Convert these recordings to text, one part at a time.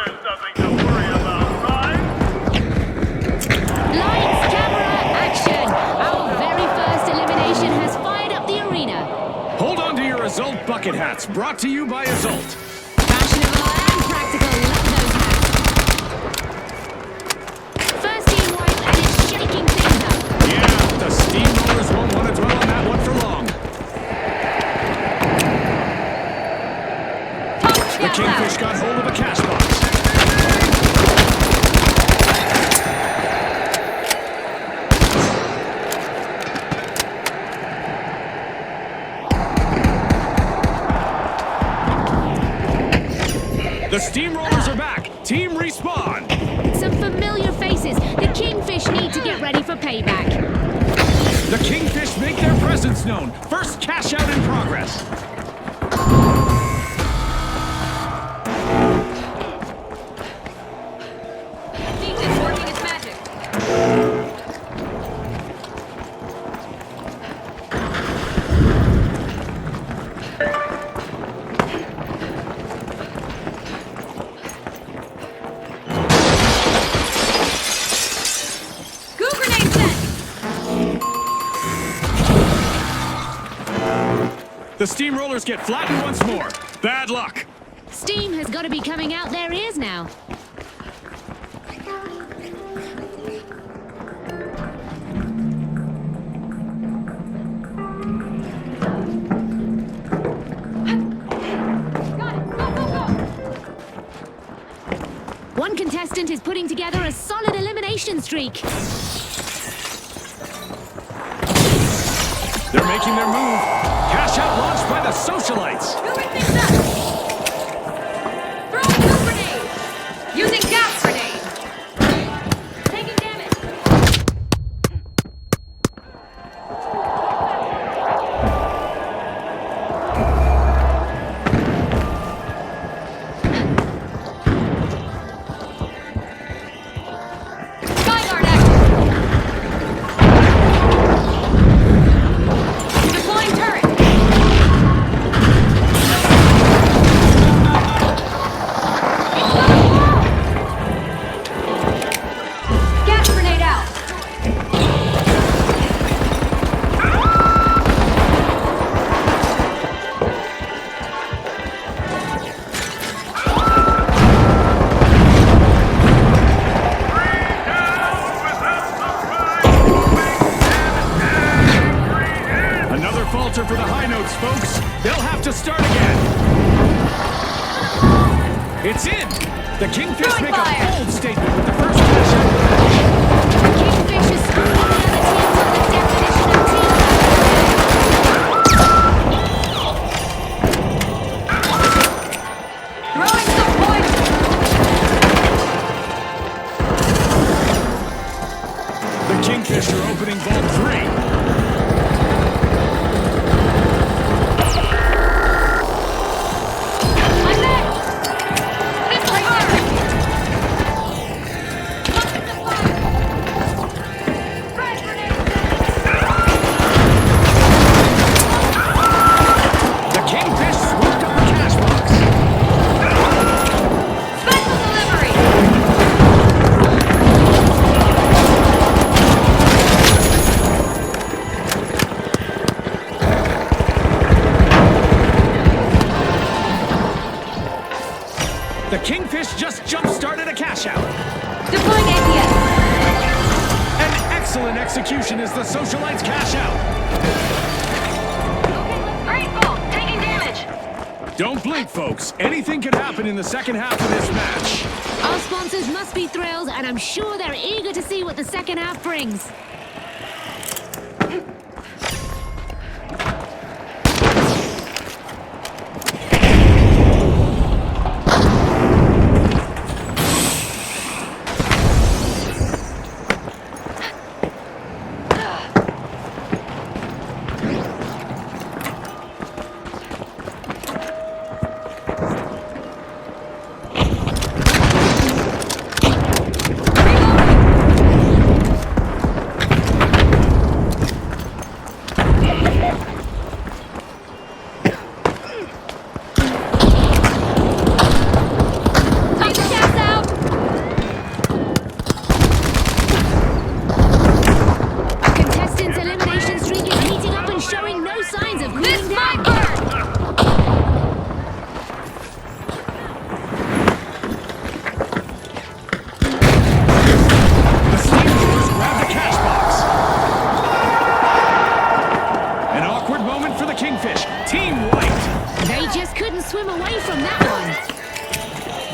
There's nothing to worry about, right? Lights, camera, action! Our very first elimination has fired up the arena. Hold on to your Azult bucket hats, brought to you by Azult. Fashionable and practical, love those hats. First team wipe and it's shaking things up. Yeah, the Steamrollers won't want to dwell on that one for long. The Kingfish got hold of a cash box. The Steamrollers are back. Team respawn. Some familiar faces. The Kingfish need to get ready for payback. The Kingfish make their presence known. First cash out in progress. DJ's working its magic. Goo grenade set! The Steamrollers get flattened once more. Bad luck. Steam has got to be coming out their ears now. One contestant is putting together a solid elimination streak. They're making their move. Cash out launched by the Socialites. Moving things up. Throwing goo grenade. Using gas grenade. Taking damage. Skyguard active. Deploying turret. Gas grenade out. Another falter for the high notes, folks. They'll have to start again. It's in. The Kingfish Throwing make fire. a bold statement with the first cash out. The Kingfish is schooling the other teams on the definition of team. Throwing some poison. The Kingfish are opening vault 3. I'm next. Disregard. Red grenade. The Kingfish swooped up a cash box. Special delivery. The Kingfish just jump-started a cash out. Deploying APS. An excellent execution as the Socialites cash out. Great ball. Taking damage. Don't blink, folks. Anything could happen in the second half of this match. Our sponsors must be thrilled, and I'm sure they're eager to see what the second half brings.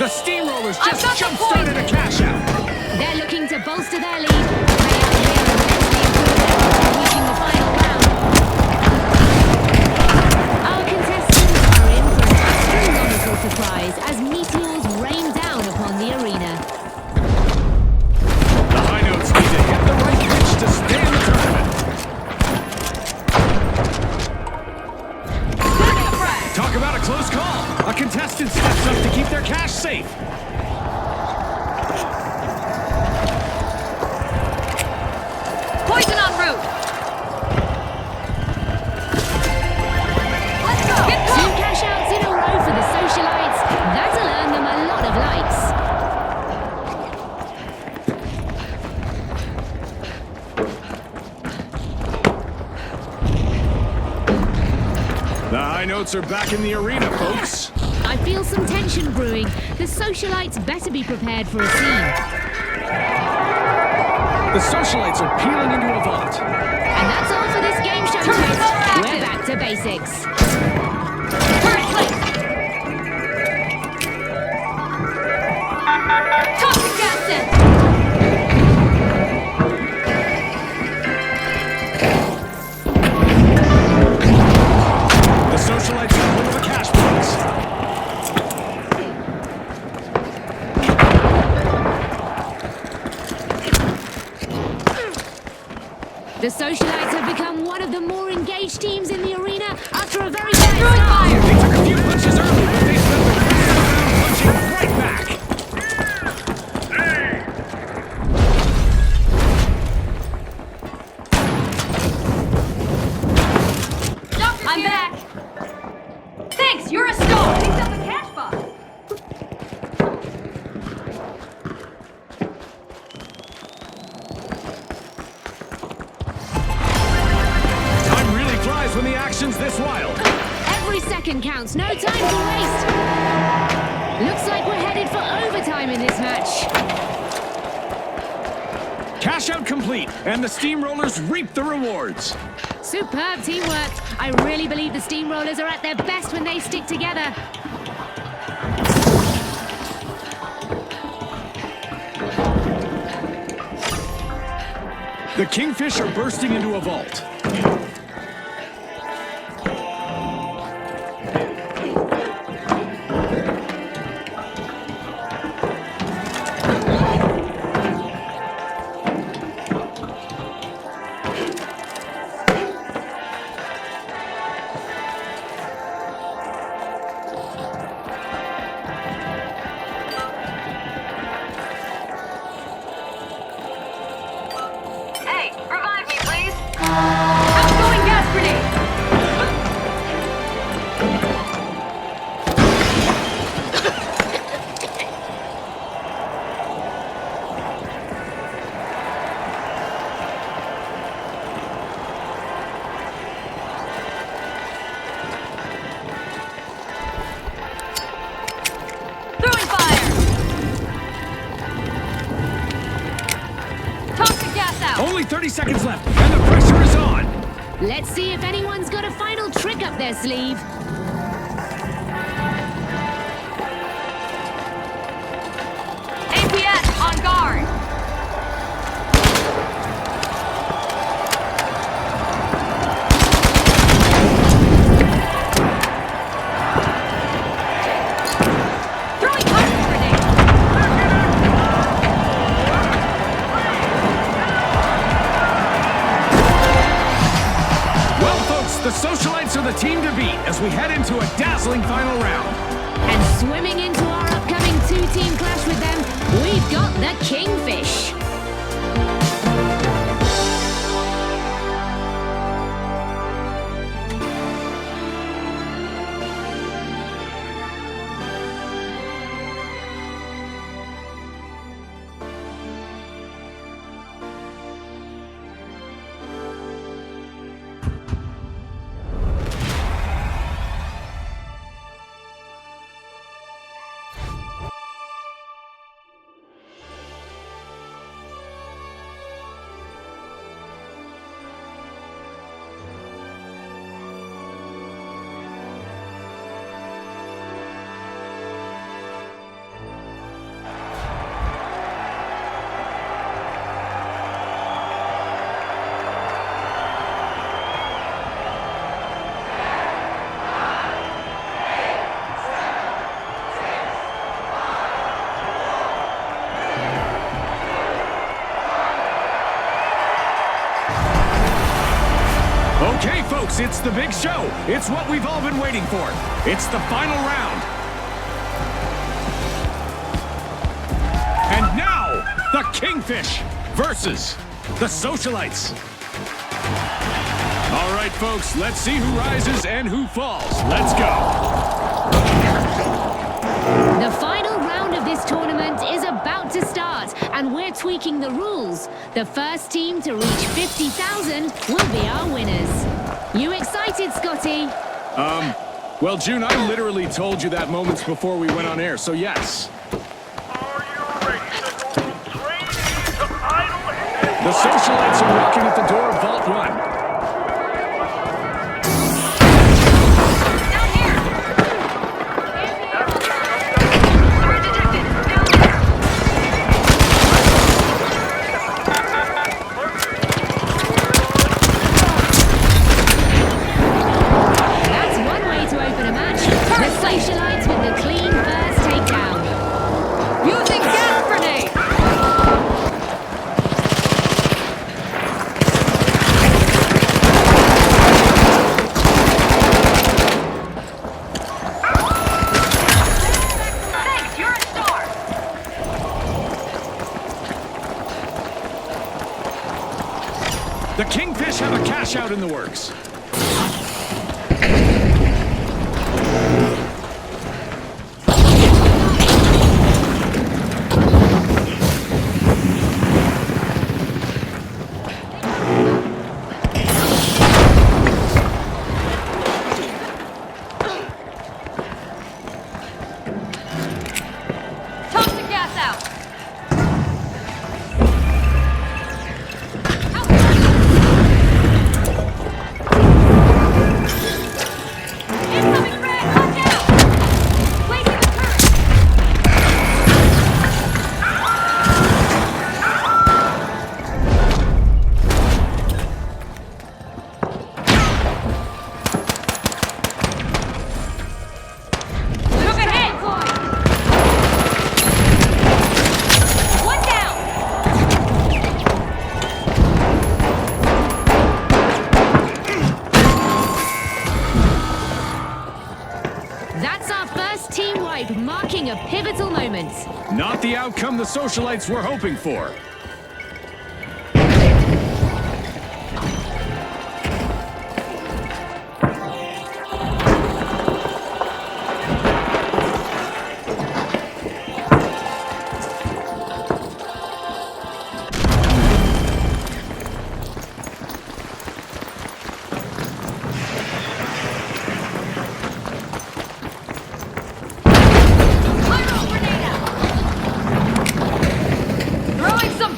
The Steamrollers I've just got the jump-started a cash out. They're looking to bolster their lead. They are reaching the final round. Our contestants are in for an astronomical surprise as meteors rain down upon the arena. The High Notes need to hit the right pitch to stay in the tournament. Talk about a close call. A contestant steps up to keep their cash safe. Poison en route. Let's go. Get Two going. cash outs in a row for the socialites. That'll earn them a lot of likes. The High Notes are back in the arena, folks. I feel some tension brewing. The socialites better be prepared for a scene. The Socialites are peeling into a vault. And that's all for this game show Turret test. active. We're back to basics. Turret placed. Toxic gas sent. The Socialites have hold of a cash box. The socialites have become one of the more engaged teams in the arena after a very bad Throwing start. fire. They took a few punches early, but they spent the rest of the round punching right back. I'm back. Thanks, you're a star. Picked up a cash box. Time really flies when the action's this wild. Every second counts, no time to waste. Looks like we're headed for overtime in this match. Cash out complete, and the Steamrollers reap the rewards. Superb teamwork. I really believe the Steamrollers are at their best when they stick together. The Kingfish are bursting into a vault. Hey, revive me, please. Outgoing gas grenade. Throwing fire. Toxic gas out. Only 30 seconds left, and the pressure is on. Let's see if anyone's got a final trick up their sleeve. APS on guard. Throwing toxic grenade. Well, folks, the Socialites are the team to beat as we head into a dazzling final round. And swimming into our upcoming two-team clash with them, we've got the Kingfish. Okay, folks, it's the big show. It's what we've all been waiting for. It's the final round. And now, the Kingfish versus the Socialites. All right, folks, let's see who rises and who falls. Let's go. The final round of this tournament is about to start, and we're tweaking the rules. The first team to reach 50,000 will be our winners. You excited, Scotty? Well, June, I literally told you that moments before we went on air, so yes. Are you ready to go from trainee to idol and The Socialites are walking at the door of Vault 1. Down here! We're detected! Down here! That's one way to open a match. The Socialites with the clean first takedown. Using gas grenade! Thanks, you're a star! The Kingfish have a cash out in the works. Toxic gas out! Incoming red! Watch out! Placing the turret! Look ahead! One down! That's our first team wipe, marking a pivotal moment. Not the outcome the Socialites were hoping for. Pyro grenade out! Throwing some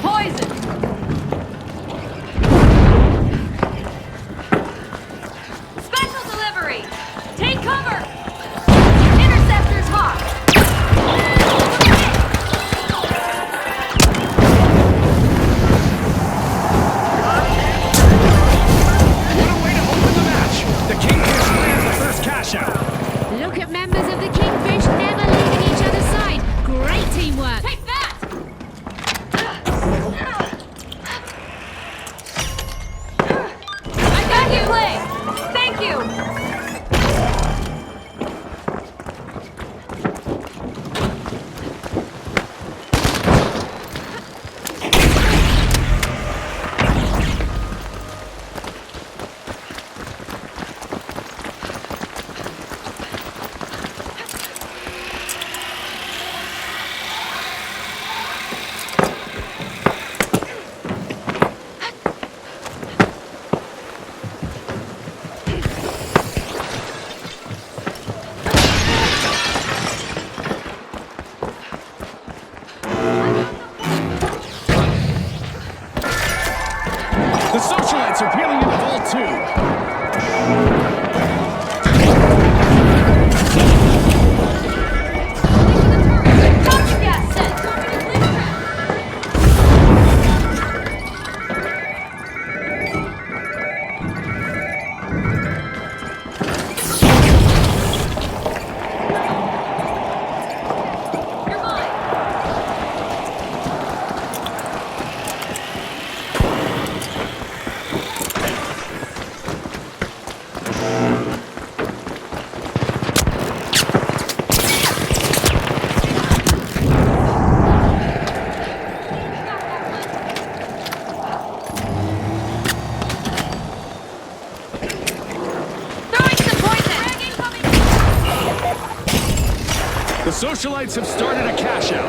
Socialites have started a cash out.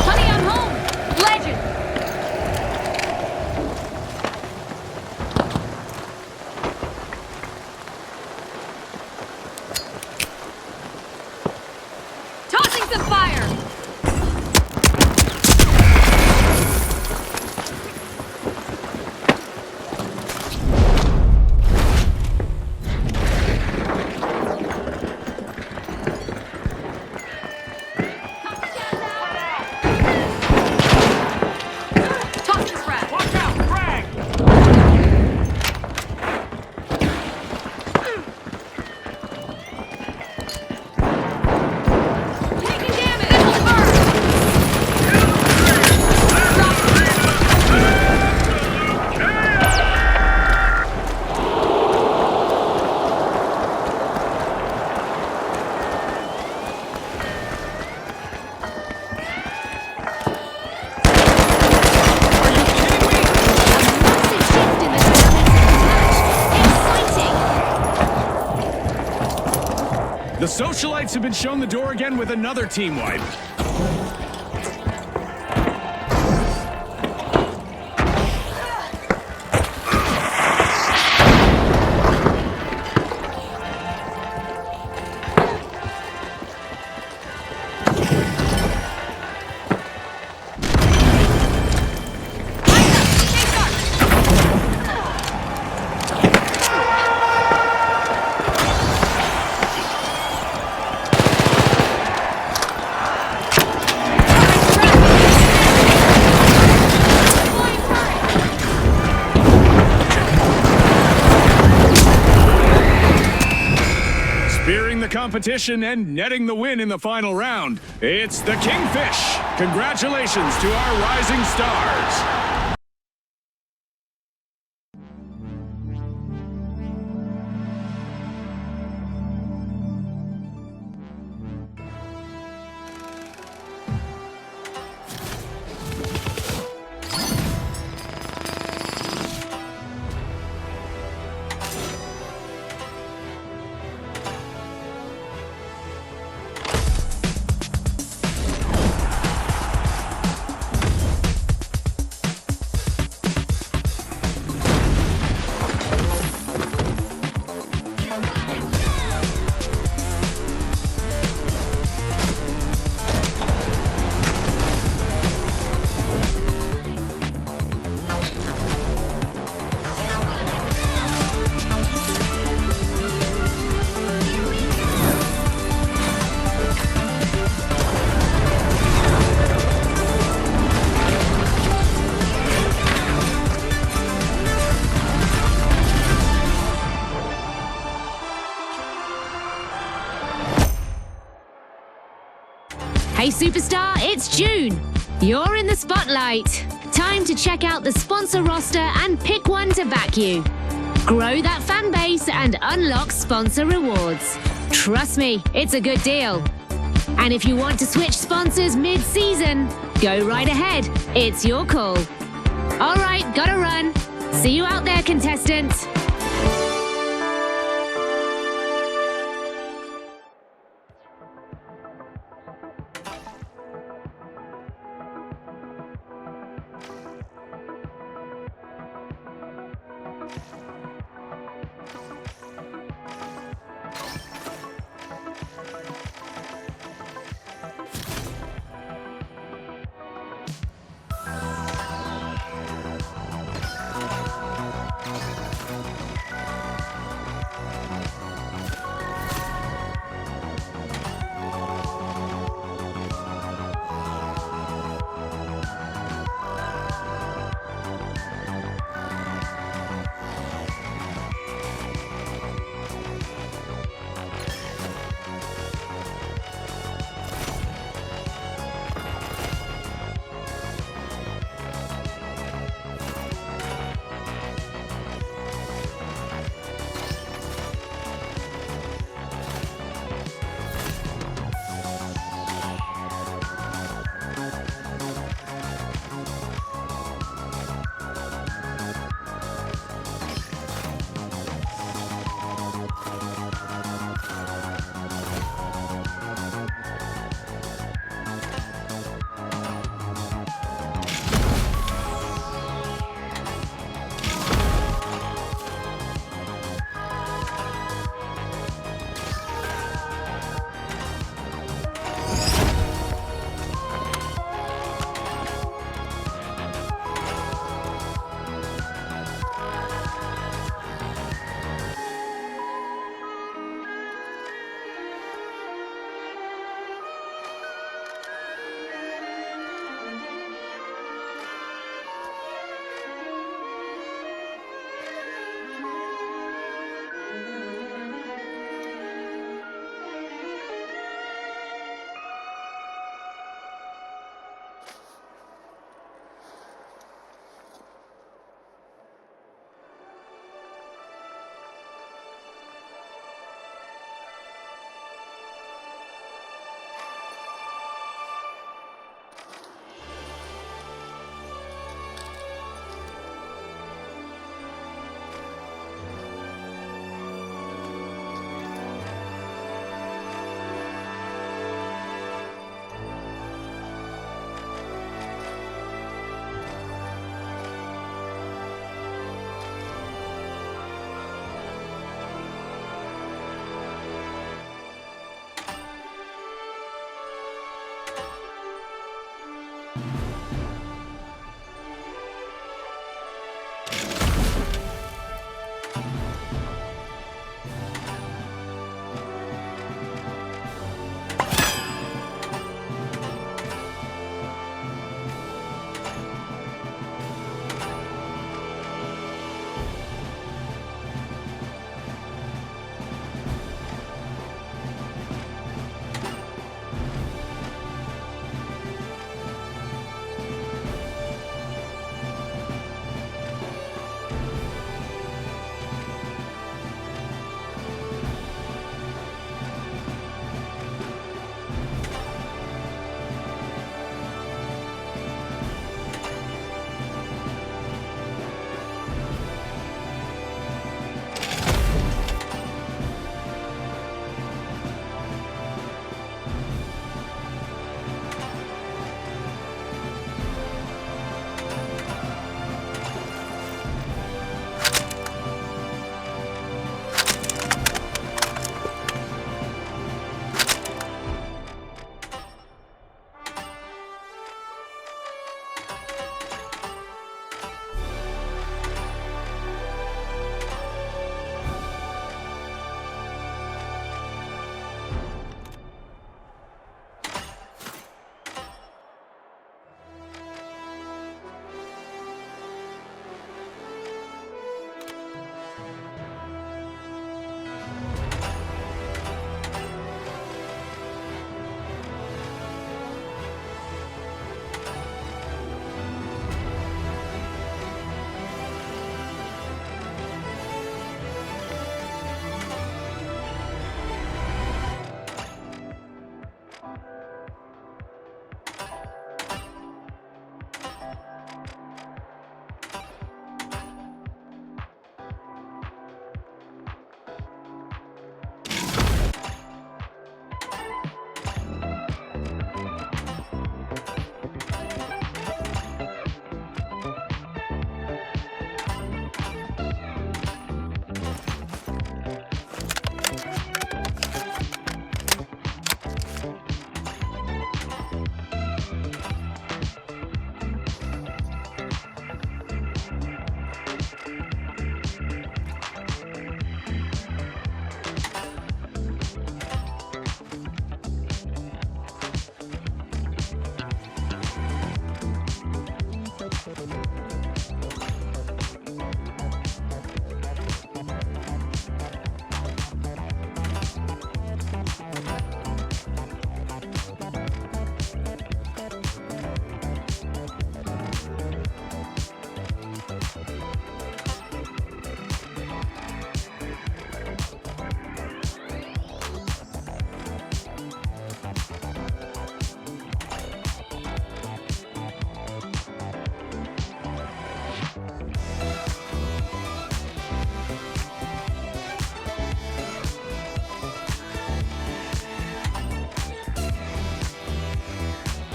Honey, I'm home! Legend! Tossing some fire! Toss this rat! Watch out, frag! Taking damage! Missiles burn! Massive shift in the dynamics of the match. Exciting! The Socialites have been shown the door again with another team wipe. Spearing the competition and netting the win in the final round, it's the Kingfish. Congratulations to our rising stars. Hey Superstar, it's June. You're in the spotlight. Time to check out the sponsor roster and pick one to back you. Grow that fan base and unlock sponsor rewards. Trust me, it's a good deal. And if you want to switch sponsors mid-season, go right ahead. It's your call. All right, gotta run. See you out there, contestants.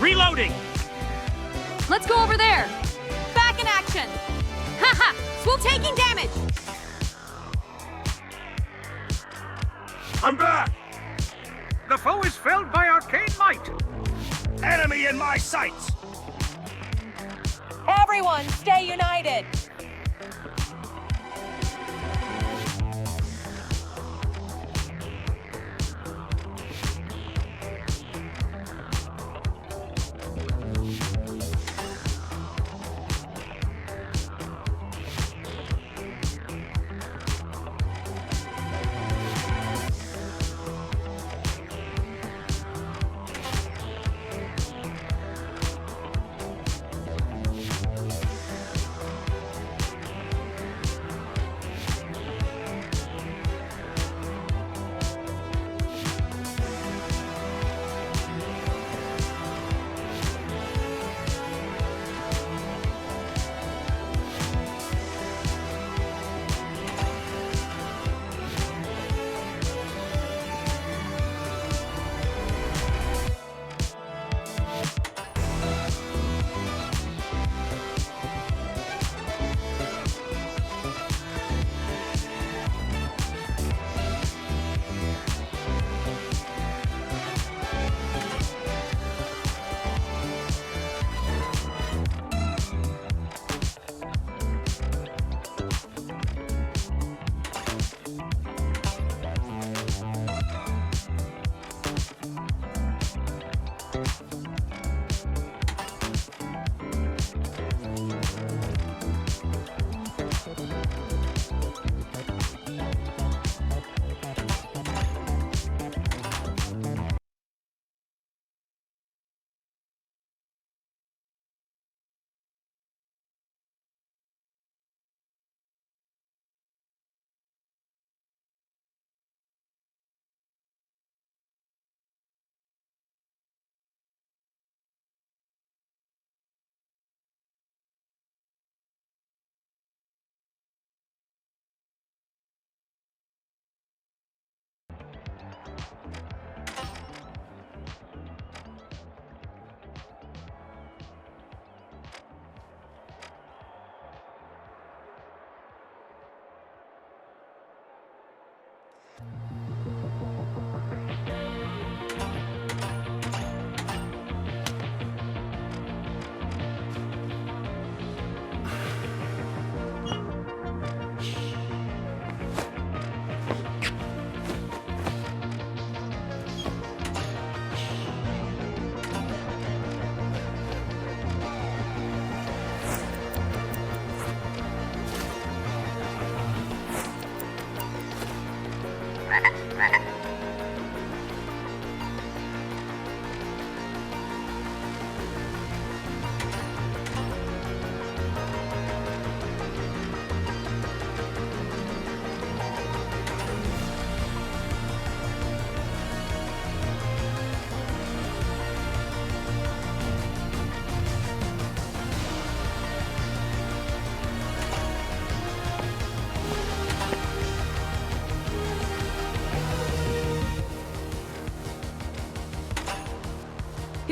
Reloading! Let's go over there! Back in action! Haha! Swoop taking damage! I'm back! The foe is felled by arcane might! Enemy in my sights! Everyone, stay united!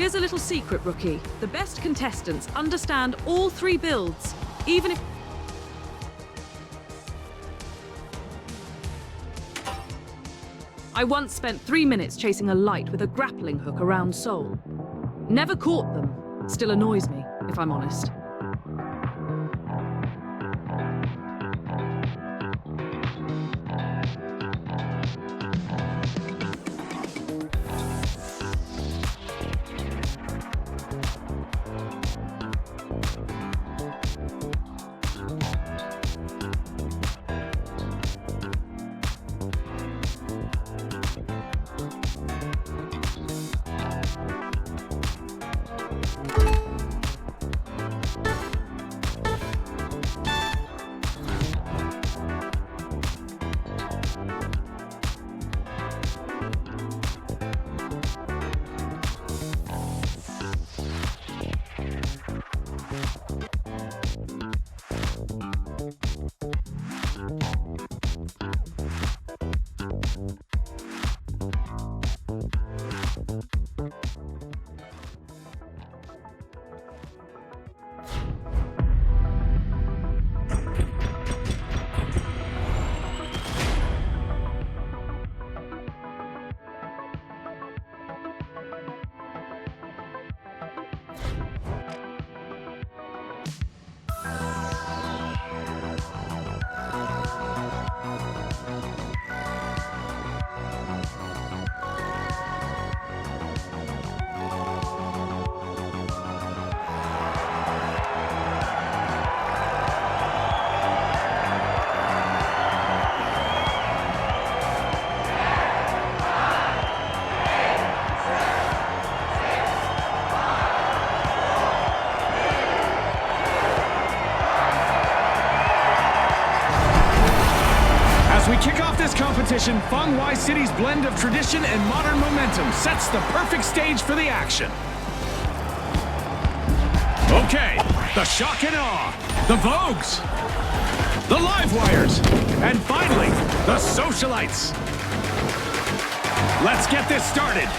Here's a little secret, Rookie. The best contestants understand all three builds, even if... I once spent 3 minutes chasing a light with a grappling hook around Seoul. Never caught them. Still annoys me, if I'm honest. competition, Feng Wai City's blend of tradition and modern momentum sets the perfect stage for the action. Okay, the shock and awe, the Vogues, the Livewires, and finally, the Socialites. Let's get this started.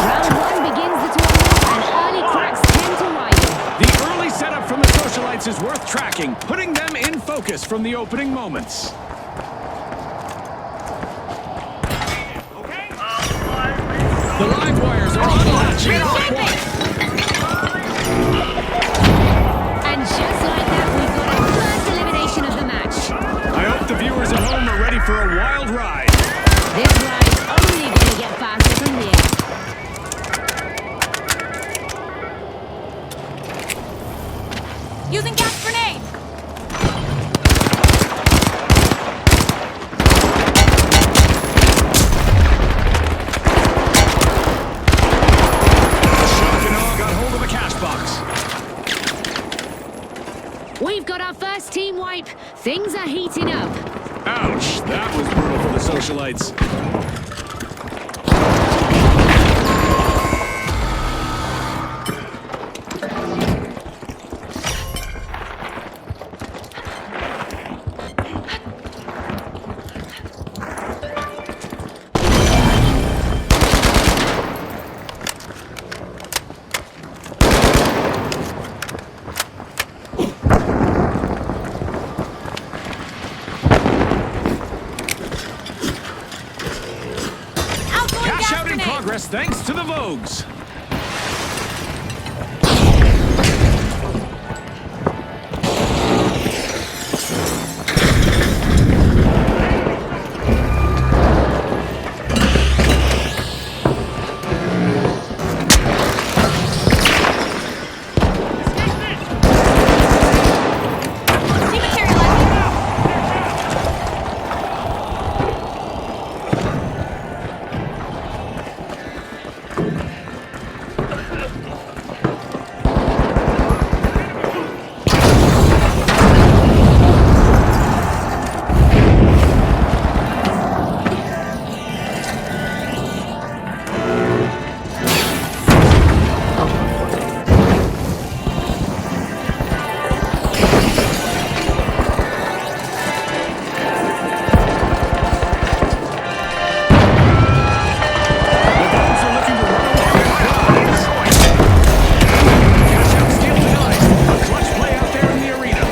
Round one begins the tournament, and early cracks tend to widen. The early setup from the Socialites is worth tracking, putting them in focus from the opening moments. The Livewires are unlatching block one. And just like that, we've got a first elimination of the match. I hope the viewers at home are ready for a wild ride. This ride's only going to get faster from here. Using gas grenade! Shock and awe got hold of a cash box. We've got our first team wipe. Things are heating up. Ouch, that was brutal for the Socialites. Outgoing Cash gas out in grenade! progress thanks to the Vogues. Dematerializing! The Vogues are looking to run away with the prize. Cash out steal denied. A clutch play out there in the arena.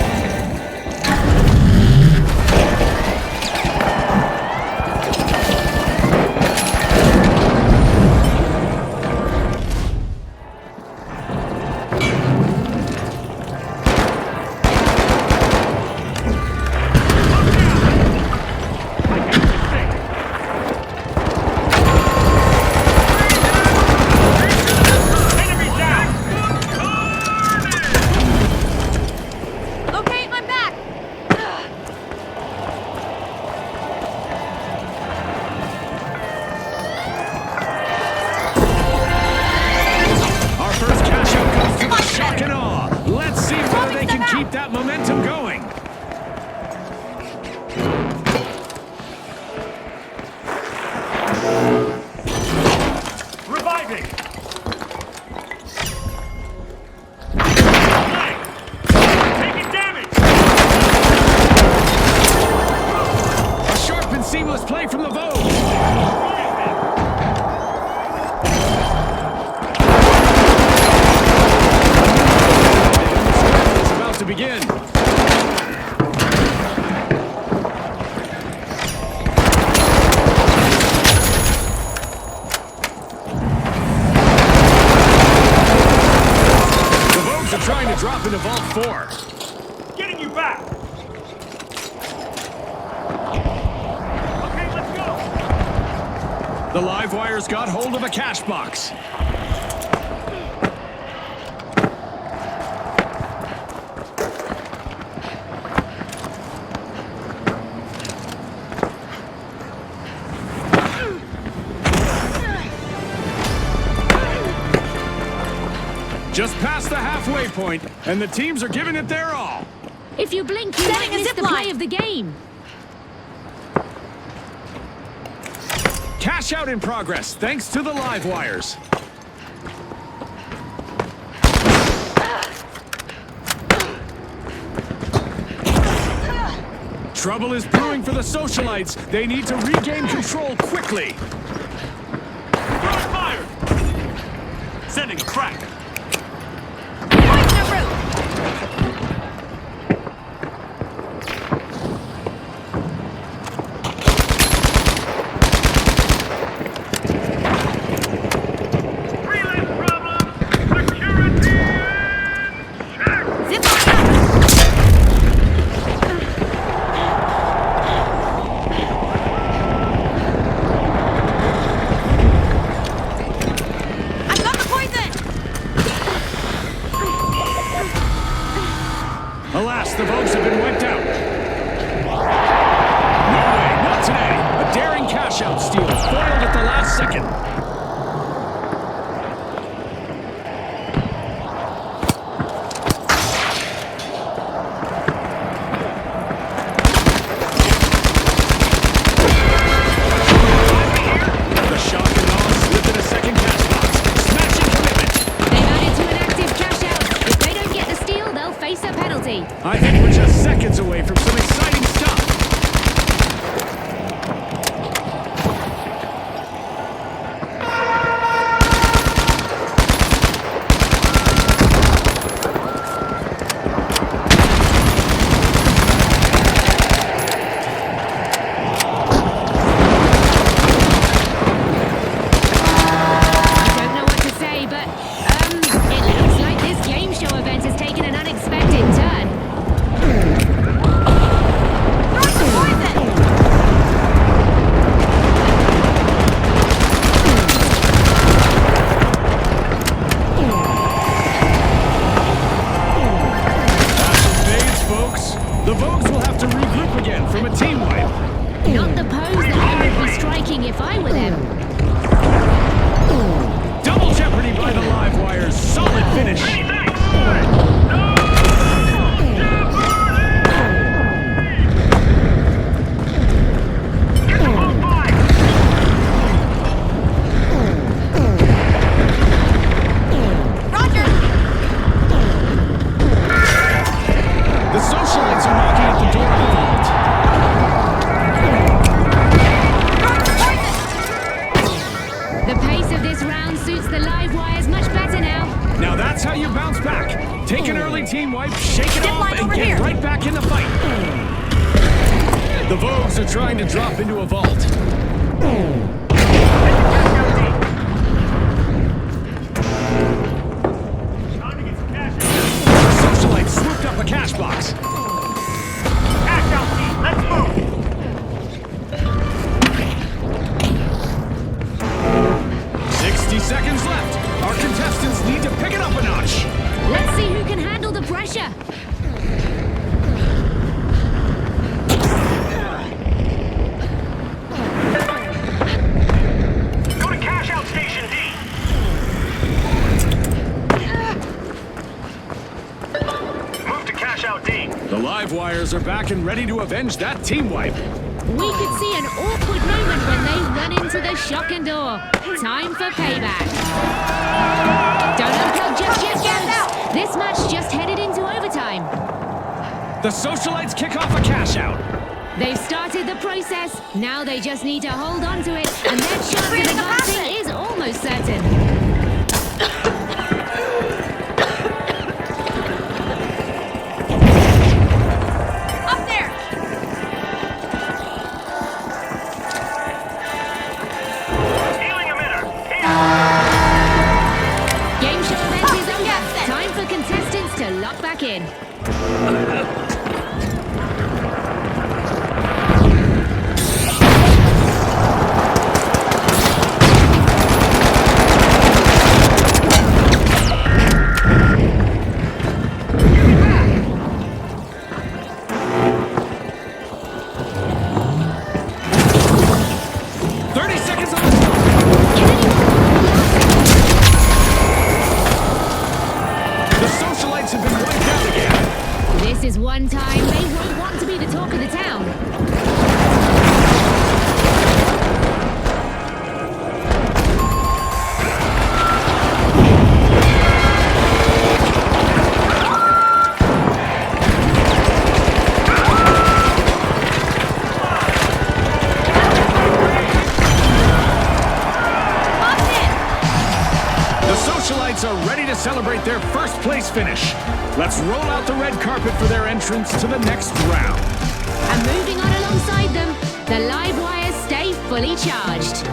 Okay, I'm back! Our first cash out goes to the shock and awe. Let's see whether they can keep that momentum going. Reviving. Taking damage. A sharp and seamless play from the Vogues. It's about to begin. The Vogues are trying to drop into Vault 4. Getting you back. Okay, let's go. The Livewires got hold of a cash box. Just past the halfway point, and the teams are giving it their all. If you blink, you might Setting a miss zip the line. play of the game. Cash out in progress, thanks to the live wires. Trouble is brewing for the socialites. They need to regain control quickly. Throwing fire! Sending a crack. Poison route! Relay problem! Security! Check! Zip line up! I've got the poison! Alas, the Vogues have been wiped out. No way, not today. A daring cash-out steal, foiled at the last second. The shock and awe slipped in a second cash box. Smashing commitment. They've added to an active cash out. If they don't get the steal, they'll face a penalty. I think we're just seconds away from some exciting stuff. I don't know what to say, but, it looks like this game show event has taken an unexpected turn. Throwing some poison! Fades, folks. The Vogues will have to regroup again from a team wipe. Not the pose that I would be striking if I were them. Double jeopardy by the live wires. Solid finish. Get the ball by! Roger! The socialites are knocking at the door of the vault. Throwing poison! The pace of this round suits the live wires much better now. Now that's how you bounce back. Take an early team wipe, shake it Zip off, line and over get here. right back in the fight. The Vogues are trying to drop into a vault. Time to get some cash out. The socialites swooped up a cash box. Cash out, team. Let's move! 60 seconds left. Our contestants need to pick it up a notch. Let's see who can handle the pressure. Go to cash out station D! Move to cash out D. The live wires are back and ready to avenge that team wipe. We could see an awkward moment when they run into the shock and awe. Time for payback. Don't unplug just yet, folks. This match just headed into overtime. The socialites kick off a cash out. They've started the process. Now they just need to hold on to it, and their chance of Breathing advancing capacity. is almost certain. Up there! Healing emitter. Game show event is over. Yes, then. Time for contestants to lock back in. one teammates are ready to celebrate their first place finish. Let's roll out the red carpet for their entrance to the next round. And moving on alongside them, the live wires stay fully charged.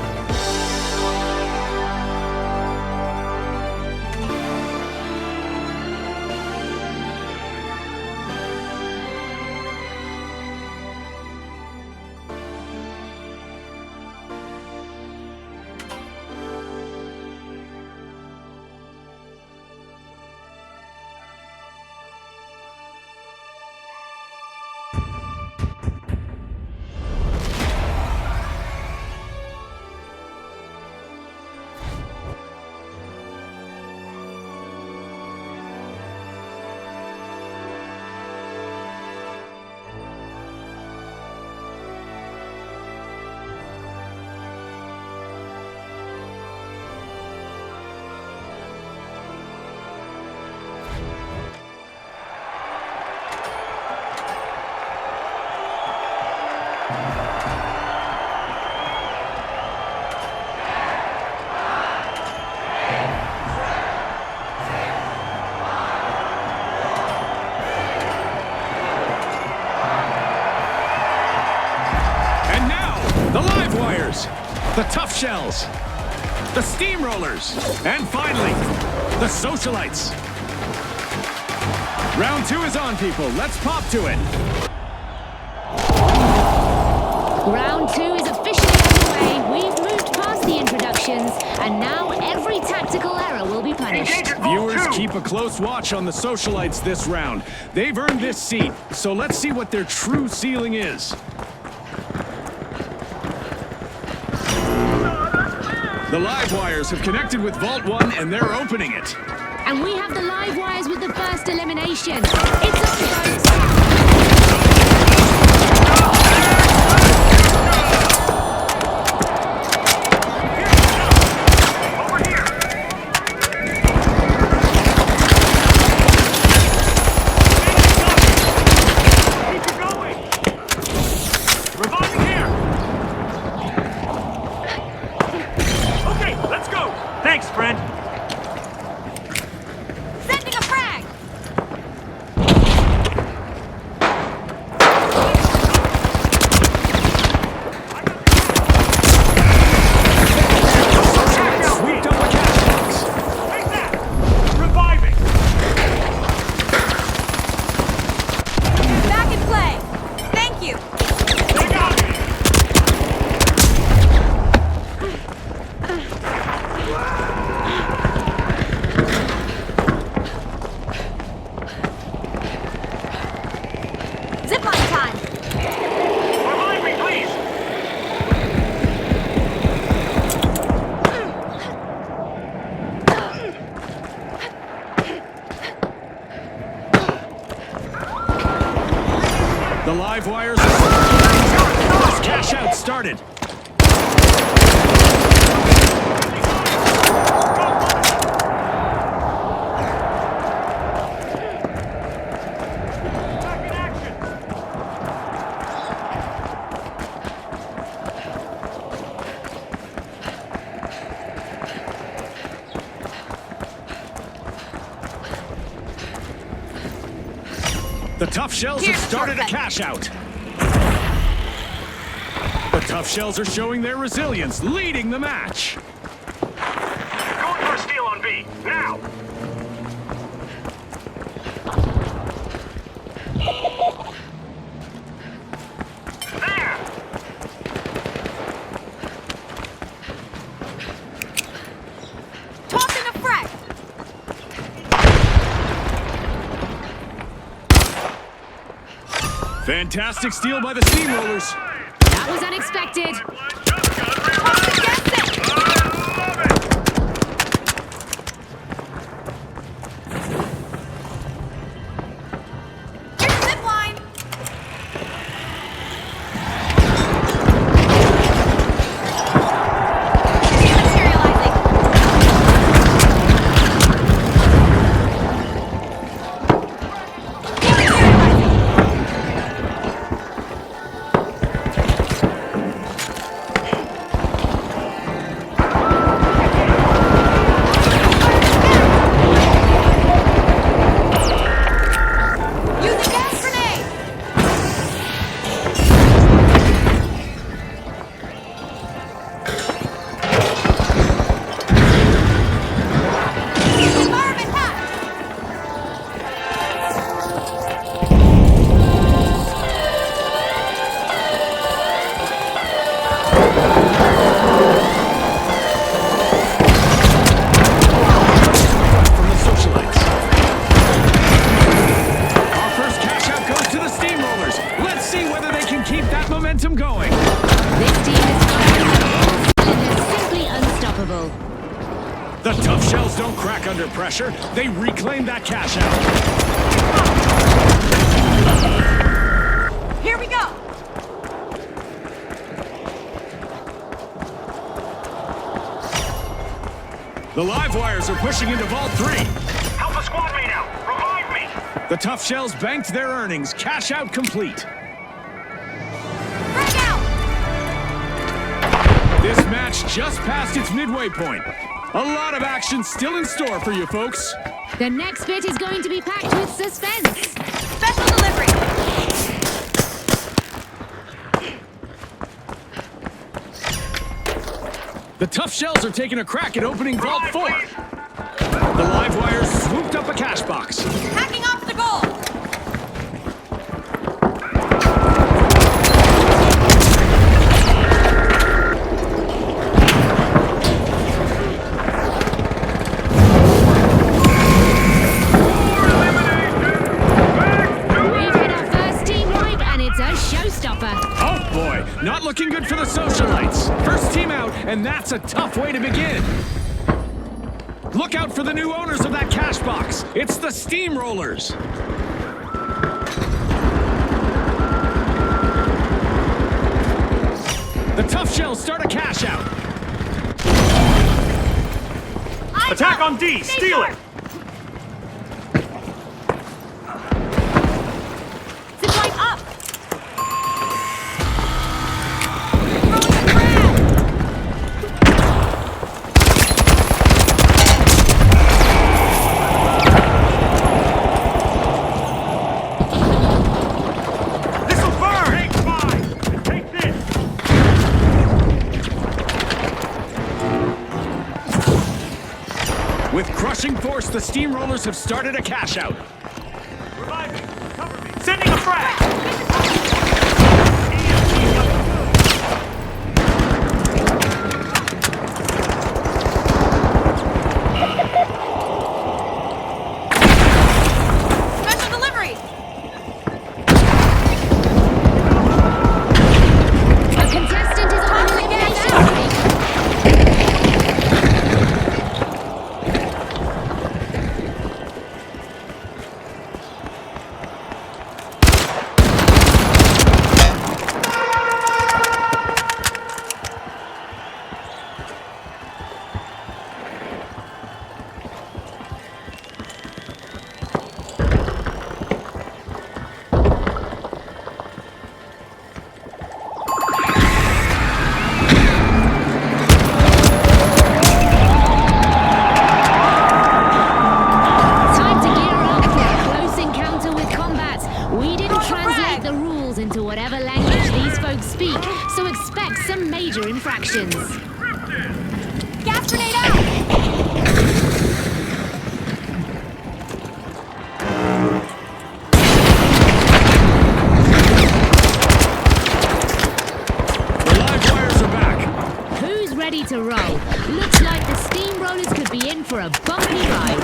The Tough Shells, the Steamrollers, and finally, the Socialites. Round 2 is on, people. Let's pop to it. Round 2 is officially underway. We've moved past the introductions, and now every tactical error will be punished. Viewers, keep a close watch on the Socialites this round. They've earned this seat, so let's see what their true ceiling is. The live wires have connected with Vault 1 and they're opening it. And we have the live wires with the first elimination. It's on, folks. Over here. Keep it going. Reviving here. Okay, let's go. Thanks, friend. Sending a frag! Sweeped up the cash box. Take that. Reviving. Back in play! Thank you! They got me. Zipline time! Revive me, please. The live wires are First cash out started. Back in action. The Tough Shells have Here's started a perfect. cash out. The Tough Shells are showing their resilience, leading the match. Going for a steal on B. Now. There. Tossing a frag! Fantastic steal by the Steamrollers. That was unexpected. Toss against it! Here's the zipline! Dematerializing! Dematerializing! This team is firing on all cylinders, simply unstoppable. The Tough Shells don't crack under pressure. They reclaim that cash out. Here we go. The live wires are pushing into Vault 3. Help a squad mate out. Revive me. The Tough Shells banked their earnings. Cash out complete. Frag out! This match just passed its midway point. A lot of action still in store for you folks. The next bit is going to be packed with suspense. Special delivery! The Tough Shells are taking a crack at opening Vault 4. The live wires swooped up a cash box. Hacking off the goal! We've hit our first team right, and it's a showstopper. Oh boy, not looking good for the socialites. First team out, and that's a tough way to begin. Look out for the new owners of that cash box. It's the Steamrollers. The Tough Shells start a cash out. Attack on D. Steal it. Zipline up! This'll burn. Take 5. Take this. With crushing force, the Steamrollers have started a cash out. Revive me. Cover me. Sending a frag. Special delivery! A contestant is on the elimination. Time to gear up for a close encounter with combat. We didn't translate the rules into whatever language these folks speak, so expect some major infractions. Gas grenade out! The live wires are back. Who's ready to roll? Looks like the Steamrollers could be in for a bumpy ride.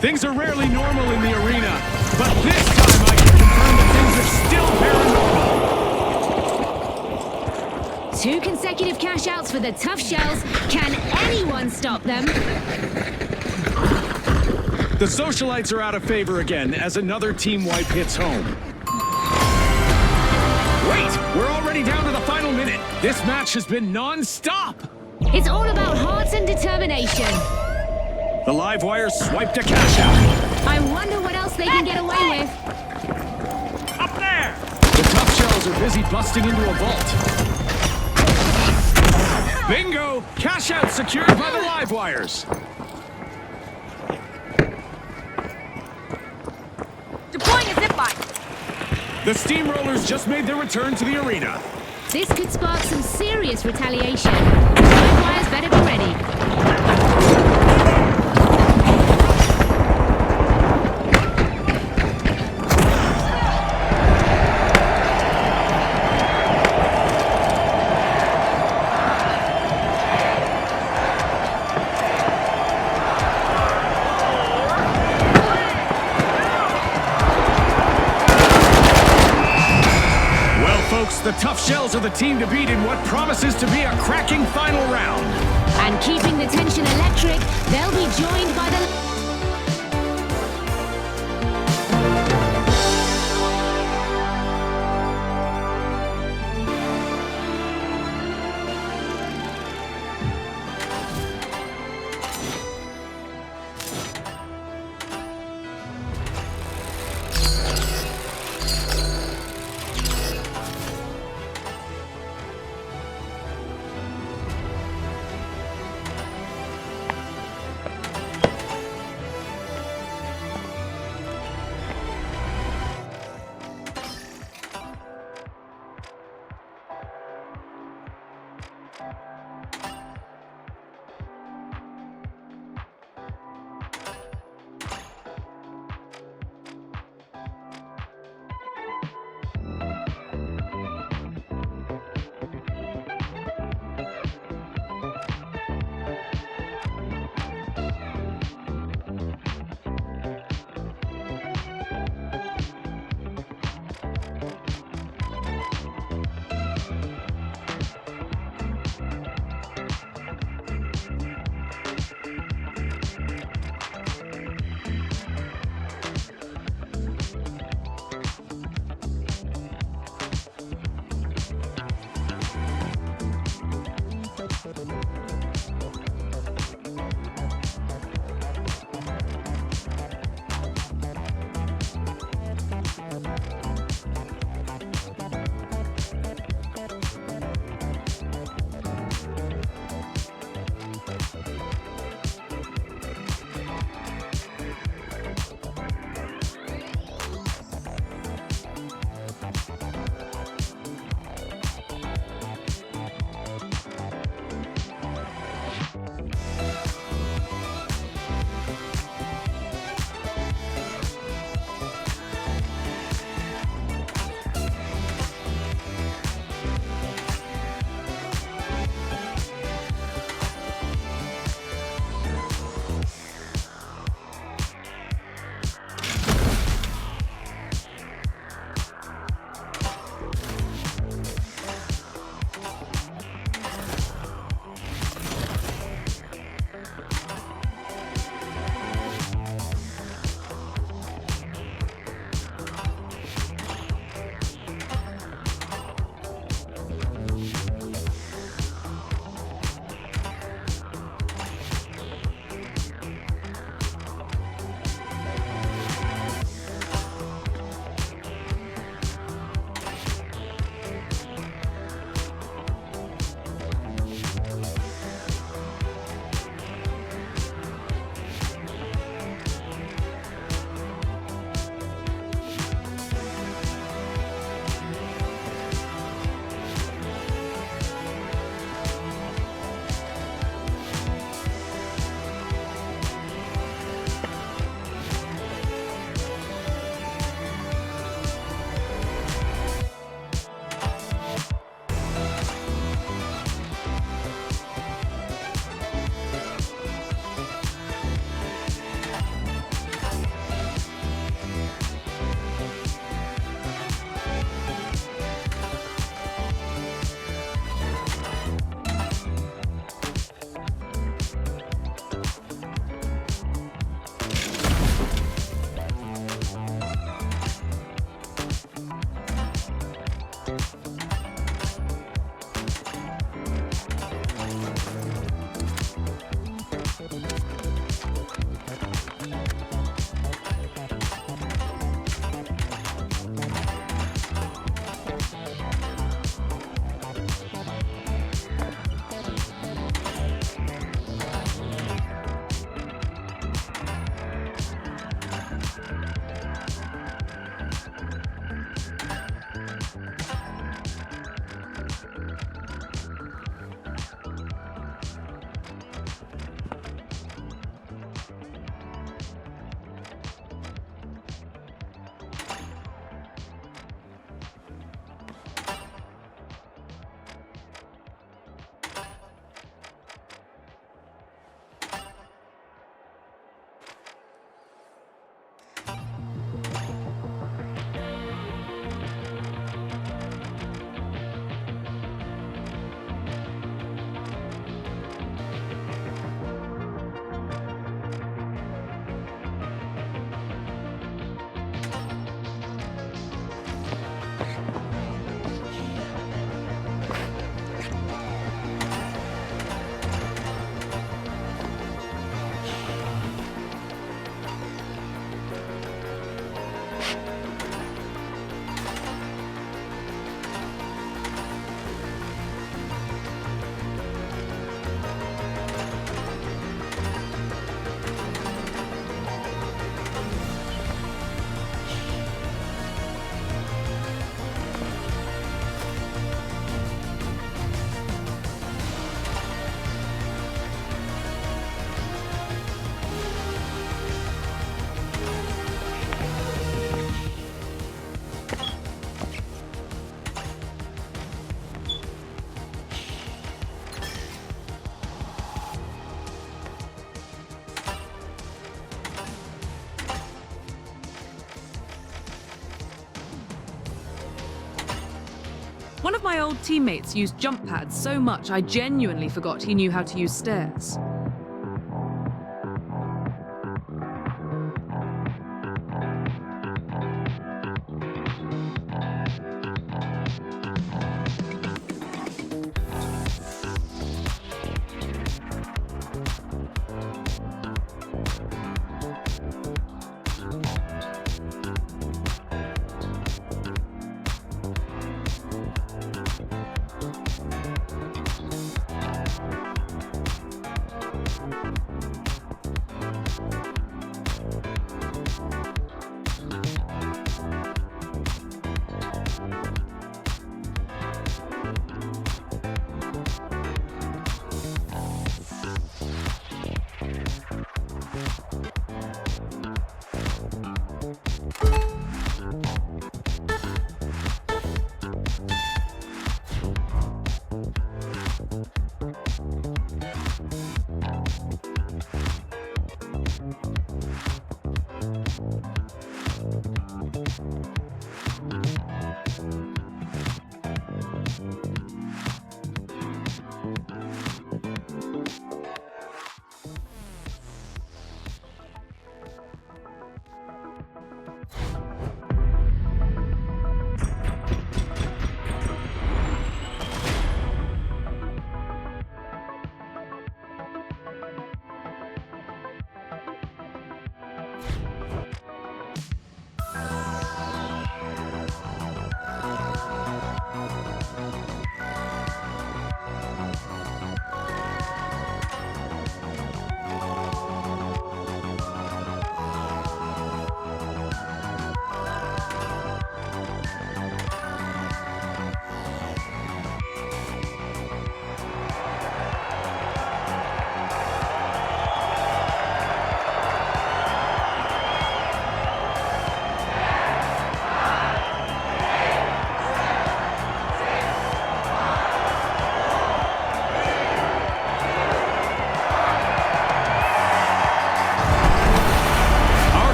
Things are rarely normal in the arena, but this time I can confirm that things are still paranormal. 2 consecutive cash outs for the Tough Shells. Can anyone stop them? The socialites are out of favor again as another team wipe hits home. Wait, we're already down to the final minute. This match has been non-stop. It's all about hearts and determination. The live wires swiped a cash out. I wonder what else they can get away with. Up there. The Tough Shells are busy busting into a vault. Bingo! Cash out secured by the live wires. Deploying a zipline! The Steamrollers just made their return to the arena. This could spark some serious retaliation. Live wires better be ready. folks, the Tough Shells are the team to beat in what promises to be a cracking final round. And keeping the tension electric, they'll be joined by the... One of my old teammates used jump pads so much I genuinely forgot he knew how to use stairs.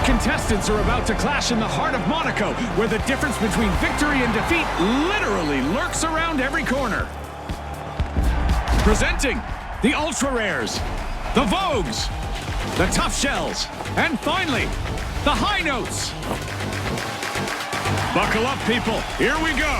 Contestants are about to clash in the heart of Monaco, where the difference between victory and defeat literally lurks around every corner. Presenting the Ultra Rares, the Vogues, the Tough Shells, and finally, the High Notes. Buckle up, people. Here we go.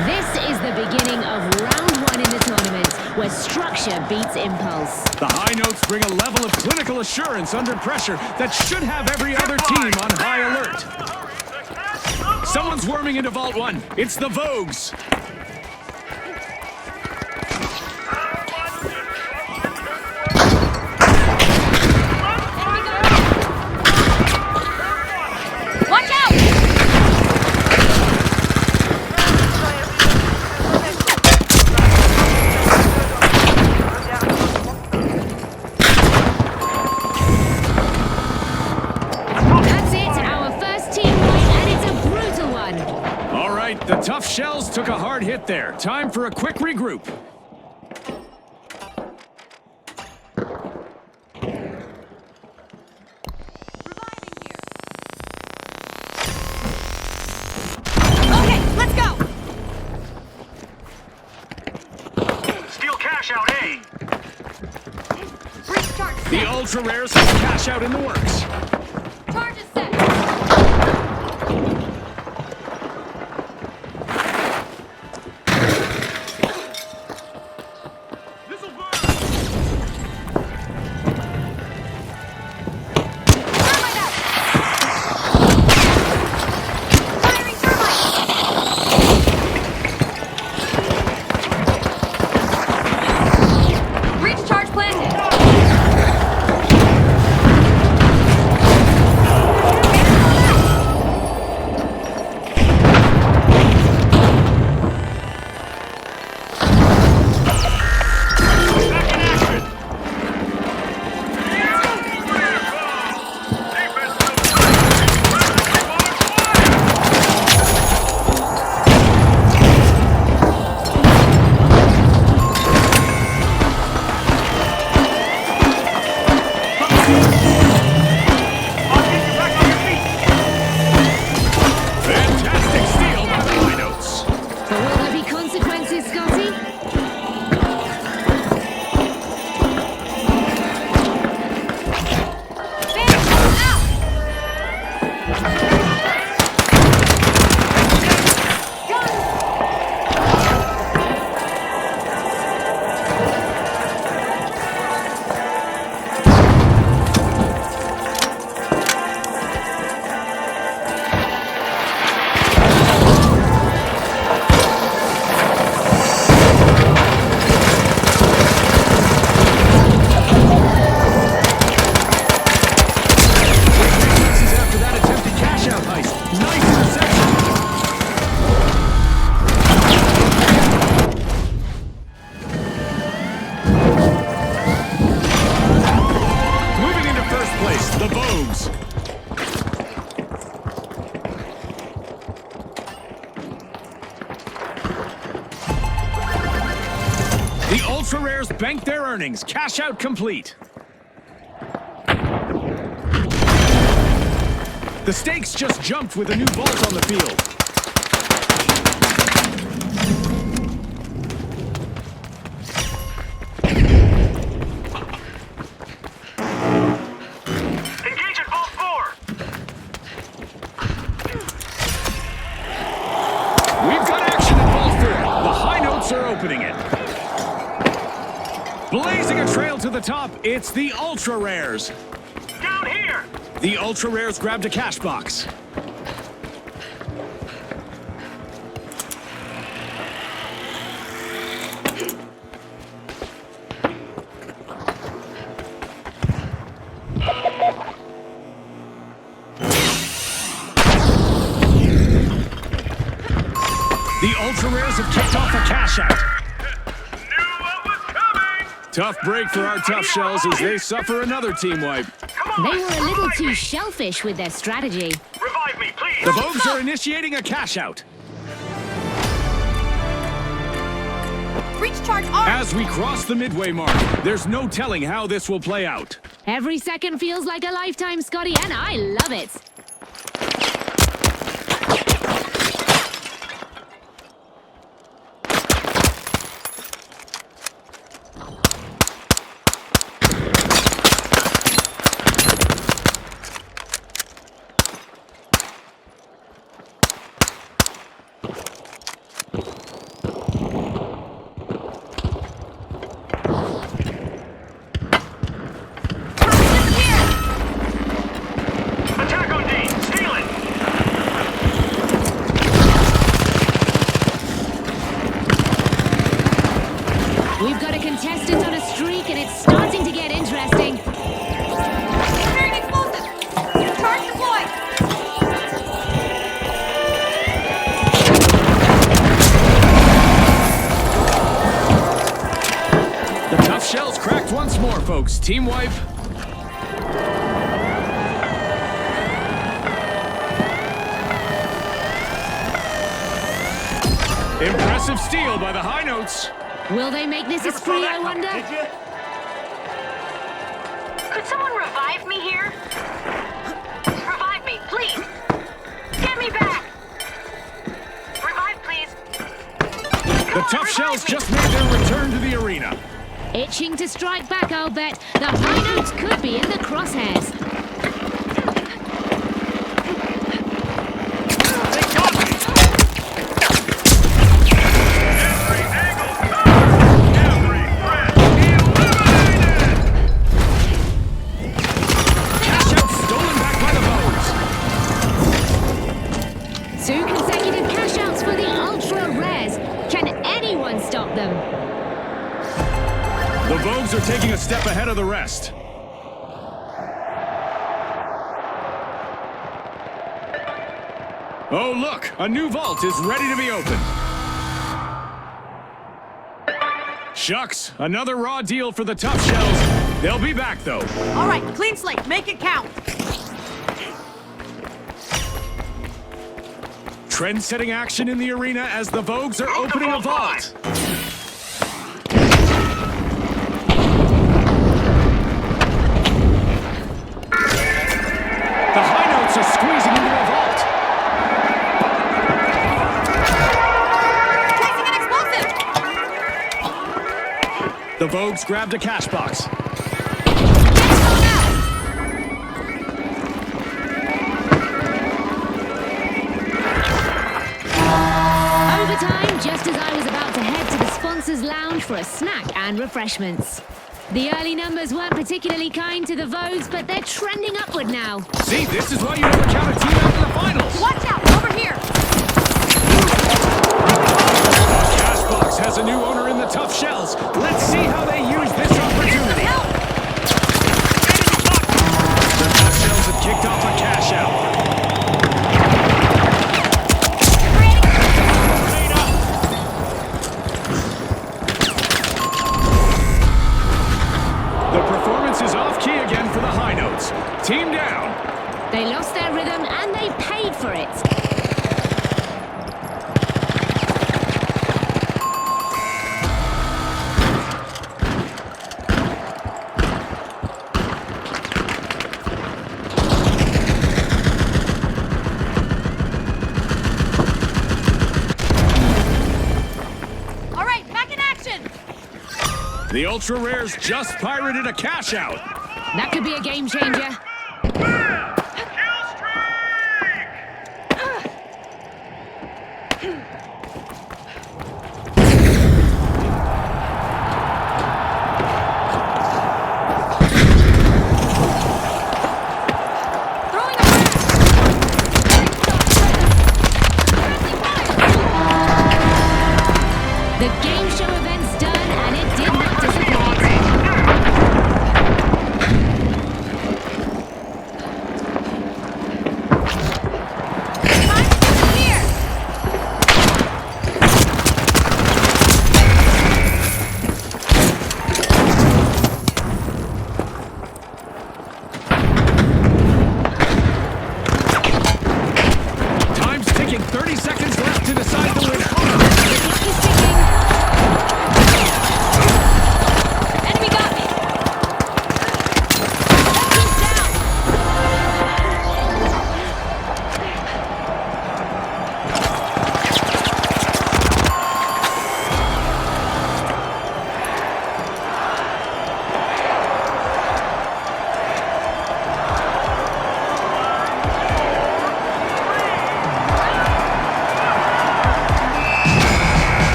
This is the beginning of round one in the tournament, where structure beats impulse. The High Notes bring a level of clinical assurance under pressure that should have every other team on high alert. Someone's worming into Vault 1. It's the Vogues. Watch out! That's it, our first team wipe, and it's a brutal one. All right, the Tough Shells took a hard hit there. Time for a quick regroup. Okay, let's go! Steal cash out, eh? Breach charge set. The Ultra Rares have cash out in the works. Charge is set. This'll burn! Thermite out! Firing thermite! Breach charge planted. Ultra Rares bank their earnings. Cash out complete. The stakes just jumped with a new vault on the field. Engage at Vault 4. We've got action at Vault 4. The high notes are opening it. Blazing a trail to the top, it's the Ultra Rares. Down here. The Ultra Rares grabbed a cash box. The Ultra Rares have kicked off a cash out. Knew what was coming. Tough break for our tough shells as they suffer another team wipe. Come on. They were a little revive too me. shellfish with their strategy. Revive me, please. The Vogues are initiating a cash out. Breach charge armed! As we cross the midway mark, there's no telling how this will play out. Every second feels like a lifetime, Scotty, and I love it. Attack on D. Steal it. We've got a contestant on a streak, and it's starting to get interesting. Preparing explosive! Charge deployed! The tough shells cracked once more, folks. Team wipe. Impressive steal by the high notes. Will they make this a spree, I wonder? Could someone revive me here? Revive me, please. Get me back. Revive, please. The tough shells just made their return to the arena. Itching to strike back, I'll bet. The high notes could be in the crosshairs. They got me. Every angle covered. Every threat eliminated. Cash out stolen back by the Vogues. 2 consecutive cash outs for the Ultra Rares. Can anyone stop them? The Vogues are taking a step ahead of the rest. Oh, look! A new vault is ready to be opened. Shucks, another raw deal for the tough shells. They'll be back, though. All right, clean slate. Make it count. Trend-setting action in the arena as the Vogues are opening a vault. The high notes are squeezing into a vault. Placing an explosive! The Vogues grabbed a cash box. Overtime, just as I was about to head to the sponsors' lounge for a snack and refreshments. The early numbers weren't particularly kind to the Vogues, but they're trending upward now. See, this is why you never count a team out in the finals. Watch out! Over here! Cash box has a new owner in the tough shells. Let's see how they use this opportunity. Help! The tough shells have kicked off a cash out. The performance is off key again for the high notes. Team down. They lost their rhythm and they paid for it. The Ultra Rares just pirated a cash out. That could be a game changer. Kill streak! Throwing a The game show event's done, and it did not disappoint. Time's ticking. 30 seconds left to decide the winner. The clock is ticking. Enemy got me. He's down.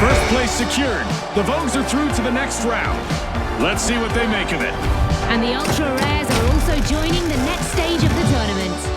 First place secured. The Vogues are through to the next round. Let's see what they make of it. And the Ultra Rares are also joining the next stage of the tournament.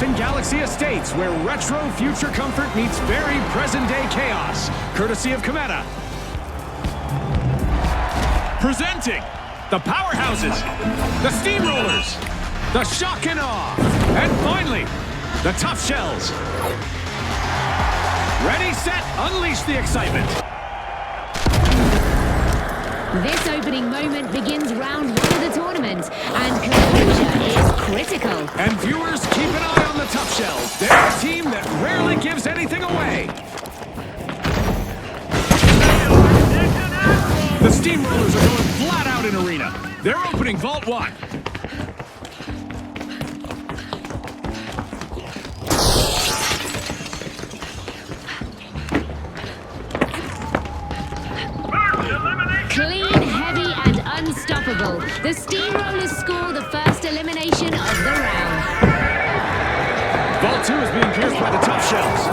life in Galaxy Estates, where retro future comfort meets very present-day chaos, courtesy of Cometa. Presenting the Powerhouses, the Steamrollers, the Shock and Awe, and finally, the Tough Shells. Ready, set, unleash the excitement. This opening moment begins round 1 of the tournament, and composure is critical. And viewers, keep an eye on the Tough Shells. They're a team that rarely gives anything away. The Steamrollers are going flat out in Arena. They're opening Vault 1. Clean, heavy, and unstoppable. The Steamrollers score the first elimination of the round. Vault 2 is being pierced by the Tough Shells.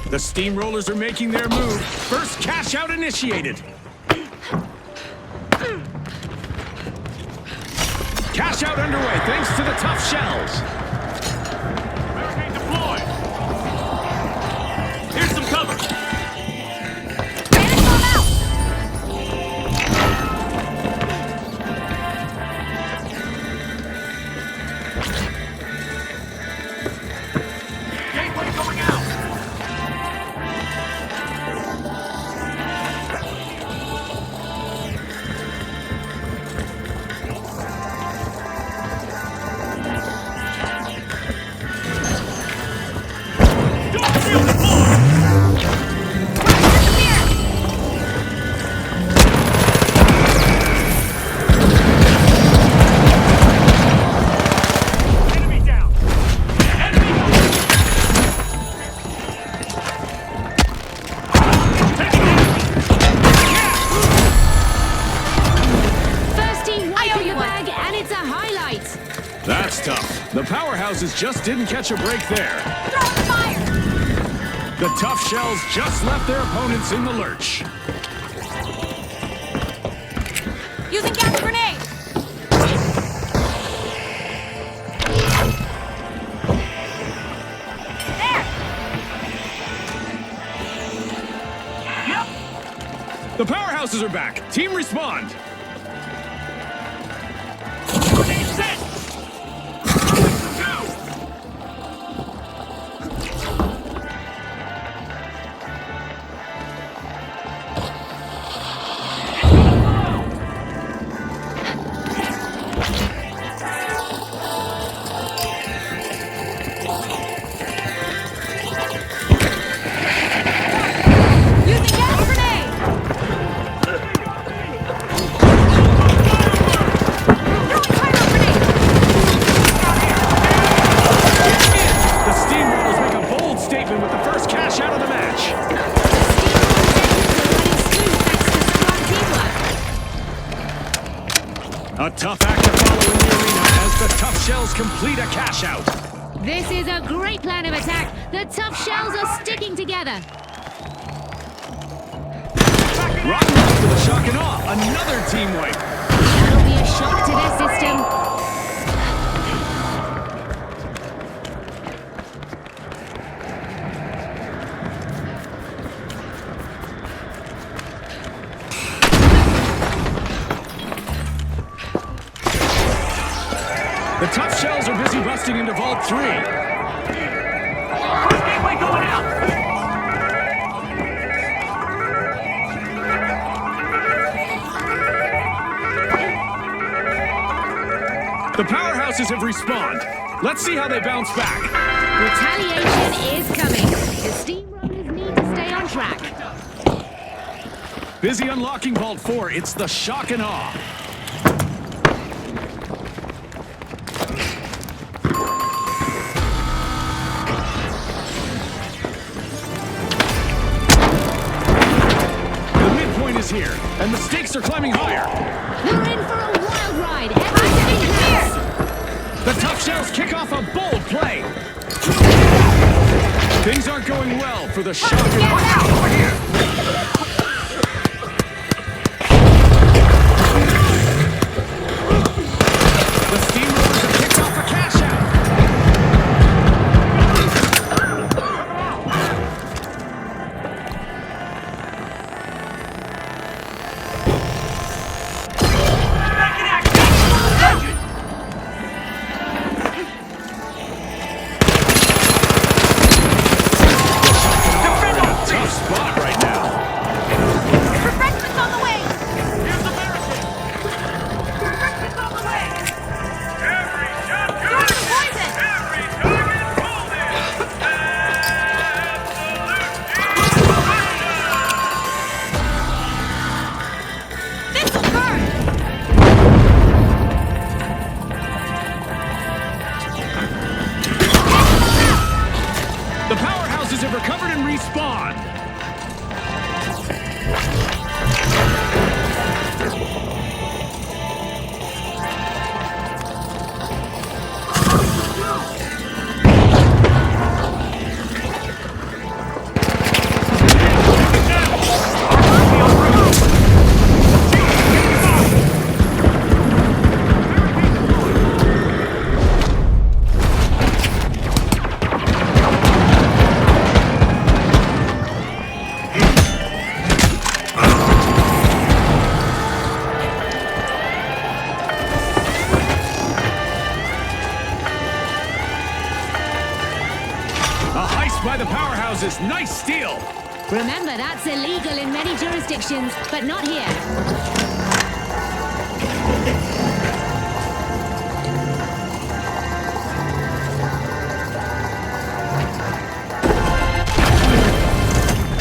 The Steamrollers are making their move. First cash out initiated. Cash out underway thanks to the Tough Shells. Barricade deployed. Here's some cover. Gateway going out. That's tough. The Powerhouses just didn't catch a break there. Throw fire! The Tough Shells just left their opponents in the lurch. Using gas grenade! There! Yep. The Powerhouses are back. Team respond. Set. A tough act to follow in the arena as the Tough Shells complete a cash out. This is a great plan of attack. The Tough Shells are sticking together. Rotten off for the Shock and Awe. Another team wipe. That'll be a shock to their system. The Tough Shells are busy busting into Vault 3. First gateway going out. The Powerhouses have respawned. Let's see how they bounce back. Retaliation is coming. The Steamrollers need to stay on track. Busy unlocking Vault 4, it's the Shock and Awe. Here, and the stakes are climbing higher. We're in for a wild ride every second counts. The Tough Shells kick off a bold play. Things aren't going well for the Shock and Awe. The Steamrollers have kicked off a cash out. Tough spot right now. Refreshments on the way! Here's the barricade. Refreshments on the way. Every shot Throw the poison! every target pulled in. This'll burn! The powerhouses have recovered and respawned. A heist by the powerhouses. Nice steal. Remember, that's illegal in many jurisdictions, but not here.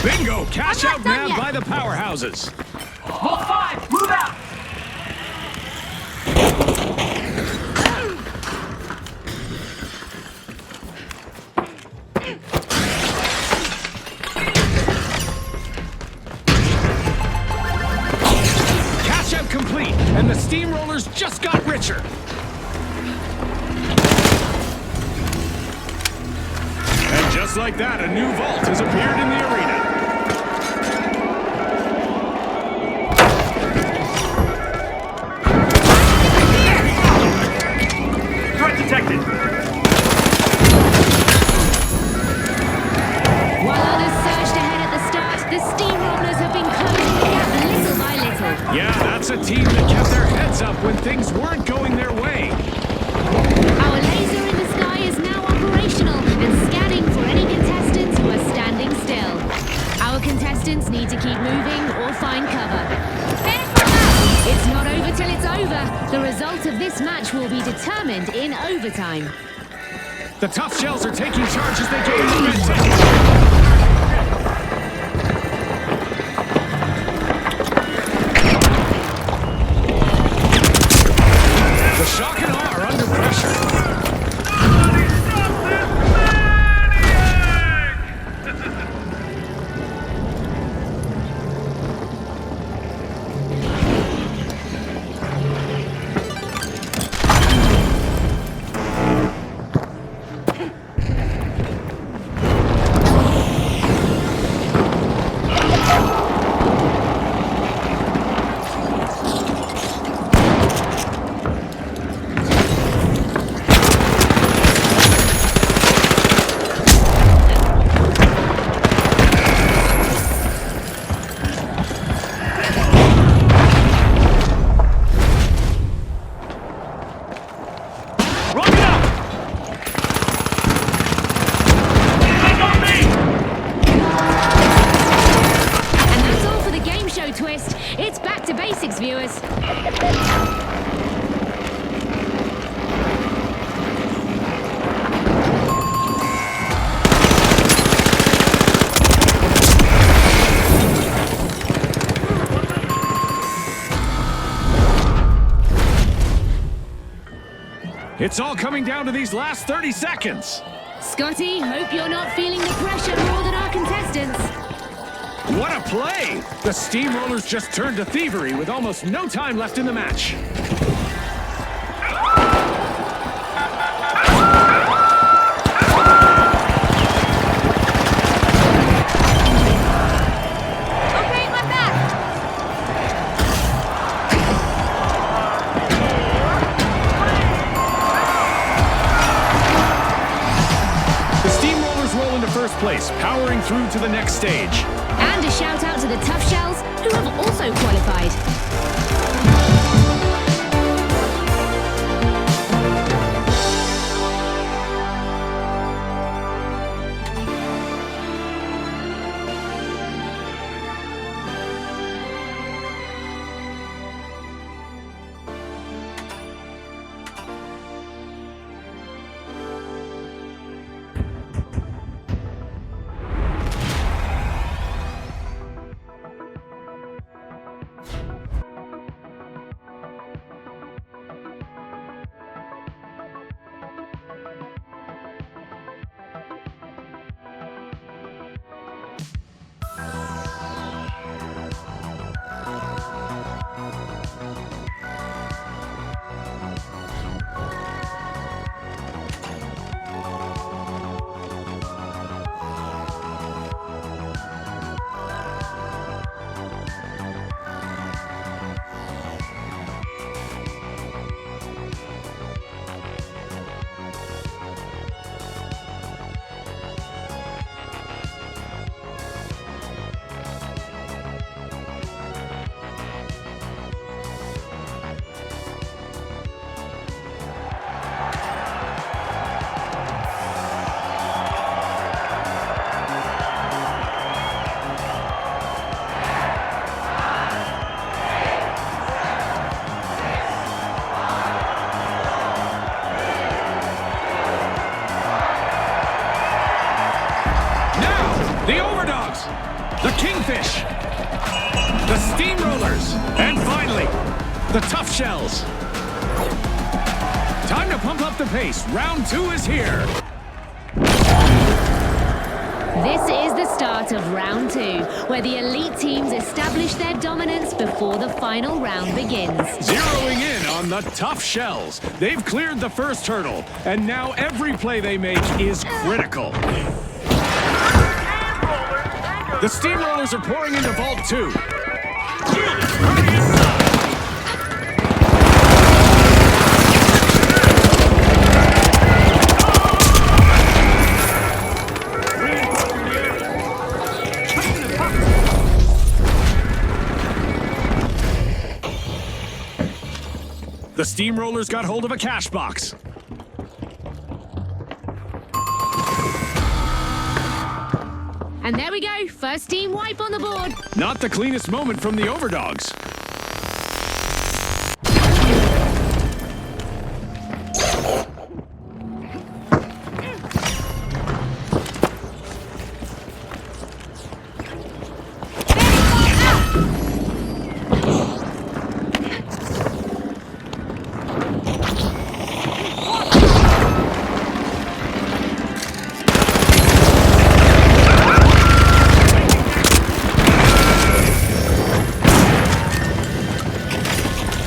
Bingo! Cash I'm out not done nabbed yet. by the powerhouses. Vault 5, move out! Cash out complete, and the Steamrollers just got richer. And just like that, a new vault has appeared in the arena. Threat detected! While others surged ahead at the start, the Steamrollers have been closing the gap little by little. Yeah, that's a team that kept their heads up when things weren't going their way. Our laser in the sky is now operational and scanning for any contestants who are standing still. Our contestants need to keep moving or find cover. It's not over till it's over. The result of this match will be determined in overtime. The Tough Shells are taking charge as they gain momentum. The Shock and Awe are under pressure. Somebody stop this maniac! viewers. It's all coming down to these last 30 seconds. Scotty, hope you're not feeling the pressure more than our contestants. What a play! The Steamrollers just turned to thievery with almost no time left in the match. to the next stage. And a shout out to the Tough Shells, who have also qualified. The Overdogs, the Kingfish, the Steamrollers, and finally, the Tough Shells. Time to pump up the pace. Round 2 is here. This is the start of round 2, where the elite teams establish their dominance before the final round begins. Zeroing in on the Tough Shells. They've cleared the first hurdle, and now every play they make is critical. The Steamrollers are pouring into Vault 2. The Steamrollers got hold of a cash box. And there we go, first team wipe on the board. Not the cleanest moment from the Overdogs.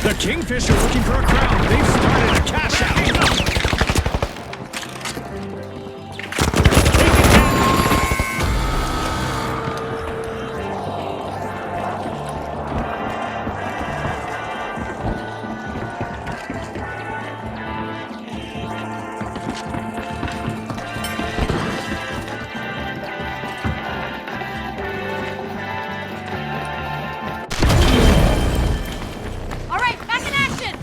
The Kingfish are looking for a crown. They've started a cash out. All right, back in action!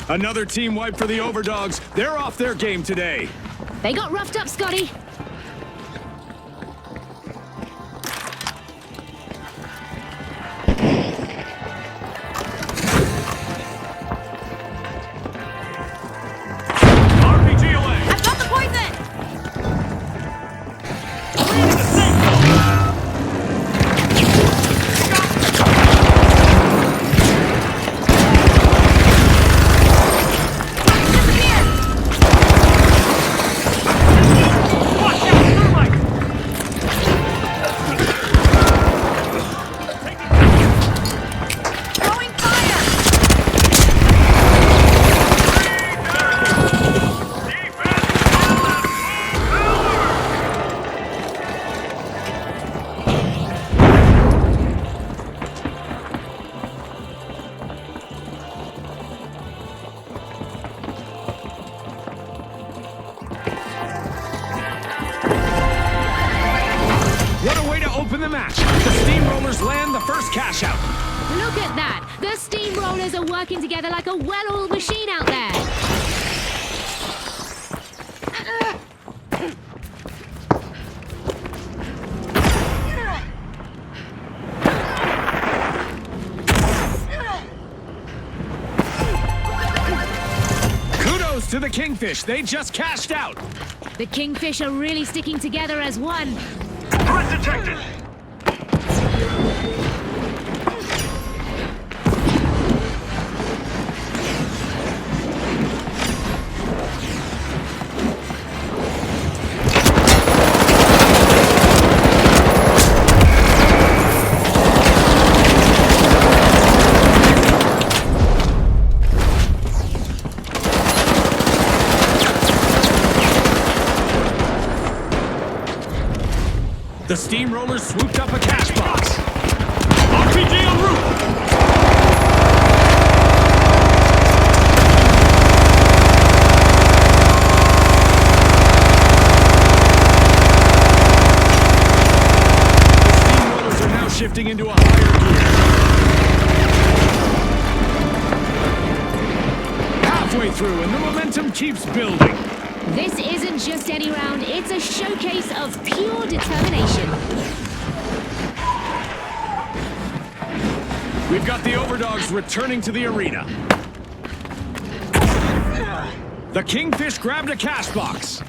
Another team wipe for the Overdogs. They're off their game today. They got roughed up, Scotty. RPG away. I've got the poison! Disappear! match. The Steamrollers land the first cash out. Look at that! The Steamrollers are working together like a well-oiled machine out there. Kudos to the Kingfish. They just cashed out. The Kingfish are really sticking together as one. Threat detected. The Steamrollers swooped up a cash box. RPG en route! The Steamrollers are now shifting into a higher gear. Halfway through, and the momentum keeps building. This isn't just any round, it's a showcase of pure determination. We've got the Overdogs returning to the arena. The Kingfish grabbed a cash box.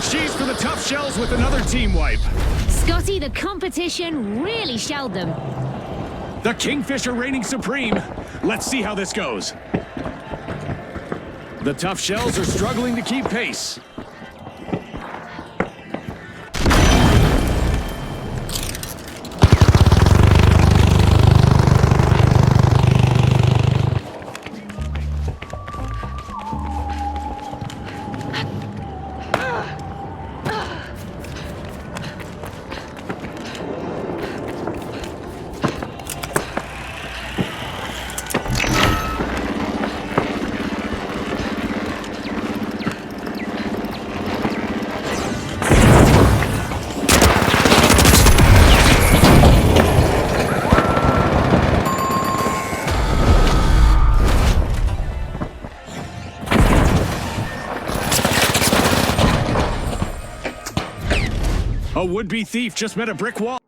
Cheese for the tough shells with another team wipe. Scotty, the competition really shelled them. The Kingfish are reigning supreme. Let's see how this goes. The tough shells are struggling to keep pace. A would-be thief just met a brick wall.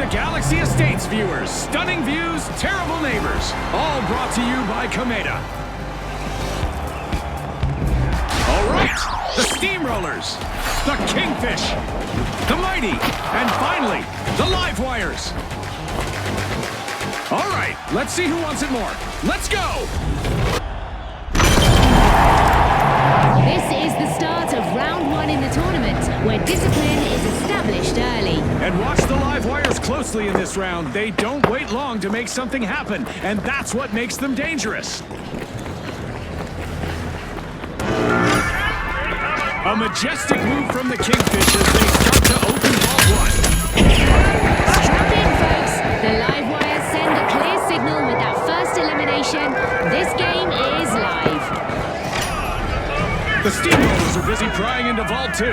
to Galaxy Estates viewers. Stunning views, terrible neighbors. All brought to you by Komeda. All right, the Steamrollers, the Kingfish, the Mighty, and finally, the Live Wires. All right, let's see who wants it more. Let's go! This is the start of round 1 in the tournament, where discipline is established early. And watch the Live Wires closely in this round. They don't wait long to make something happen, and that's what makes them dangerous. A majestic move from the Kingfish as they start to open vault 1. Strap in, folks. The Live Wires send a clear signal with that first elimination. This game is live. The Steamrollers are busy prying into Vault 2.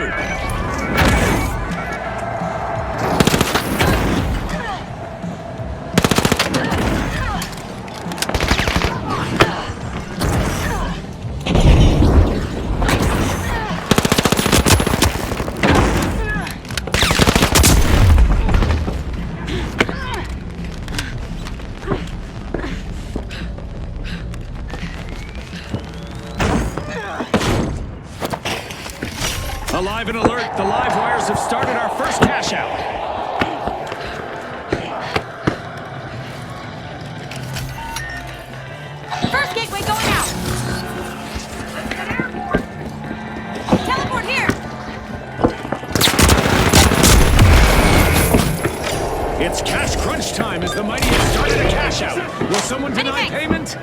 Alive and alert, the Live Wires have started our first cash out. First gateway going out. Teleport here. It's cash crunch time as the Mighty has started a cash out. Will someone deny Anything. payment?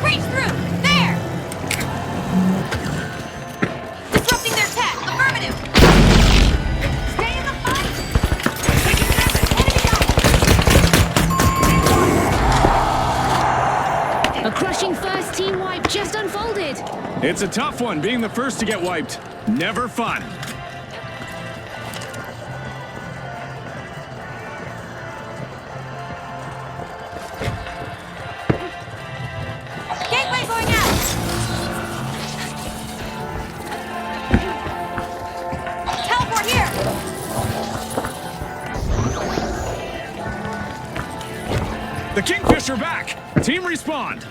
Reach through. There. Disrupting their tech. Affirmative. Stay in the fight. A crushing first team wipe just unfolded. It's a tough one, being the first to get wiped. Never fun. Gateway going out. Teleport here. The Kingfish are back. Team respond.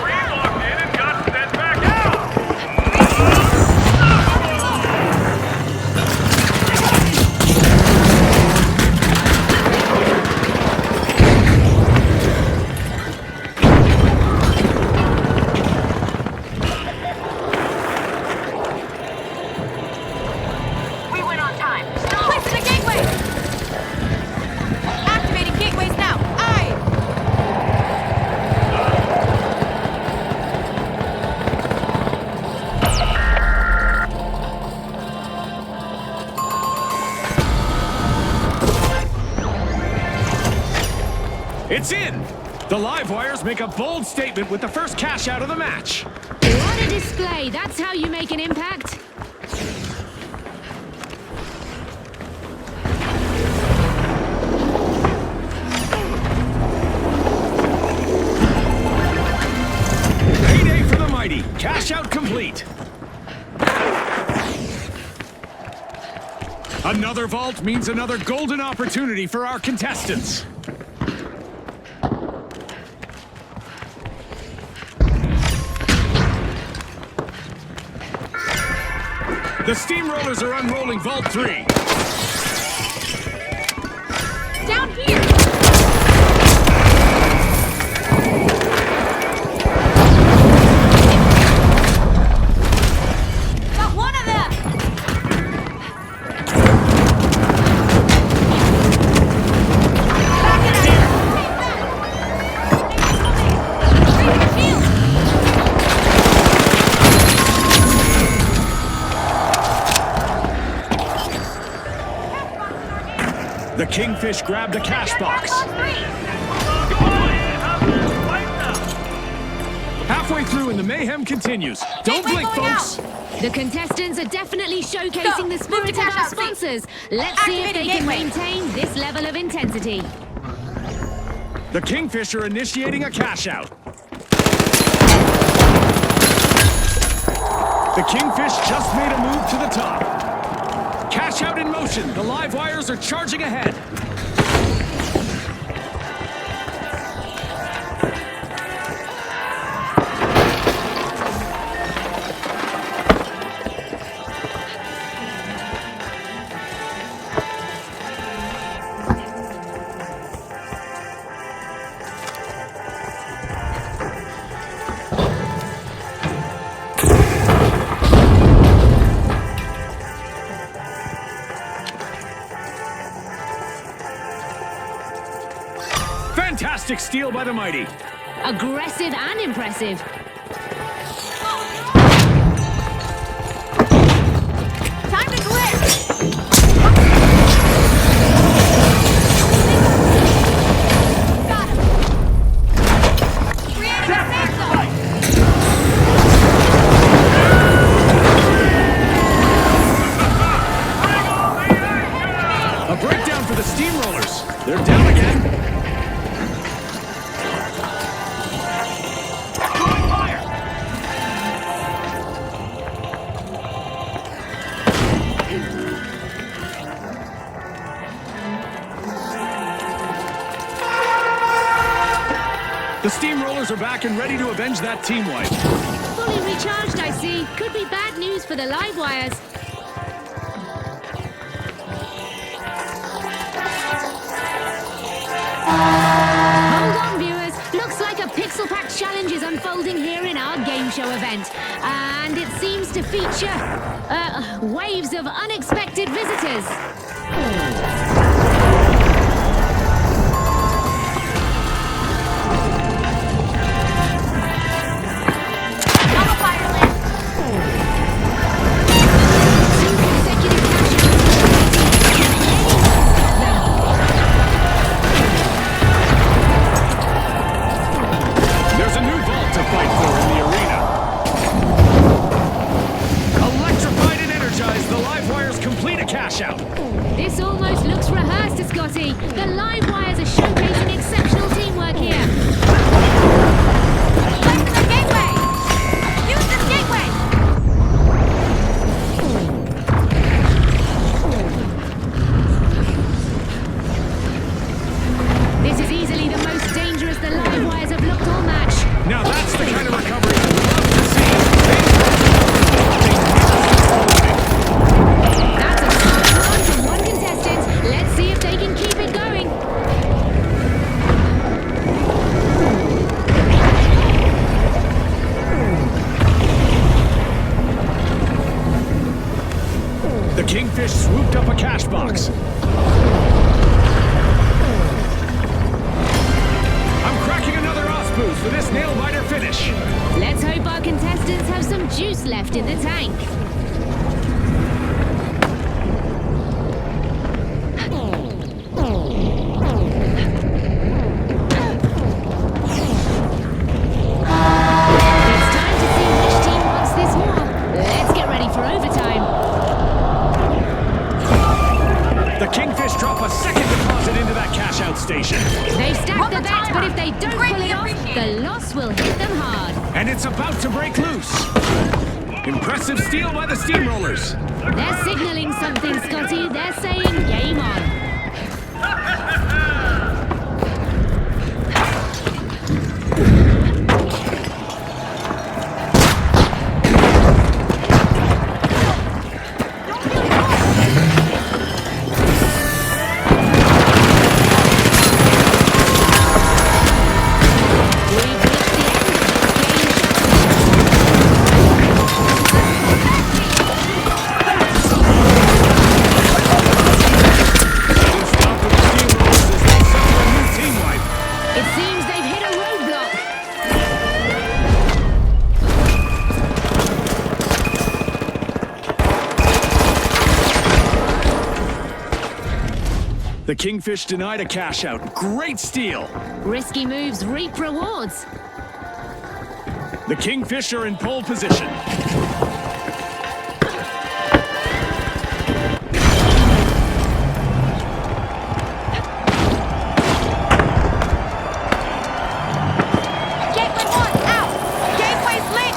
Relocked in and got sent back out. We went on time. Placing the gateway. Activating gateways now. Aye. It's in. The Live Wires make a bold statement with the first cash out of the match. What a display. That's how you make an impact. Payday for the Mighty. Cash out complete. Another vault means another golden opportunity for our contestants. The Steamrollers are unrolling Vault 3. Down here. Got one of them. Back in here. Reach the shield. The Kingfish grabbed a cash box. Go on in, Hunters. Fight now. Halfway through and the mayhem continues. Don't Gateway blink, going folks. The contestants are definitely showcasing Go. the Move spirit to of cash our out, please. sponsors. Let's see if Activating they can gateway. maintain this level of intensity. The Kingfisher initiating a cash out. The Kingfish just made a move to the top. Cash out in motion. The live wires are charging ahead. Fantastic steal by the mighty. Aggressive and impressive. Time to clear! Got him! Creating a safe zone! A breakdown for the Steamrollers. They're down again. Throwing fire! The Steamrollers are back and ready to avenge that team wipe. Fully recharged, I see. Could be bad news for the live wires. Hold on, viewers. Looks like a Pixel Pack challenge is unfolding here in our game show event. And it seems to feature waves of unexpected visitors. Double fire list! Two consecutive There's a new vault to fight for in the arena. Electrified and energized, the live wires complete a cash out. This almost looks rehearsed, Scotty. The live wires are showcasing exceptional teamwork here. Left in the gateway! Use this gateway! This is easily the most dangerous the live wires have looked all match. Now that's the kind of recovery I love to see. That's a smart run from one contestant. Let's see if they can keep it going. The Kingfish swooped up a cash box. I'm cracking another Osboost for this nail-biter finish. Let's hope our contestants have some juice left in the tank. It's time to see which team wants this more. Let's get ready for overtime. The Kingfish drop a second deposit into that cash-out station. They've stacked the Run the bet, but if they don't pull Greatly it off, appreciated. the loss will hit them hard. And it's about to break loose. Impressive steal by the Steamrollers. They're signaling something, Scotty. They're saying game on. We've reached the The Kingfish denied a cash out. Great steal. Risky moves reap rewards. The Kingfish are in pole position. Gateway 1, out! Gateway's lit!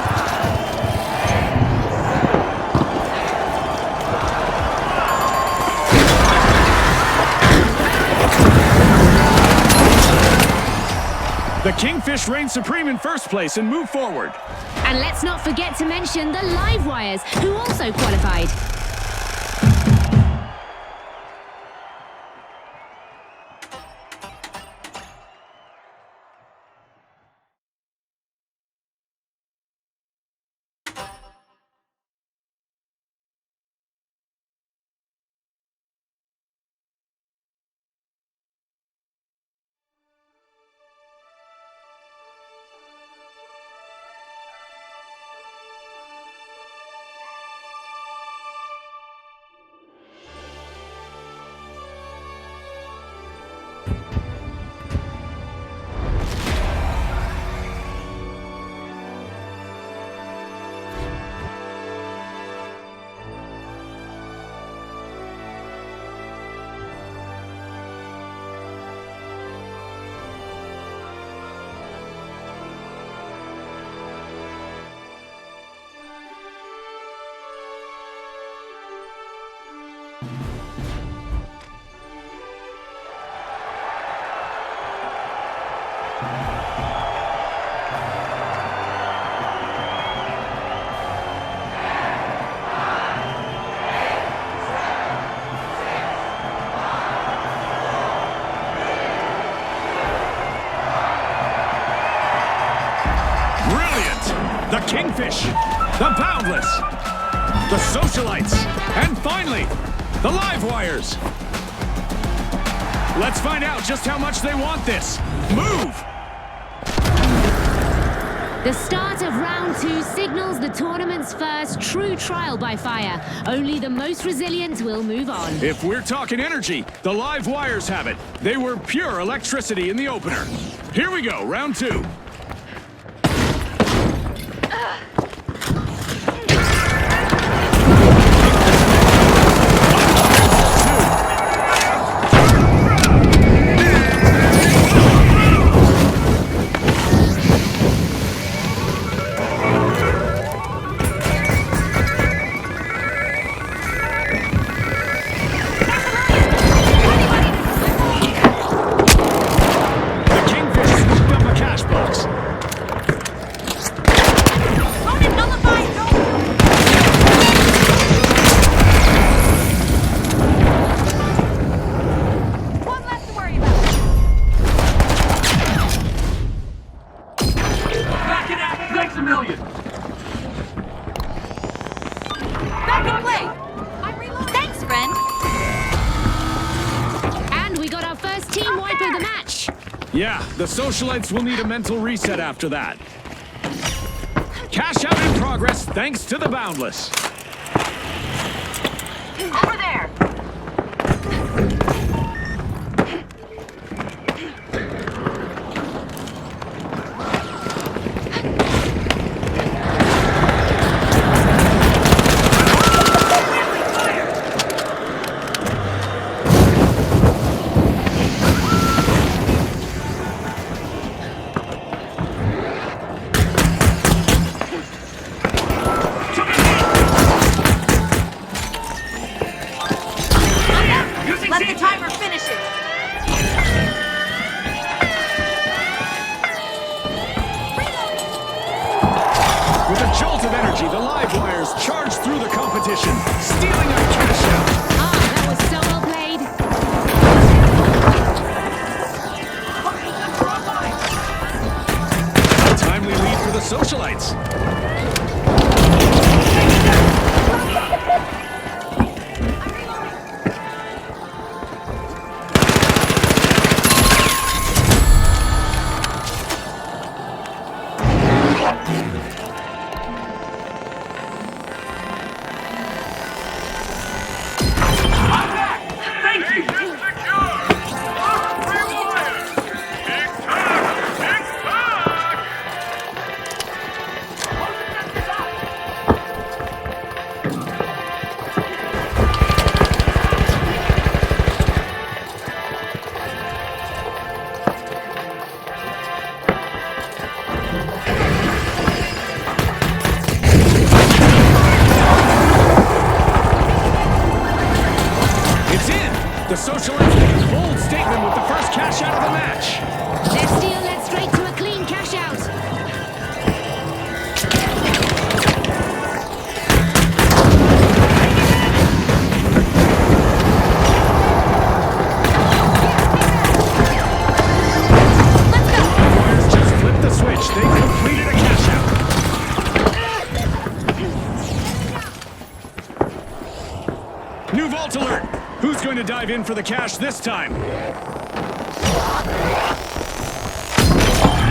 The Kingfish reign supreme in first place and move forward. And let's not forget to mention the Live Wires, who also qualified. The Kingfish, the Boundless, the Socialites, and finally, the Live Wires. Let's find out just how much they want this. Move! The start of round 2 signals the tournament's first true trial by fire. Only the most resilient will move on. If we're talking energy, the Live Wires have it. They were pure electricity in the opener. Here we go, round 2. Yeah, the Socialites will need a mental reset after that. Cash out in progress thanks to the Boundless. Over there! Let the timer finish it! With a jolt of energy, the Live Wires charge through the competition, stealing a cash out. Ah, that was so well played. A timely lead for the Socialites. New vault alert! Who's going to dive in for the cash this time?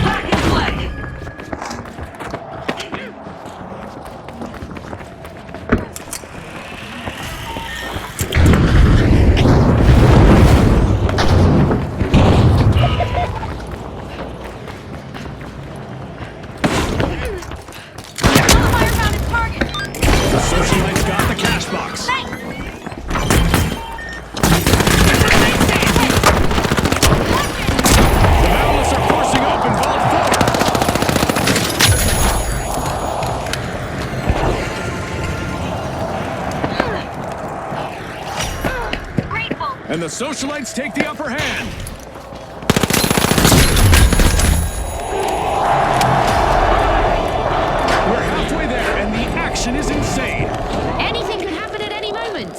Back in play! Nullifier found its target! The socialites got the cash box. Thanks! The Boundless are forcing open Vault 4. Grateful! And the socialites take the upper hand. We're halfway there, and the action is insane. Anything could happen at any moment.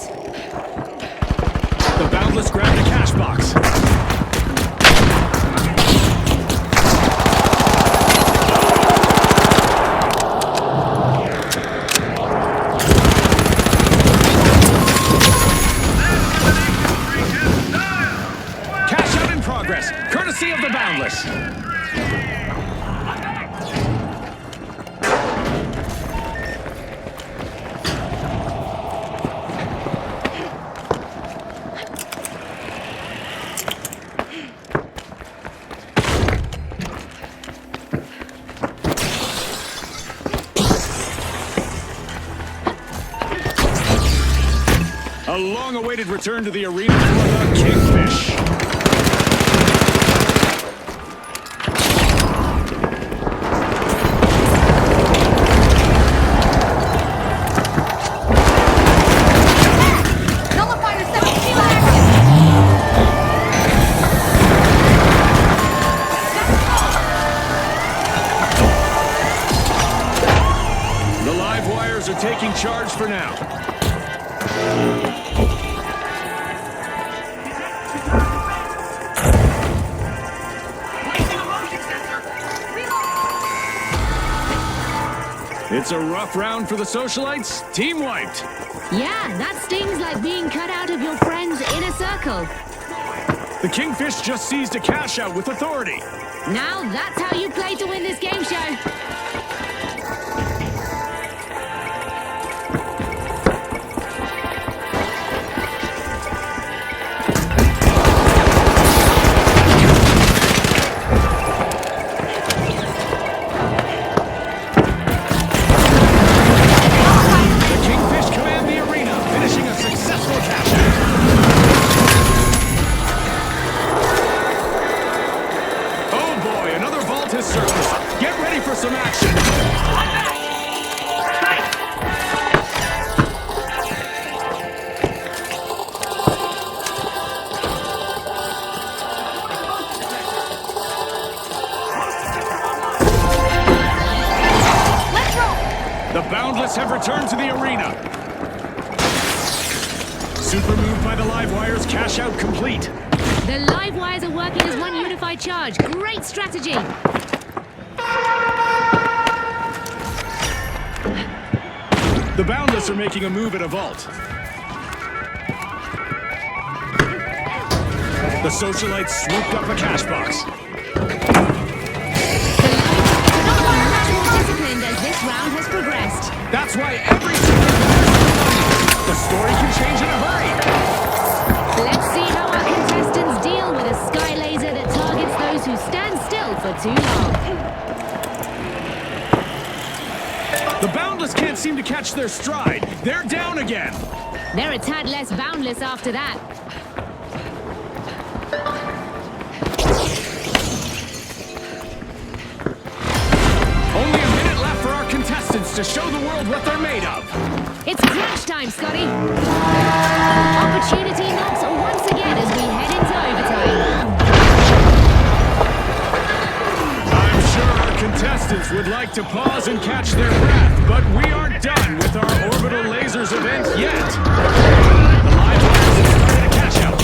The Boundless grab the cash box. Cash out in progress, courtesy of the Boundless. A long-awaited return to the arena for the Kingfish. Nullifier 17 active! The live wires are taking charge for now. Placing a motion sensor. It's a rough round for the socialites. Team wiped. Yeah, that stings like being cut out of your friend's inner circle. The Kingfish just seized a cash out with authority. Now that's how you play to win this game show. The Kingfish command the arena, finishing a successful cash out. Oh boy, another vault has surfaced. Get ready for some action. Let's roll! The Boundless have returned to the arena. Super move by the live wires, cash out complete. The live wires are working as one unified charge. Great strategy. The Boundless are making a move at a vault. The socialites swooped up a cash box. Nullifier has more disciplined as this round has progressed. That's why every single the story can change in a hurry. Let's see how our contestants deal with a sky laser that targets those who stand still for too long. The Boundless can't seem to catch their stride. They're down again. They're a tad less boundless after that. Only a minute left for our contestants to show the world what they're made of. It's crunch time, Scotty. Opportunity knocks once again as we head into overtime. I'm sure our contestants would like to pause and catch their breath, but we aren't done with our orbital lasers event yet. The live wires have started a cash out.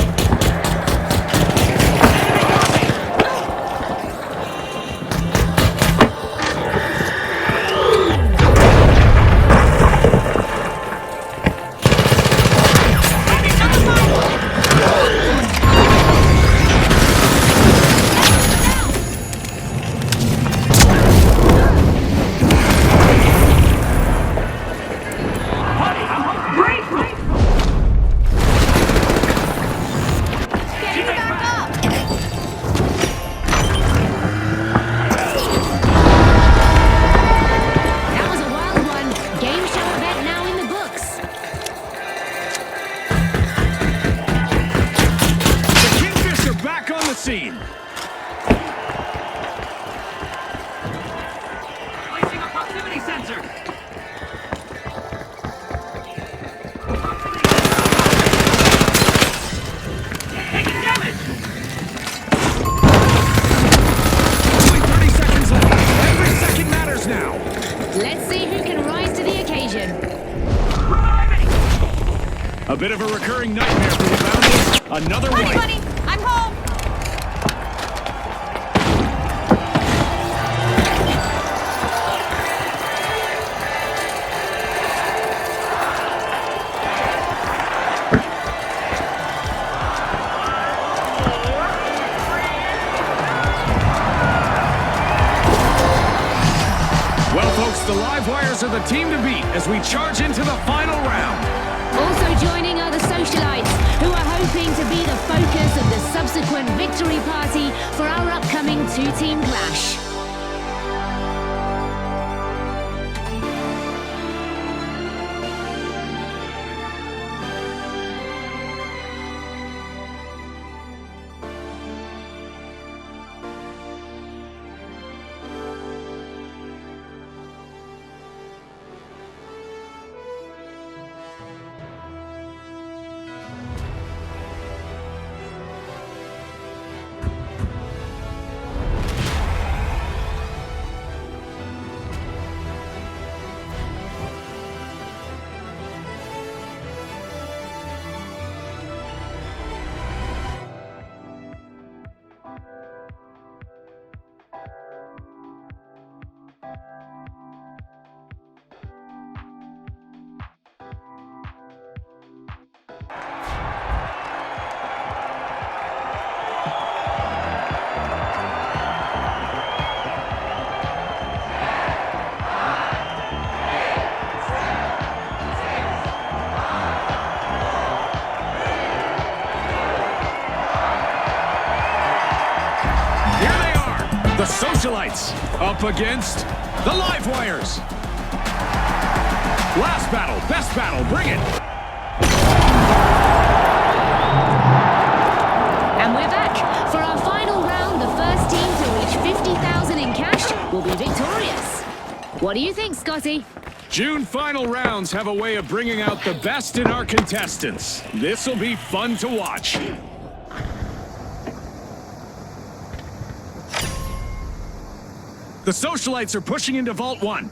scene. Placing a proximity sensor. Taking damage. Only 30 seconds left. Every second matters now. Let's see who can rise to the occasion. Reviving. A bit of a recurring nightmare for the Bounties. Another Honey, wipe. honey, I'm home. Well, folks, the Livewires are the team to beat as we charge into the final round. Also joining are the socialites, who are hoping to be the focus of the subsequent victory party for our upcoming two-team clash. The Socialites up against the Livewires. Last battle, best battle, bring it. And we're back. For our final round, the first team to reach 50,000 in cash will be victorious. What do you think, Scotty? June final rounds have a way of bringing out the best in our contestants. This'll be fun to watch. The Socialites are pushing into Vault 1.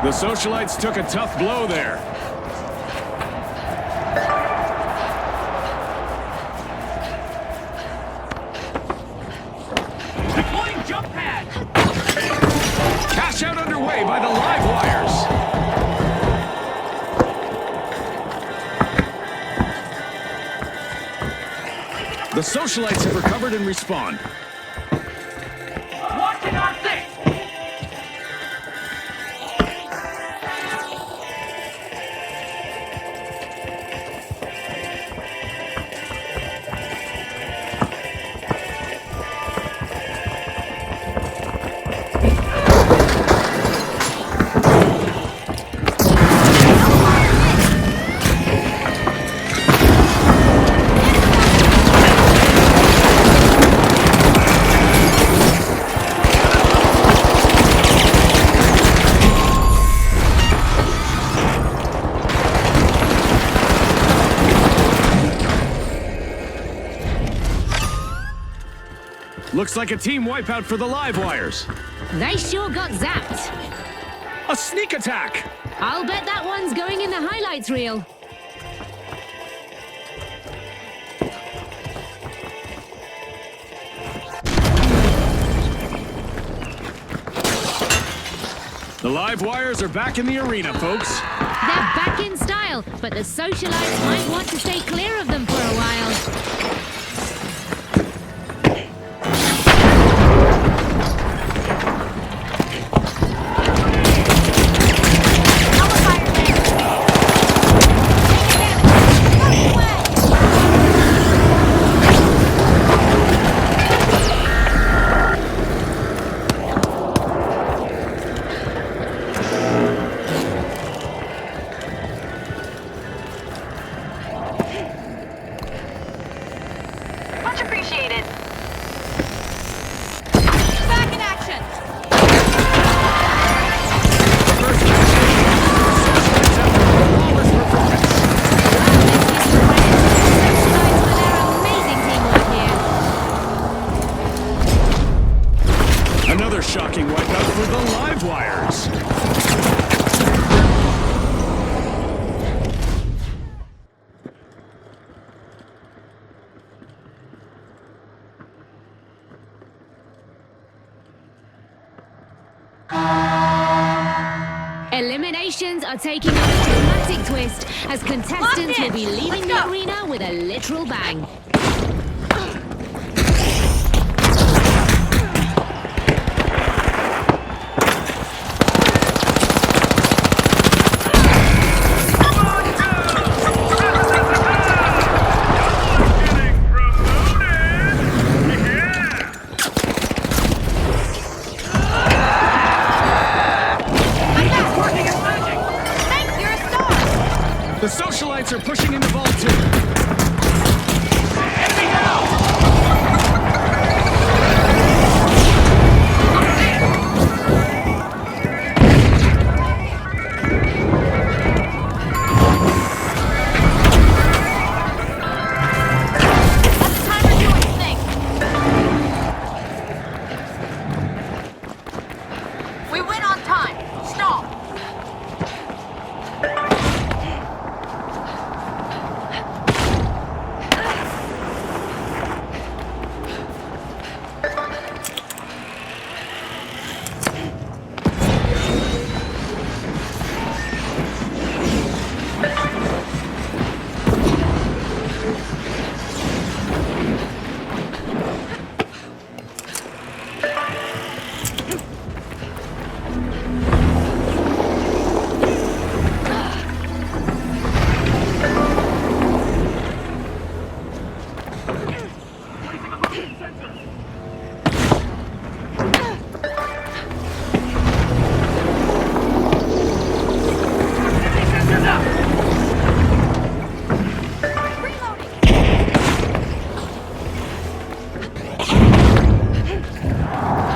The Socialites took a tough blow there. Deploying jump pad. Cash out underway by the Livewires. The Socialites have recovered and respawned. Watching our six. Looks like a team wipeout for the Livewires. They sure got zapped. A sneak attack! I'll bet that one's going in the highlights reel. The live wires are back in the arena, folks. They're back in style, but the socialites might want to stay clear of them for a while. Much appreciated. Back in action! First flawless performance. Socialites for their amazing teamwork here. Another shocking wipeout for the live wires. Eliminations are taking on a dramatic twist as contestants Locked in. will be leaving Let's the go. arena with a literal bang. Thanks, you're a star! The socialites are pushing into Vault 2. Let the timer do its thing. We win on time. Stop.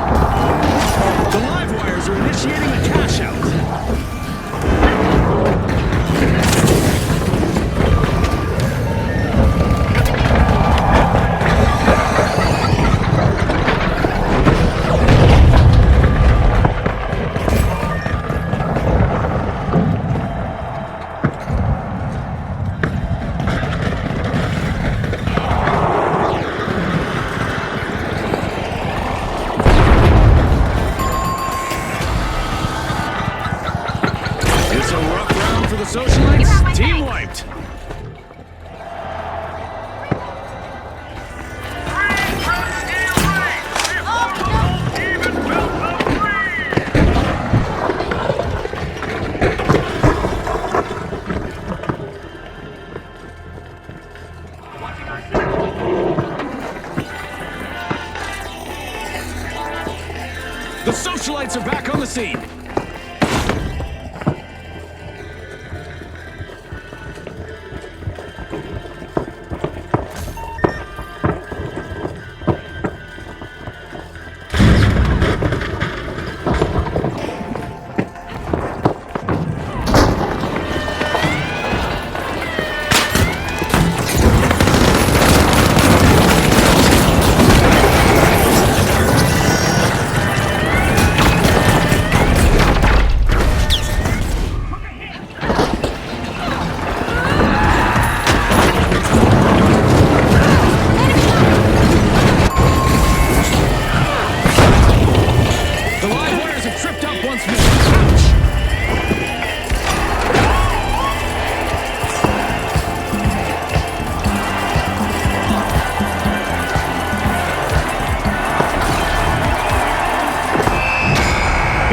The live wires are initiating a cash out. It's a rough round for the socialites. You got my Team thanks. wiped. The socialites are back on the scene.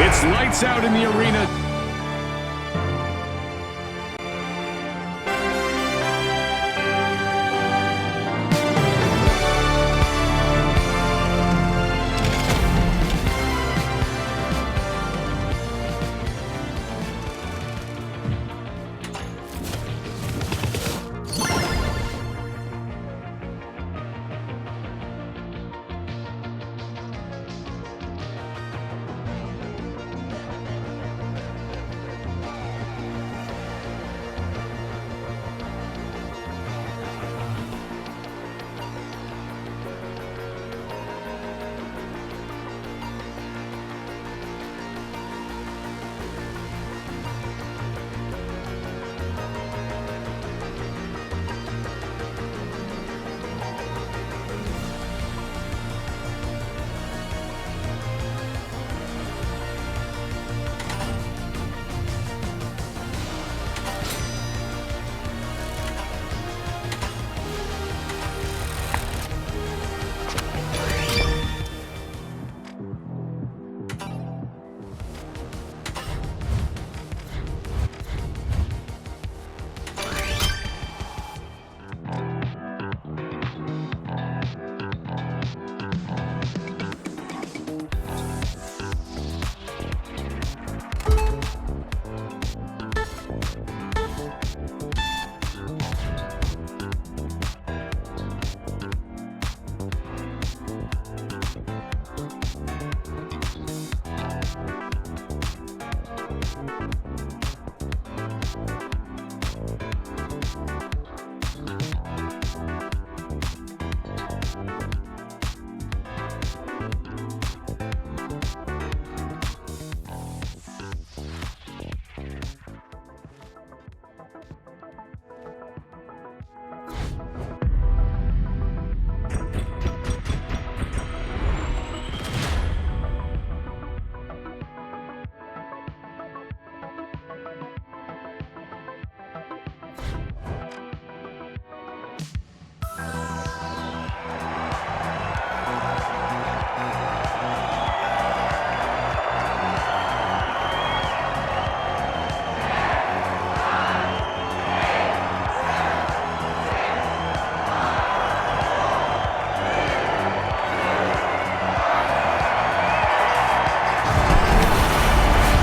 It's lights out in the arena.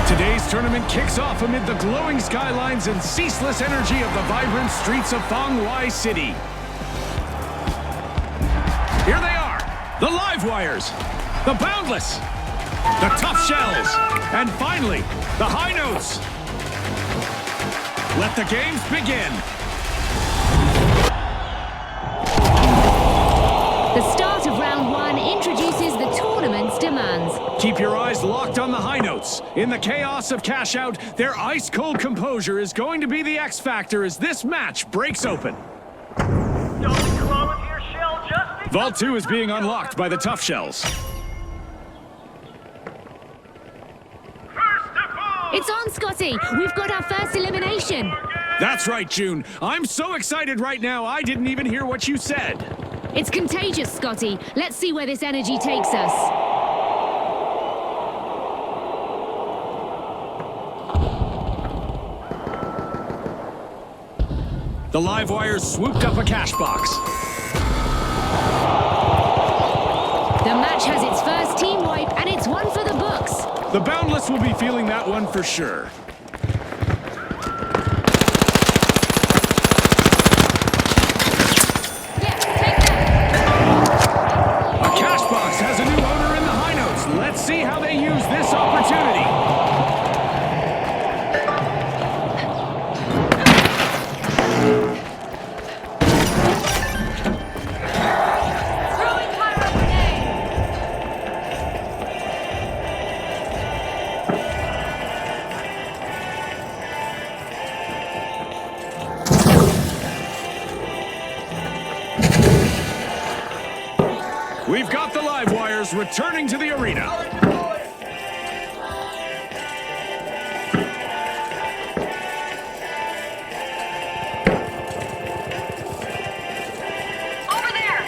Today's tournament kicks off amid the glowing skylines and ceaseless energy of the vibrant streets of Fong Wai City. Here they are, the Livewires, the Boundless, the Tough Shells, and finally, the High Notes. Let the games begin. The start of round one introduces the tournament's demands. Keep your eyes locked on the High Notes. In the chaos of cash out, their ice-cold composure is going to be the X factor as this match breaks open. Don't close your shell just because Vault 2 is being unlocked by the Tough Shells. First of all, It's on, Scotty. We've got our first elimination. That's right, June. I'm so excited right now, I didn't even hear what you said. It's contagious, Scotty. Let's see where this energy takes us. The Livewires swooped up a cash box. The match has its first team wipe, and it's one for the books. The Boundless will be feeling that one for sure. A cash box has a new owner in the High Notes. Let's see how they use this opportunity. Throwing pyro grenade! We've got the Livewires returning to the arena. Over there!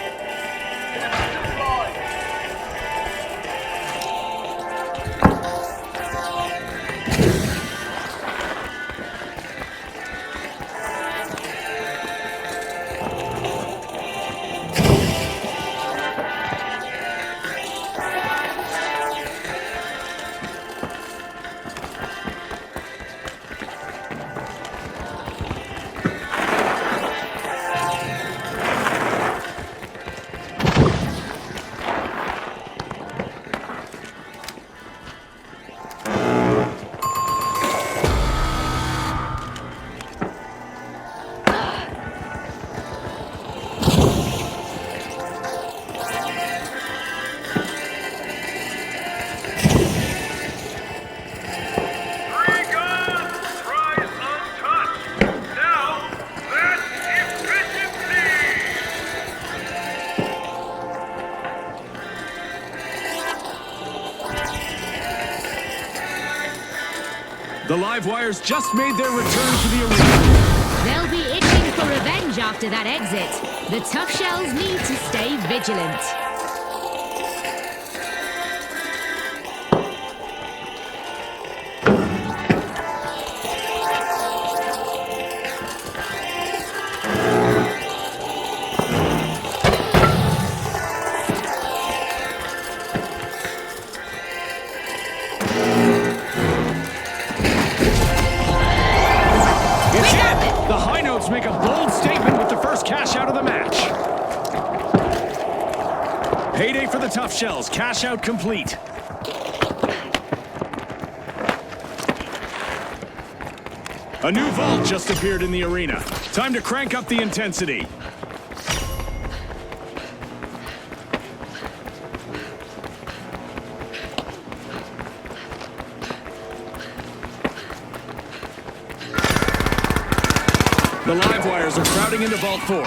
The live wires just made their return to the arena. They'll be itching for revenge after that exit. The Tough Shells need to stay vigilant. It's hit! The High Notes make a bold statement with the first cash out of the match. Payday for the Tough Shells. Cash out complete. A new vault just appeared in the arena. Time to crank up the intensity. The live wires are crowding into Vault 4.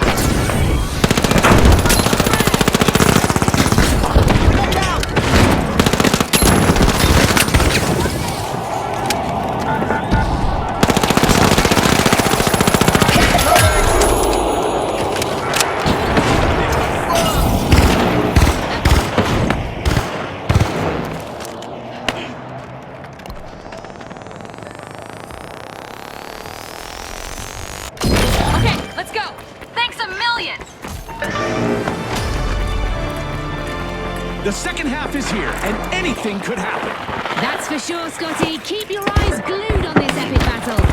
Okay, let's go. Thanks a million! The second half is here, and anything could happen. That's for sure, Scotty. Keep your eyes glued on this epic battle.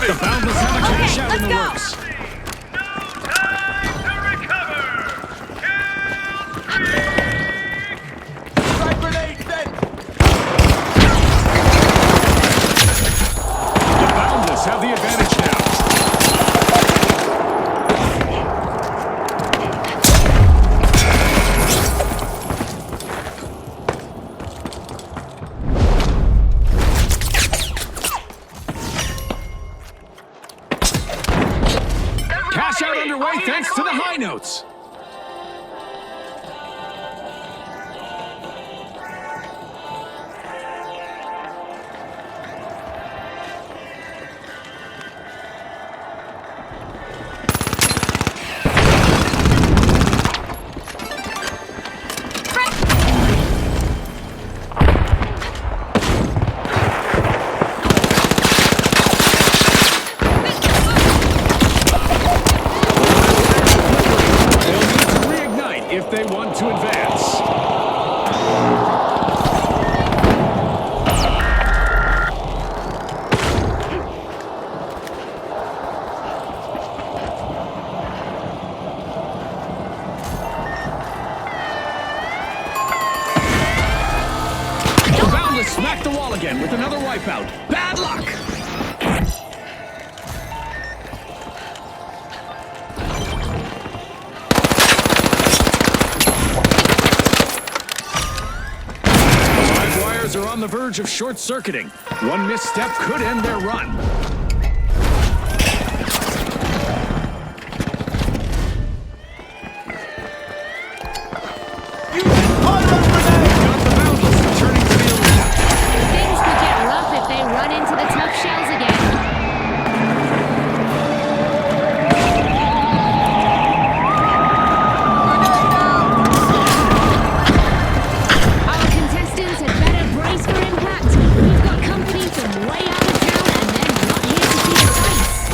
The Boundless have a cash out in the let's go. works. Time to recover! The Boundless have the advantage now. Cash out underway thanks to the High Notes. They'll need to reignite if they want to advance. The Boundless smack the wall again with another wipeout. Bad luck! Live wires are on the verge of short-circuiting. One misstep could end their run. Got the Boundless returning to the arena. Things could get rough if they run into the Tough Shells again. Our contestants had better brace for impact. We've got company from way out of town, and they're not here to keep the pace.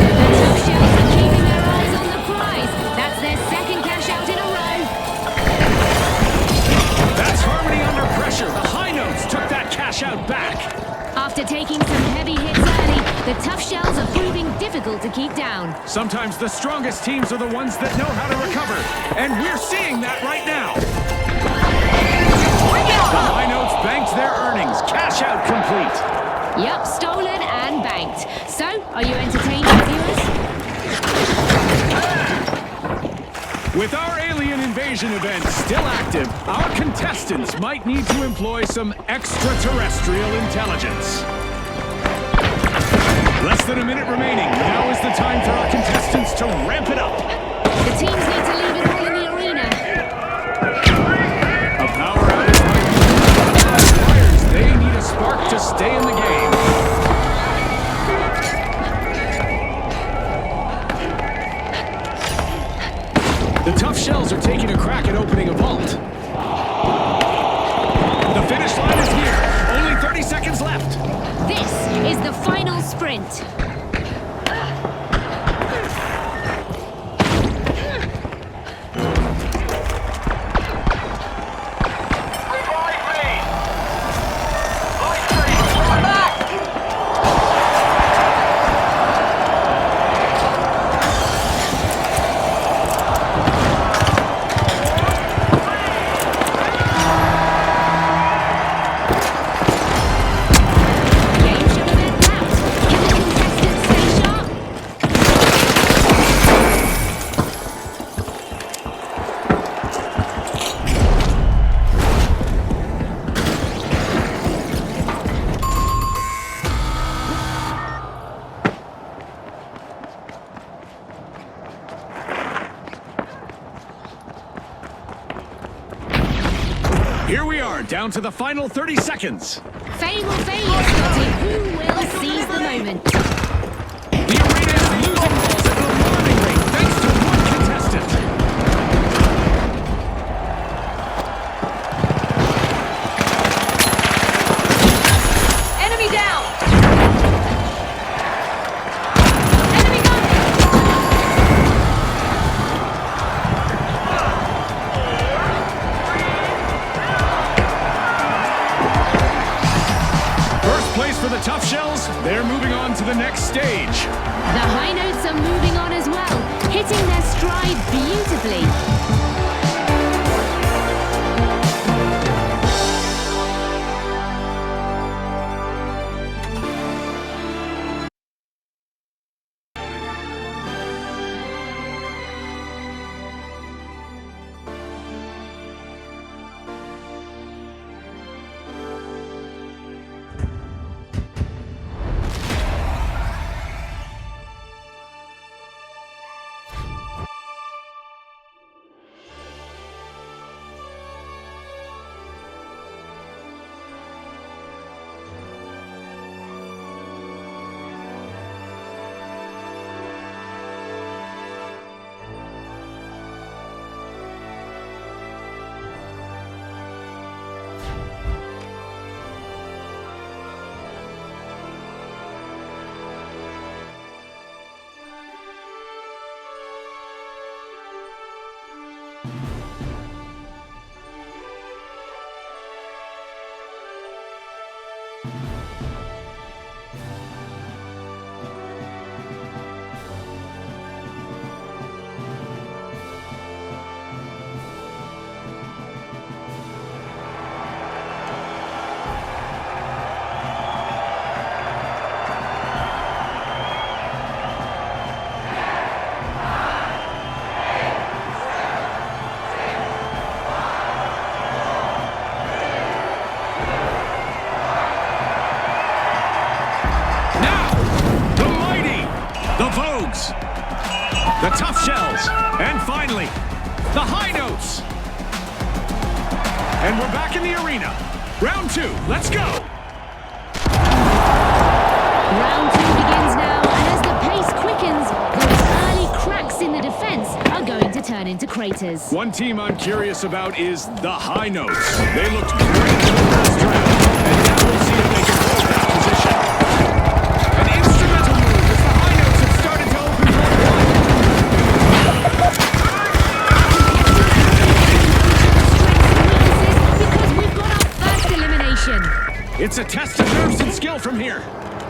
The Tough Shells are keeping their eyes on the prize. That's their second cash out in a row. That's Harmony under pressure. The High Notes took that cash out back. After taking some heavy hits early, the Tough Shells are proving difficult to keep down. Sometimes the strongest teams are the ones that know how to recover, and we're seeing that right now. The High Notes banked their earnings. Cash out complete. Yup, stolen and banked. So, are you entertained, viewers? invasion event still active, our contestants might need to employ some extraterrestrial intelligence. Less than a minute remaining. Now is the time for our contestants to ramp it up. The teams need to leave it all in the arena. A power outage might be the Flyers. They need a spark to stay in the game. The Tough Shells are taking a crack at opening a vault. The finish line is here. Only 30 seconds left. This is the final sprint. Revive me! Lightspeed, come back! Game show event out. Can the contestants stay sharp? Here we are, down to the final 30 seconds. Fame or failure, Scotty. Who will seize the moment? The arena is losing balls at an alarming rate thanks to one contestant. Enemy down! Enemy gun! First place for the Tough Shells. They're moving on to the next stage. The High Notes are moving on as well, hitting their stride beautifully. the Tough Shells, and finally, the High Notes. And we're back in the arena. Round two, let's go. Round two begins now, and as the pace quickens, those early cracks in the defense are going to turn into craters. One team I'm curious about is the High Notes. They looked great in the first round, and now we'll see if they can hold that position. An instrumental move as the High Notes have started to open for one. Because we've got our first elimination. It's a test of nerves and skill from here.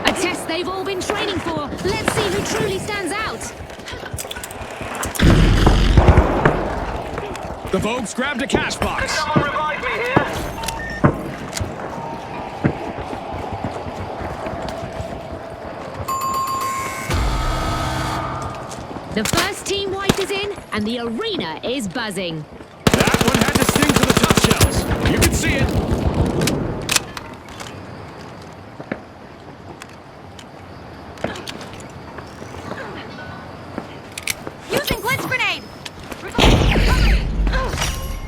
A test they've all been training for. Let's see who truly stands out. The Vogues grabbed a cash box. Someone revive me here. The first team white is in, and the arena is buzzing. That one had to sting for the tough shells. You can see it. Using glitch grenade!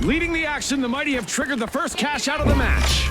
Leading the action, the Mighty have triggered the first cash out of the match.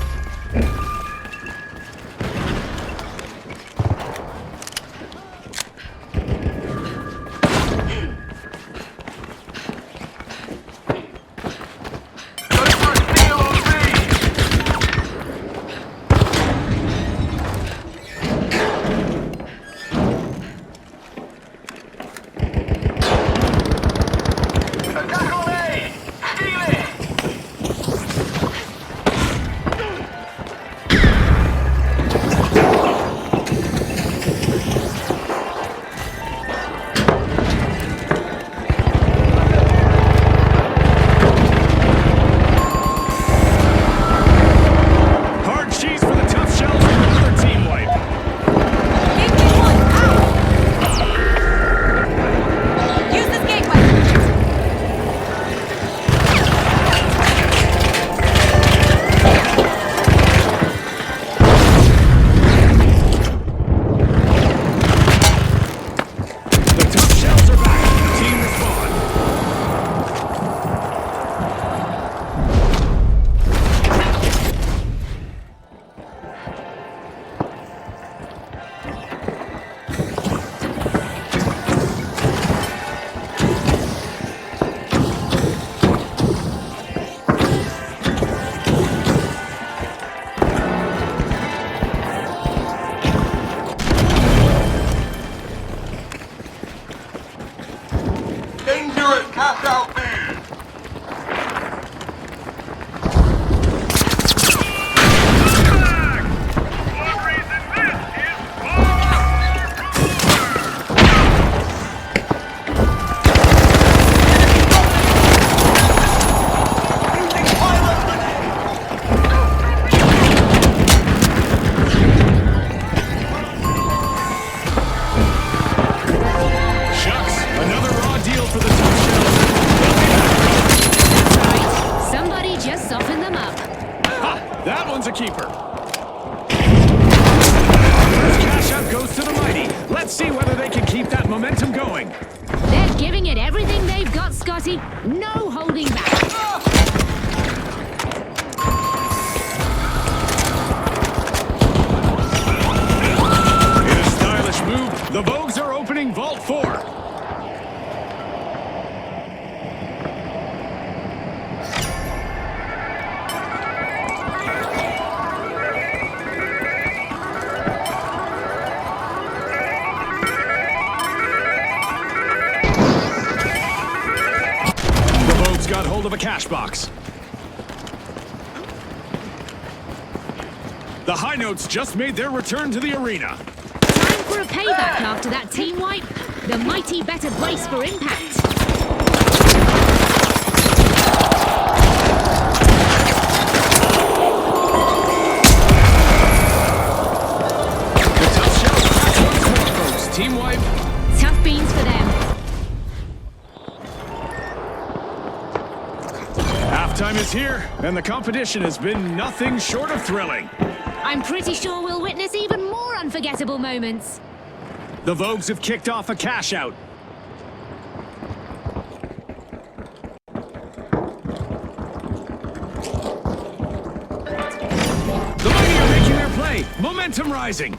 Hard cheese for the tough shells and another team wipe. Gateway 1, out! Use this gateway! The tough shells are back. Team respawn. Dangerous cash out B. Shucks, another raw deal for the tough shells. Right. Somebody just soften them up. Ha! That one's a keeper. First cash out goes to the Mighty. Let's see whether they can keep that momentum going. They're giving it everything they've got, Scotty. No holding back. In a stylish move, the Vogues are opening Vault 4. The Vogues got hold of a cash box. The High Notes just made their return to the arena. Time for a payback after that team wipe. The Mighty better brace for impact. The tough shells are back once more, folks. Team wipe. Tough beans for them. Halftime is here, and the competition has been nothing short of thrilling. I'm pretty sure we'll witness even more unforgettable moments. The Vogues have kicked off a cash out. The Mighty are making their play. Momentum rising.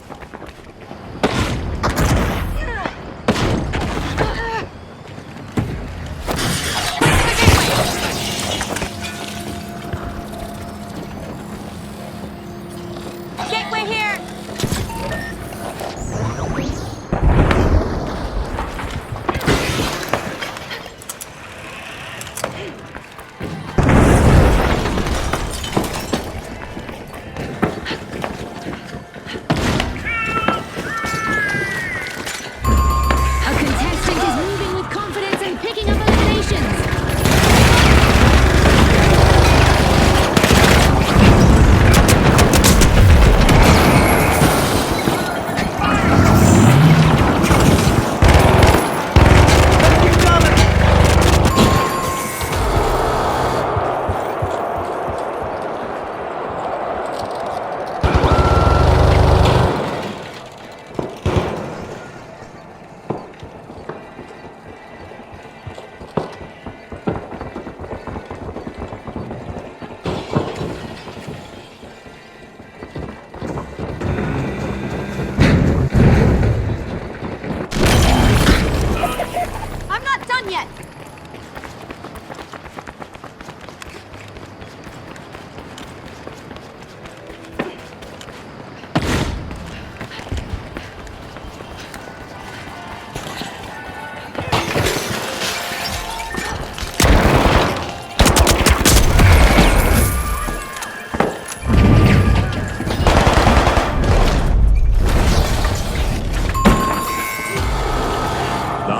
Gateway here!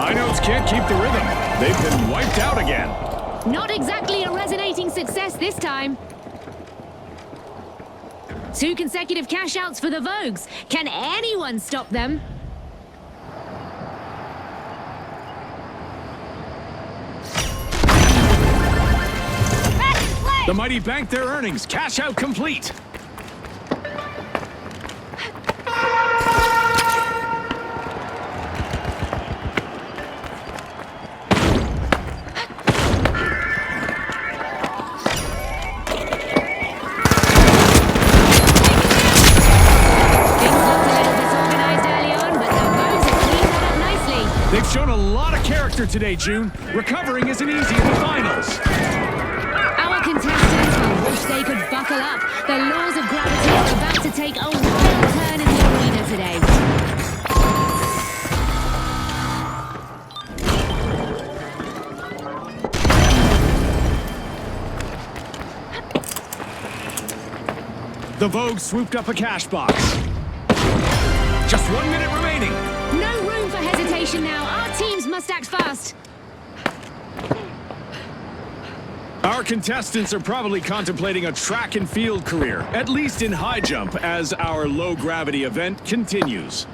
High Notes can't keep the rhythm. They've been wiped out again. Not exactly a resonating success this time. 2 consecutive cash outs for the Vogues. Can anyone stop them? Back in play! The Mighty bank their earnings. Cash out complete. Things looked a little disorganized early on, but the Vogues have cleaned that up nicely. They've shown a lot of character today, June. Recovering isn't easy in the finals. Our contestants will wish they could buckle up. The laws of gravity are about to take a wild turn in the arena today. The Vogue swooped up a cash box. Just 1 minute remaining. No room for hesitation now. Our teams must act fast. Our contestants are probably contemplating a track and field career, at least in high jump, as our low gravity event continues.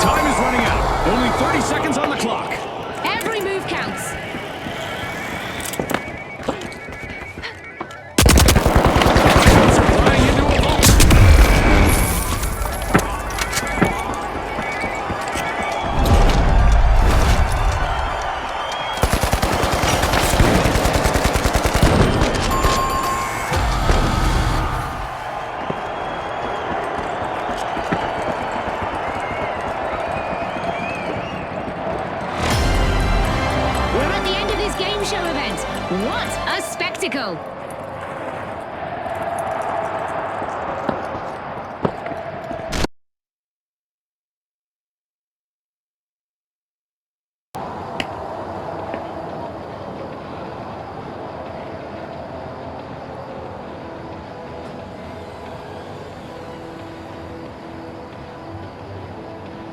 Time is running out. Only 30 seconds on the clock. Every move counts. Pilots are flying into a vault. We're at the end of this game show event. What a spectacle!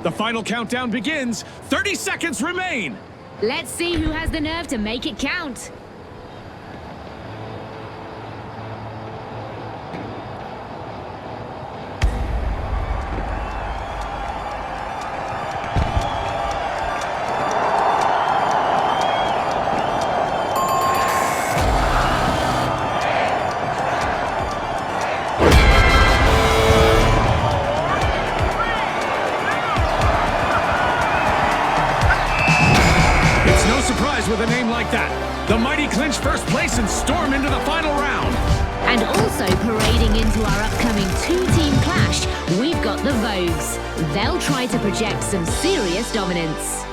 The final countdown begins. 30 seconds remain. Let's see who has the nerve to make it count. It's no surprise with a name like that. The Mighty clinch first place and storm into the final round. And also parading into our upcoming 2-team clash, we've got the Vogues. They'll try to project some serious dominance.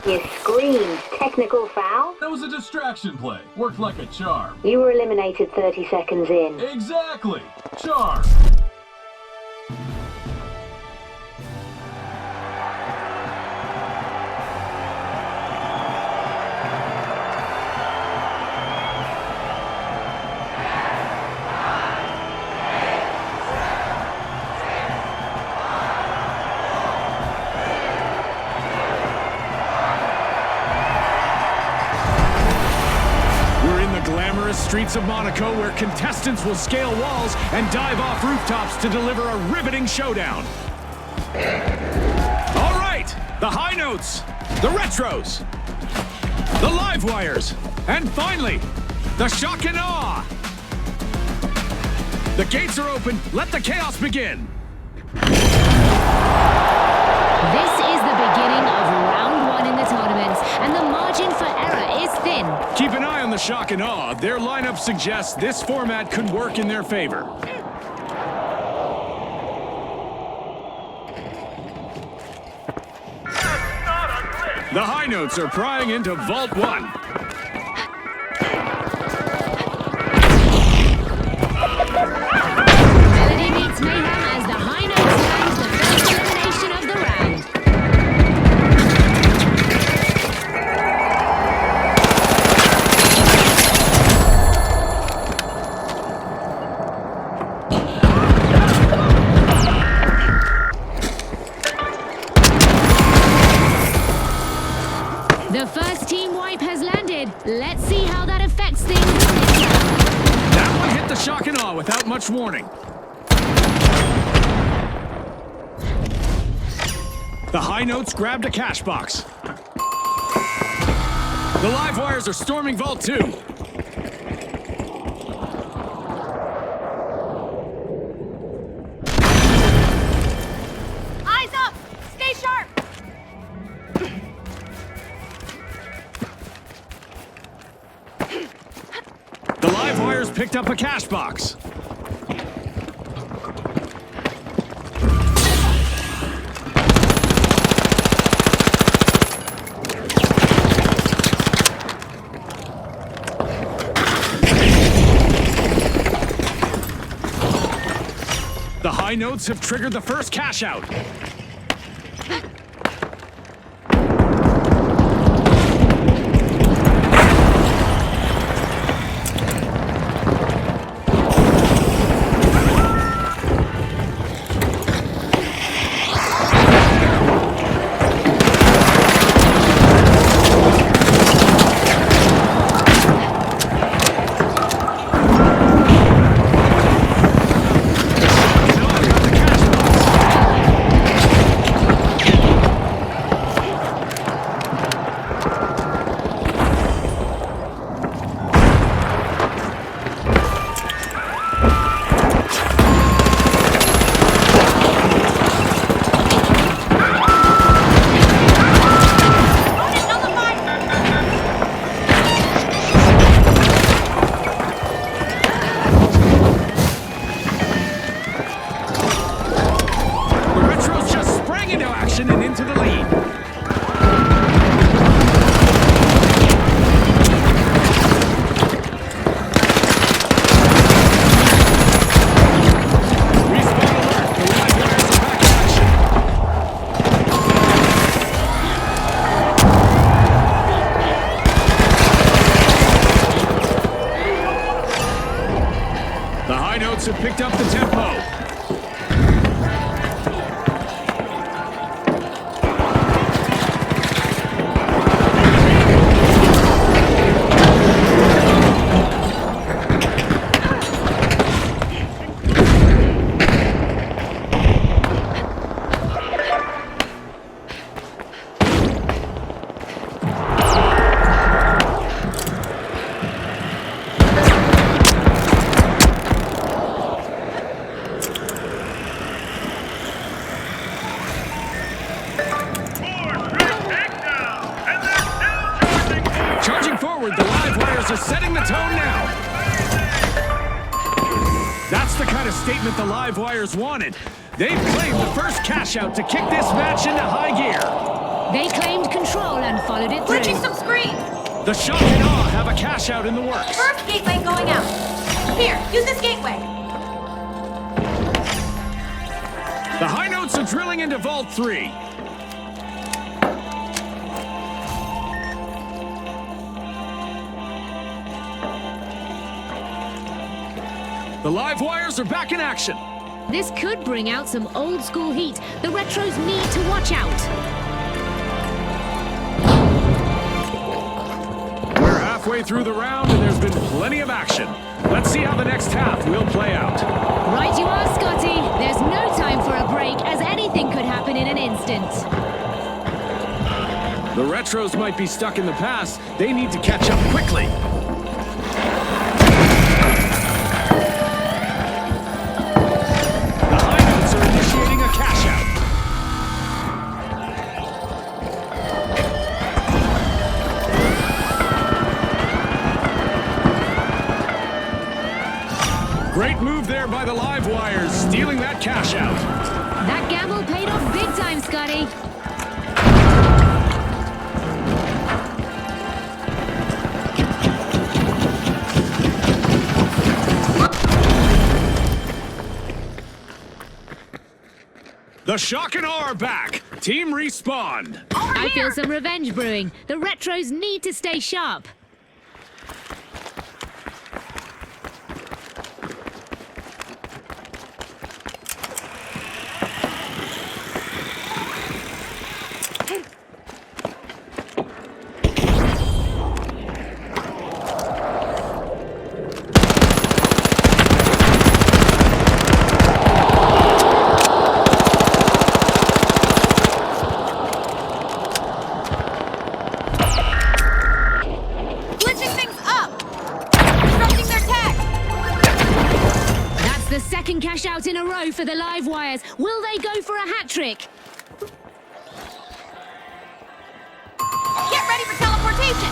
You screamed. Technical foul? That was a distraction play. Worked like a charm. You were eliminated 30 seconds in. Exactly. Charm. Streets of Monaco, where contestants will scale walls and dive off rooftops to deliver a riveting showdown. All right, the high notes, the retros, the live wires, and finally, the shock and awe. The gates are open. Let the chaos begin. This is the beginning of round 1 in the tournament, and the margin for error is thin. Keep an eye on the shock and awe. Their lineup suggests this format could work in their favor. The high notes are prying into Vault 1. Melody meets mayhem as the high notes land the first elimination of the round. The first team wipe has landed. Let's see how that affects things in this round. That one hit the shock and awe without much warning. The high notes grabbed a cash box. The live wires are storming Vault 2. Eyes up! Stay sharp! The live wires picked up a cash box. The high notes have triggered the first cash out. And into the lead. Respawn alert. The live wires are back in action. The high notes have picked up the tempo. The live wires are setting the tone now. That's the kind of statement the live wires wanted. They've claimed the first cash out to kick this match into high gear. They claimed control and followed it Glitching through. some screens! The Shock and Awe have a cash out in the works. First gateway going out. Here, use this gateway. The High Notes are drilling into Vault 3. The live wires are back in action. This could bring out some old school heat. The Retros need to watch out. We're halfway through the round and there's been plenty of action. Let's see how the next half will play out. Right you are, Scotty. There's no time for a break, as anything could happen in an instant. The Retros might be stuck in the past. They need to catch up quickly. The High Notes are initiating a cash out. Great move there by the live wires, stealing that cash out. That gamble paid off big time, Scotty. The Shock and Awe are back. Team Respawn. I feel some revenge brewing. The Retros need to stay sharp. Glitching things up! Disrupting their tech! That's the second cash out in a row for the live wires. Will they go for a hat trick? Get ready for teleportation!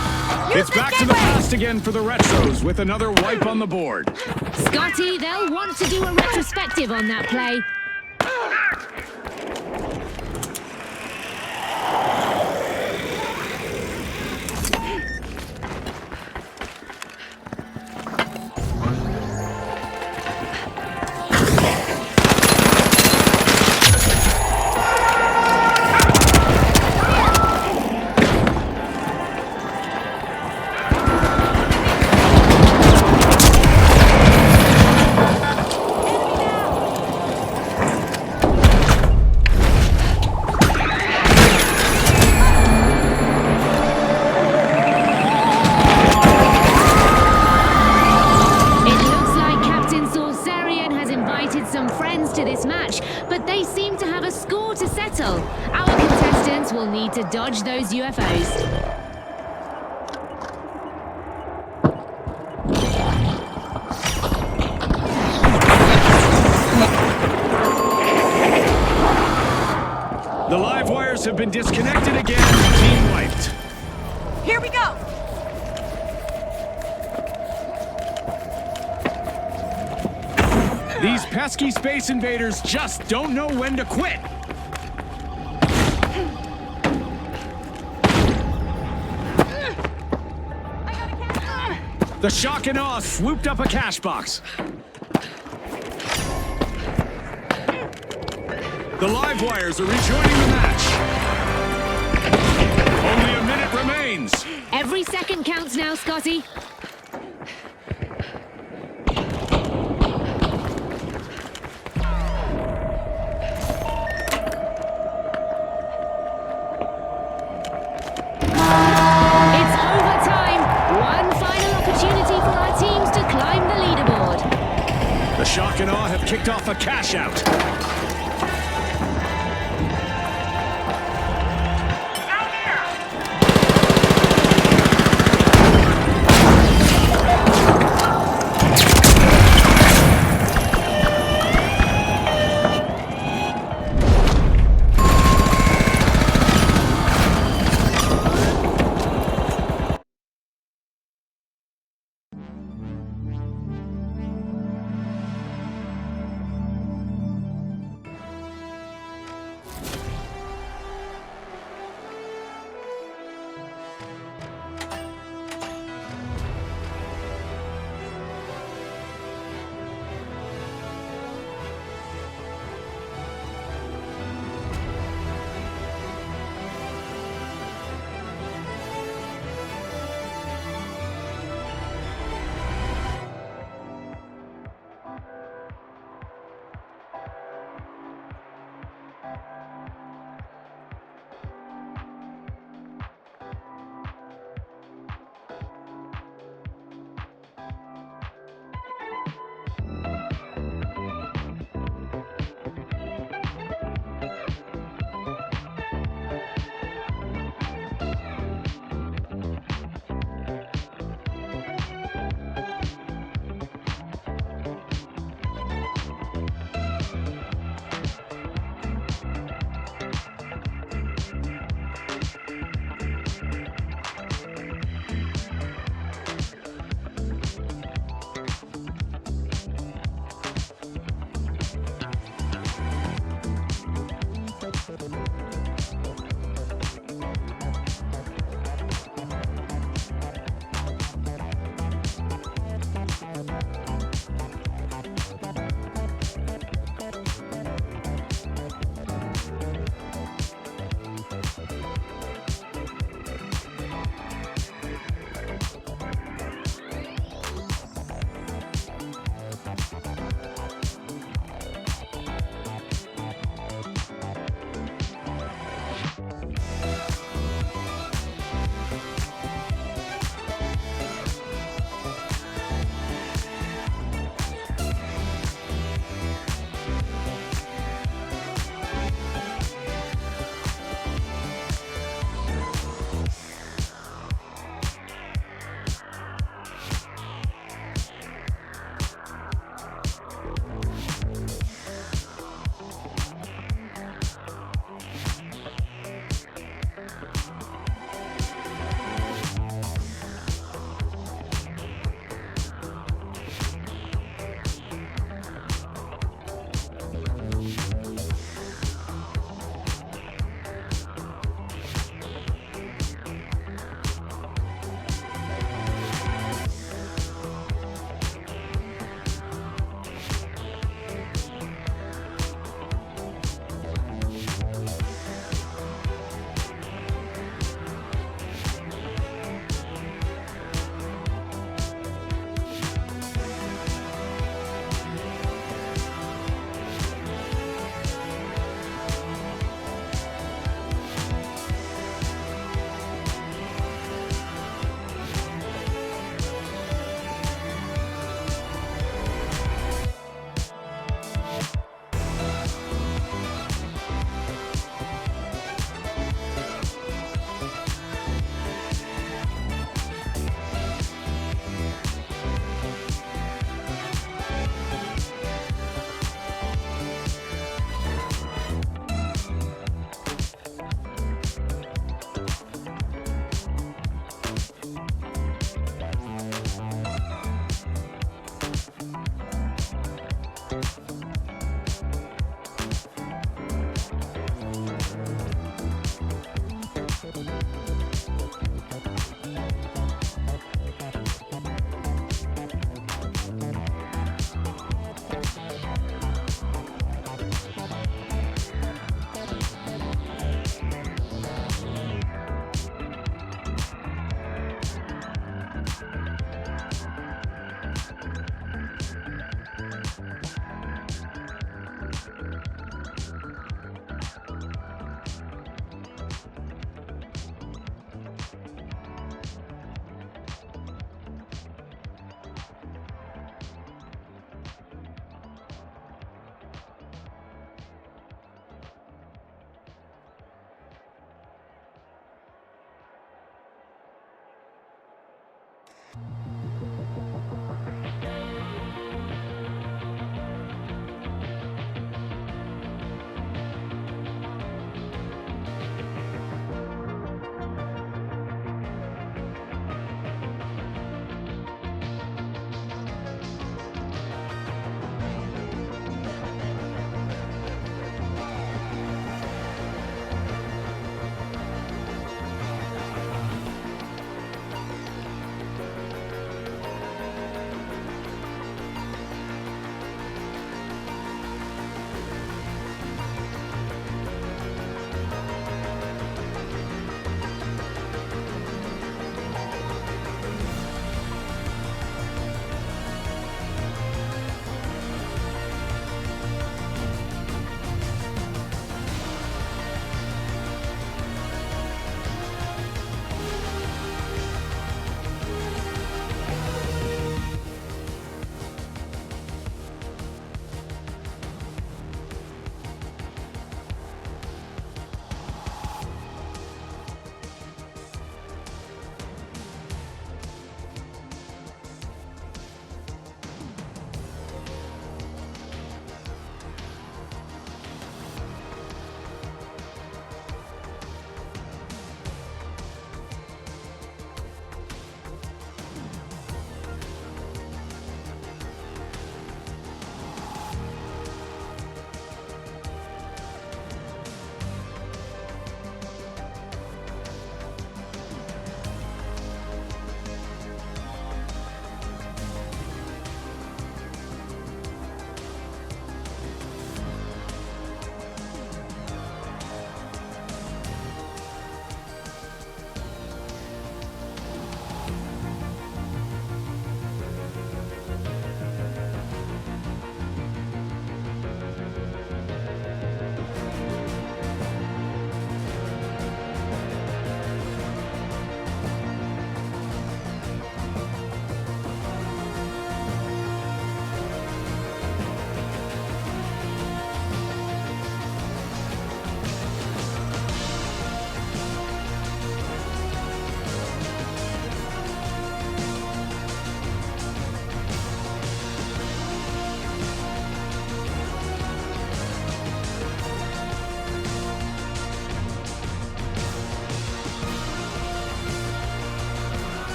Use It's this back to the gateway! past again for the Retros with another wipe on the board. Scotty, they'll want to do a retrospective on that play. It looks like Captain Sorcerian has invited some friends to this match, but they seem to have a score to settle. Our contestants will need to dodge those UFOs. The live wires have been disconnected again. Team wiped. Here we go! These pesky space invaders just don't know when to quit. The Shock and Awe swooped up a cash box. The live wires are rejoining the match. Only a minute remains. Every second counts now, Scotty. It's overtime. One final opportunity for our teams to climb the leaderboard. The Shock and Awe have kicked off a cash out. Down here!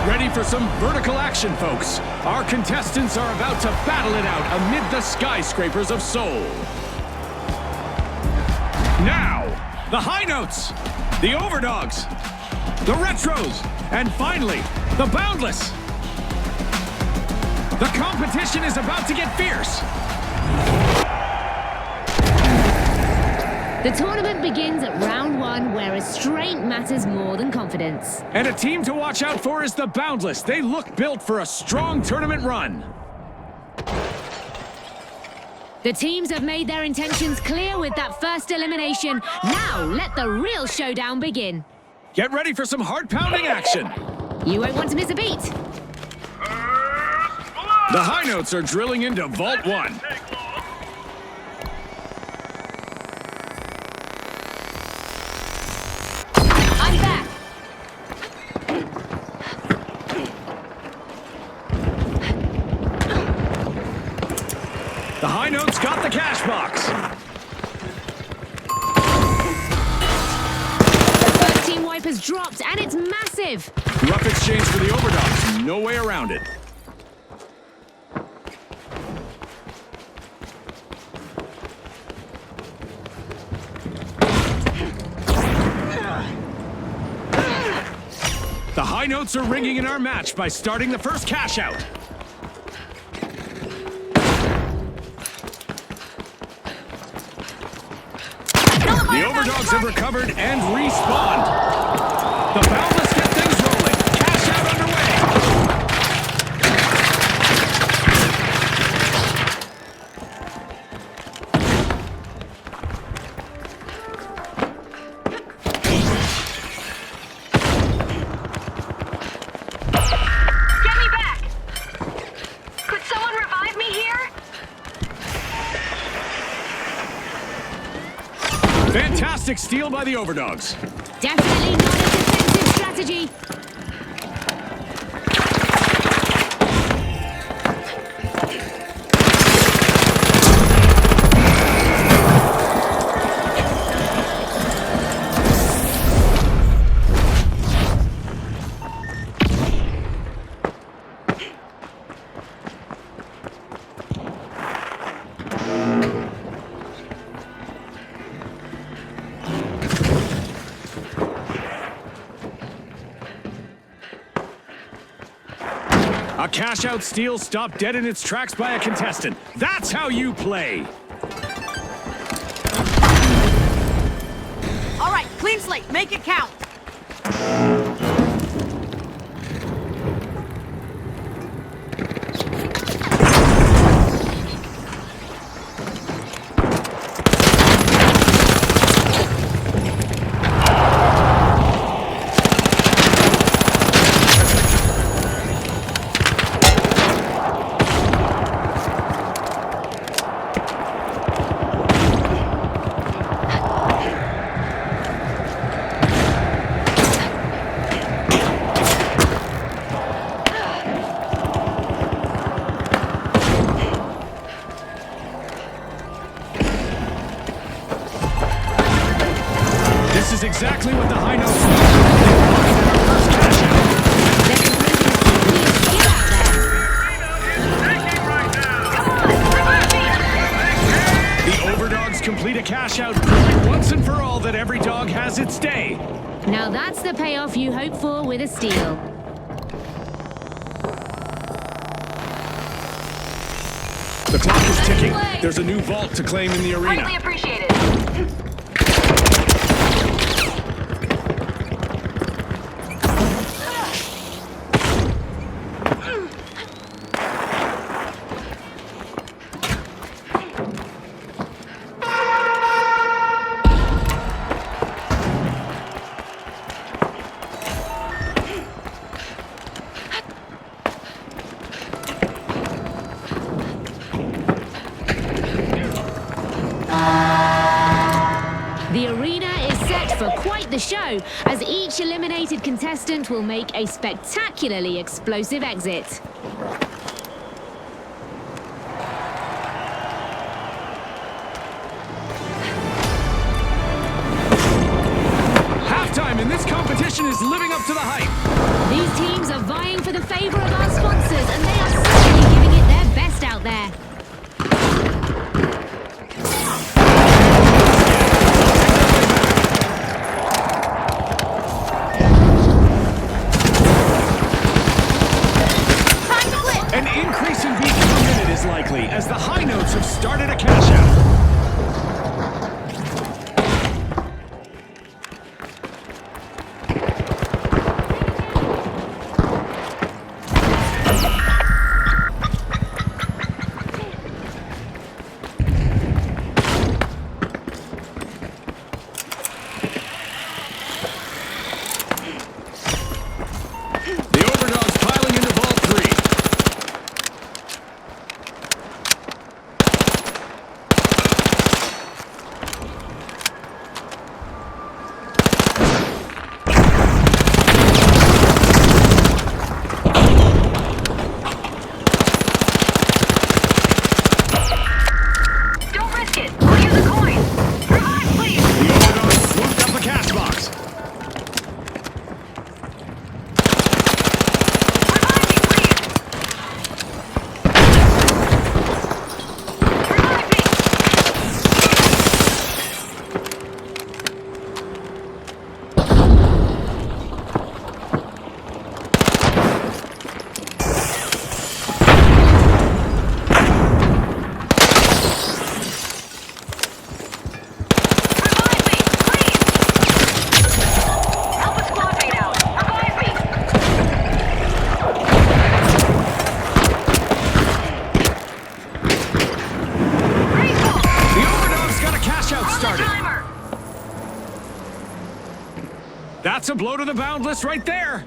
Get ready for some vertical action, folks. Our contestants are about to battle it out amid the skyscrapers of Seoul. Now, the high notes, the overdogs, the retros, and finally, the boundless. The competition is about to get fierce. The tournament begins at round 1, where restraint matters more than confidence. And a team to watch out for is the Boundless. They look built for a strong tournament run. The teams have made their intentions clear with that first elimination. Now, let the real showdown begin. Get ready for some heart-pounding action. You won't want to miss a beat. The high notes are drilling into Vault 1. I'm back. The high notes got the cash box. The first team wipe has dropped, and it's massive. Rough exchange for the overdogs. No way around it. The high notes are ringing in our match by starting the first cash out. The overdogs have recovered and respawned. The Boundless get things rolling. Cash out underway. Get me back! Could someone revive me here? Fantastic steal by the overdogs. Definitely not a defensive strategy. A cash-out steal stopped dead in its tracks by a contestant. That's how you play. All right, clean slate. Make it count. This is exactly what the high notes need. Our first cash out. The overdogs complete a cash out, proving once and for all that every dog has its day. Now that's the payoff you hope for with a steal. The clock is ticking. There's a new vault to claim in the Greatly arena. appreciated. The arena is set for quite the show, as each eliminated contestant will make a spectacularly explosive exit. Halftime in this competition is living up to the hype. These teams are vying for the favor of our sponsors, and they are certainly giving it their best out there. An increase in beats per minute is likely as the high notes have started a cash out. The Overdogs piling into Vault 3. Don't risk it. I'll use a coin. Revive, please. The Overdogs swooped up a cash box. Revive me, please. Revive me. Revive me, please. Help a squad mate out. Revive me. Grateful. The Overdogs got a cash out On the started. timer. That's a blow to the Boundless right there.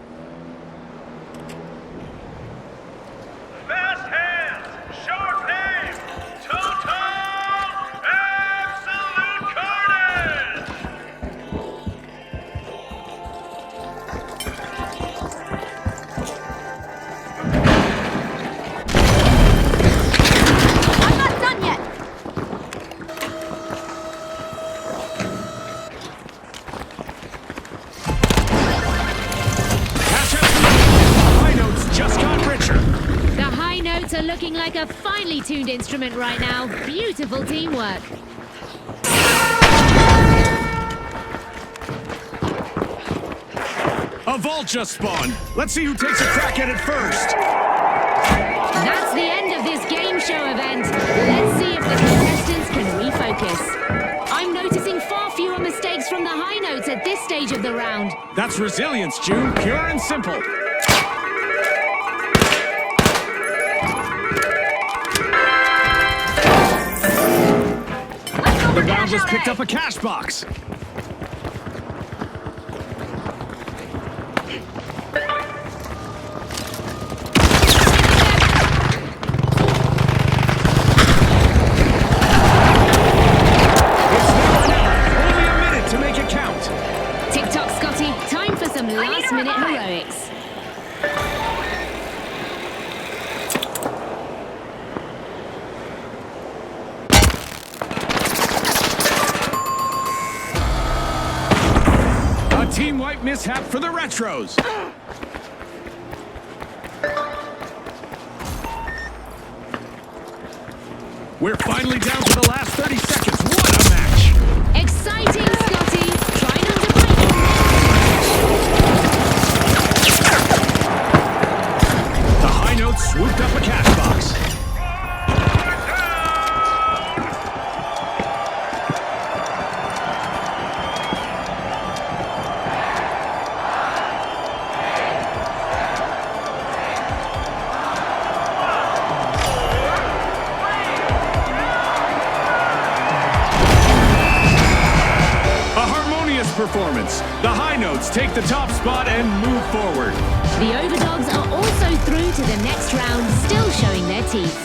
Fast hands, sharp aim, total, absolute carnage! I'm not done yet. Cash out. The high notes just got richer. The high notes are looking like a finely tuned instrument right now. Beautiful teamwork. A vault just spawned. Let's see who takes a crack at it first. That's the end of this game show event. Let's see if the contestants can refocus. I'm noticing far fewer mistakes from the high notes at this stage of the round. That's resilience, June. Pure and simple. Let's go The for cash Boundless out picked A. up a cash box. It's now or never. Only a minute to make it count. Tick-tock, Scotty. Time for some last-minute revive. heroics. A team wipe mishap for the Retros. We're finally down to the last 30 seconds. What a match! Exciting, Scotty. Try not to break your The high notes swooped up a cash box. A harmonious performance. The high notes take the top spot and move forward. The Overdogs are also through to the next round, still showing their teeth.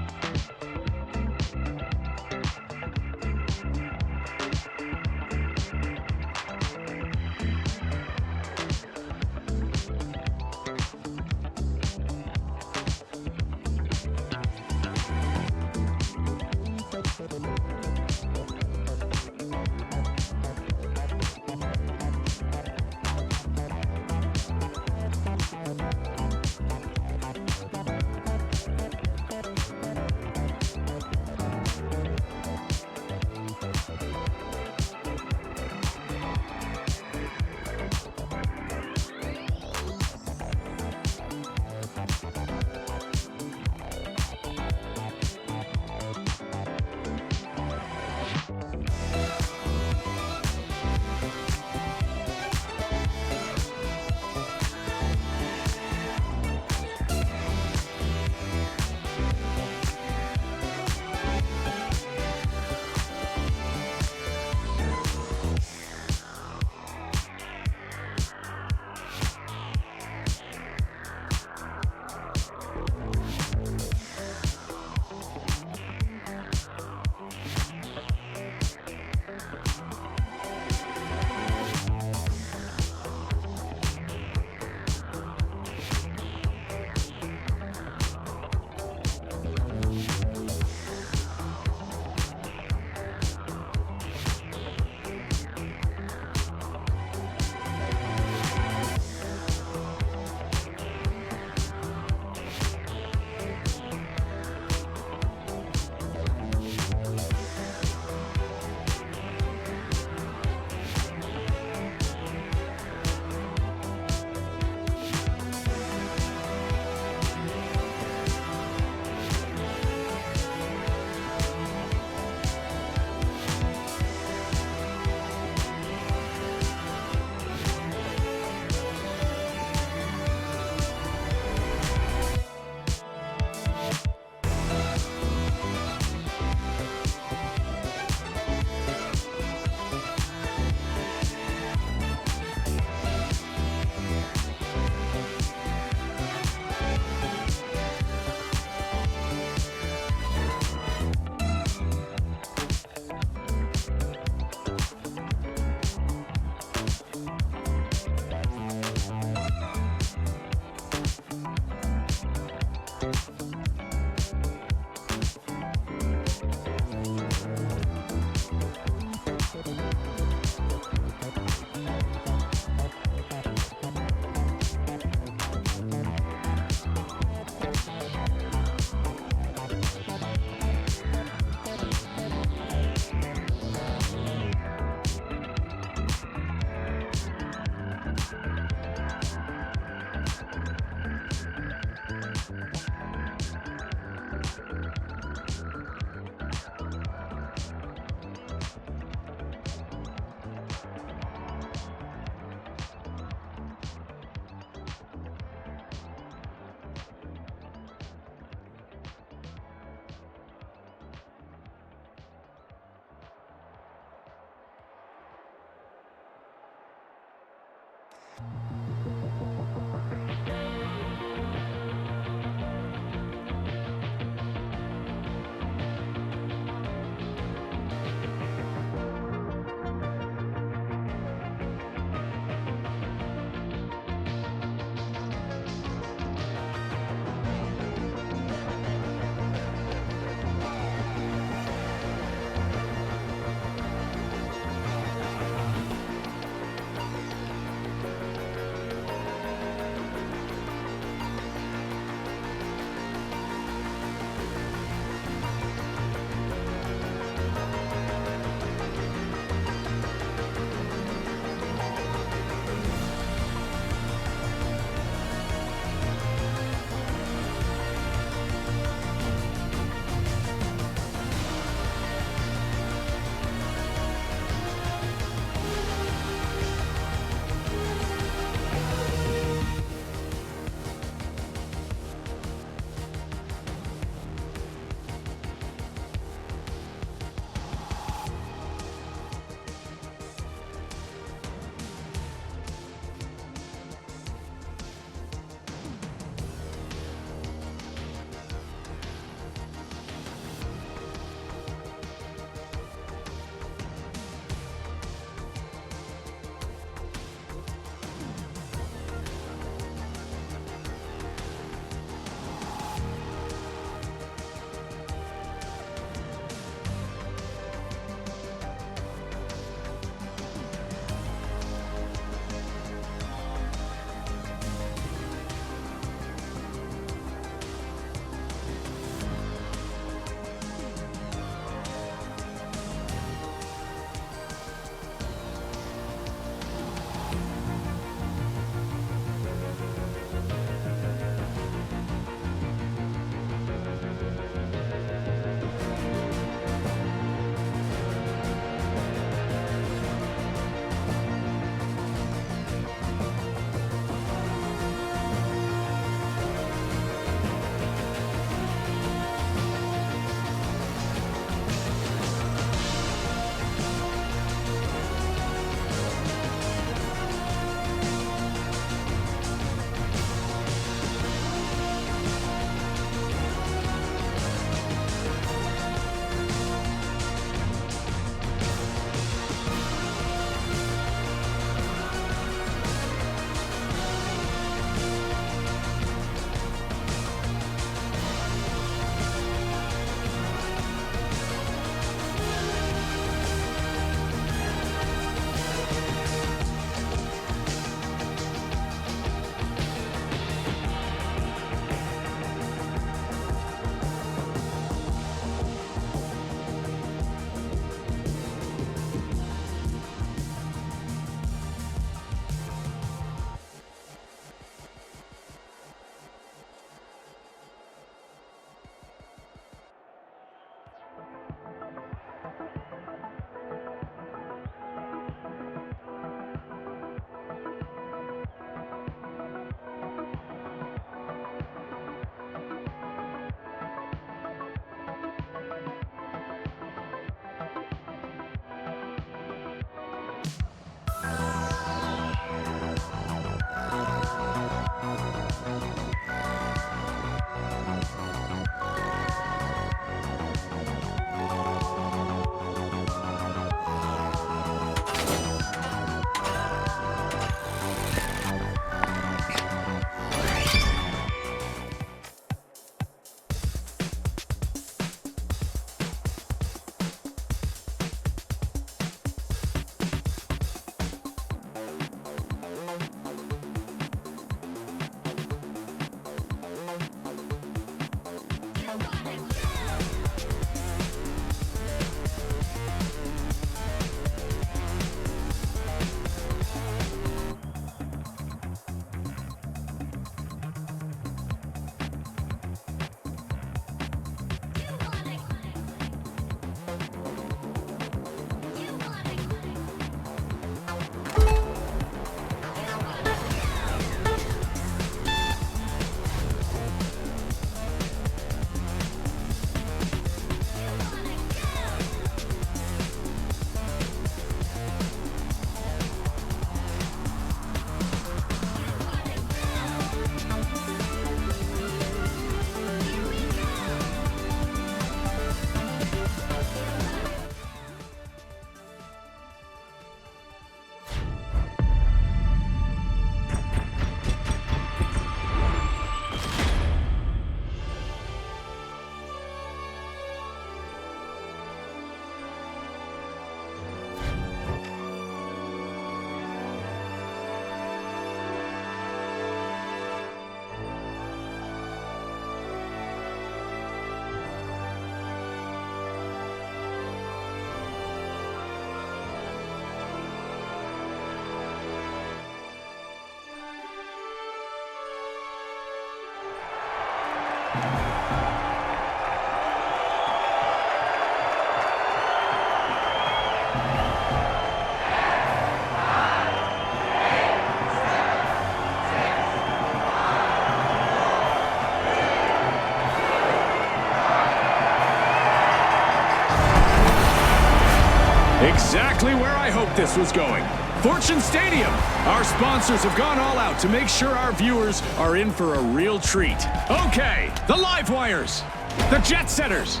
Exactly where I hoped this was going. Fortune Stadium! Our sponsors have gone all out to make sure our viewers are in for a real treat. Okay, the Live Wires, the Jet Setters,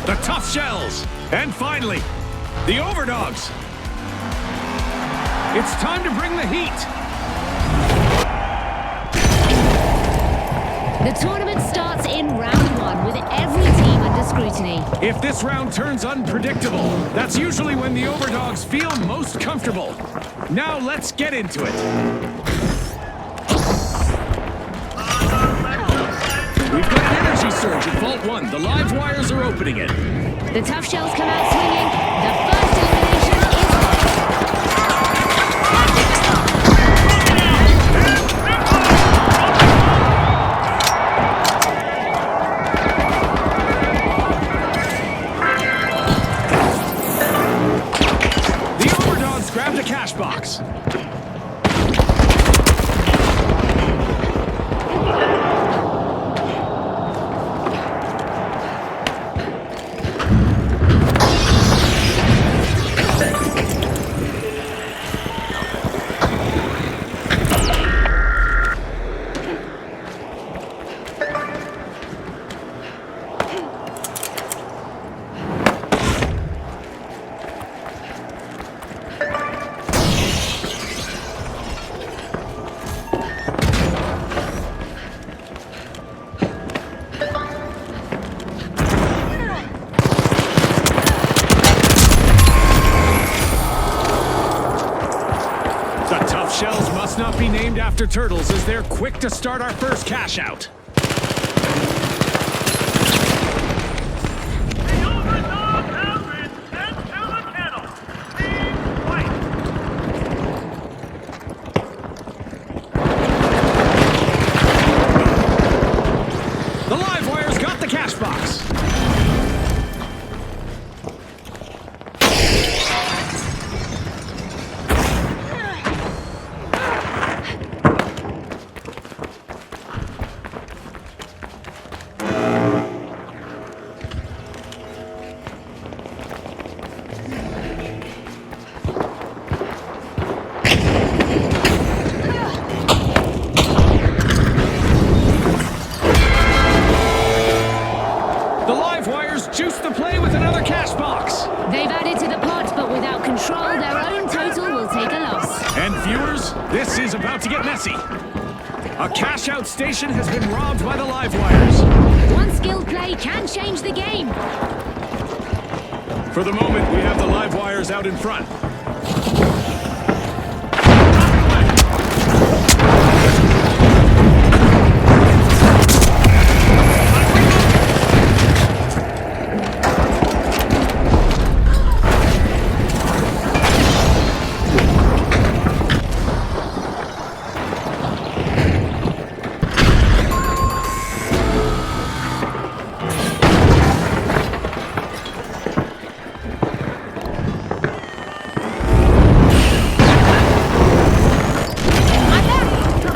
the Tough Shells, and finally, the Overdogs. It's time to bring the heat. The tournament starts in round 1 with every team under scrutiny. If this round turns unpredictable, that's usually when the Overdogs feel most comfortable. Now let's get into it. We've got an energy surge at Vault 1. The Live Wires are opening it. The Tough Shells come out swinging. The first elimination is... The Overdogs grabbed a cash box. The Tough Shells must not be named after turtles, as they're quick to start our first cash out. The Overdogs have been sent to the kennel. Team White. The Live Wires got the cash box. The Live Wires juiced the play with another cash box. They've added to the pot, but without control, their own total will take a loss. And viewers, this is about to get messy. A cash out station has been robbed by the Live Wires. One skilled play can change the game. For the moment, we have the Live Wires out in front.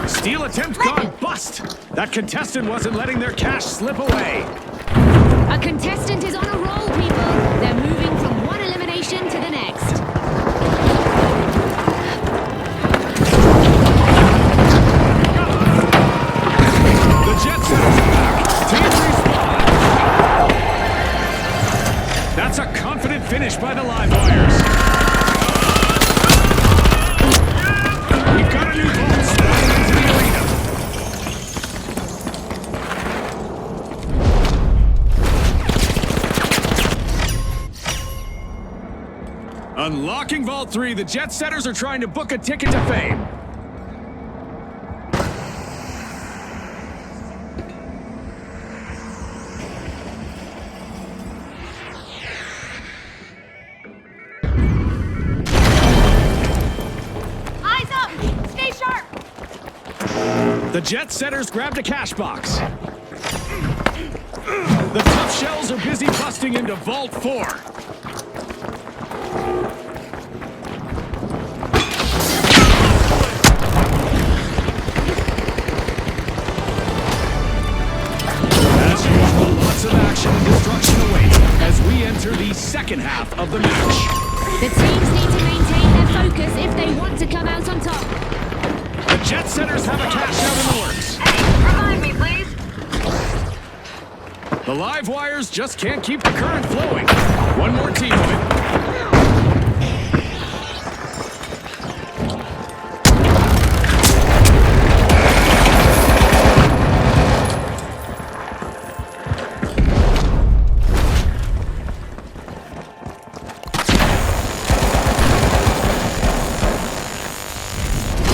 Steal attempt gone bust. That contestant wasn't letting their cash slip away. A contestant is on a roll, people. They're moving from one elimination to the next. The Jet Setters are back. Team respawn. That's a confident finish by the Live Wires. We've got a new vault spawning into the arena. Unlocking Vault 3, the Jet Setters are trying to book a ticket to fame. Eyes up! Stay sharp! The Jet Setters grabbed a cash box. The Tough Shells are busy busting into Vault 4. As usual, lots of action and destruction await as we enter the second half of the match. The live wires just can't keep the current flowing. One more team of it.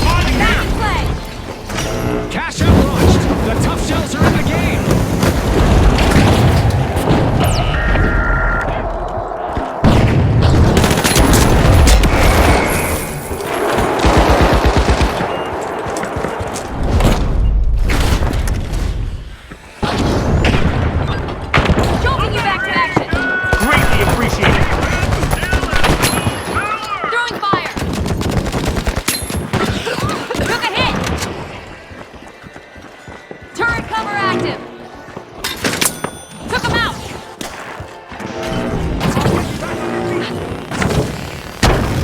Back in play. Cash out launched. The tough shells are in the game. Joking you back to action. Greatly appreciated. Throwing fire. Took a hit. Turret cover active. Took him out.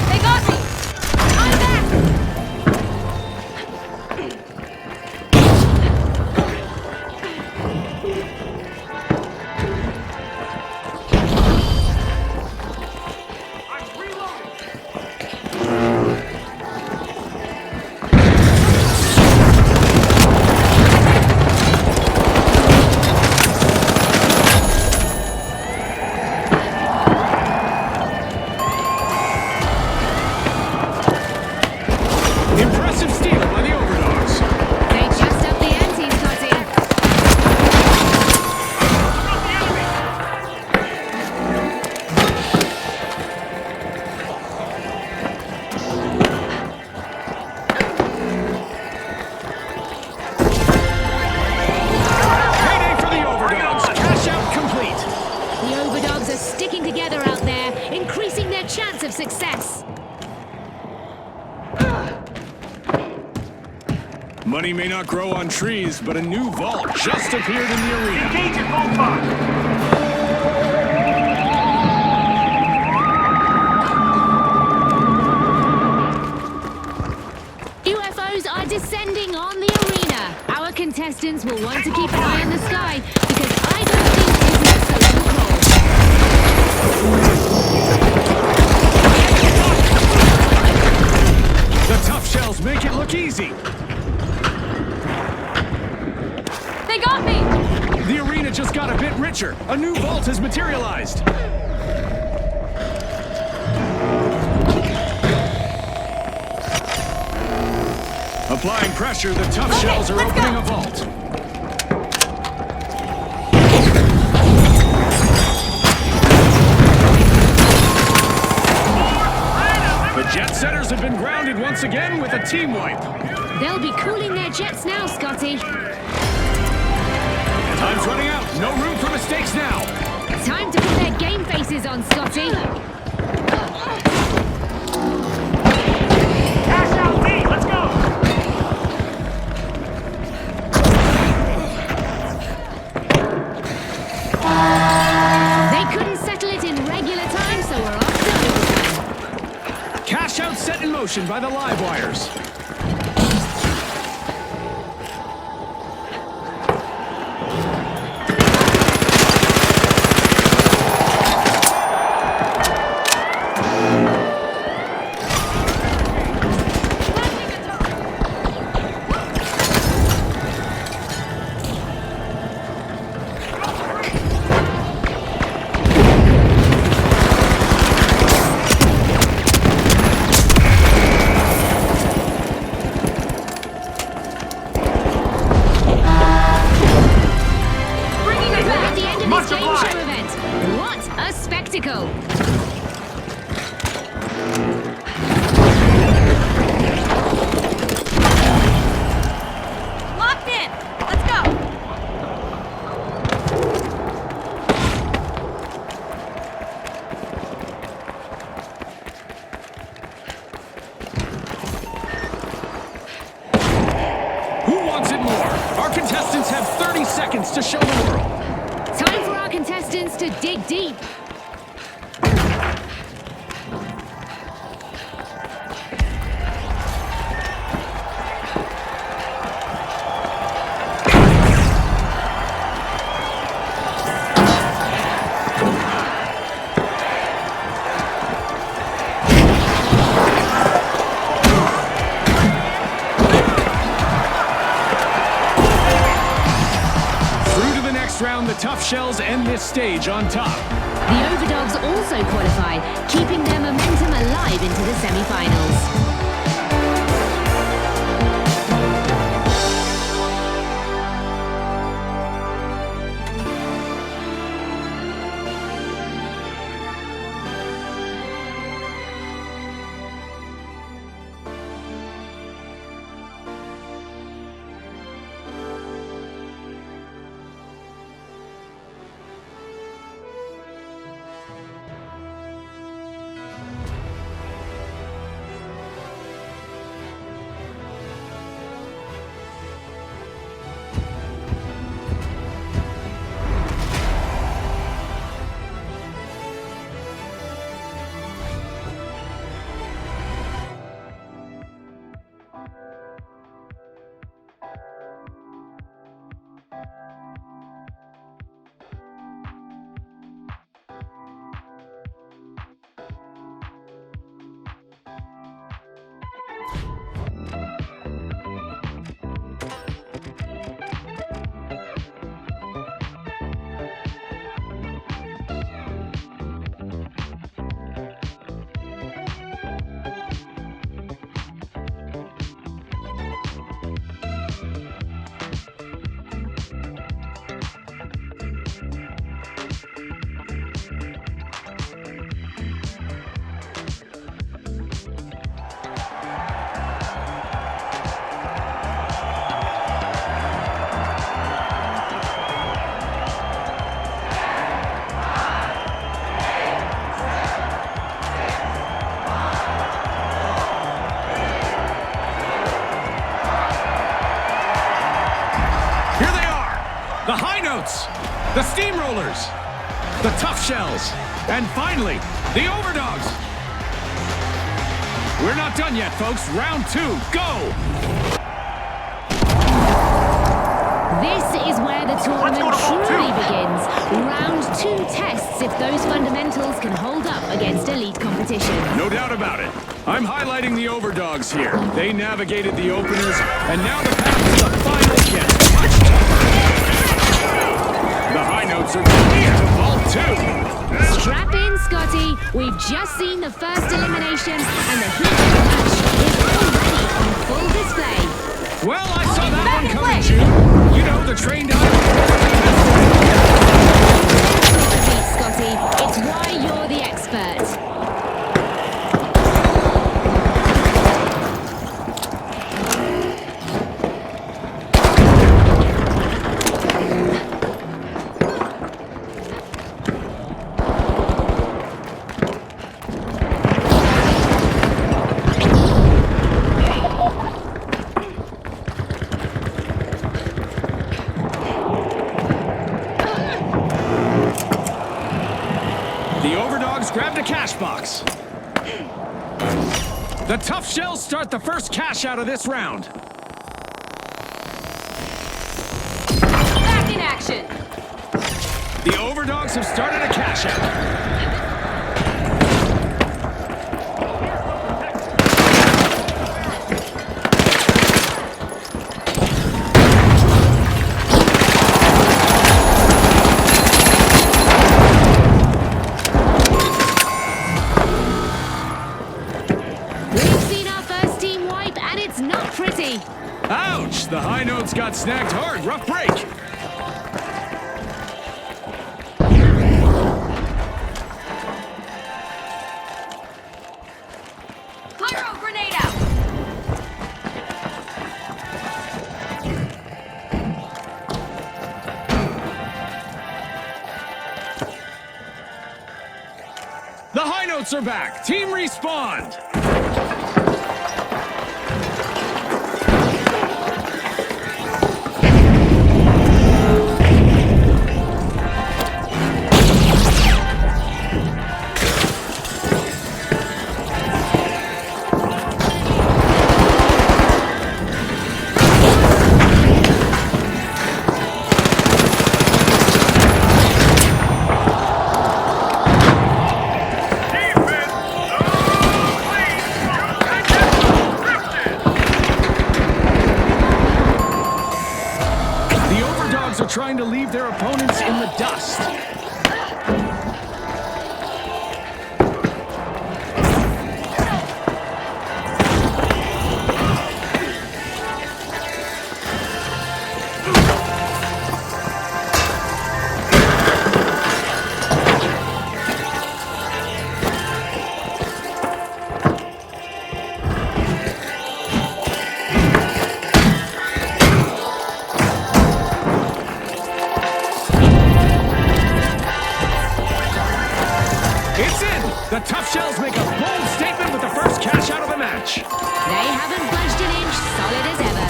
They got me. I'm back. I'm reloading. Impressive steal by the Overdogs. They just up the ante, Scotty. Payday for the Overdogs. Cash out complete. The Overdogs are sticking together out there, increasing their chance of success. Money may not grow on trees, but a new vault just appeared in the arena. Engage at both times. UFOs are descending on the arena. Our contestants will want to keep an eye on the sky because I don't think it's a long call. The tough shells make it look easy. They got me. The arena just got a bit richer. A new vault has materialized. Applying pressure, the tough Okay, shells are let's opening go. a vault. The jet setters have been grounded once again with a team wipe. They'll be cooling their jets now, Scotty. Time's running out. No room for mistakes now. Time to put their game faces on, Scotty. Cash out B. Let's go. They couldn't settle it in regular time, so we're off to overtime. Cash out set in motion by the live wires. Bringing it We're at back. the end of Much this game obliged. show event. What a spectacle! Locked in. Let's go. Who wants it more? Our contestants have 30 seconds to show the world. Time for our contestants to dig deep. Tough Shells end this stage on top. The Overdogs also qualify, keeping their momentum alive into the semi-finals. The High Notes, the Steamrollers, the Tough Shells, and finally, the Overdogs. We're not done yet, folks. Round 2, go! This is where the tournament truly begins. Round 2 tests if those fundamentals can hold up against elite competition. No doubt about it. I'm highlighting the Overdogs here. They navigated the openers, and now the path to the finals gets much tougher. The High Notes are going to Vault 2. Strap in, Scotty. We've just seen the first elimination, and the heat of the match is already on full display. Well, I saw that one coming, June. You know, the trained eye. Scotty, it's why you're the expert. Grabbed a cash box. The Tough Shells start the first cash out of this round. Back in action. The Overdogs have started a cash out. Ouch! The High Notes got snagged hard. Rough break. Pyro grenade out. The High Notes are back. Team respawned. dust. It's in! The Tough Shells make a bold statement with the first cash out of the match. They haven't budged an inch, solid as ever.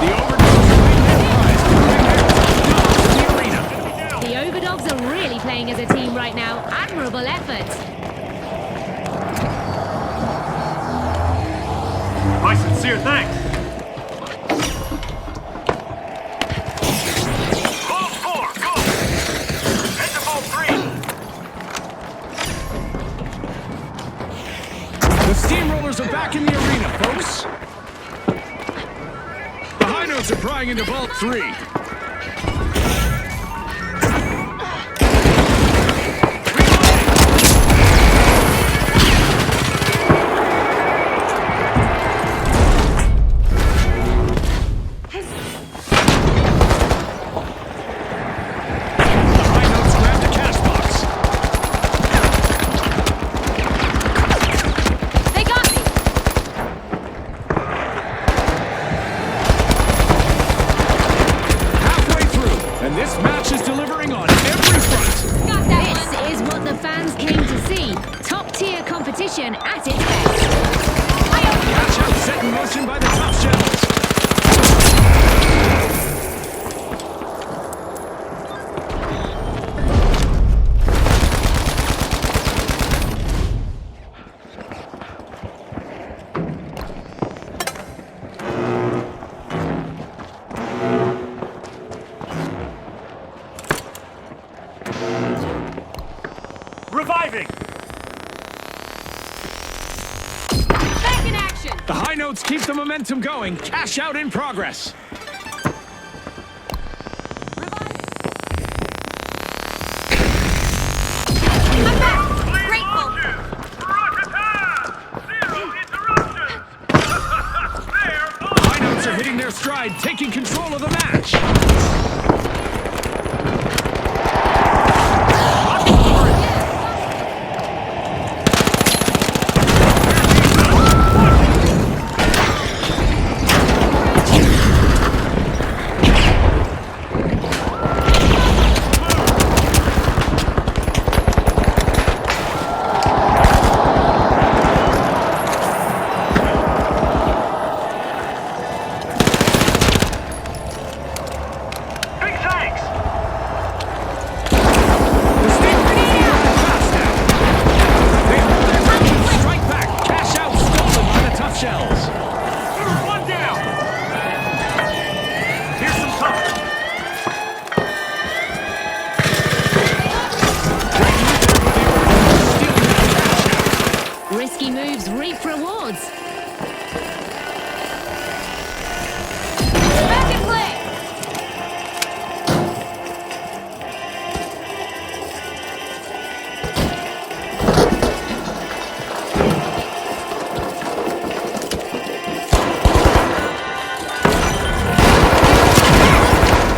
The Overdogs claim their prize, proving their top dogs in the arena. The Overdogs are really playing as a team right now. Admirable effort. My sincere thanks. Ball 4, go! Head to ball 3. The Steamrollers are back in the arena, folks. The High Notes are prying into Vault 3. The High Notes grab the cash box. They got me! Halfway through, and this match is delivering on every front. Got that This one! is what the fans came to see. Top-tier competition at its best. Catch out set in motion by the Tough Shells. Reviving! Back in action! The High Notes keep the momentum going. Cash out in progress. I'm back! Grateful! Zero interruptions! They're The High Notes are hitting their stride, taking control of the match. Big thanks! The Steamrollers are fast now. They hold their ground and strike back. Cash out stolen by the Tough Shells. One down! Here's some cover. Stealing that cash out. Risky moves reap rewards. Back in play!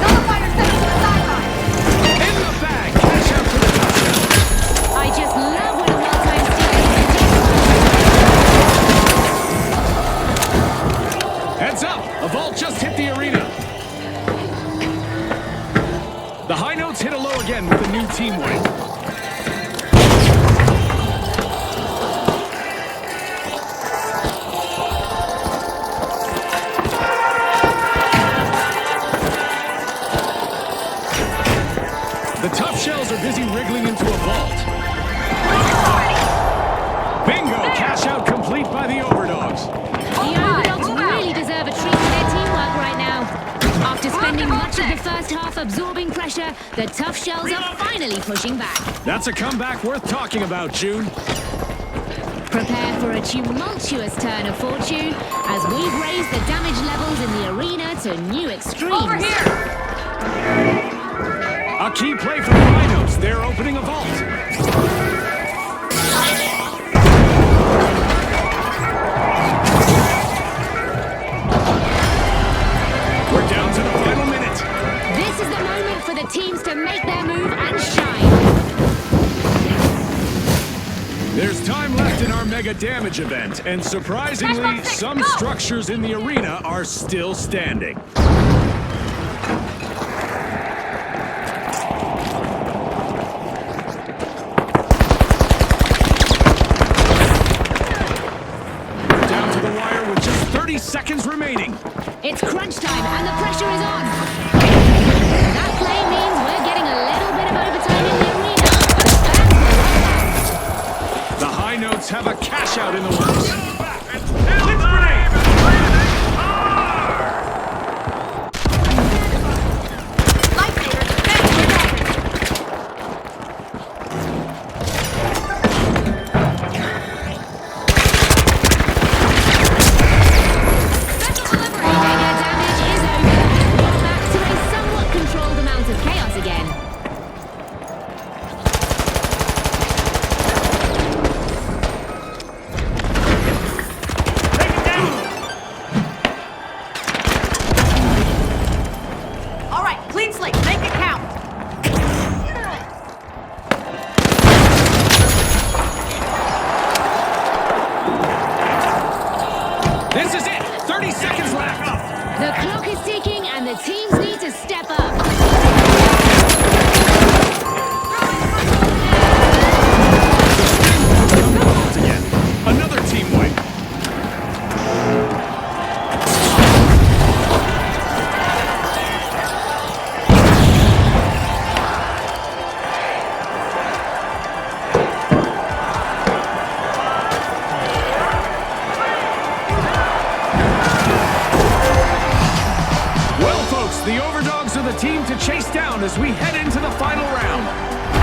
Nullifier set to the sideline! In the bag. Cash out for the Tough Shells. I just love when a well-timed steal. Heads up! A vault just hit the arena. The High Notes hit a low again with a new team win. The Tough Shells are busy wriggling into a vault. Bingo! Cash out complete by the Overdogs. The Overdogs really deserve a treat for their teamwork right now. After spending much of the first half absorbing pressure, the Tough Shells are finally pushing back. That's a comeback worth talking about, June. Prepare for a tumultuous turn of fortune as we've raised the damage levels in the arena to new extremes. Over here! key play for the Rhinos. They're opening a vault. We're down to the final minute. This is the moment for the teams to make their move and shine. There's time left in our mega damage event, and surprisingly, Flashback 6, some go! structures in the arena are still standing. Down to the wire with just 30 seconds remaining. It's crunch time and the pressure is on. That play means we're getting a little bit of overtime in the arena. The fans will love that. The High Notes have a cash out in the works. Lightsabers, fast Special delivery! Mega damage is over. We're back to a somewhat controlled amount of chaos again. Take it down! All right, clean slate, make it count. This is it! 30 seconds left! The clock is ticking and the teams need to step up. Once again, another team wipe. Well, folks, the Overdogs are the team to chase down as we head into the final round.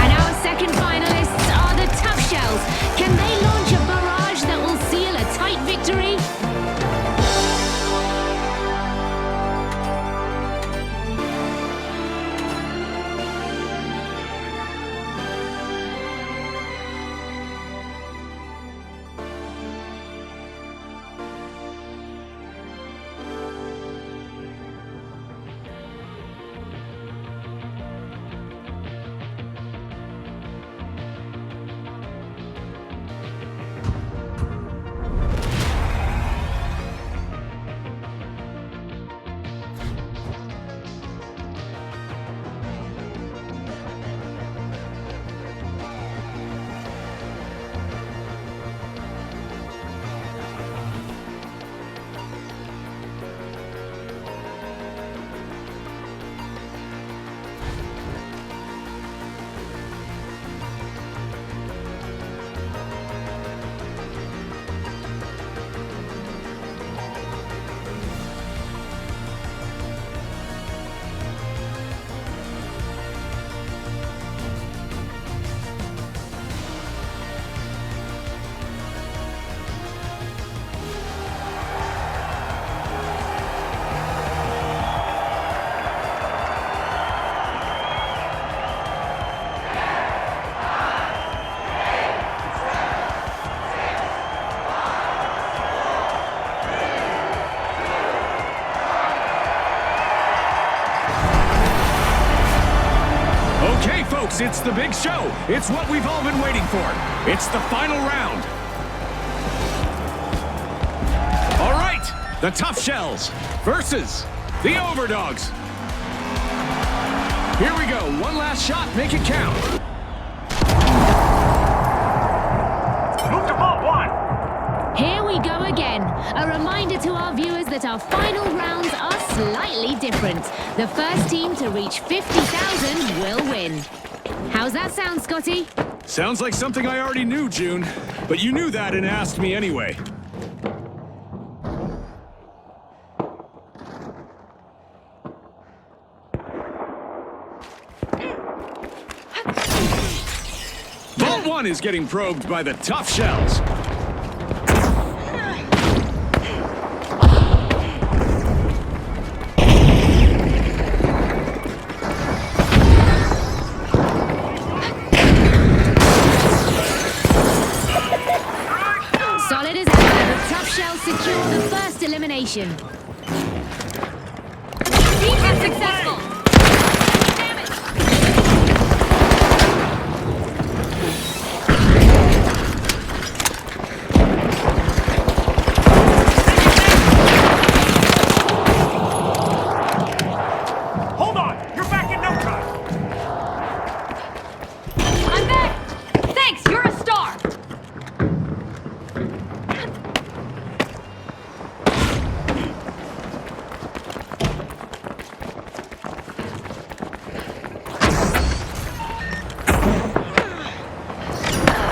And our second finalists are the Tough Shells. Can they launch a barrage that will seal a tight victory? Okay, folks, it's the big show. It's what we've all been waiting for. It's the final round. All right, the Tough Shells versus the Overdogs. Here we go. One last shot. Make it count. Move to vault 1! Here we go again. A reminder to our viewers that our final rounds are slightly different. The first team to reach 50,000 will win. How's that sound, Scotty? Sounds like something I already knew, June. But you knew that and asked me anyway. Vault 1 is getting probed by the Tough Shells. elimination. Defense successful! Damage! Hold on! You're back in no time! I'm back! Thanks, you're a star!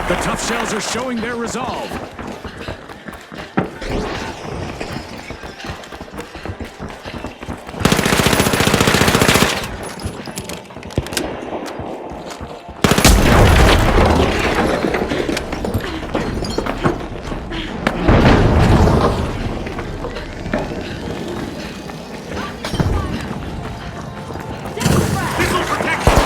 The tough shells are showing their resolve. Missile protection!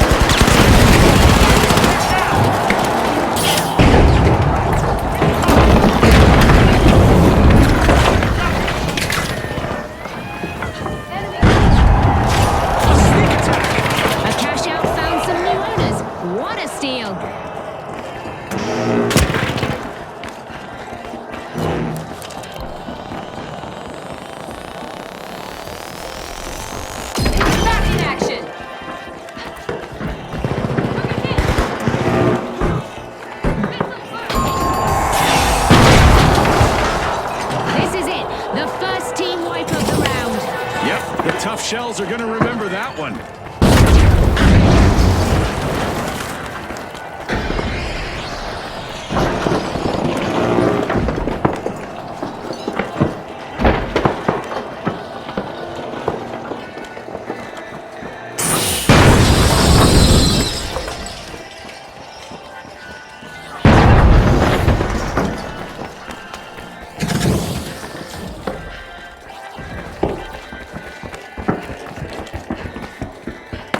A cash out found some new owners. What a steal! Back in action! This is it, the first team wipe of the round. Yep, the tough shells are gonna remember that one.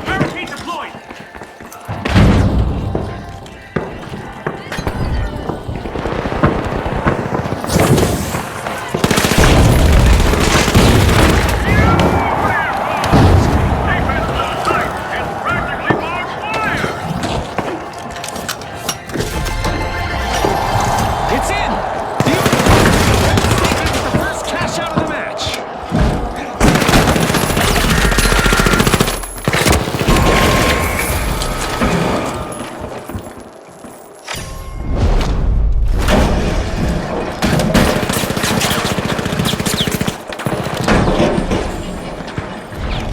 Barricade deployed! Defense on site is practically on fire! It's in! The Oilers with the first cash out of the match.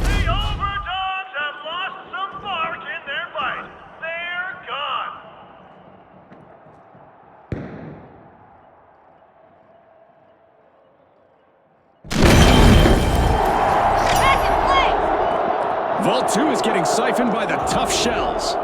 The Overdogs have lost some bark in their fight. They're gone. Back in place! Vault 2 is getting siphoned by the tough shells.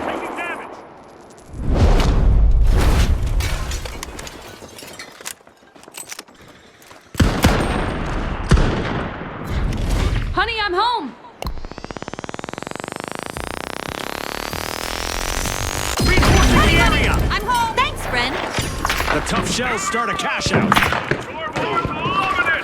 Taking damage. Honey, I'm home! Reinforcing the area. I'm home! Thanks, friend! The tough shells start a cash out. Scoreboard's loving it.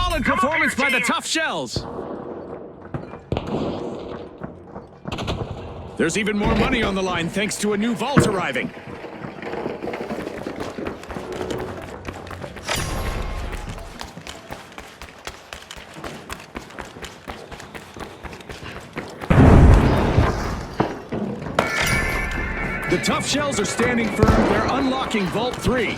Solid performance by the Tough Shells. There's even more money on the line thanks to a new vault arriving. The Tough Shells are standing firm. They're unlocking Vault 3.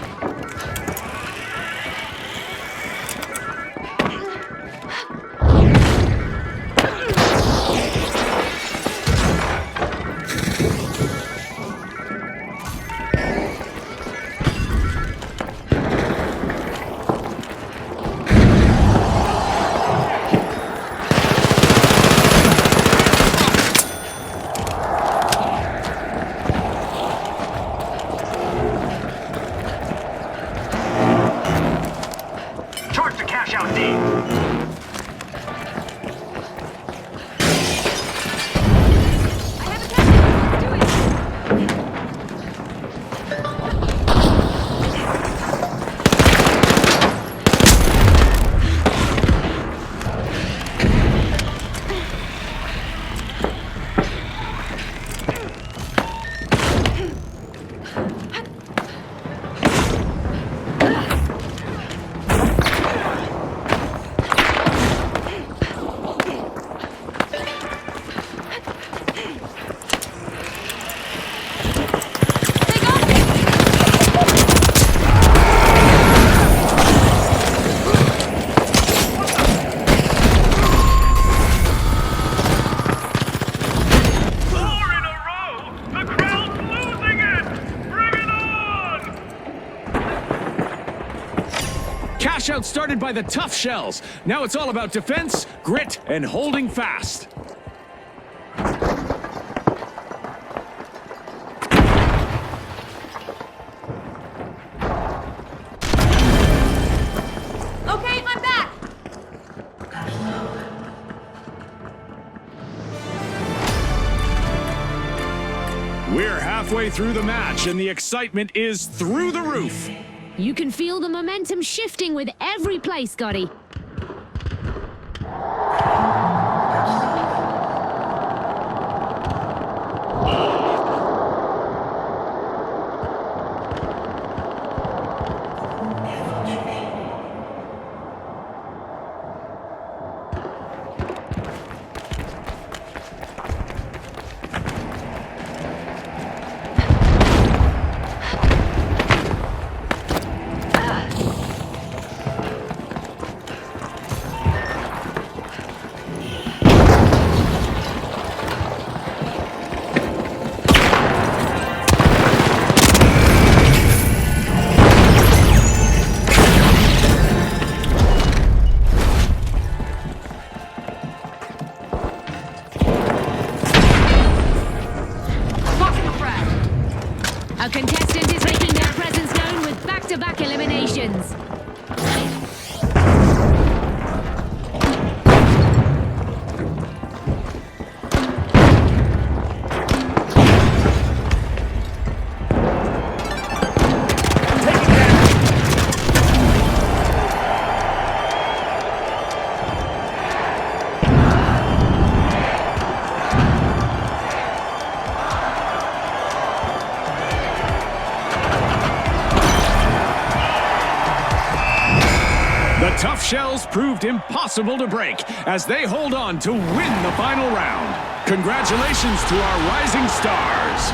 Charge the cash out deed. Cash out started by the Tough Shells. Now it's all about defense, grit, and holding fast. Okay, I'm back. We're halfway through the match, and the excitement is through the roof. You can feel the momentum shifting with every play, Scotty. A contestant is making their presence known with back-to-back eliminations. The Tough Shells proved impossible to break as they hold on to win the final round. Congratulations to our rising stars.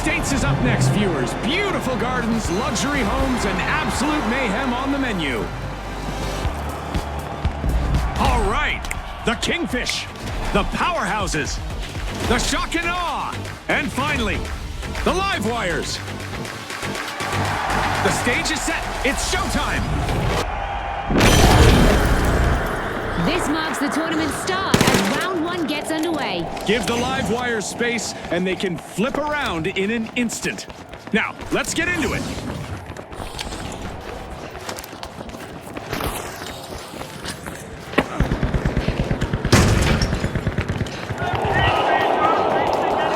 Estates is up next, viewers. Beautiful gardens, luxury homes, and absolute mayhem on the menu. All right, the Kingfish, the Powerhouses, the Shock and Awe, and finally, the Live Wires. The stage is set. It's showtime. This marks the tournament's start as round one gets underway. Give the Live Wires space, and they can flip around in an instant. Now, let's get into it.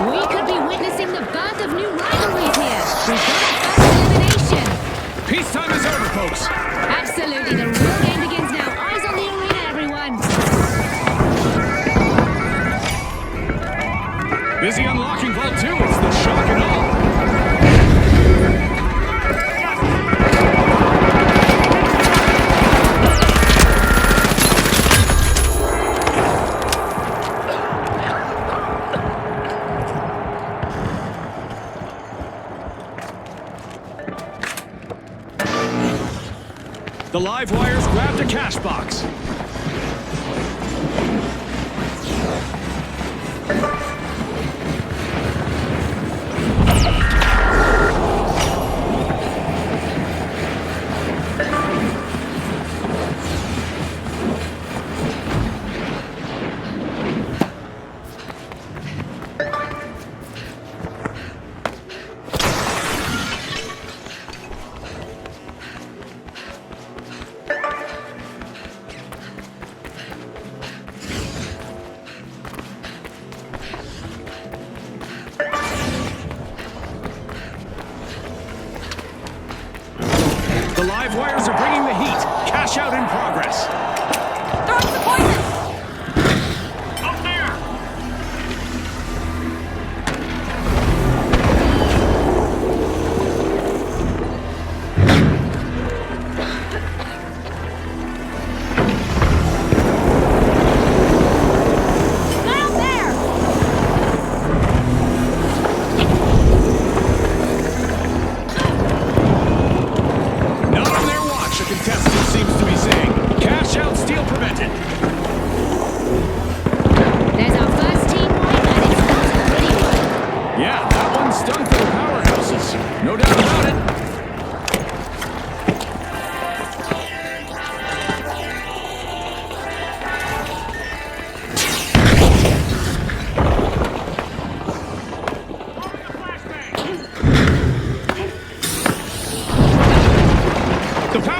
We could be witnessing the birth of new rivalries here. We've got our first elimination. Peacetime is over, folks. Absolutely, the real game begins now. Eyes on the arena, everyone. Busy unlocking Vault 2. It's the Shock and Awe. The Live Wires grabbed a cash box.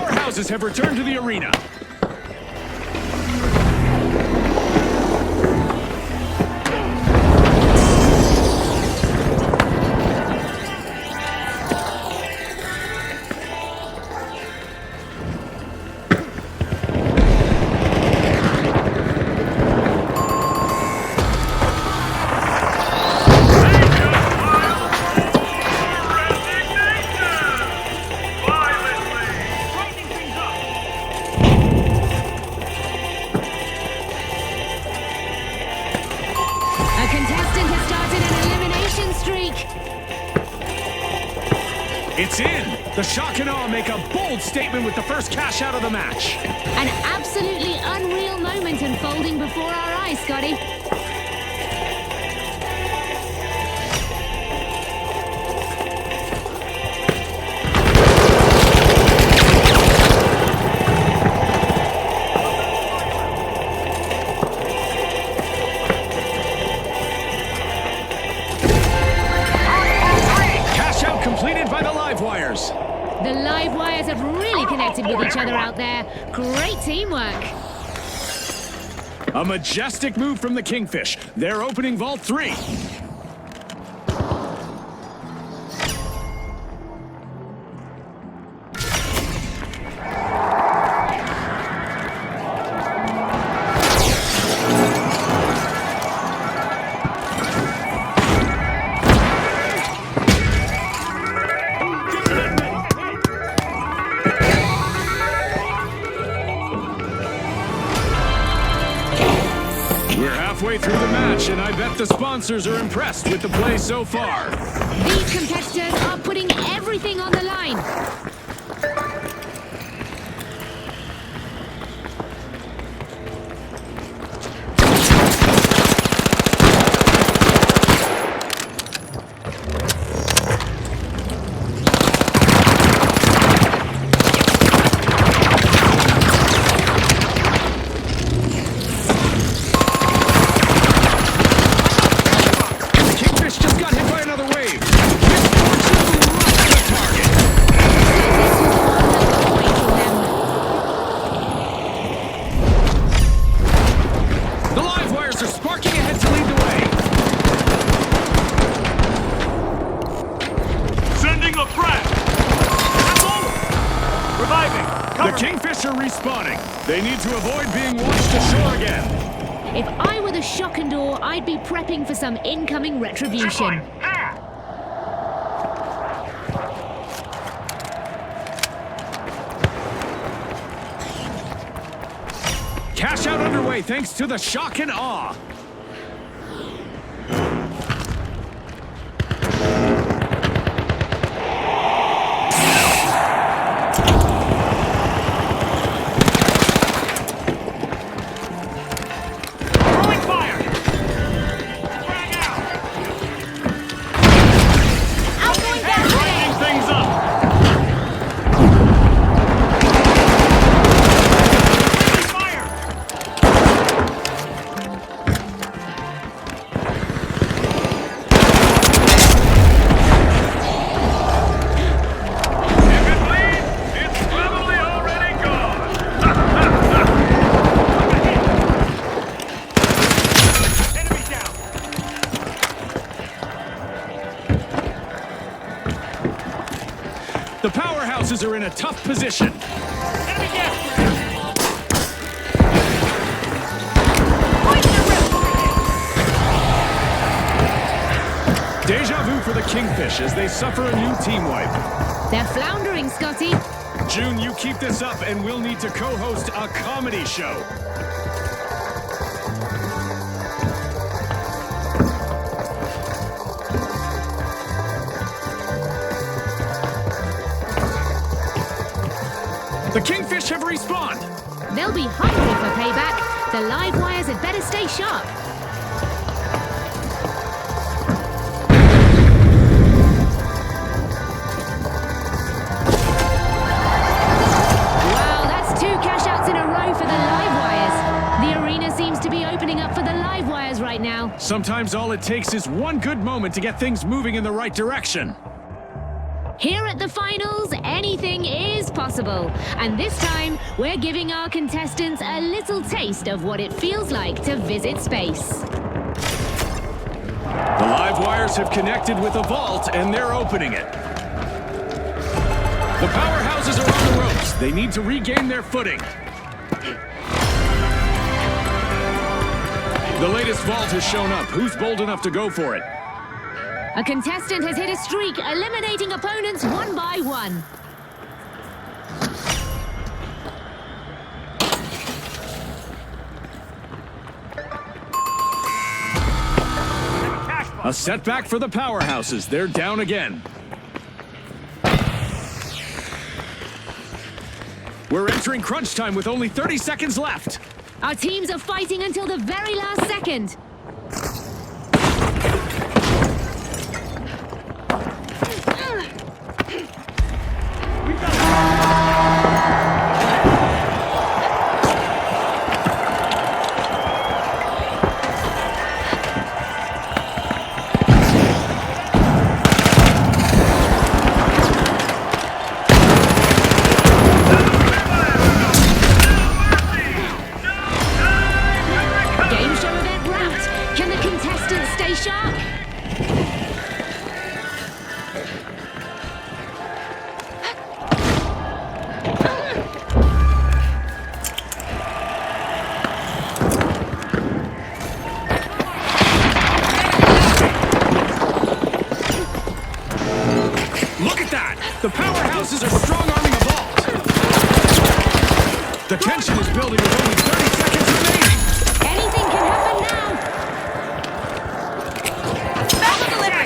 powerhouses have returned to the arena. A contestant has started an elimination streak. It's in. The Shock and Awe make a bold statement with the first cash out of the match. An absolutely unreal moment unfolding before our eyes, Scotty. Cash out completed by the live wires. The live wires have really connected with each other out there. Great teamwork. A majestic move from the Kingfish. They're opening Vault 3. We're halfway through the match, and I bet the sponsors are impressed with the play so far. These competitors are putting everything on the line. Kingfish just got hit by another wave. Misfortune right to the target. The live wires are sparking ahead to lead the way. Sending a frag. Reviving. The Kingfish are respawning. They need to avoid being washed ashore again. If I were the Shock and Awe, I'd be prepping for some incoming retribution. Cash out underway thanks to the Shock and Awe. Throwing fire. Frag out. Brightening things up. Fire. If it bleeds, it's probably already gone. Enemy down. The powerhouses are in a tough position. Enemy down. Deja vu for the Kingfish as they suffer a new team wipe. They're floundering, Scotty. June, you keep this up and we'll need to co-host a comedy show. The Kingfish have respawned. They'll be hungry for payback. The live wires had better stay sharp. Wow, that's 2 cash outs in a row for the live wires. The arena seems to be opening up for the live wires right now. Sometimes all it takes is one good moment to get things moving in the right direction. Here at the finals, anything is possible. And this time, we're giving our contestants a little taste of what it feels like to visit space. The live wires have connected with a vault, and they're opening it. The powerhouses are on the ropes. They need to regain their footing. The latest vault has shown up. Who's bold enough to go for it? A contestant has hit a streak, eliminating opponents one by one. A setback for the powerhouses. They're down again. We're entering crunch time with only 30 seconds left. Our teams are fighting until the very last second. Game show event wrapped. Can the contestants stay sharp? Look at that! The powerhouses are strong-arming a vault. The tension is building with only 30 seconds remaining. Anything can happen now. Special delivery!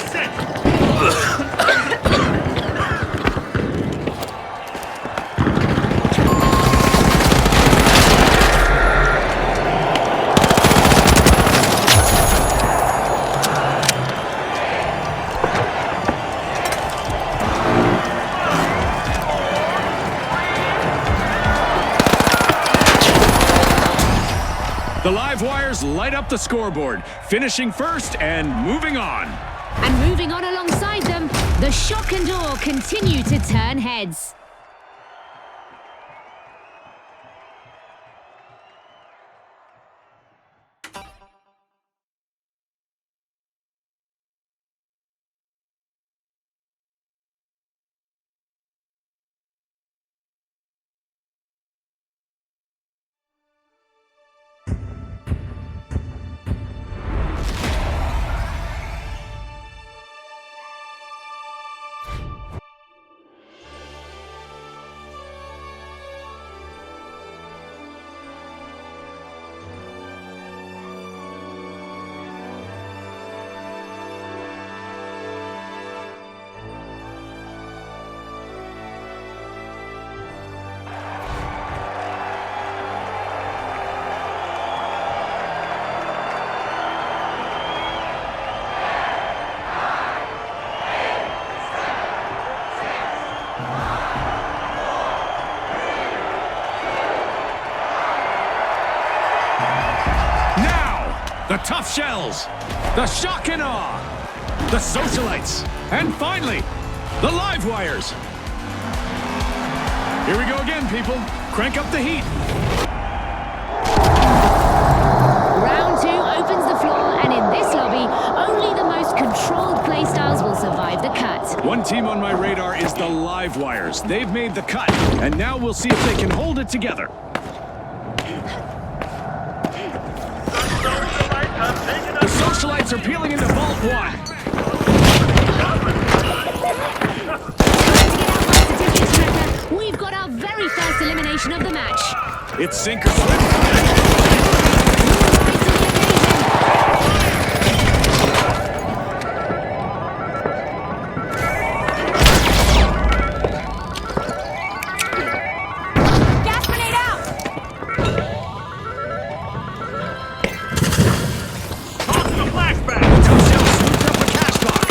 The live wires light up the scoreboard, finishing first and moving on. And moving on alongside them, the shock and awe continue to turn heads. The tough shells, the shock and awe, the socialites, and finally, the live wires. Here we go again, people. Crank up the heat. Round two opens the floor, and in this lobby, only the most controlled playstyles will survive the cut. One team on my radar is the live wires. They've made the cut, and now we'll see if they can hold it together. The socialites are peeling into Vault 1. We've got our very first elimination of the match. It's sink or swim. Gas grenade out! Toss the flashback! Two shells swooped up the cash box.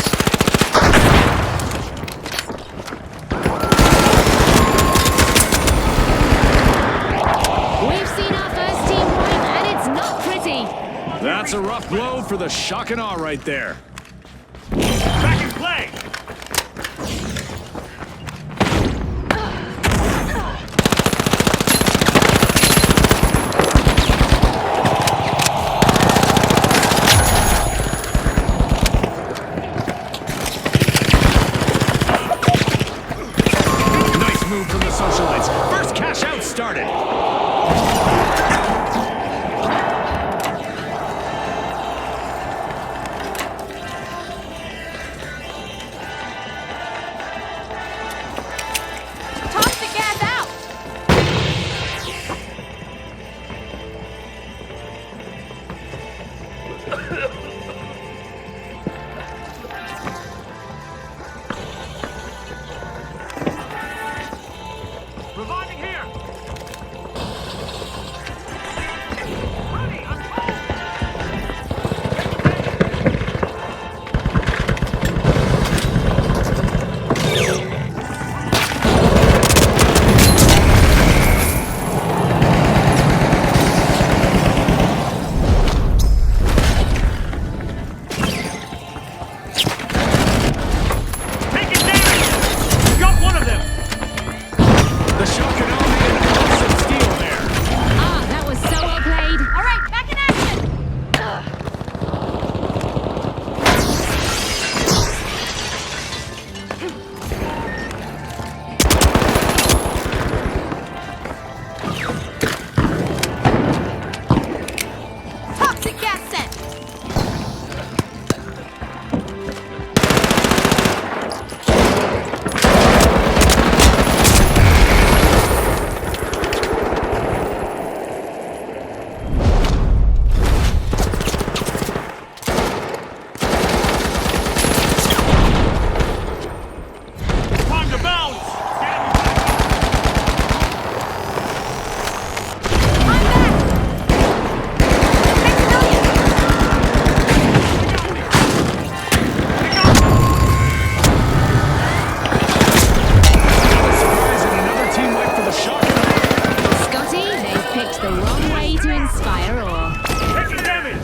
We've seen our first team wipe, and it's not pretty. That's a rough blow for the shock and awe right there. Back in play! started. Toxic gas out! Reviving here! Honey, I'm home! Taking damage! Got one of them! The Shockanomi and Pulse of Steel there. Ah, that was so well played. All right, back in action! Toxic gas sent! Time to bounce! I'm back! Surprise and another team wipe for the Shockanomi. Scotty, they've picked the wrong way to inspire awe. Taking damage!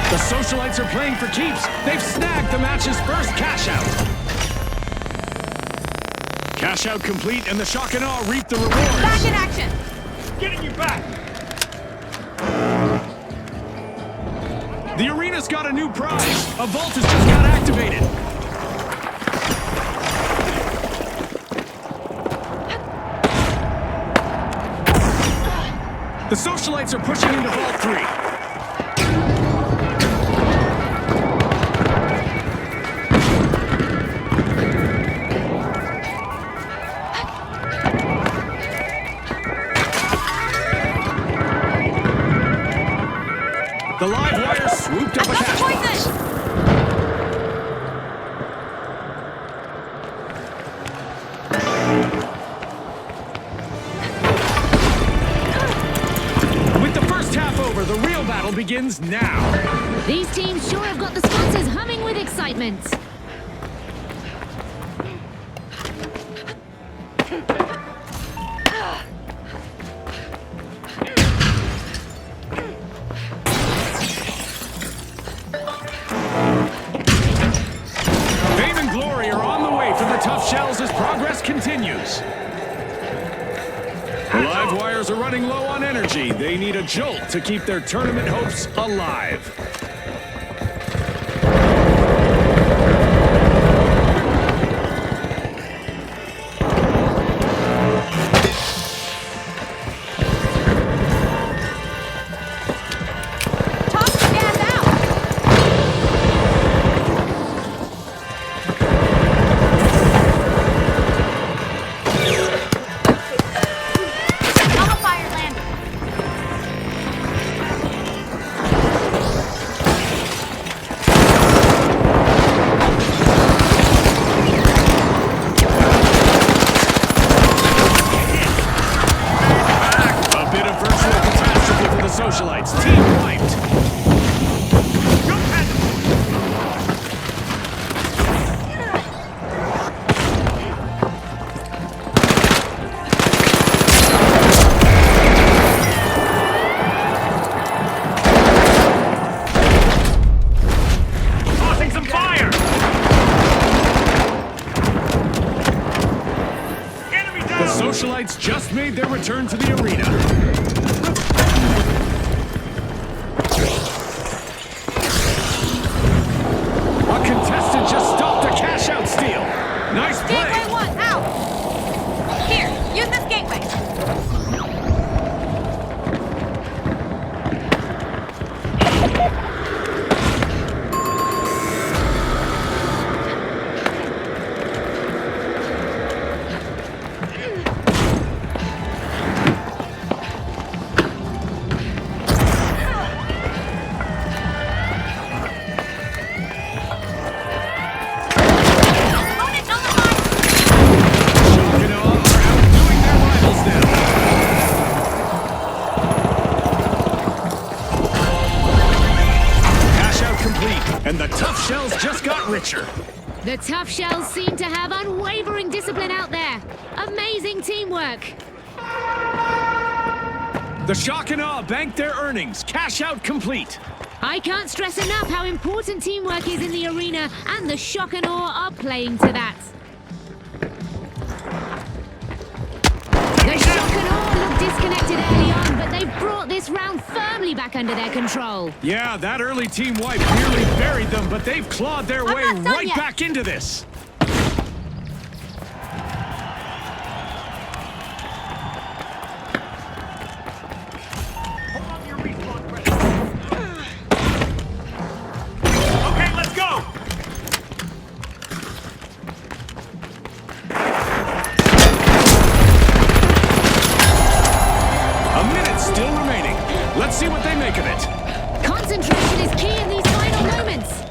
The Socialites are playing for keeps. They've snagged the match's first cash out. Cash out complete, and the Shock and Awe reap the Back rewards. in action! Getting you back! The arena's got a new prize. A vault has just got activated. The Socialites are pushing into Vault 3. The live wire swooped up a That's cash box. poison! With the first half over, the real battle begins now. These teams sure have got the sponsors humming with excitement. Fame and glory are on the way for the Tough Shells as progress continues. The live wires are running low on energy. They need a jolt to keep their tournament hopes alive. Toxic gas out! Nullifier landed! A bit of virtual catastrophe for the Socialites. Team wiped. Tossing some fire! Enemy The down! Socialites just made their return to the arena. A contestant just stopped a cash-out steal. Nice play. Gateway 1 out! The Tough Shells seem to have unwavering discipline out there. Amazing teamwork. The Shock and Awe bank their earnings. Cash out complete. I can't stress enough how important teamwork is in the arena, and the Shock and Awe are playing to that. The Shock and Awe looked disconnected early on, but they've brought this round firmly back under their control. Yeah, that early team wipe nearly buried them, but they've clawed their way not done right yet. back into this. Hold on to your respawn credits. Okay, let's go! A minute still remaining. Let's see what they make of it. Concentration is key in these final moments.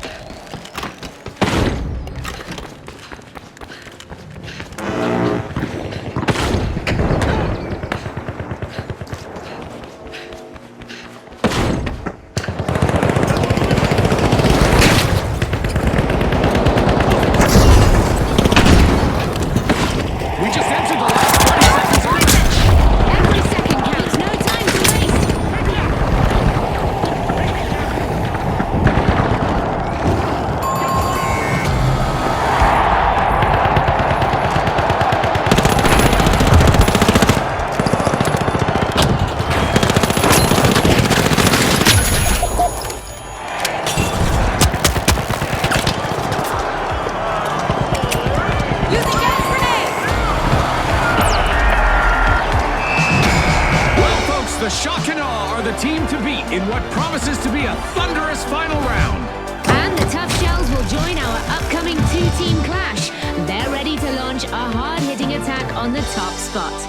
We just entered the last 20 seconds. Every second counts, no time to waste. Using gas grenade! Well, folks, the Shock and Awe are the team to beat in what promises to be a thunderous final round. And the Tough Shells will join our upcoming two-team clash. They're ready to launch a hard-hitting attack on the top spot.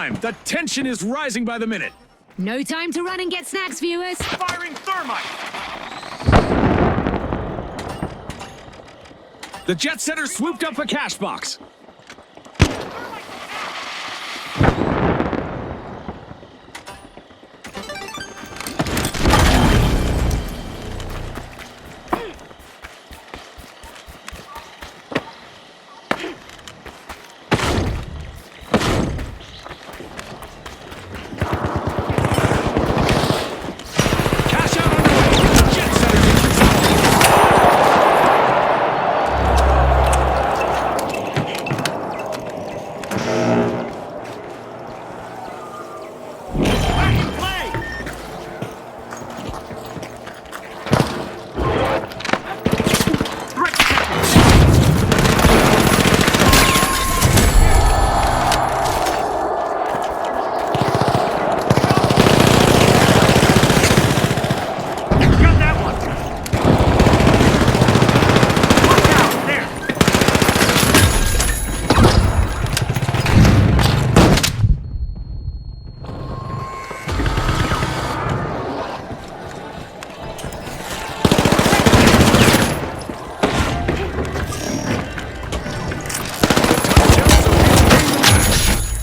time. The tension is rising by the minute. No time to run and get snacks, viewers. Firing thermite. The jet setter swooped up a cash box. Cash out underway. The jet setter's in control. Back in play. Threat detected. Got that one. Watch out, there.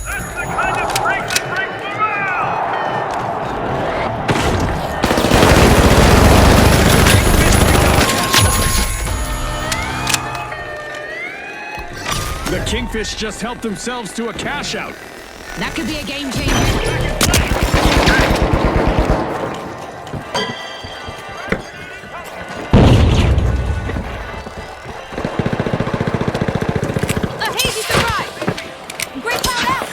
That's the kind of break that brings morale! The Kingfish just helped themselves to a cash out. That could be a game changer. A hazy surprise! Great cloud out!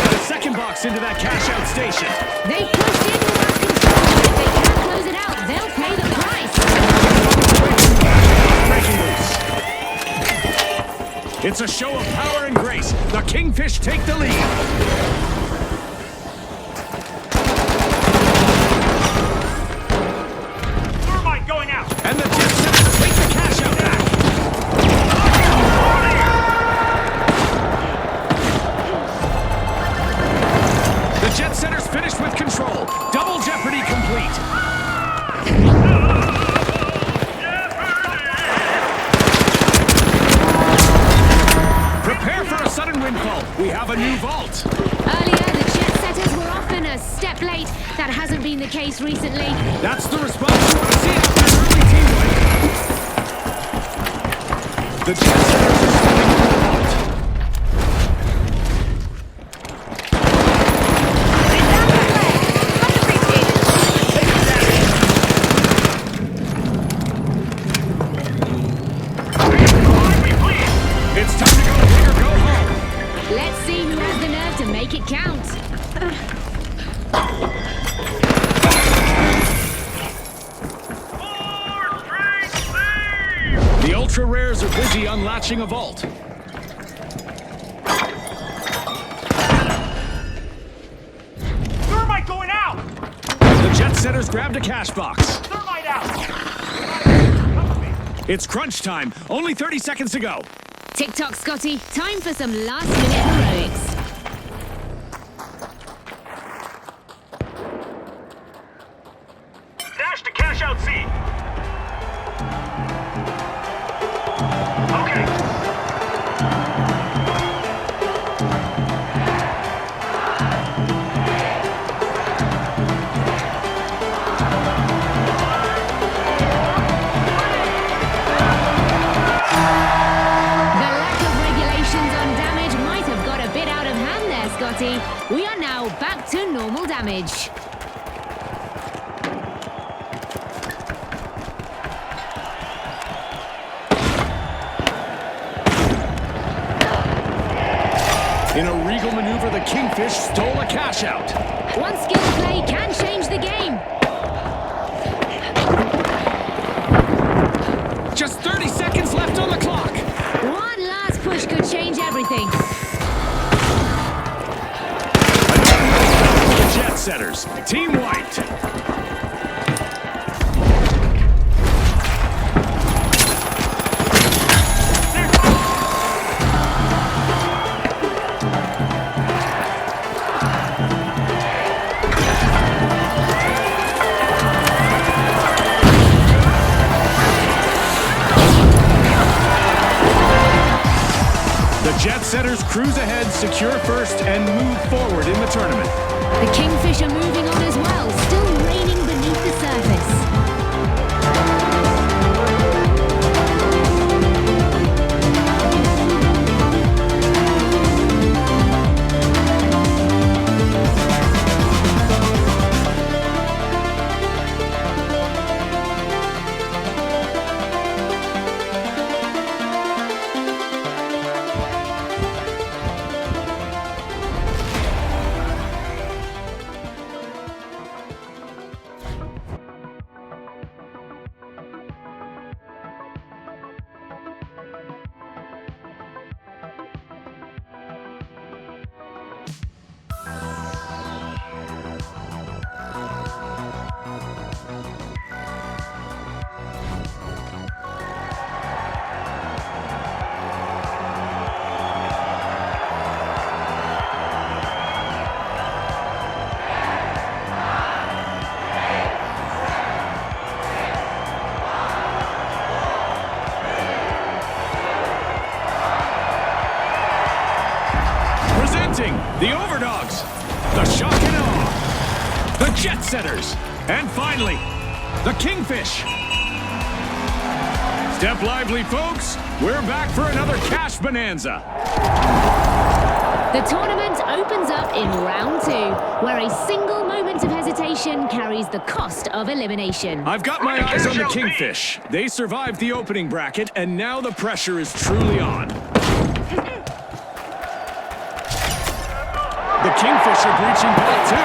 The second box into that cash out station. They pushed in without control. If they can't close it out, they'll pay the price. Breaking loose. It's a show of power and grace. The Kingfish take the lead. Thermite going out. And the jet setters take the cash out back. The jet setters finished with control. Double jeopardy complete. Prepare for a sudden windfall. We have a new vault. Earlier, the jet setters were often a step late. That hasn't been the case recently. That's the response you want to see after an early teamwork. The jet setters are stepping into the vault. It's time to go big or go home. Let's see who has the nerve to make it count. Four straight saves! The ultra rares are busy unlatching a vault. Thermite going out. The jet setters grabbed a cash box. Thermite out. Cover me. It's crunch time. Only 30 seconds to go. Tick-tock, Scotty. Time for some last-minute heroics. Dash to cash out C. Okay. The lack of regulations on damage might have got a bit out of hand there, Scotty. We are now back to normal damage. In a regal maneuver, the Kingfish stole a cash out. One skill play can change the game. Just 30 seconds left on the clock. One last push could change everything. Setters, team wiped. The Jet Setters cruise ahead, secure first, and move forward in the tournament. The Kingfish are moving on as well, still reigning beneath the surface. The Overdogs, the Shock and Awe, the Jet Setters, and finally, the Kingfish. Step lively, folks. We're back for another cash bonanza. The tournament opens up in round 2, where a single moment of hesitation carries the cost of elimination. I've got my eyes on the Kingfish. They survived the opening bracket, and now the pressure is truly on. The Kingfish are breaching point 2.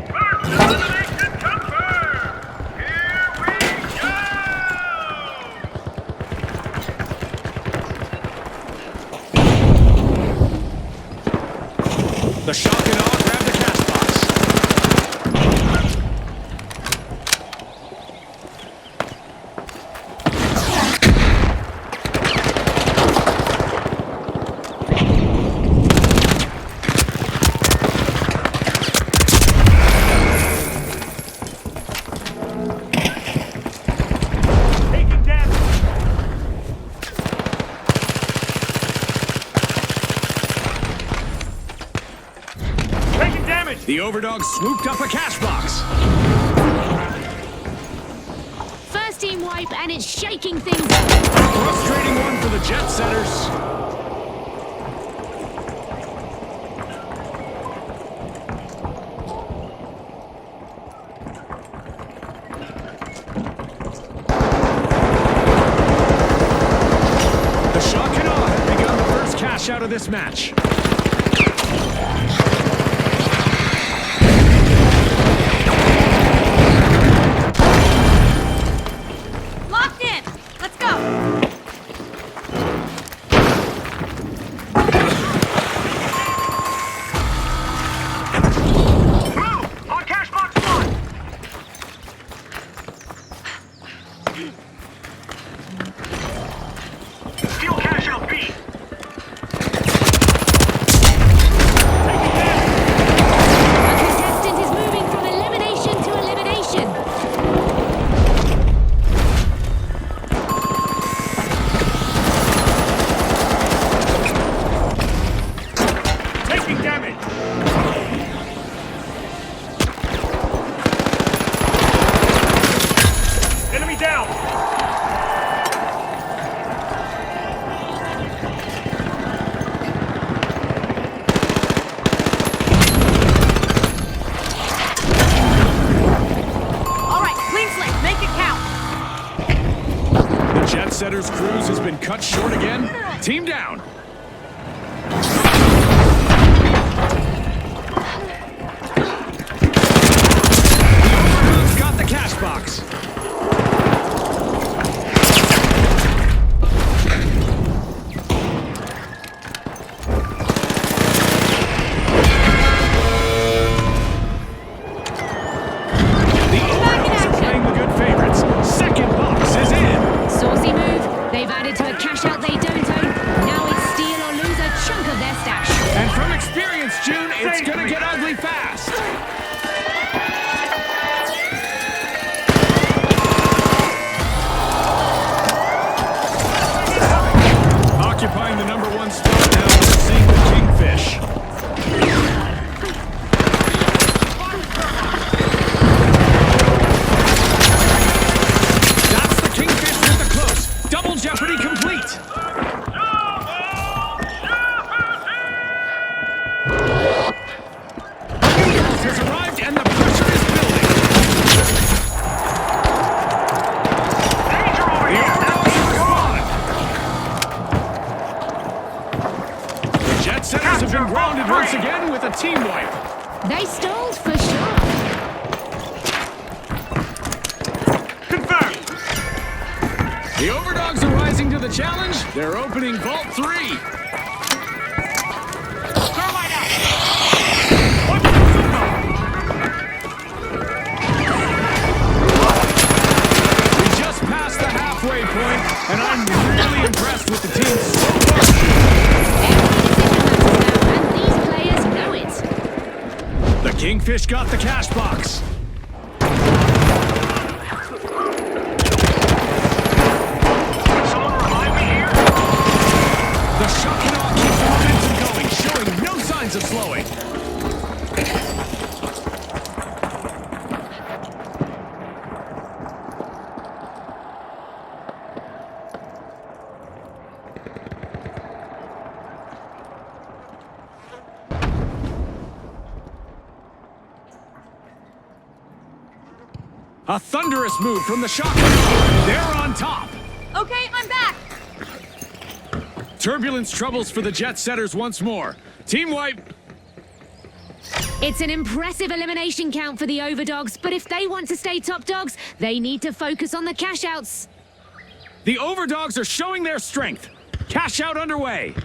First elimination confirmed. Here we go. The Shock and Awe grab the cash box. Taking damage. Taking damage. The Overdogs swooped up a cash box. First team wipe, and it's shaking things up. Frustrating one for the Jet Setters. The Shock and Awe have begun the first cash out of this match. Locked in. Let's go. Move! On cash box 1! Steal cash out B! A contestant is moving from elimination to elimination. Taking damage. Enemy down. All right, clean slate. Make it count. The Jet Setters cruise has been cut short again. Team down. The Overdogs got the cash box. Jet Setters have been grounded once again with a team wipe. They stalled for sure. Confirmed. The Overdogs are rising to the challenge. They're opening Vault 3. Thermite out. We just passed the halfway point, and I'm really impressed with the team so far. And these players know it. The Kingfish got the cash box. Someone revive me here? The shock and awe keeps the momentum going, showing no signs of slowing. A thunderous move from the shock and awe. They're on top. Okay, I'm back. Turbulence troubles for the Jet Setters once more. Team wipe. It's an impressive elimination count for the Overdogs, but if they want to stay top dogs, they need to focus on the cash outs. The Overdogs are showing their strength. Cash out underway.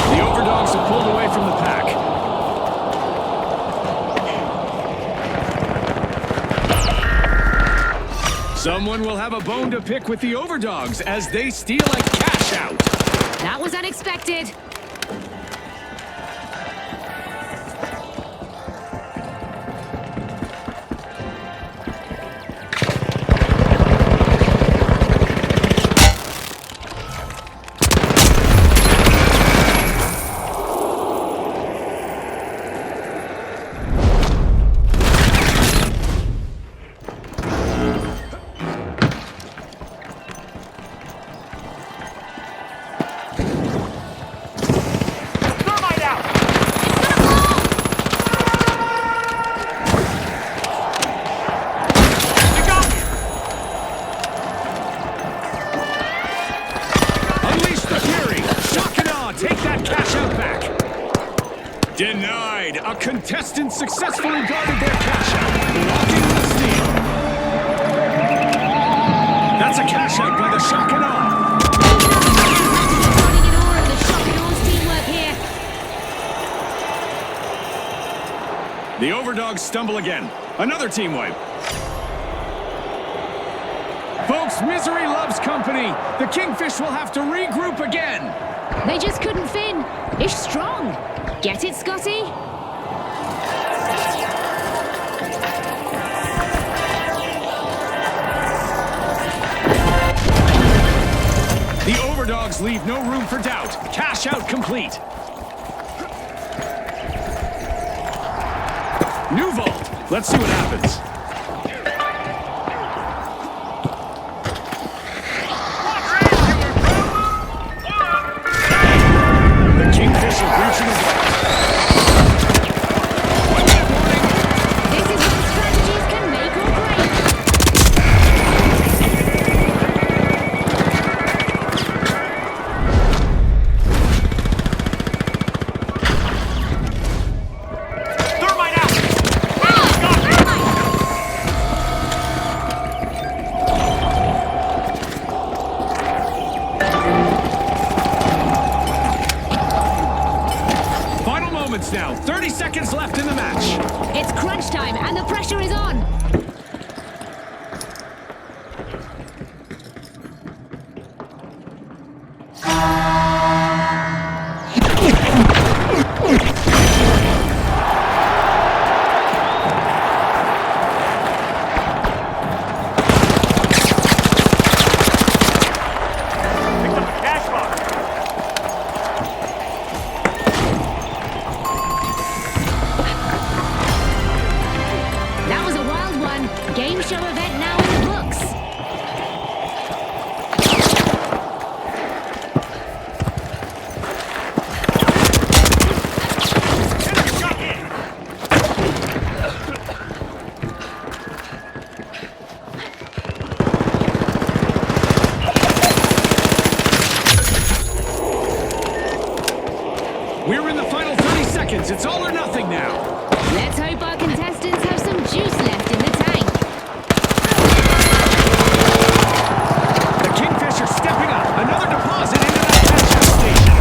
The Overdogs have pulled away from the pack. Someone will have a bone to pick with the Overdogs as they steal a cash out. That was unexpected. Thermite out. You got me. Unleash the fury! Shock and awe! Take that cash out back! Denied! A contestant successfully guarded their cash out, blocking the steal. That's a cash out by the shock and awe. Running in awe of the shock and awe's teamwork here. The Overdogs stumble again. Another team wipe. Folks, misery loves company. The Kingfish will have to regroup again. They just couldn't fin. Ish strong. Get it, Scotty? The Overdogs leave no room for doubt. Cash out complete. New vault. Let's see what happens. The Kingfish are breaching the vault. One-minute warning. This is when strategies can make or break. Thermite out. Final moments now. 30 seconds left in the match. It's crunch time and the pressure is on. Picked up a cash box. That was a wild one. We're in the final 30 seconds. It's all or nothing now. Let's hope our contestants have some juice left in the tank. The Kingfisher stepping up. Another deposit into that catch-up station.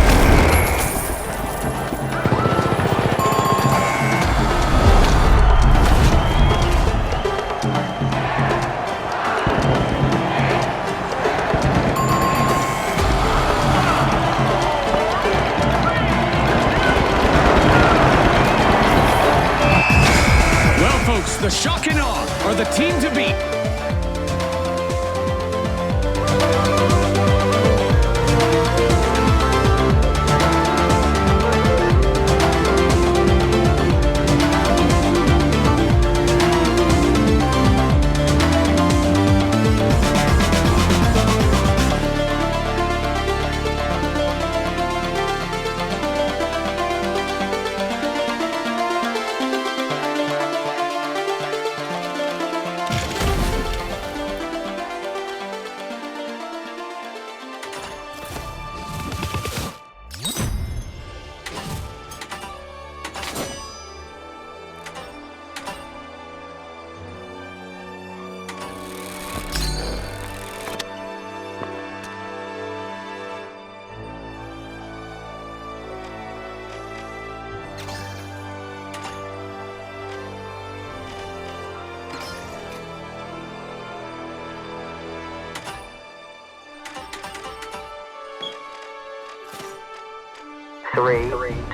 Well, folks, the shock and awe are the team to beat. Three,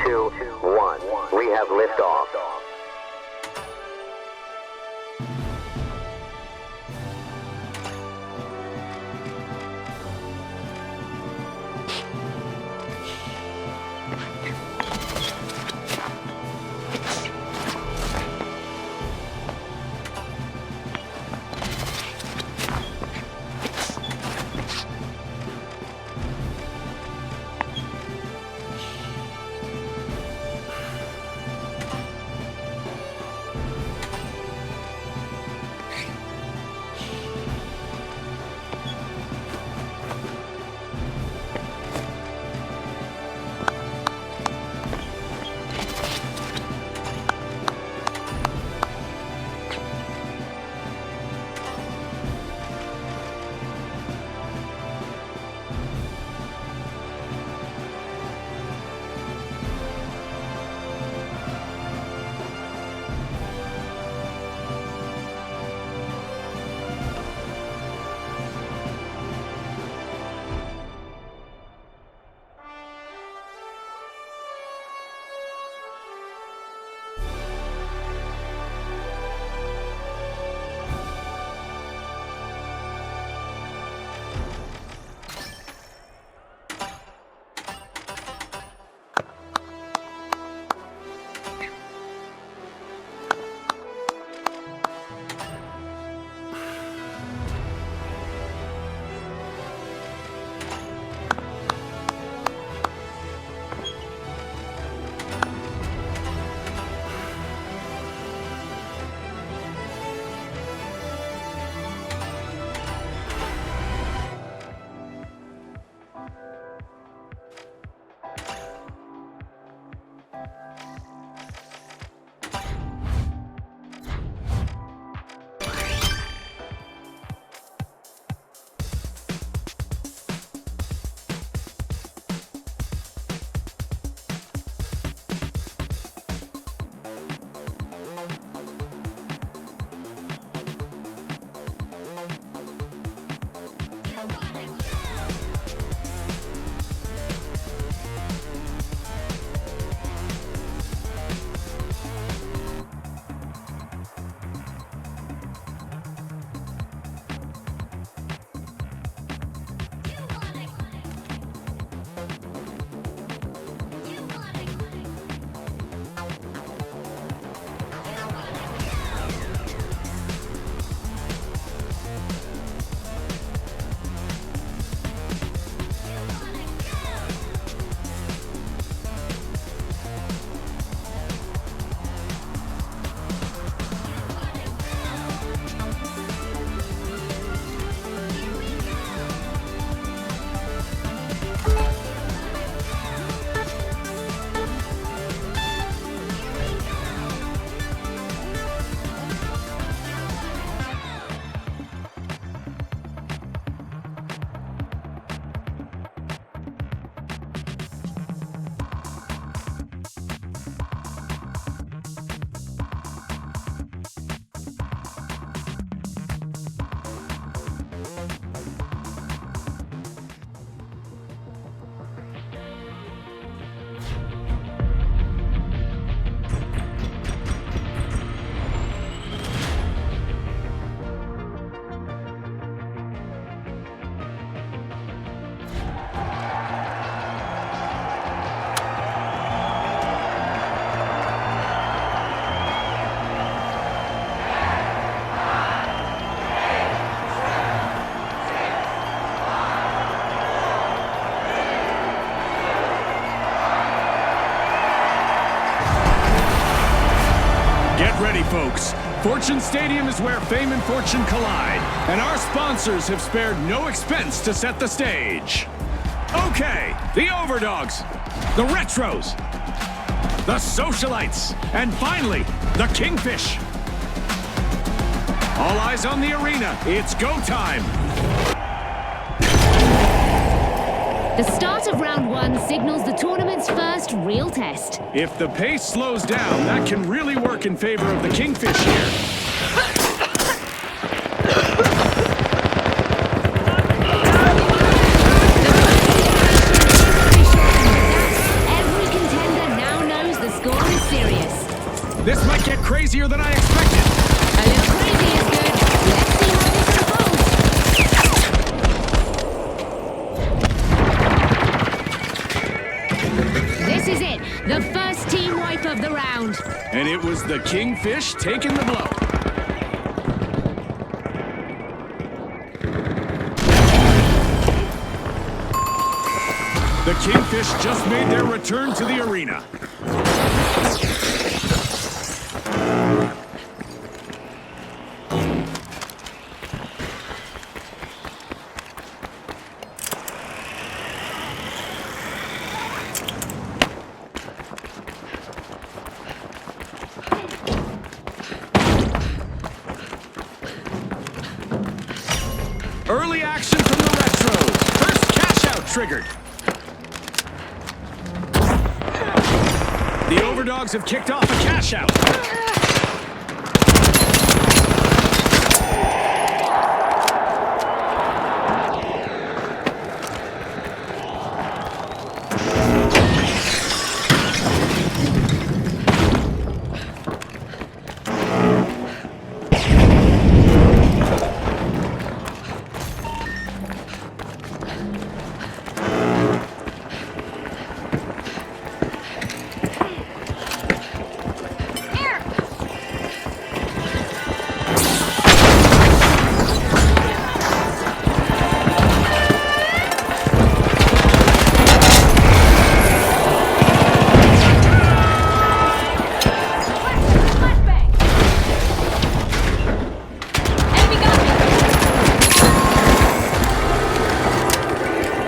two, one. We have liftoff. ready, folks. Fortune Stadium is where fame and fortune collide, and our sponsors have spared no expense to set the stage. Okay, the Overdogs, the Retros, the Socialites, and finally, the Kingfish. All eyes on the arena. It's go time. The start of round one signals the tournament's first real test. If the pace slows down, that can really work in favor of the Kingfish here. Every contender now knows the score is serious. This might get crazier than I expected. A little crazy is good. Let's see how this unfolds. This is it, the first team wipe of the round. And it was the Kingfish taking the blow. The Kingfish just made their return to the arena. Early action from the Retros. First cash out triggered. The Overdogs have kicked off a cash out.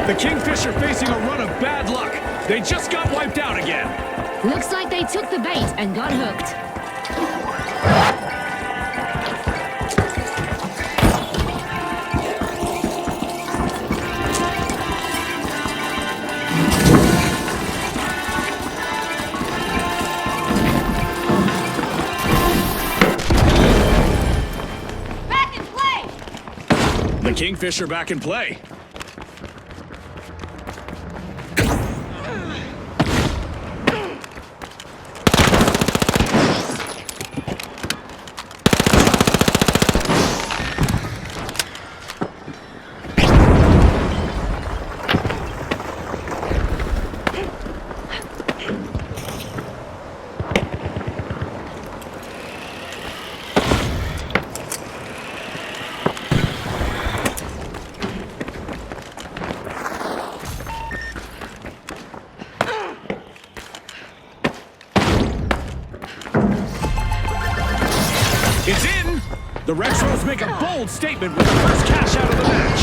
The Kingfish are facing a run of bad luck. They just got wiped out again. Looks like they took the bait and got hooked. Back in play! The Kingfish are back in play. It's in! The Retros make a bold statement with the first cash out of the match.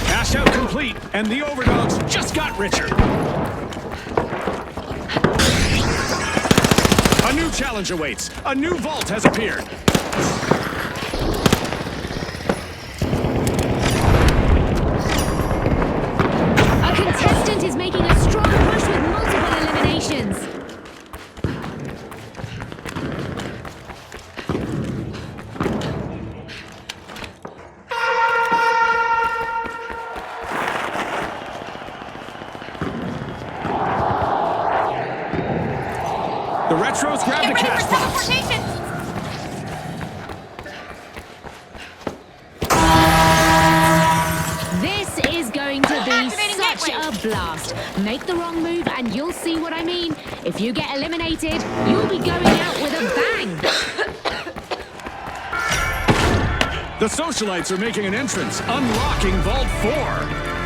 Cash out complete, and the Overdogs just got richer. A new challenge awaits. A new vault has appeared. A contestant is making a strong push with multiple eliminations. The Retros grab the cash box. This is going to be such a blast. Make the wrong move and you'll see what I mean. If you get eliminated, you'll be going out with a bang. The Socialites are making an entrance, unlocking Vault 4.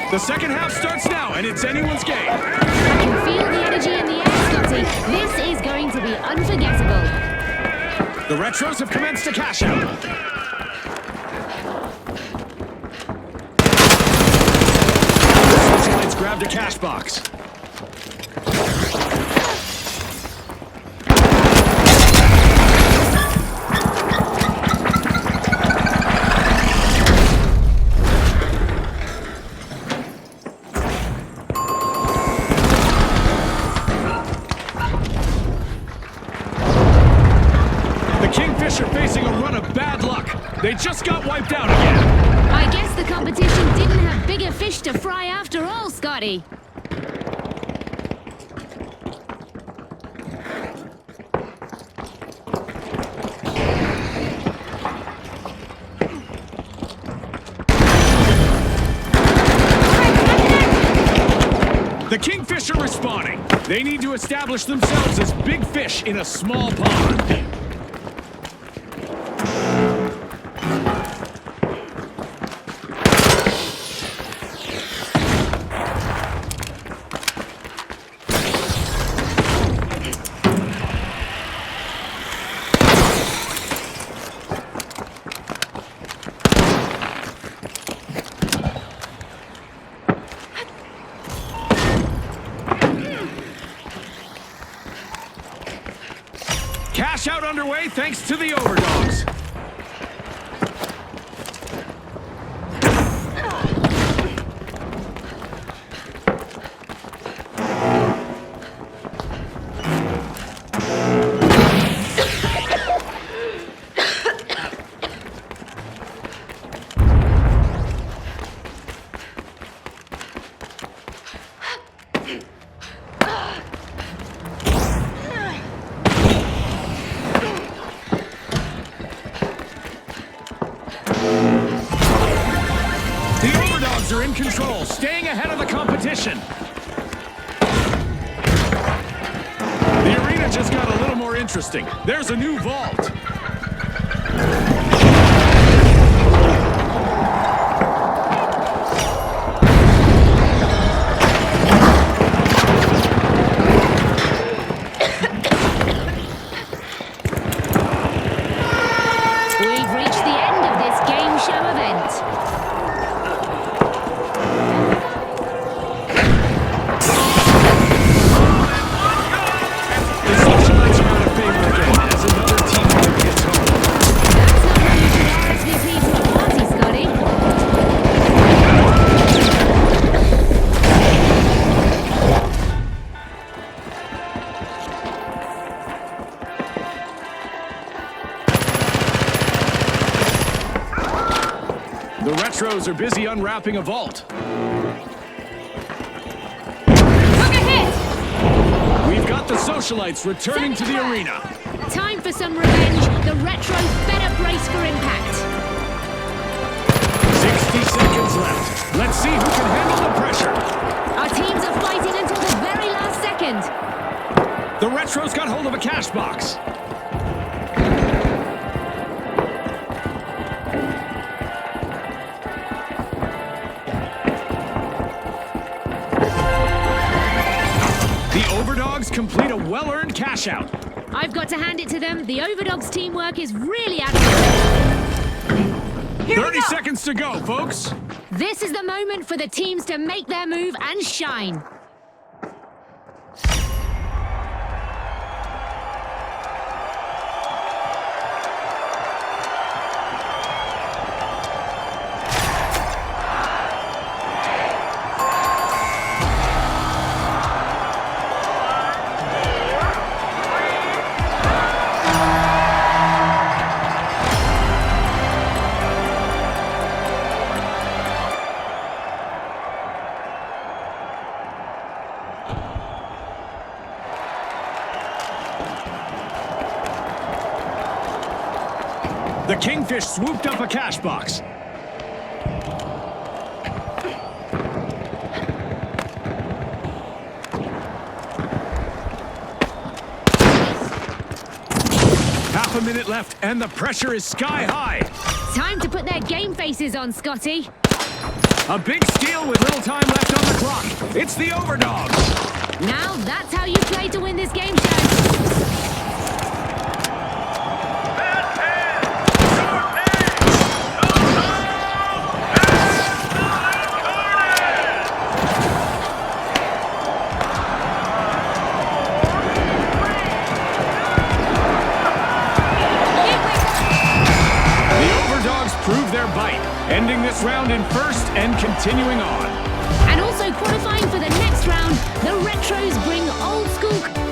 The The second half starts now, and it's anyone's game. I can feel the energy in the air, Scotty. This is going to be unforgettable. The Retros have commenced a cash out. The Socialites grabbed a cash box. Kingfisher facing a run of bad luck. They just got wiped out again. I guess the competition didn't have bigger fish to fry after all, Scotty. The Kingfisher respawning. They need to establish themselves as big fish in a small pond. Cash out underway thanks to the Overdogs. Are in control, staying ahead of the competition. The arena just got a little more interesting. There's a new vault. We've reached the end of this game show event. The Retros are busy unwrapping a vault. Took a hit! We've got the Socialites returning to the arena. Time for some revenge. The Retros better brace for impact. 60 seconds left. Let's see who can handle the pressure. Our teams are fighting until the very last second. The Retros got hold of a cash box. The Overdogs complete a well-earned cash out. I've got to hand it to them. The Overdogs teamwork is really admirable. 30 seconds to go, folks. This is the moment for the teams to make their move and shine. The Kingfish swooped up a cash box. Half a minute left, and the pressure is sky high. Time to put their game faces on, Scotty. A big steal with little time left on the clock. It's the Overdog. Now that's how you play to win this game, Chad. Prove their bite, ending this round in first and continuing on. And also qualifying for the next round, the Retros bring old school...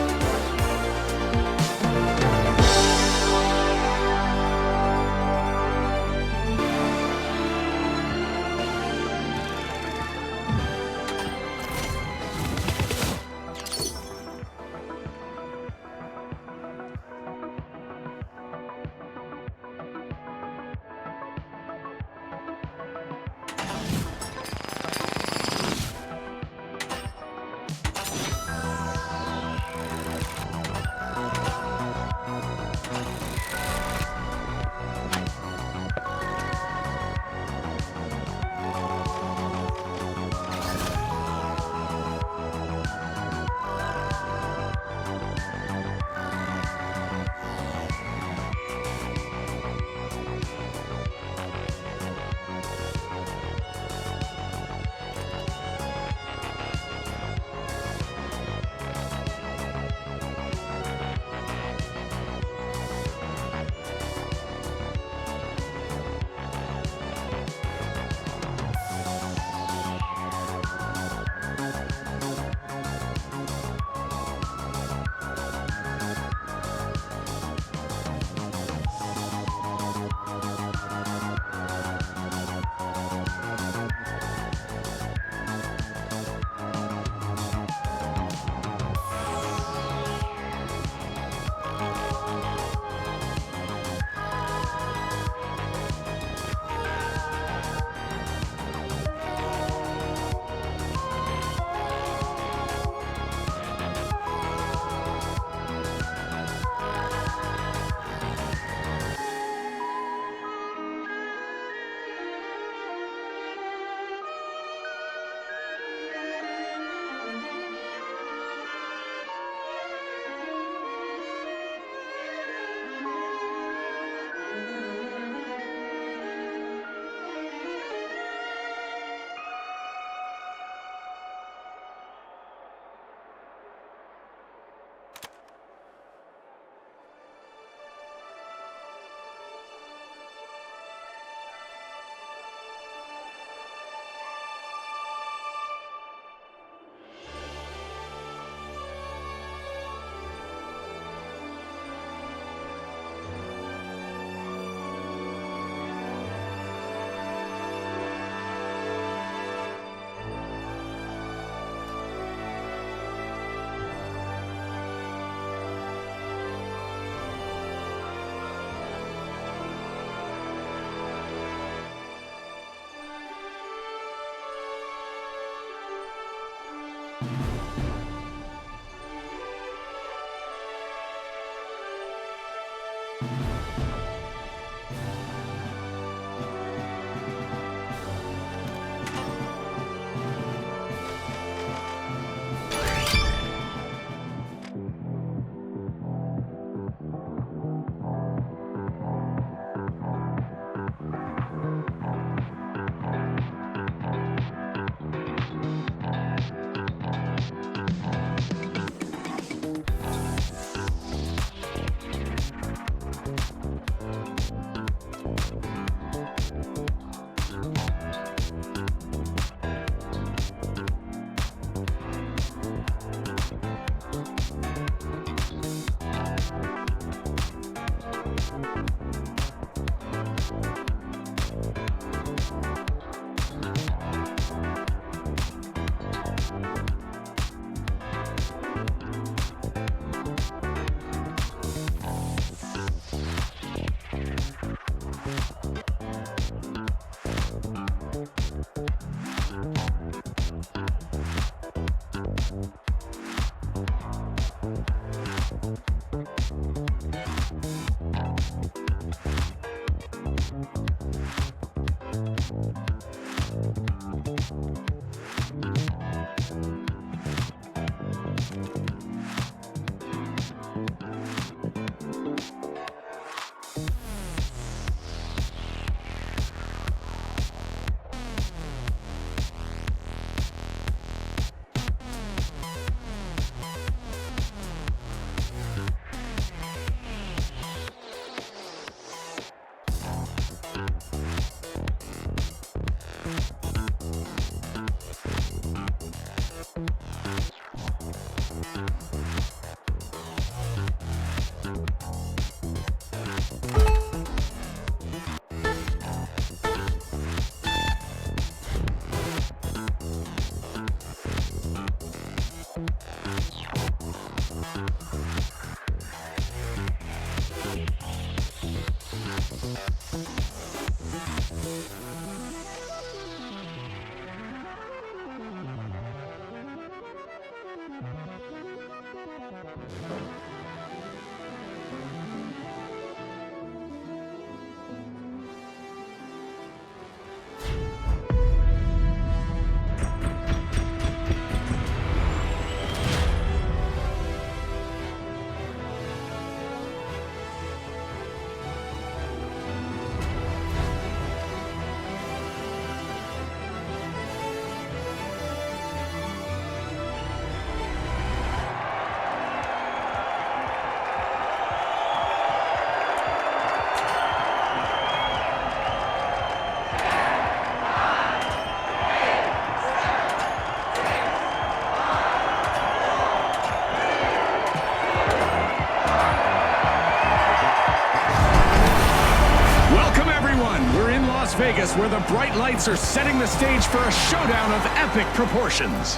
Vegas, where the bright lights are setting the stage for a showdown of epic proportions.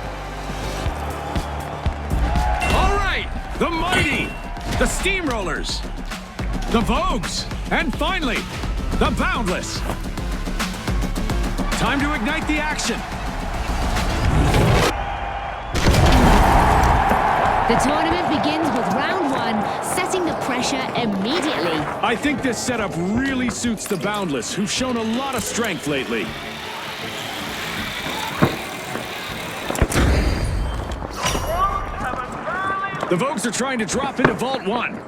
All right, the Mighty, the Steamrollers, the Vogues, and finally, the Boundless. Time to ignite the action. The tournament begins with round one, setting the pressure immediately. I think this setup really suits the Boundless, who've shown a lot of strength lately. The Vogues are trying to drop into Vault 1.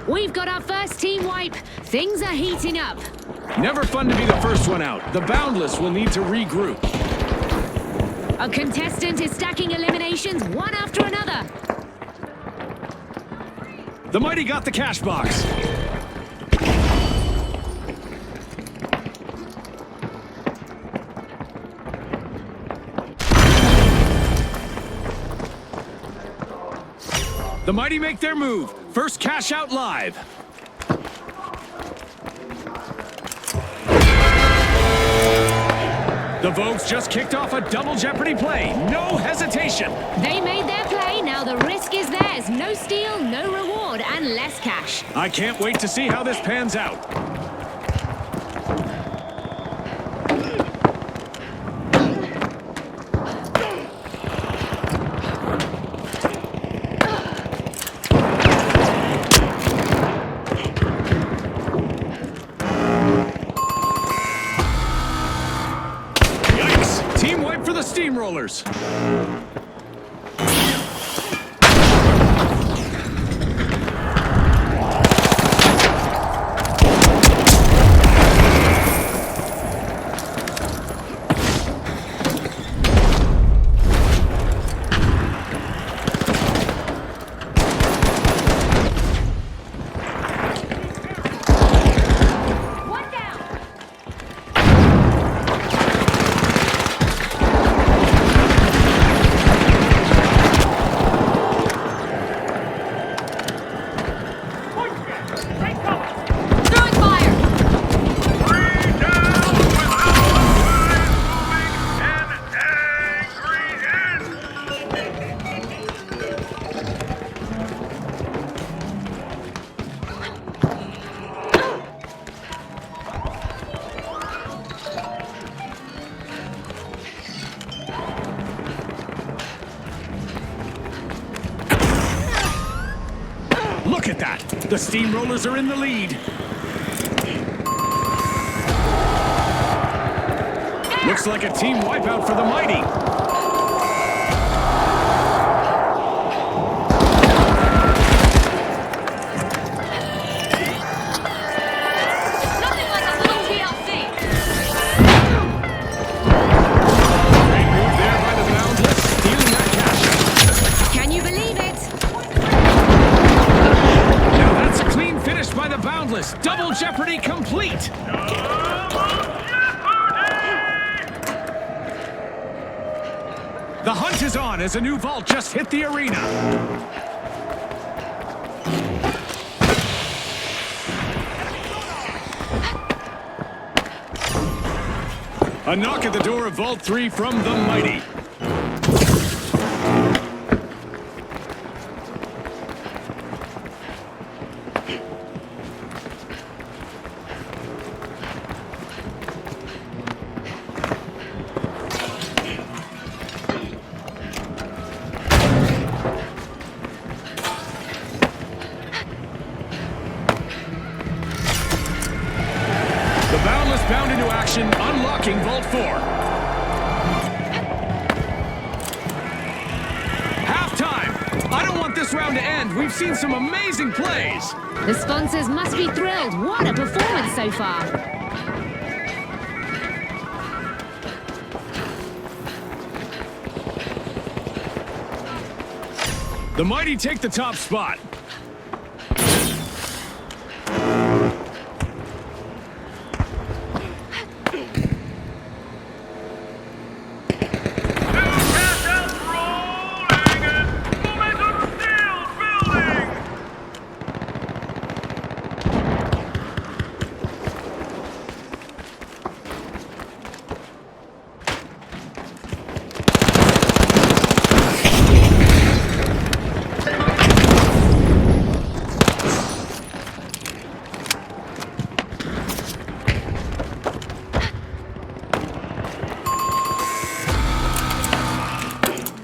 We've got our first team wipe. Things are heating up. Never fun to be the first one out. The Boundless will need to regroup. A contestant is stacking eliminations one after another. The Mighty got the cash box. The Mighty make their move. First cash out live. The Vogues just kicked off a double Jeopardy play. No hesitation. They made their play. Now the risk is theirs. No steal, no reward, and less cash. I can't wait to see how this pans out. Steamrollers. Look at that! The Steamrollers are in the lead. Looks like a team wipeout for the Mighty. Nothing like a little TLC. Great move there by the Boundless, stealing that cash. Can you believe it? Now that's a clean finish by the Boundless. Double Jeopardy complete. The hunt is on as a new vault just hit the arena. A knock at the door of Vault 3 from the Mighty. The Boundless bound into action, unlocking Vault 4. Halftime! I don't want this round to end. We've seen some amazing plays. The sponsors must be thrilled. What a performance so far. The Mighty take the top spot.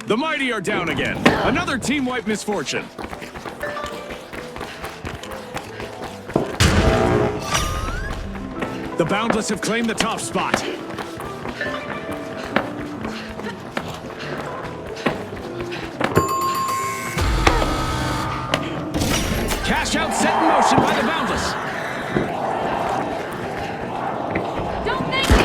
The Mighty are down again. Another team wipe misfortune. The Boundless have claimed the top spot. Cash out set in motion by the Boundless. Don't thank me.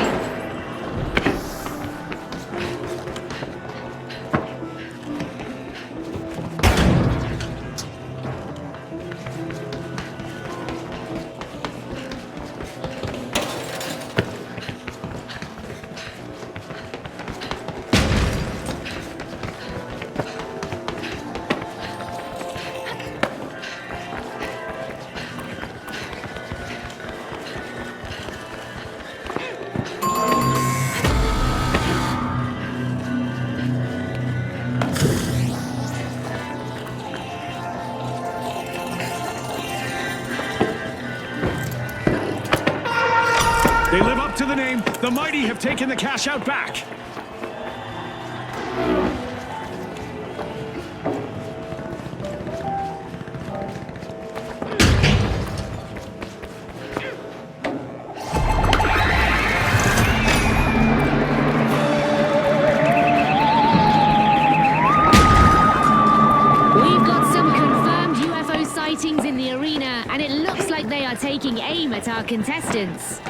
They live up to the name. The Mighty have taken the cash out back. We've got some confirmed UFO sightings in the arena, and it looks like they are taking aim at our contestants.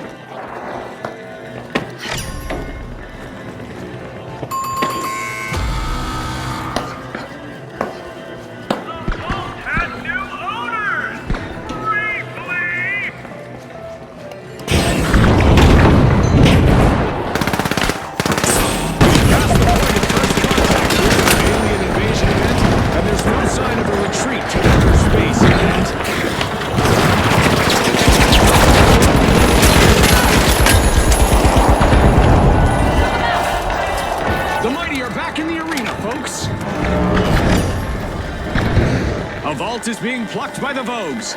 A vault is being plucked by the Vogues.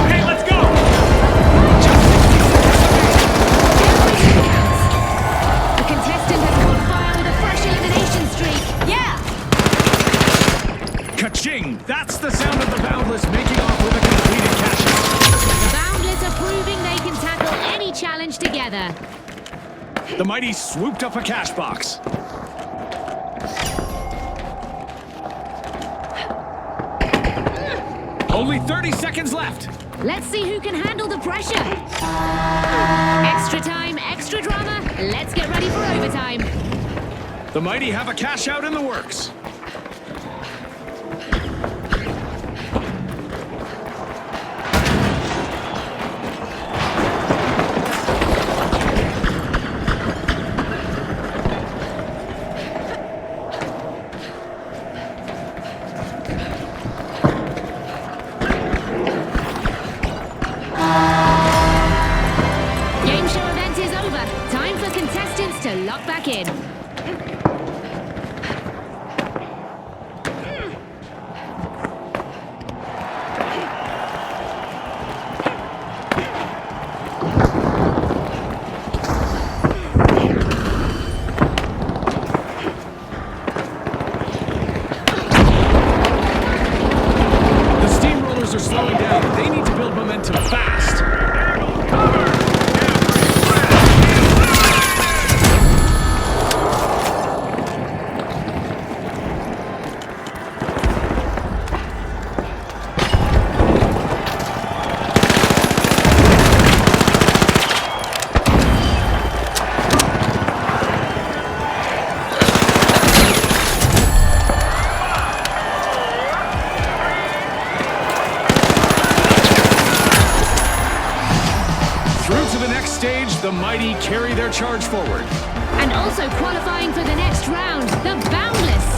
Okay, let's go! The contestant has caught fire with a fresh elimination streak. Yeah! Ka-ching! That's the sound of the Boundless making off with a completed cash-out. The Boundless are proving they can tackle any challenge together. The Mighty swooped up a cash box. Only 30 seconds left. Let's see who can handle the pressure. Extra time, extra drama. Let's get ready for overtime. The Mighty have a cash out in the works. Game show event is over. Time for contestants to lock back in. The Steamrollers are slowing down. They need to build momentum fast. Through to the next stage, the Mighty carry their charge forward. And also qualifying for the next round, the Boundless.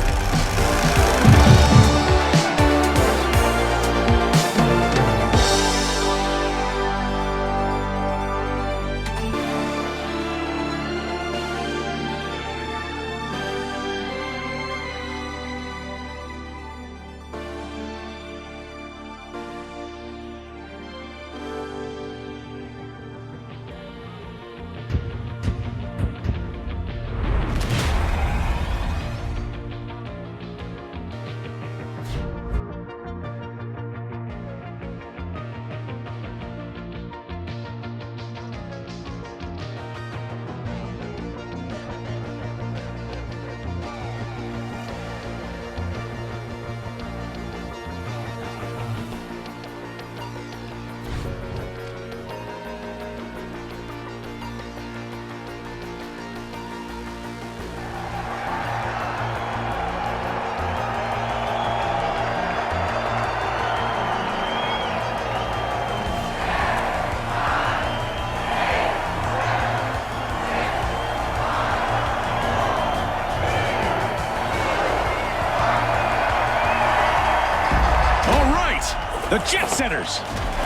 The Jet Setters,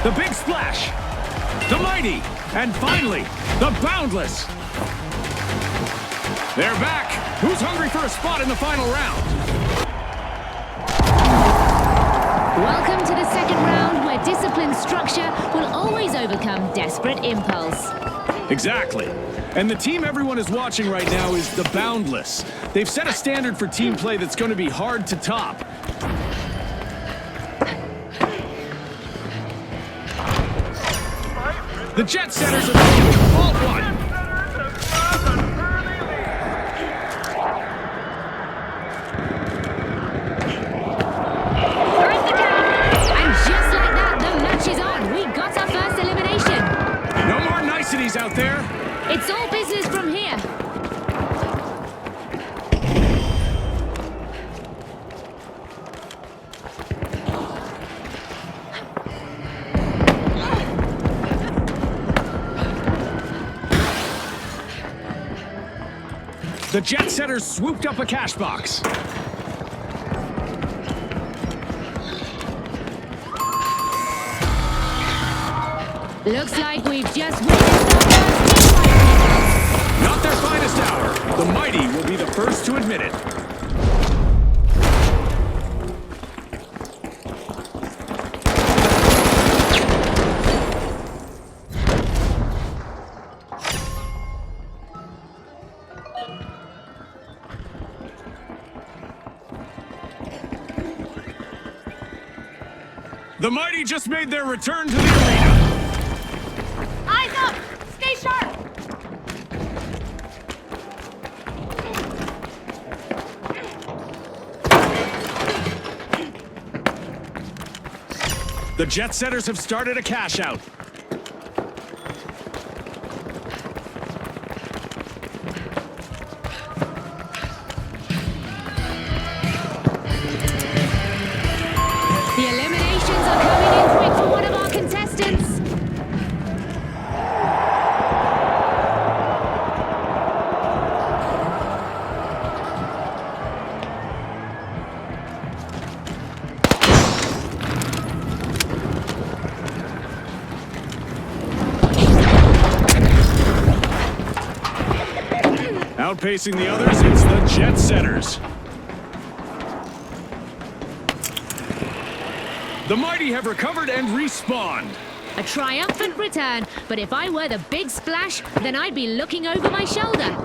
the Big Splash, the Mighty, and finally, the Boundless. They're back. Who's hungry for a spot in the final round? Welcome to the second round, where disciplined structure will always overcome desperate impulse. Exactly. And the team everyone is watching right now is the Boundless. They've set a standard for team play that's going to be hard to top. The Jet Setters are looking to vault one. They're in the down. And just like that, the match is on. We got our first elimination. No more niceties out there. It's all business from here. The Jet Setters swooped up a cash box. Looks like we've just witnessed our first team fight. Not their finest hour. The Mighty will be the first to admit it. The Mighty just made their return to the arena. Eyes up! Stay sharp! The Jet Setters have started a cash out. The eliminations are coming in quick for one of our contestants. Outpacing the others, it's the Jet Setters. The Mighty have recovered and respawned. A triumphant return, but if I were the Big Splash, then I'd be looking over my shoulder.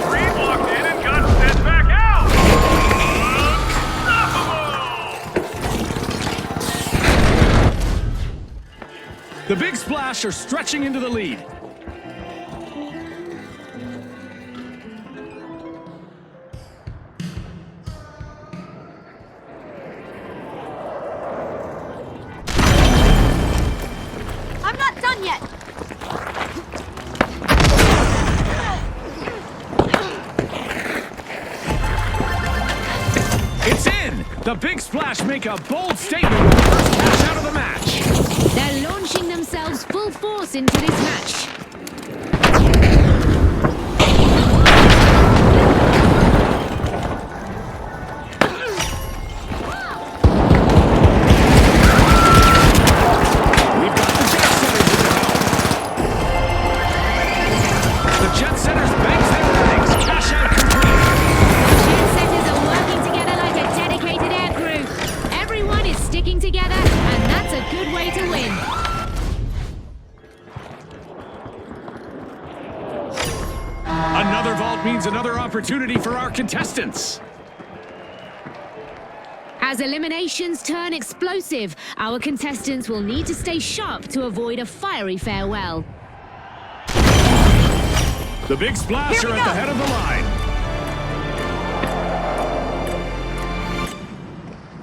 Green walked in and got sent back out. Unstoppable! The Big Splash are stretching into the lead. I'm not done yet! It's in! The Big Splash make a bold statement with the first cash out of the match. They're launching themselves full force into this match. We've got the Jet Setters in the helm. The Jet Setters banks their earnings. Cash out complete. Jet Setters are working together like a dedicated air crew. Everyone is sticking together, and that's a good way to win. Another vault means another opportunity for our contestants. As eliminations turn explosive, our contestants will need to stay sharp to avoid a fiery farewell. The Big Splash Here are we at the go. head of the line.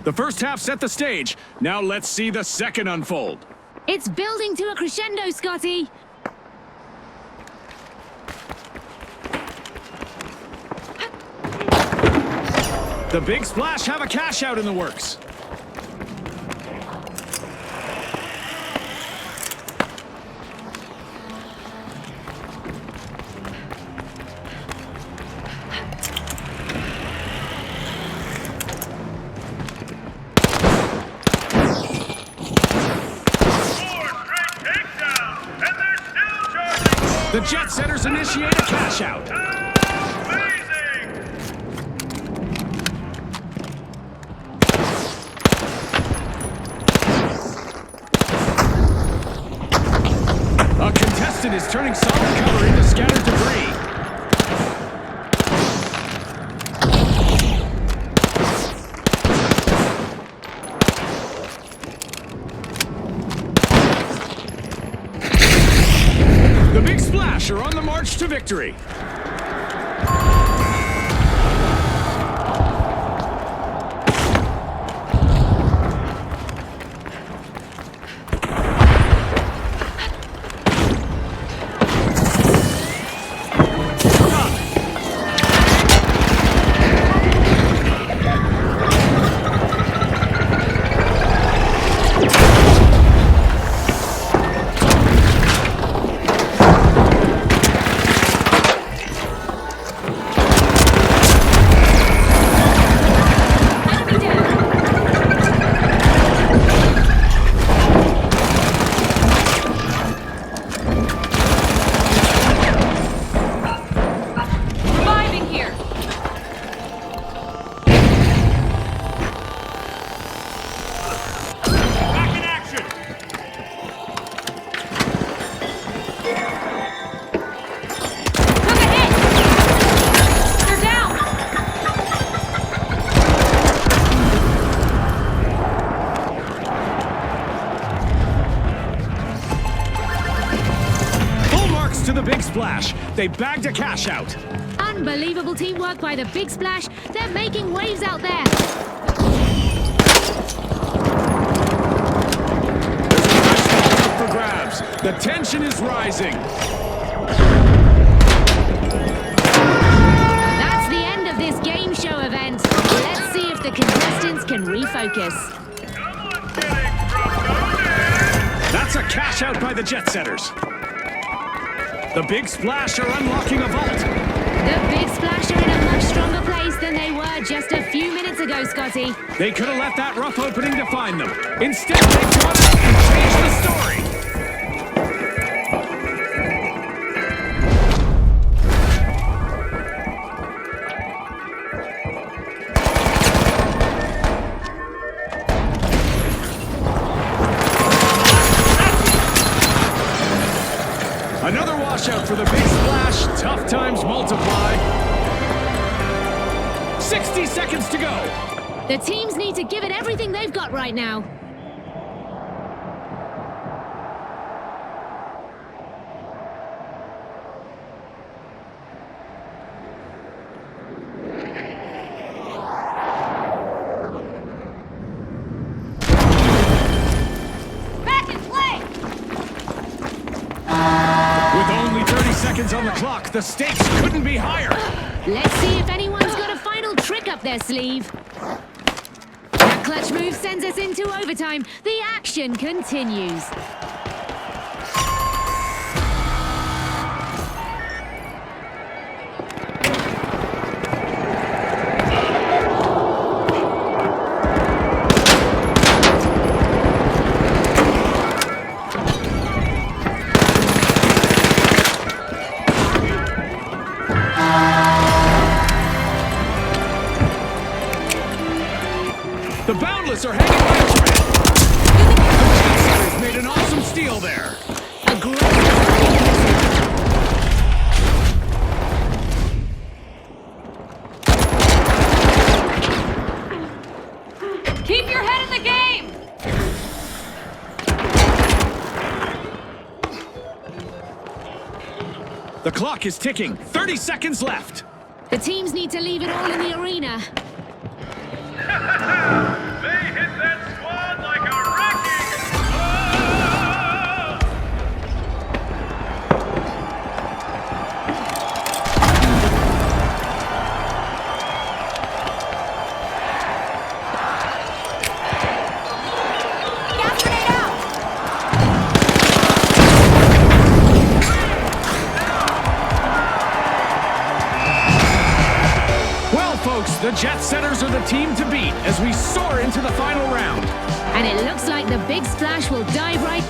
The first half set the stage. Now let's see the second unfold. It's building to a crescendo, Scotty. The Big Splash have a cash out in the works. The Jet Setters initiate a cash out. Amazing! A contestant is turning solid cover into scattered debris. The Big Splash are on the march to victory. They bagged a cash out. Unbelievable teamwork by the Big Splash. They're making waves out there. For grabs. The tension is rising. That's the end of this game show event. Let's see if the contestants can refocus. Someone's getting promoted! That's a cash out by the Jet Setters. The Big Splash are unlocking a vault. The Big Splash are in a much stronger place than they were just a few minutes ago, Scotty. They could have let that rough opening define them. Instead, they've gone out and changed the story. Another washout for the Big Splash. Tough times multiply. 60 seconds to go. The teams need to give it everything they've got right now. Back in play! With only 30 seconds on the clock, the stakes couldn't be higher. Let's see if anyone's got a final trick up their sleeve. That clutch move sends us into overtime. The action continues. The Boundless are hanging by a thread. The Jet Setters made an awesome steal there. A great Keep your head in the game! The clock is ticking. 30 seconds left. The teams need to leave it all in the arena. They hit that squad like a wrecking Gas grenade out! Well, folks, the Jet Setters are the team to beat as we soar into the final round. And it looks like the Big Splash will dive right...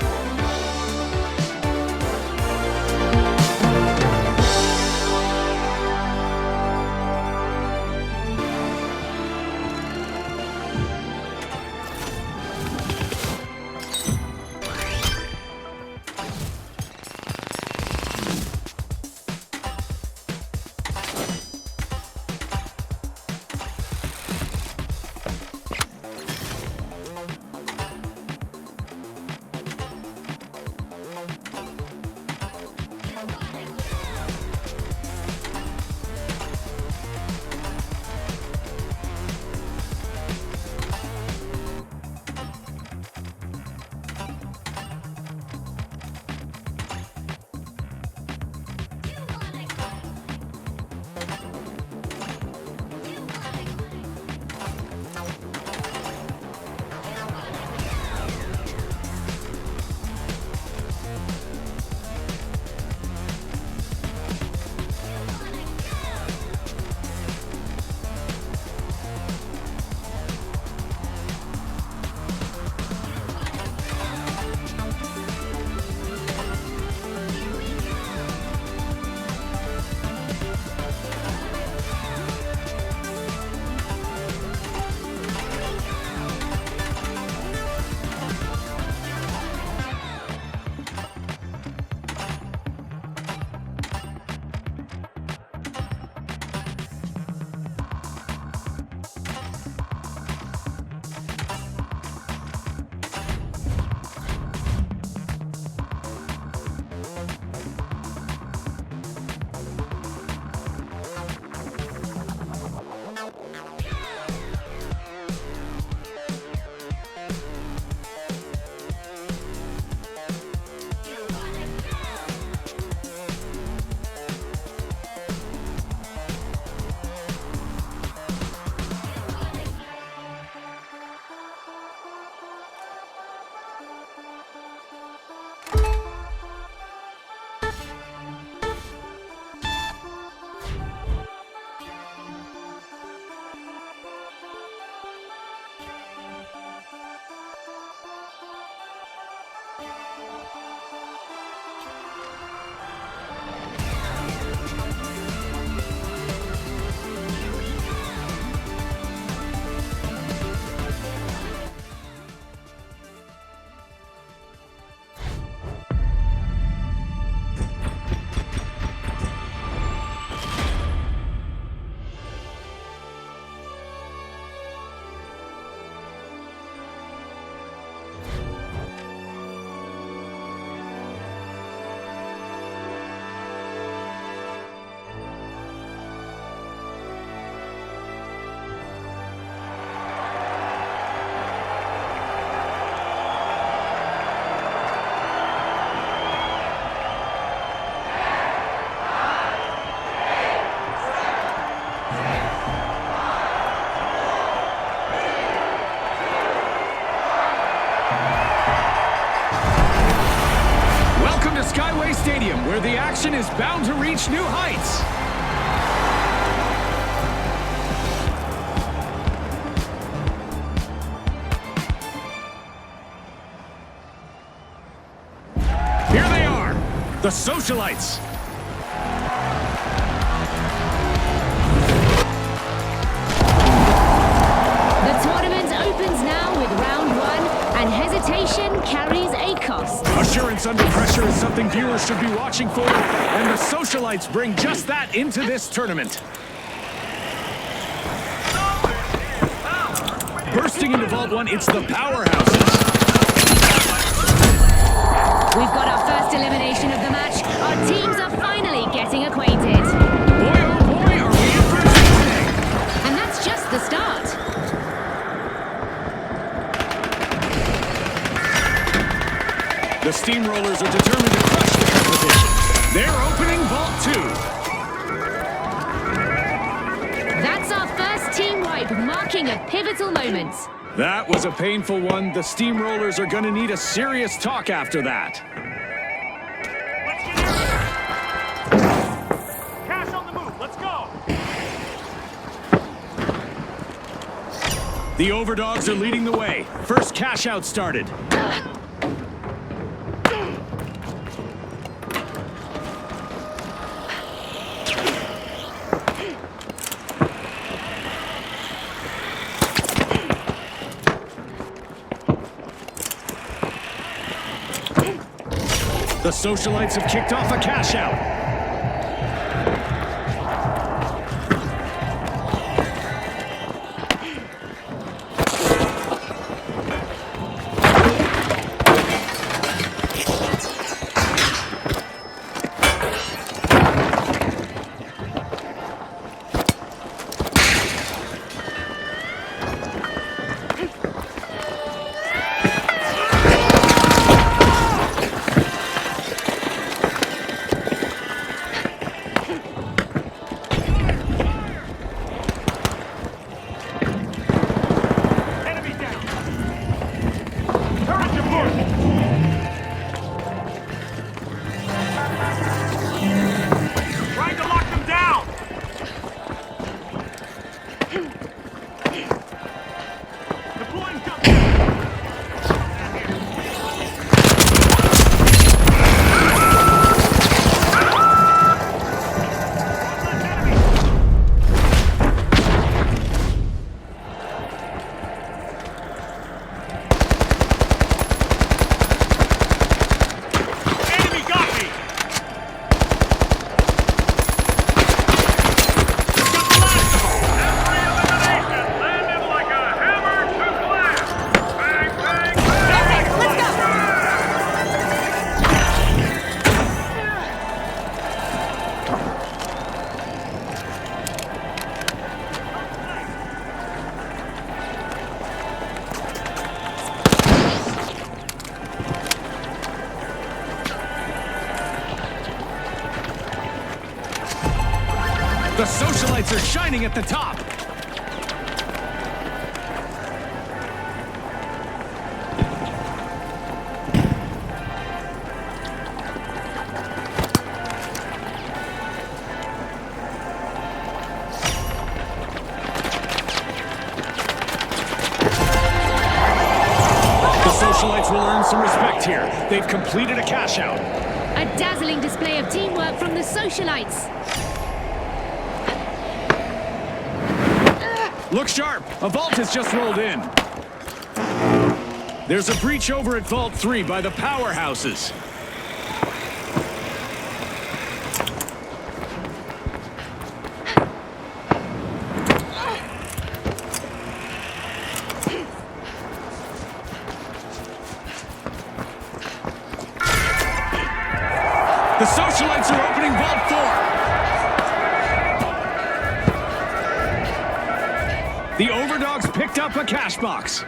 is bound to reach new heights. Here they are, the Socialites. The tournament opens now with round one, and hesitation carries a cost. Assurance under pressure is something viewers should be watching for, and the Socialites bring just that into this tournament. Bursting into Vault 1, it's the Powerhouses. We've got our first elimination of the match. Our teams are finally getting acquainted. Boy, oh boy, are we in for a treat today. And that's just the start. The Steamrollers are determined to crush the competition. They're opening Vault 2. That's our first team wipe, marking a pivotal moment. That was a painful one. The Steamrollers are going to need a serious talk after that. Cash on the move. Let's go. The Overdogs are leading the way. First cash out started. The Socialites have kicked off a cash out. Enemy down. Turret to push. Trying to lock them down. Deploying jump. Enemy got me. Got the last of them. Every elimination landed like a hammer to glass. Bang, bang, bang. Okay, let's go. The Socialites are shining at the top. The Socialites will earn some respect here. They've completed a cash out. A dazzling display of teamwork from the Socialites. Look sharp! A vault has just rolled in. There's a breach over at Vault 3 by the Powerhouses. The Socialites are opening Vault 4. The Overdogs picked up a cash box.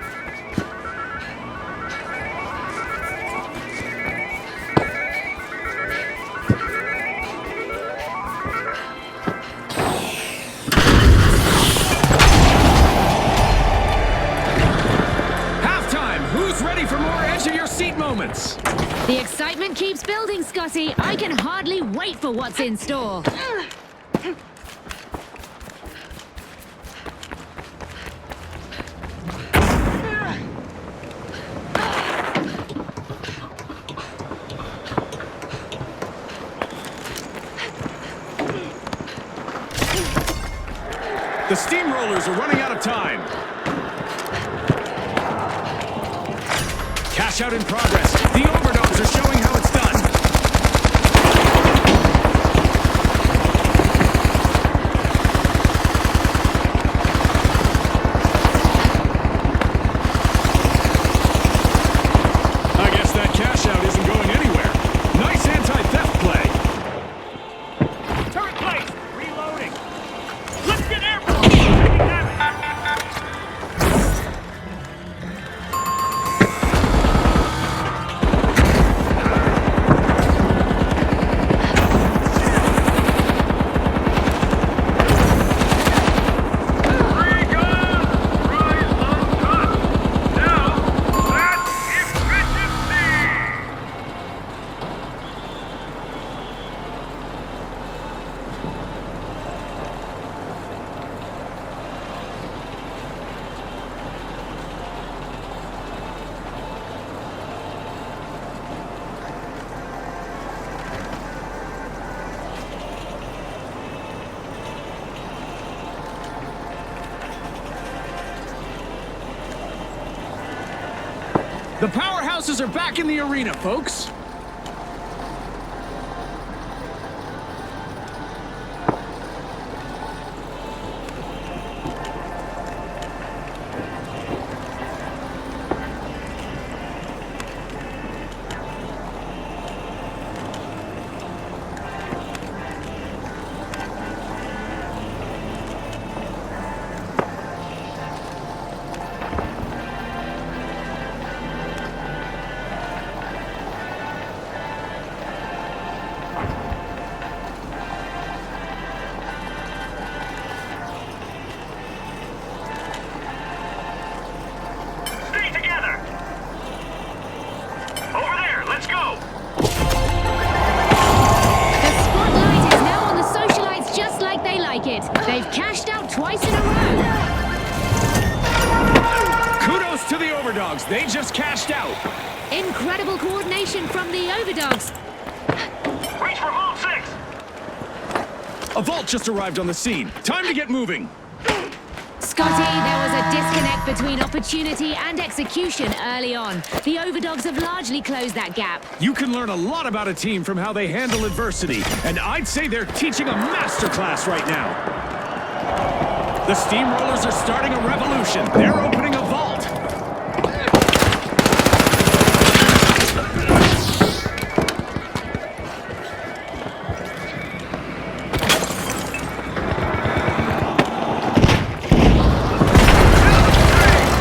Halftime! Who's ready for more edge-of-your-seat moments? The excitement excitement keeps building, Scotty. I can hardly wait for what's in store. The steamrollers are running out of time. Cash out in progress. The overdogs are showing how it's done. I guess that cash out isn't going anywhere. Nice anti-theft play. Turret place! Reloading! Let's get airborne! Taking damage! The powerhouses are back in the arena, folks. Stay together! Over there, let's go! The spotlight is now on the socialites just like they like it. They've cashed out twice in a row. Kudos to the overdogs. They just cashed out. Incredible coordination from the overdogs. Reach for Vault 6! A vault just arrived on the scene. Time to get moving. Scotty, there was a disconnect between opportunity and execution early on. The overdogs have largely closed that gap. You can learn a lot about a team from how they handle adversity, and I'd say they're teaching a masterclass right now. The steamrollers are starting a revolution. They're opening a vault.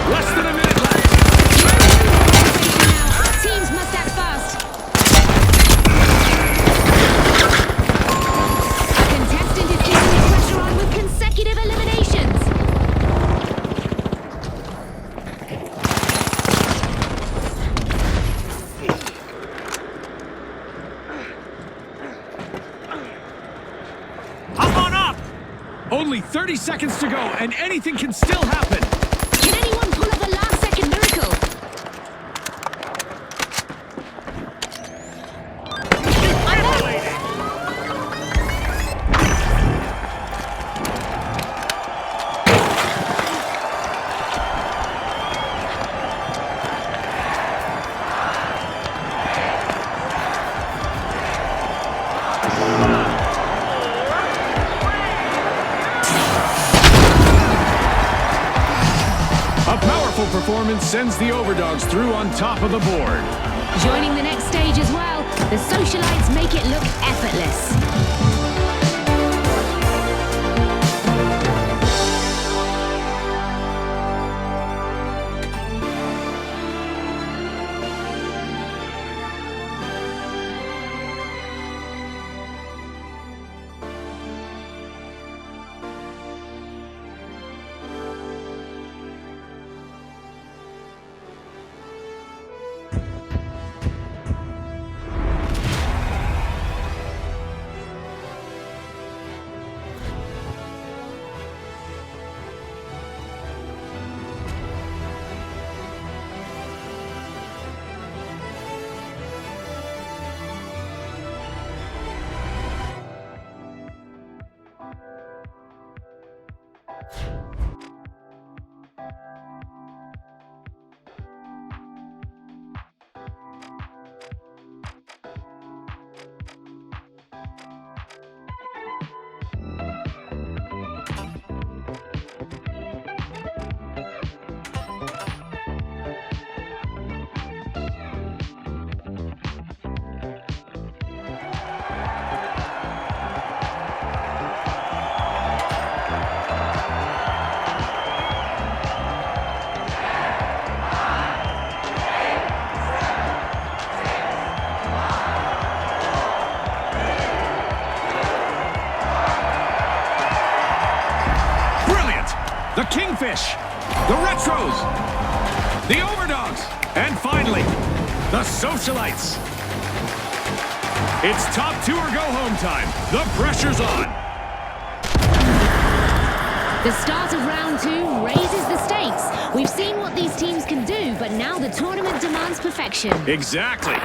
Less than a minute left. Now, teams must act fast. A contestant is keeping the pressure on with consecutive eliminations. Hop on up! Only 30 seconds to go, and anything can still happen. Can anyone pull off a last-second miracle? A powerful performance sends the overdogs through on top of the board. Joining the next stage as well, the socialites make it look effortless. The Kingfish, the Retros, the Overdogs, and finally, the Socialites. It's top two or go home time. The pressure's on. The start of round two raises the stakes. We've seen what these teams can do, but now the tournament demands perfection. Exactly.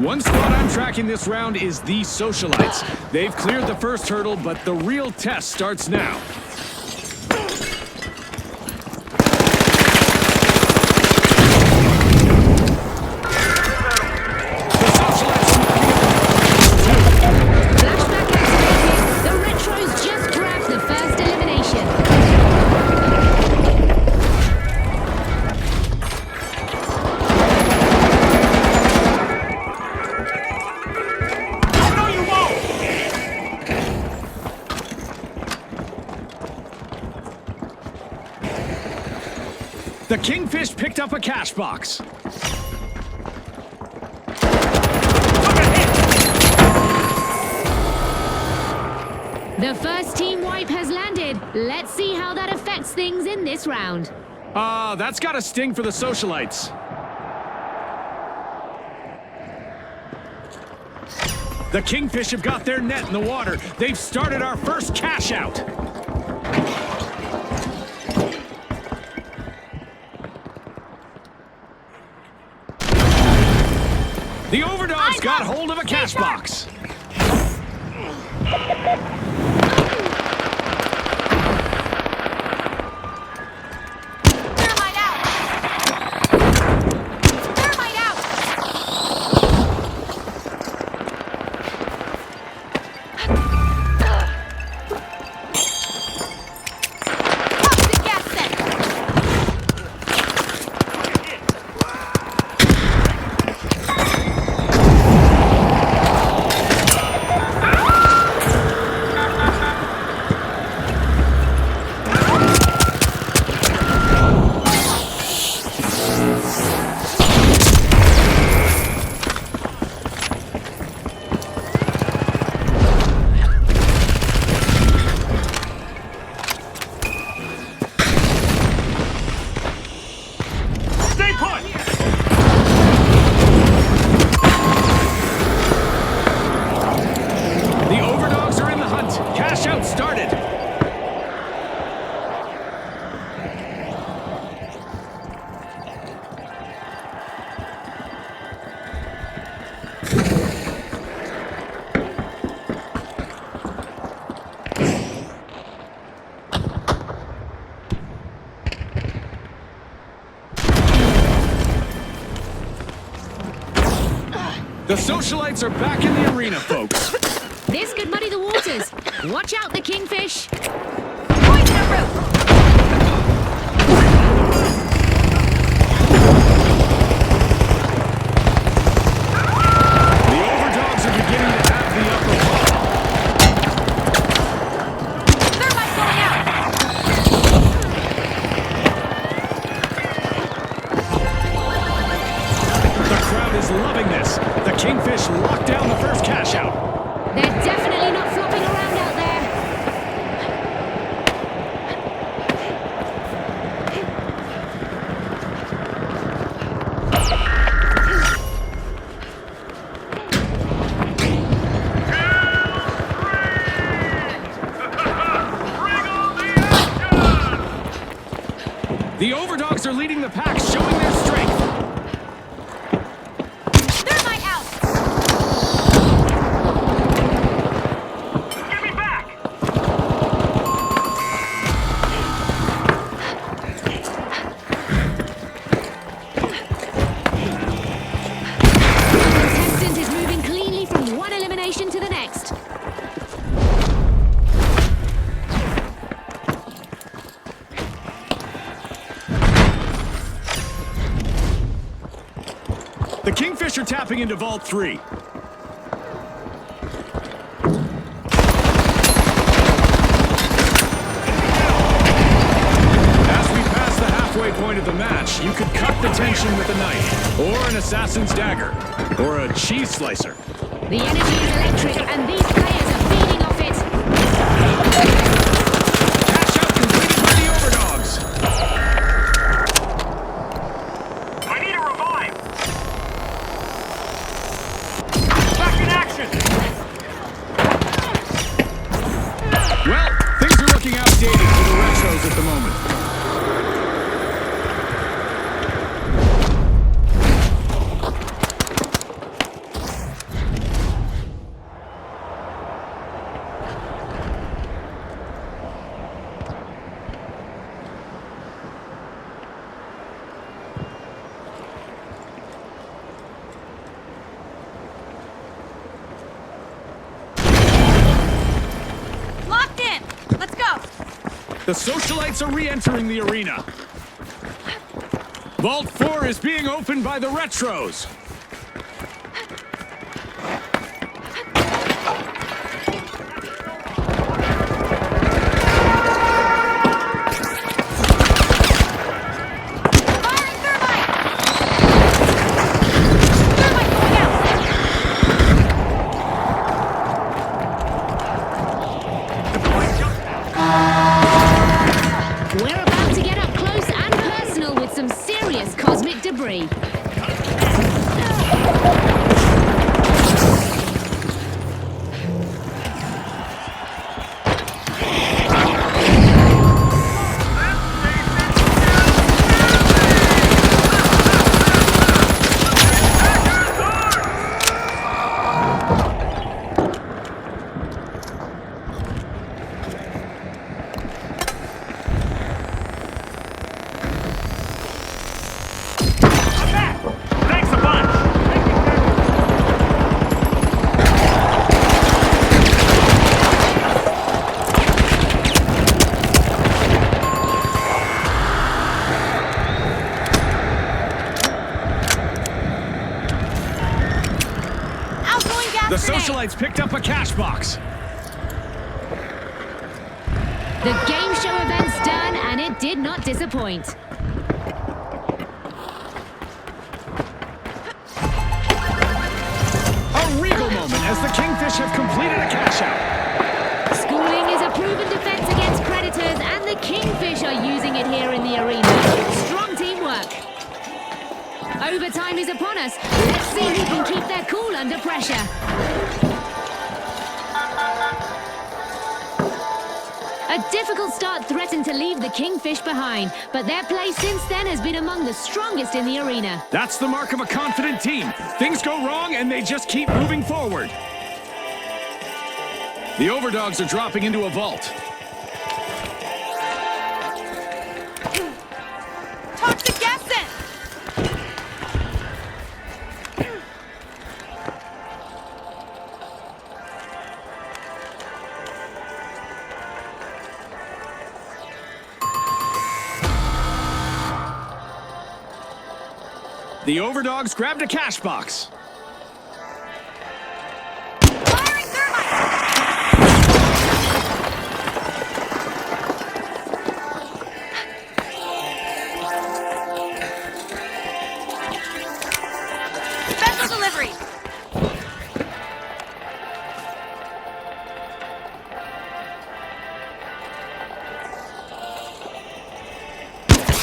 One squad I'm tracking this round is the Socialites. They've cleared the first hurdle, but the real test starts now. The Kingfish picked up a cash box. The first team wipe has landed. Let's see how that affects things in this round. That's got a sting for the Socialites. The Kingfish have got their net in the water. They've started our first cash out. The Overdogs got hold of a cash box. Thermite out! Thermite out! Toxic gas set! Stay put! The Overdogs are in the hunt. Cash out started. The Socialites are back in the arena, folks. This could muddy the waters. Watch out, the Kingfish. Poison rope! The Overdogs are beginning to have the upper hand. Thermite going out! The crowd is loving this. The Kingfish locked down the first cash out. They're definitely not flopping around out there. Bring on the action! The Overdogs are leading the pack, showing their strength. Thermite out! Give me back! The Kingfish are tapping into Vault 3. As we pass the halfway point of the match, you could cut the tension with a knife, or an assassin's dagger, or a cheese slicer. The energy is electric, and these players are feeding off it. Cash out completed by the Overdogs. I need a revive. Back in action. Well, things are looking outdated for the Retros at the moment. Locked in! Let's go! The Socialites are re-entering the arena. Vault 4 is being opened by the Retros. Firing thermite! Thermite going out! We're about to get up close and personal with some serious cosmic debris. Thanks a bunch. Outgoing gas The grenade! Socialites picked up a cash box. The game show event's done, and it did not disappoint. A regal moment as the Kingfish have completed a cash out. Schooling is a proven defense against predators, and the Kingfish are using it here in the arena. Strong teamwork. Overtime is upon us. Let's see who can keep their cool under pressure. A difficult start threatened to leave the Kingfish behind, but their play since then has been among the strongest in the arena. That's the mark of a confident team. Things go wrong and they just keep moving forward. The Overdogs are dropping into a vault. Toxic gas sent! The Overdogs grabbed a cash box. Firing thermite! Special delivery!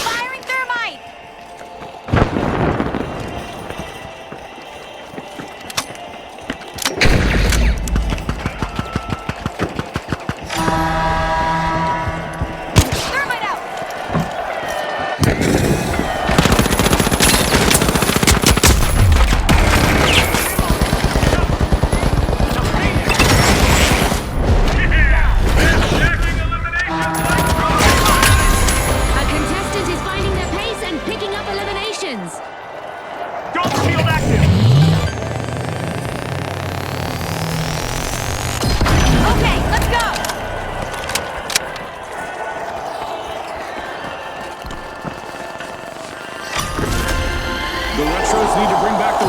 Firing thermite! Thermite out! Stacking eliminations like A contestant is finding their pace and picking up eliminations. Dome shield active. Okay, let's go! The Retros need to bring back the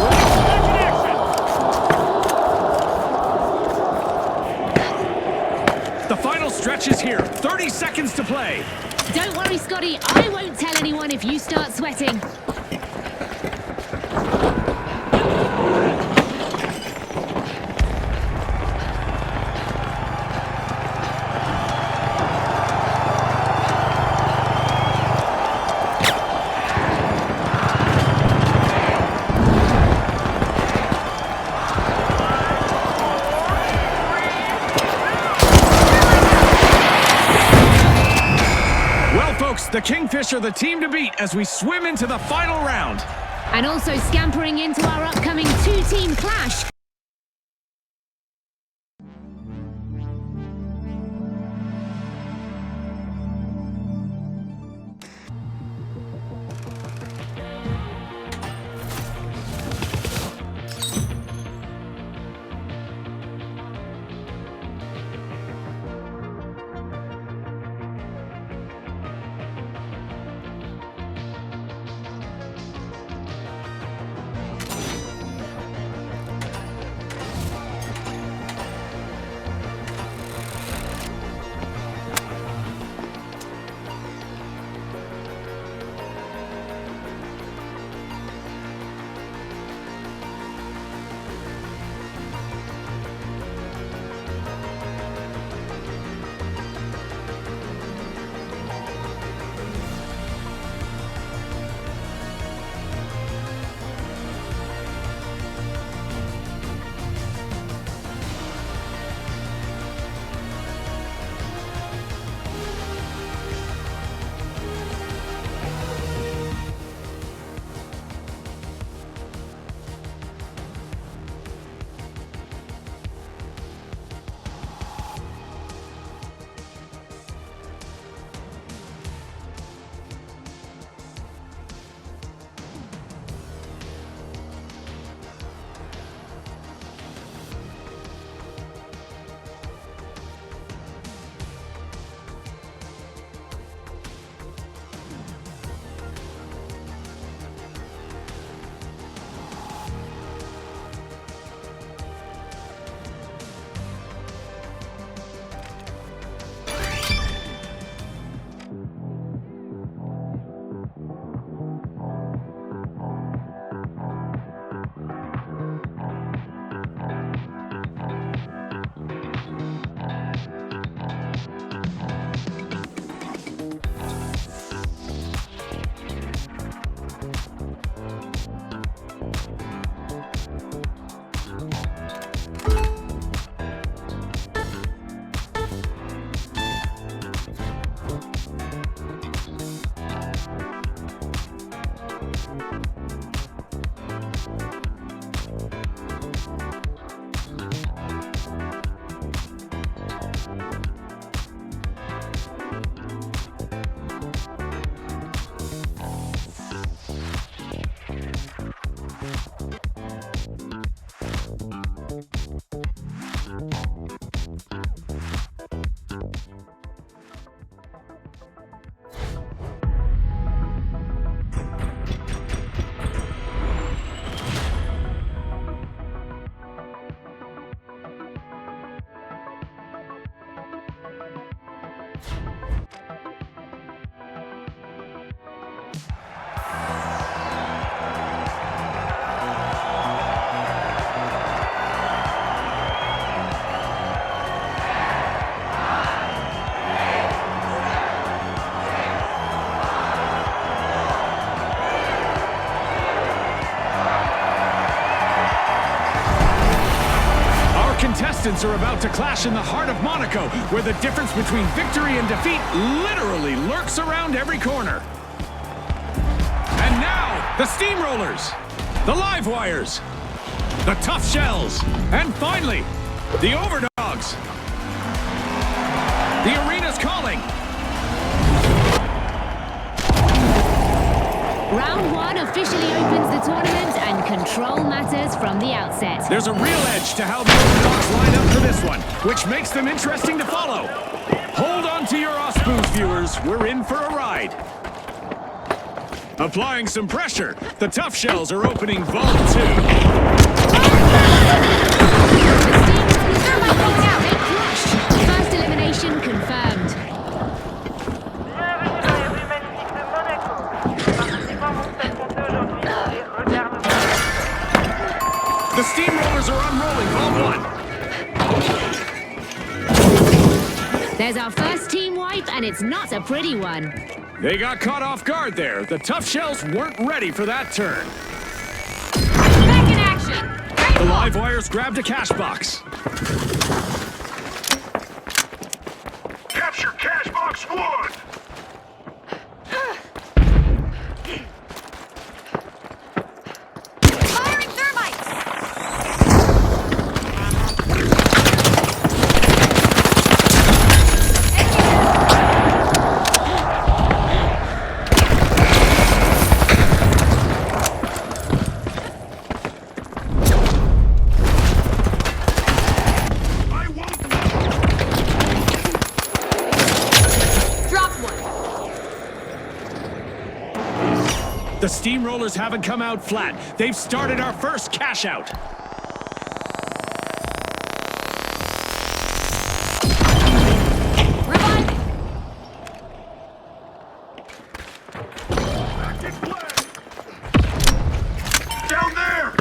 stretch is here. 30 seconds to play. Don't worry, Scotty. I won't tell anyone if you start sweating. The Kingfish are the team to beat as we swim into the final round. And also scampering into our upcoming two-team clash. Contestants are about to clash in the heart of Monaco, where the difference between victory and defeat literally lurks around every corner. And now, the Steamrollers, the Livewires, the Tough Shells, and finally, the Overdogs. The arena's calling. Round one officially opens the tournament and control matters from the outset. There's a real edge to how the Overdogs line up for this one, which makes them interesting to follow. Hold on to your Ospoos, viewers. We're in for a ride. Applying some pressure, the Tough Shells are opening Vault 2. First elimination confirmed. our first team wipe, and it's not a pretty one. They got caught off guard there. The Tough Shells weren't ready for that turn. Back in action. Great The ball. live wires grabbed a cash box. Capture cash box 1! Firing thermites. I won't. Dropped one. The Steamrollers haven't come out flat. They've started our first cash out. Reviving. Active play. Down there!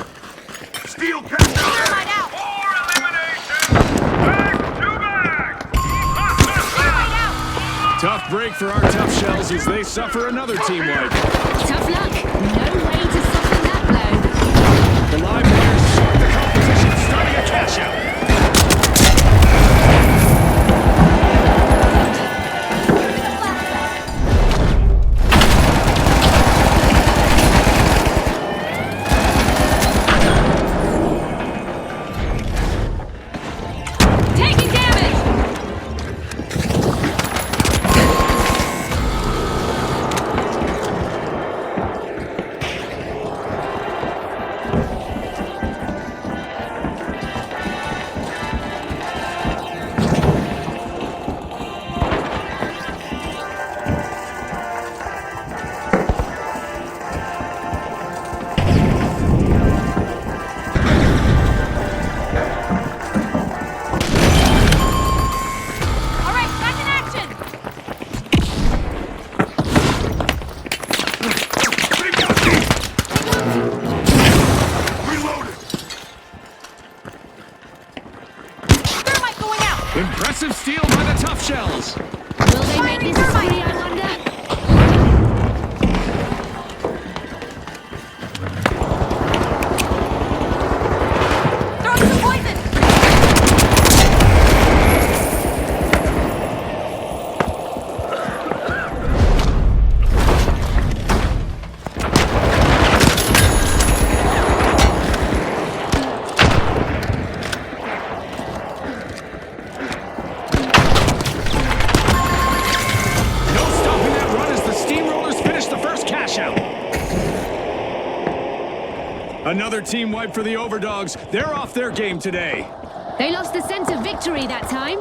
Steel cash out! Thermite out. More elimination! Back to back! Thermite out. Tough break for our Tough Shells as they suffer another team wipe. Tough luck. No way to soften that blow. The live wires shock the competition, starting a cash out. Taking damage. All right, back in action. They've got me! Reloaded! Thermite going out. Impressive steal by the Tough Shells. Will they make this a three, I wonder? Throwing some poison. No stopping that run as the Steamrollers finish the first cash out. Another team wipe for the Overdogs. They're off their game today. They lost the sense of victory that time.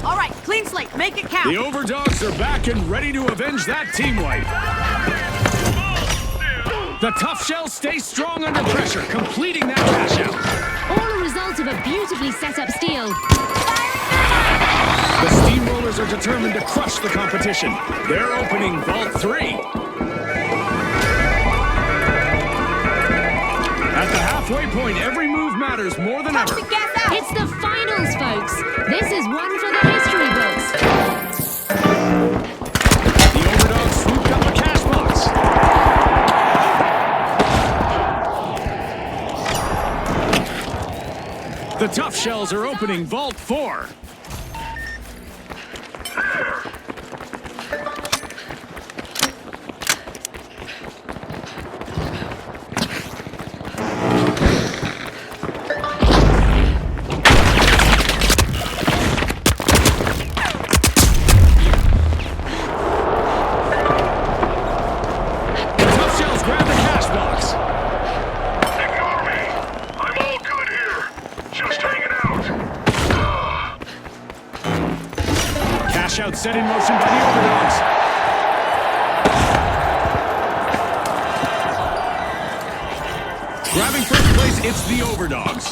All right, clean slate. Make it count. The Overdogs are back and ready to avenge that team wipe. The Tough Shells stay strong under pressure, completing that cash out. All a result of a beautifully set up steal. The Steamrollers are determined to crush the competition. They're opening Vault 3. At the halfway point, every move matters more than ever. Gas out. It's the finals, folks. This is one for the history books. The Overdogs swooped up a cash box. The Tough Shells are opening Vault 4. Out set in motion by the Overdogs. Grabbing first place, it's the Overdogs.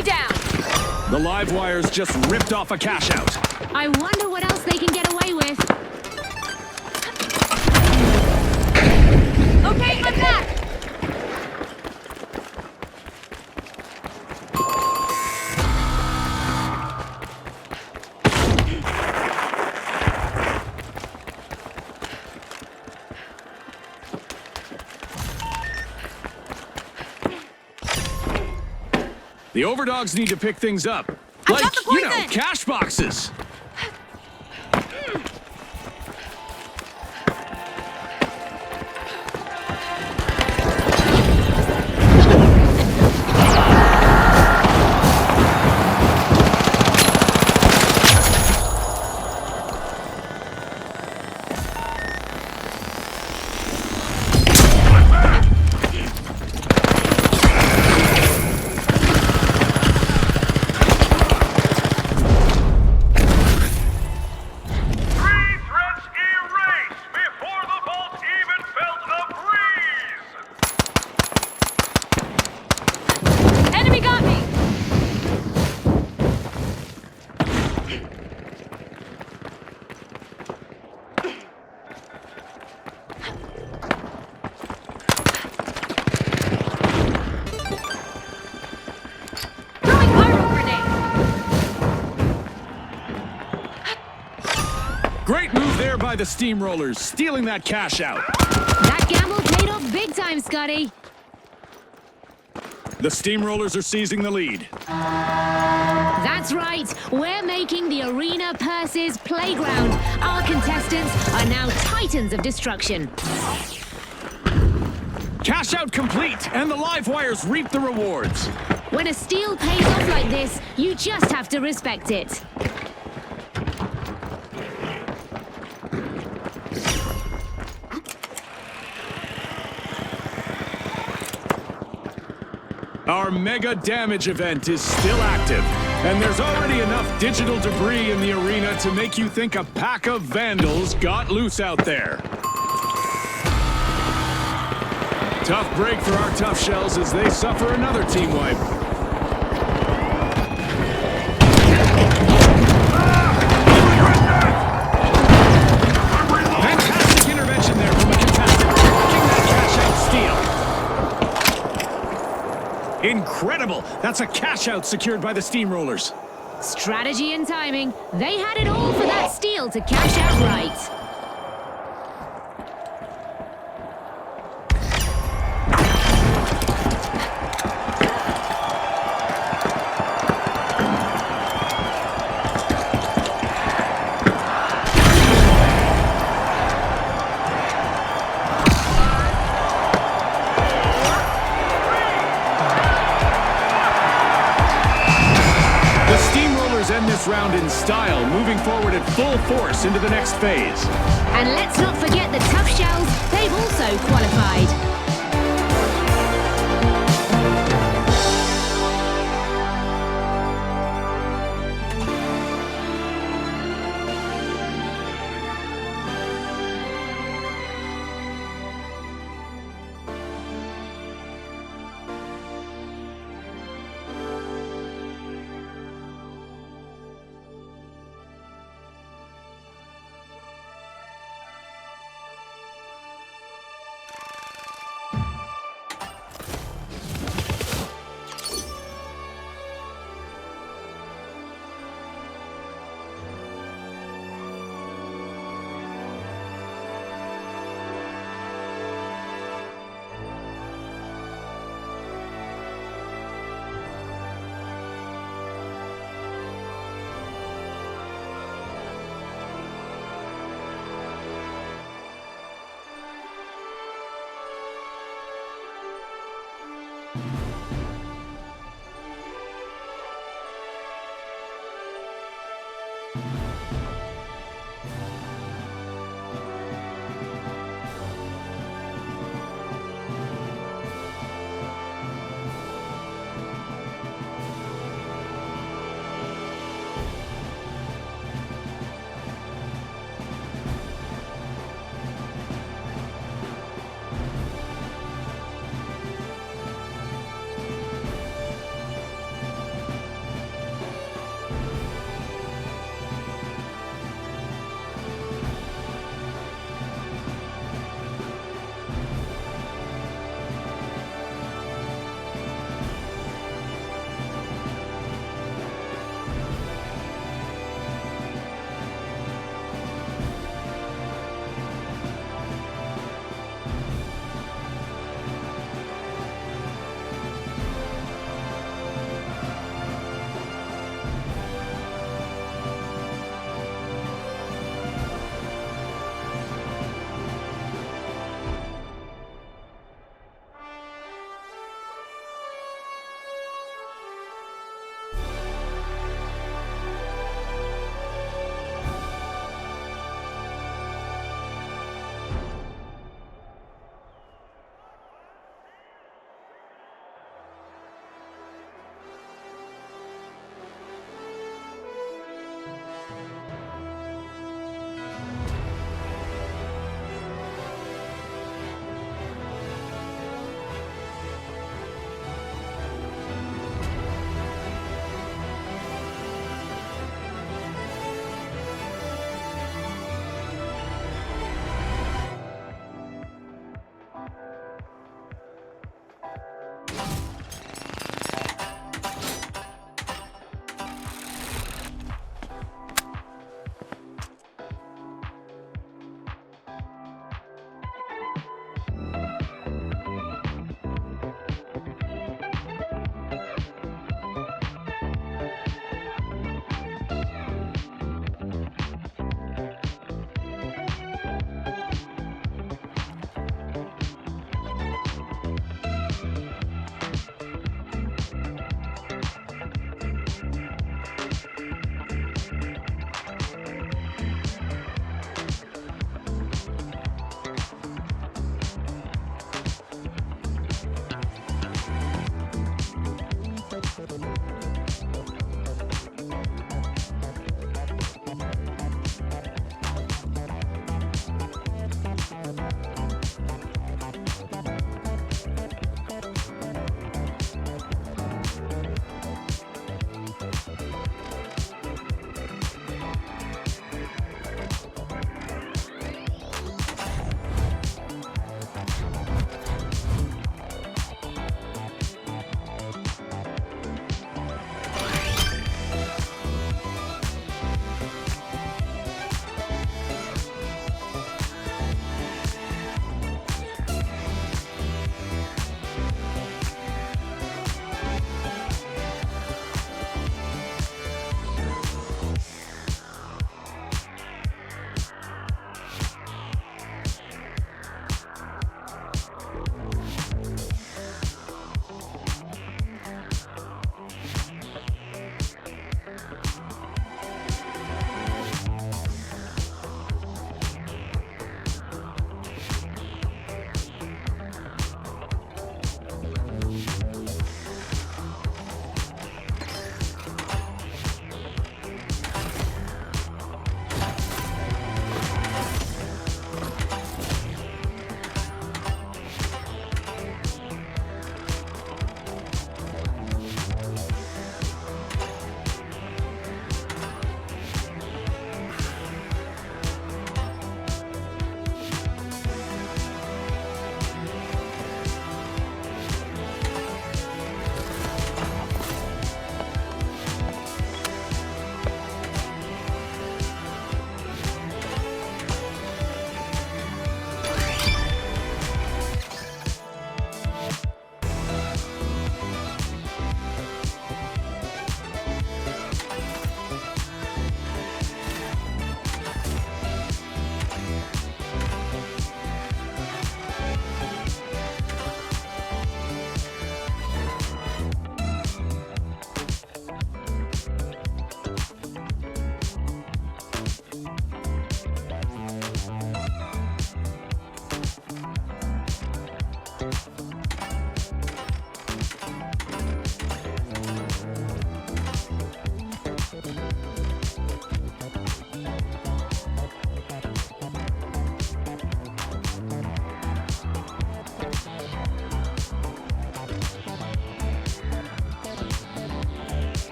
Enemy down! The live wires just ripped off a cash out. I wonder what else they can get away with. Okay, I'm back! The overdogs need to pick things up. I Like, got the you know, poison! cash boxes. Three threats erased before the vault even felt a breeze. Enemy got me! Throwing pyro grenade! Great move there by the steamrollers, stealing that cash out. That gamble paid off big time, Scotty. The steamrollers are seizing the lead. That's right. We're making the Arena Purses playground. Our contestants are now titans of destruction. Cash out complete, and the live wires reap the rewards. When a steal pays off like this, you just have to respect it. Our mega damage event is still active, and there's already enough digital debris in the arena to make you think a pack of vandals got loose out there. Tough break for our tough shells as they suffer another team wipe. Fantastic intervention there from a contestant, blocking that cash out steal. Incredible! That's a cash out secured by the steamrollers. Strategy and timing. They had it all for that steal to cash out right. The steamrollers end this round in style, moving forward at full force into the next phase. And let's not forget the tough shells. They've also qualified.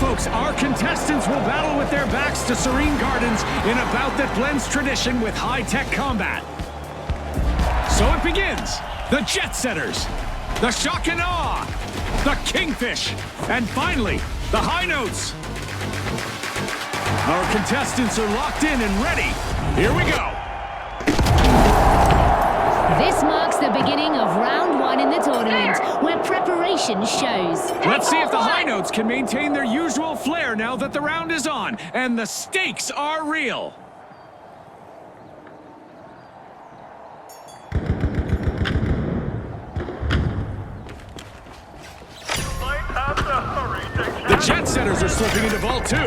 folks, our contestants will battle with their backs to Serene Gardens in a bout that blends tradition with high-tech combat. So it begins. The Jet Setters, the Shock and Awe, the Kingfish, and finally, the High Notes. Our contestants are locked in and ready. Here we go. This marks the beginning of round 1 in the tournament, where preparation shows. Let's see if the High Notes can maintain their usual flair now that the round is on, and the stakes are real. Might have to hurry to The catch Jet Setters are slipping into Vault 2.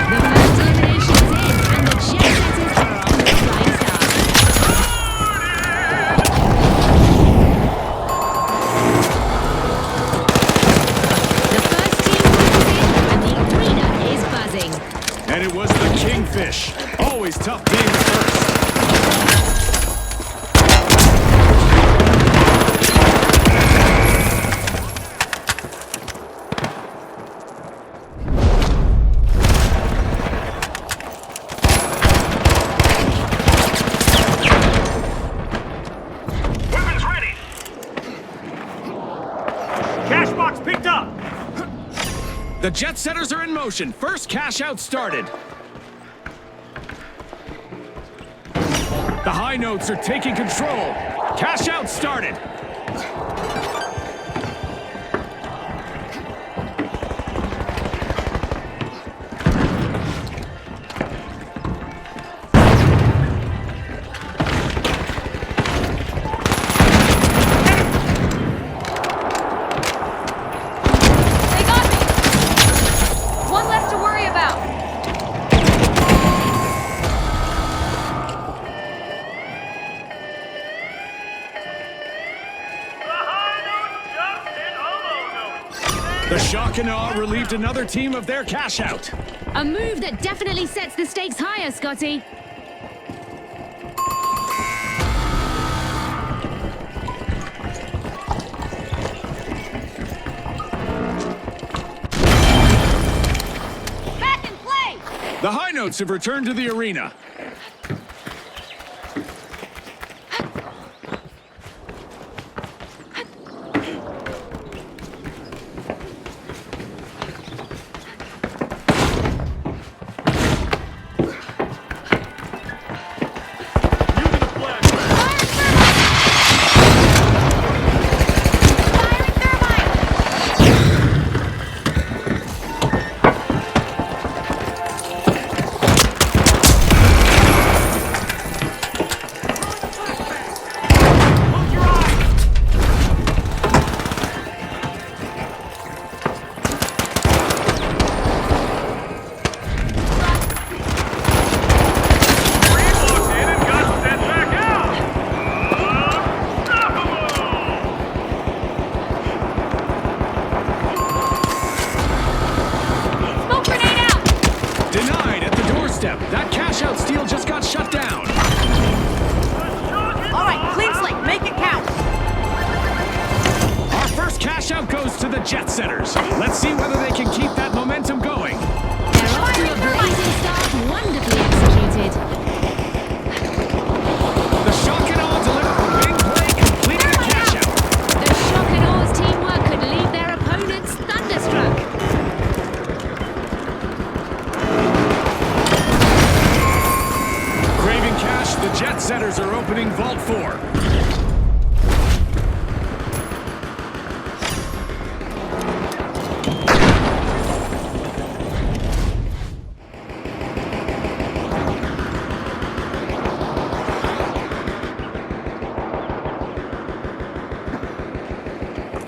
The first elimination is in, and the Jet Setters are on the flying start. The first team moves in, and the arena is buzzing. And it was the Kingfish. Always tough being the first. Weapons ready! Cash box picked up! The Jet Setters are in motion. First cash out started. The High Notes are taking control. Cash out started. They got me! One less to worry about. The high note jumped in a low note. The Shock and Awe relieved another team of their cash out. A move that definitely sets the stakes higher, Scotty. Back in play! The High Notes have returned to the arena. Using the flashback. Firing thermite! Close your eyes! Relocked in and got sent back out! Unstoppable! Smoke grenade out! Denied at the doorstep. That cash out steal just got shut down. All right, clean slate, make it count. Our first cash out goes to the Jet Setters. Let's see whether they can keep that momentum going. They're off to a blazing start, wonderfully executed. The Shock and Awe deliver a big play, completing a cash out. The Shock and Awe's teamwork could leave their opponents thunderstruck. Craving cash, the Jet Setters are opening Vault 4.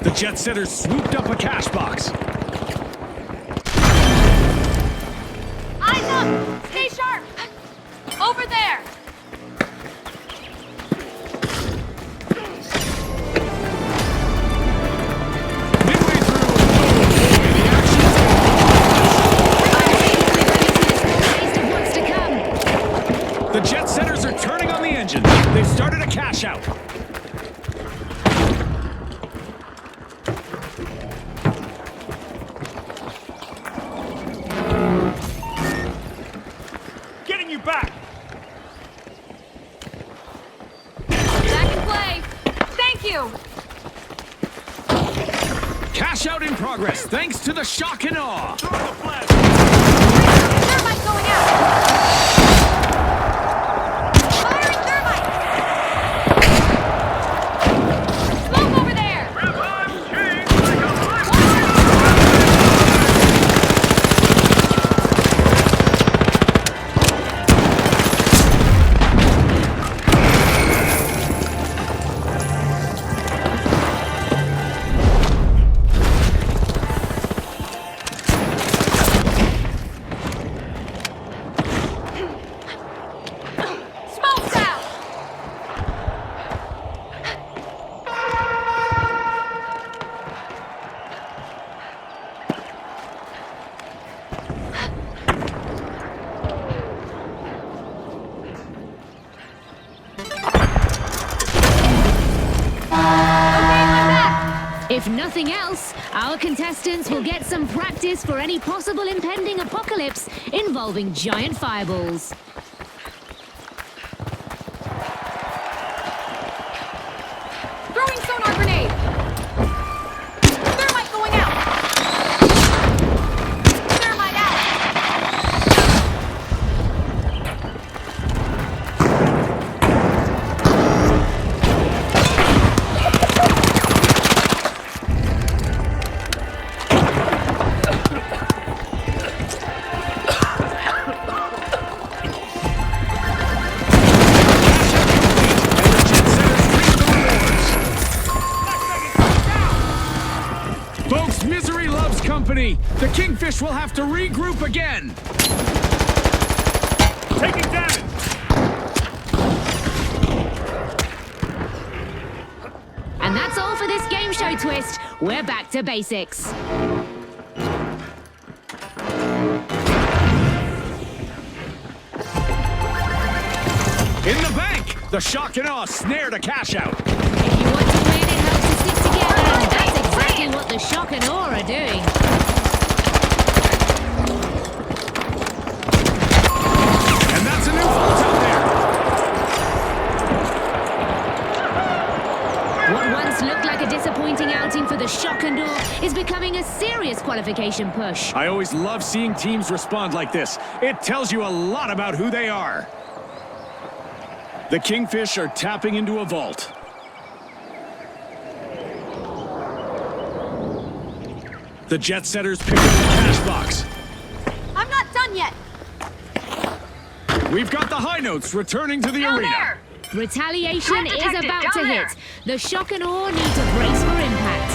The Jet Setters swooped up a cash box. Eyes up! Stay sharp! Over there! Midway through, the action Taste of what's to come. The Jet Setters are turning on the engine. They've started a cash out. Getting you back! Back in play! Thank you! progress thanks to the shock and awe. Thermite going out! Firing thermite! Smoke over there! Revive change like a light. Smoke's out! Okay, I'm back! If nothing else, our contestants will get some practice for any possible impending apocalypse involving giant fireballs. Throwing sonar grenade! Thermite going out! Thermite out! Folks, misery loves company. The Kingfish will have to regroup again. Taking damage. And that's all for this game show twist. We're back to basics. In the bank, the shock and awe snare to cash out. If you want to win, it helps to stick together, and that's exactly what the shock and awe are doing. And that's a new vault out there. What once looked like a disappointing outing for the shock and awe is becoming a serious qualification push. I always love seeing teams respond like this. It tells you a lot about who they are. The Kingfish are tapping into a vault. The Jet Setters pick up the cash box. I'm not done yet! We've got the High Notes returning to the Down arena. there! Retaliation Threat is detected, about down to there. hit. The shock and awe need to brace for impact.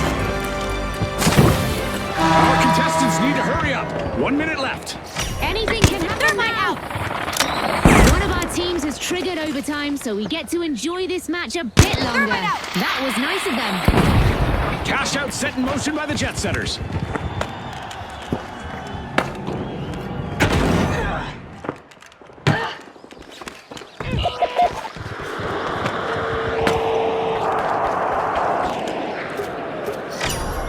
Our contestants need to hurry up. 1 minute left. Anything can happen Thermite now. out! One of our teams has triggered overtime, so we get to enjoy this match a bit longer. Thermite out. That was nice of them. Cash out set in motion by the Jet Setters.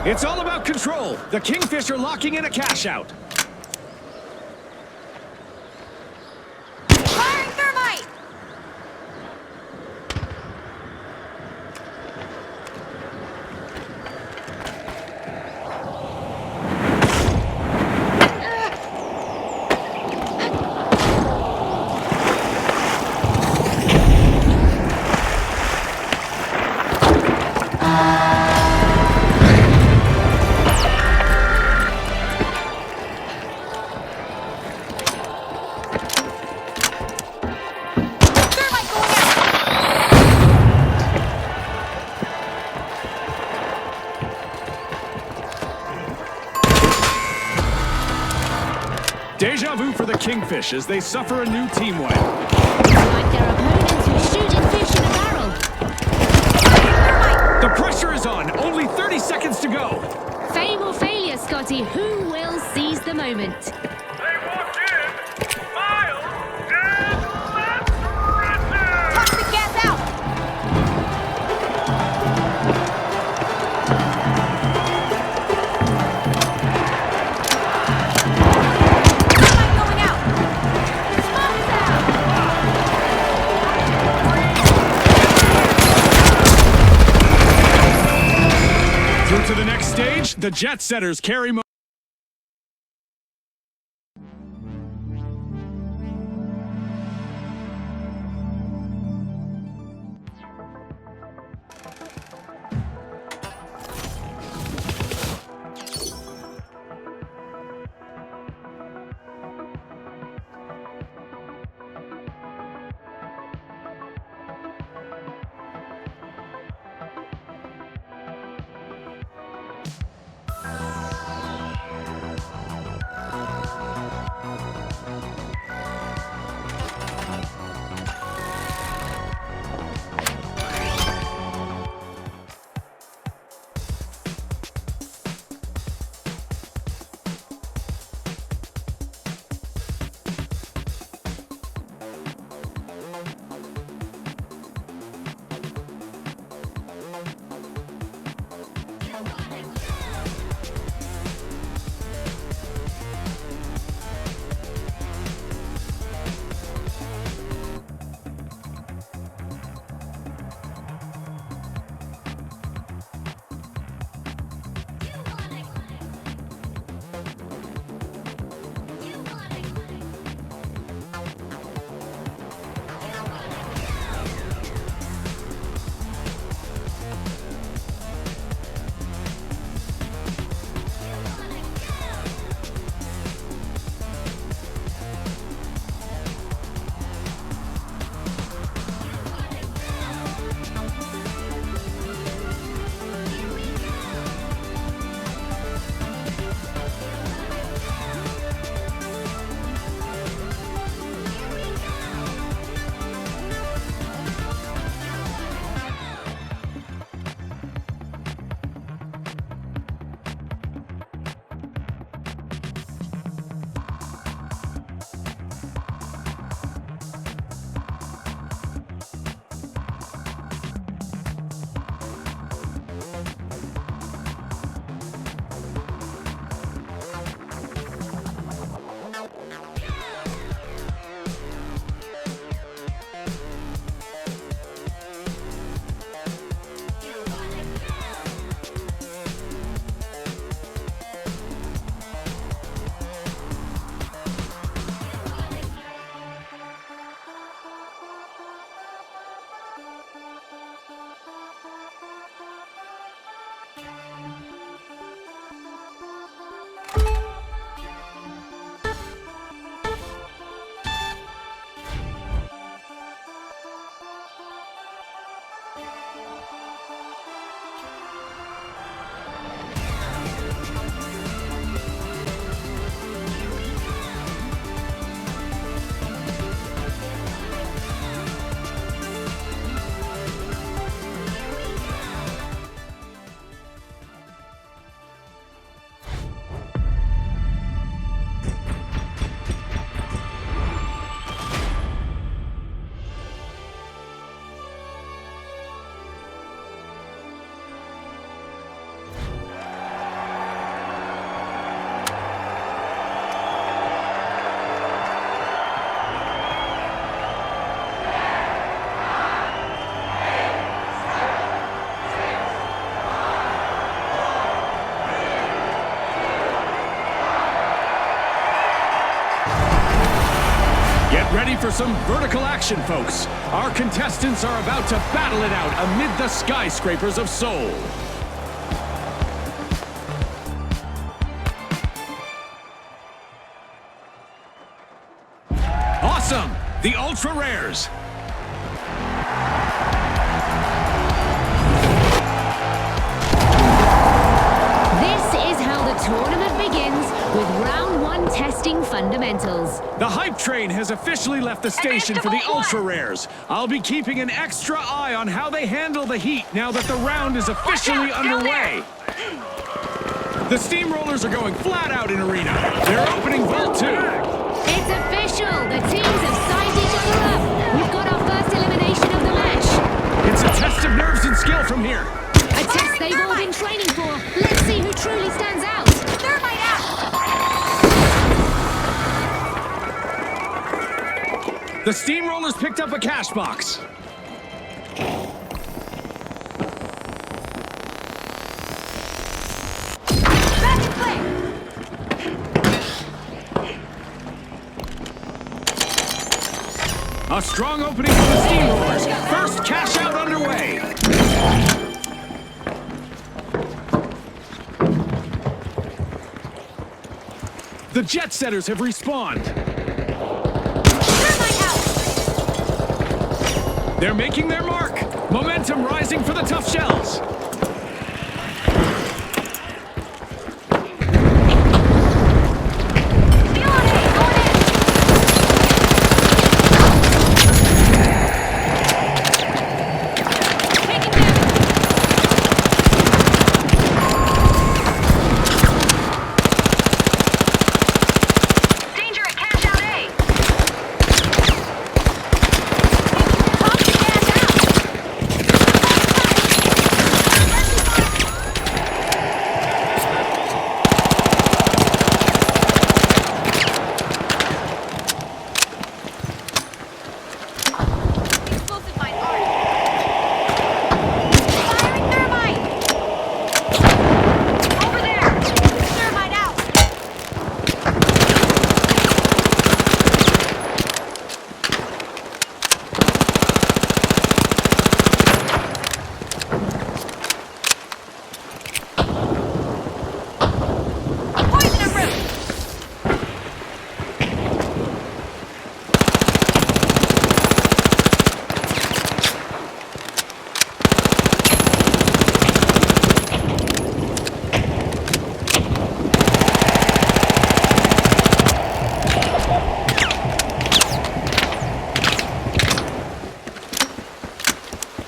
It's all about control. The Kingfish are locking in a cash out. Firing thermite! Thermite going out! Deja vu for the Kingfish as they suffer a new team win. Like their opponents who shooting fish in a barrel. The pressure is on. Only 30 seconds to go. Fame or failure, Scotty. Who will seize the moment? They walked in, smiled, and let's rip it! Toxic gas out! Thermite going out! Smoke's out! Through to the next stage, The Jet Setters carry Ready for some vertical action, folks. Our contestants are about to battle it out amid the skyscrapers of Seoul. Awesome! The Ultra Rares. This is how the tournament begins with round one testing fundamentals. The hype train has officially left the station for the Ultra Rares. I'll be keeping an extra eye on how they handle the heat now that the round is officially underway. The Steamrollers are going flat out in Arena. They're opening Vault 2. It's official. The teams have sized each other up. We've got our first elimination of the match. It's a test of nerves and skill from here. A test they've all been training for. Let's see who truly stands out. Thermite out! The Steamrollers picked up a cash box. A strong opening for the Steamrollers. First cash out underway. The Jet Setters have respawned. They're making their mark. Momentum rising for the Tough Shells.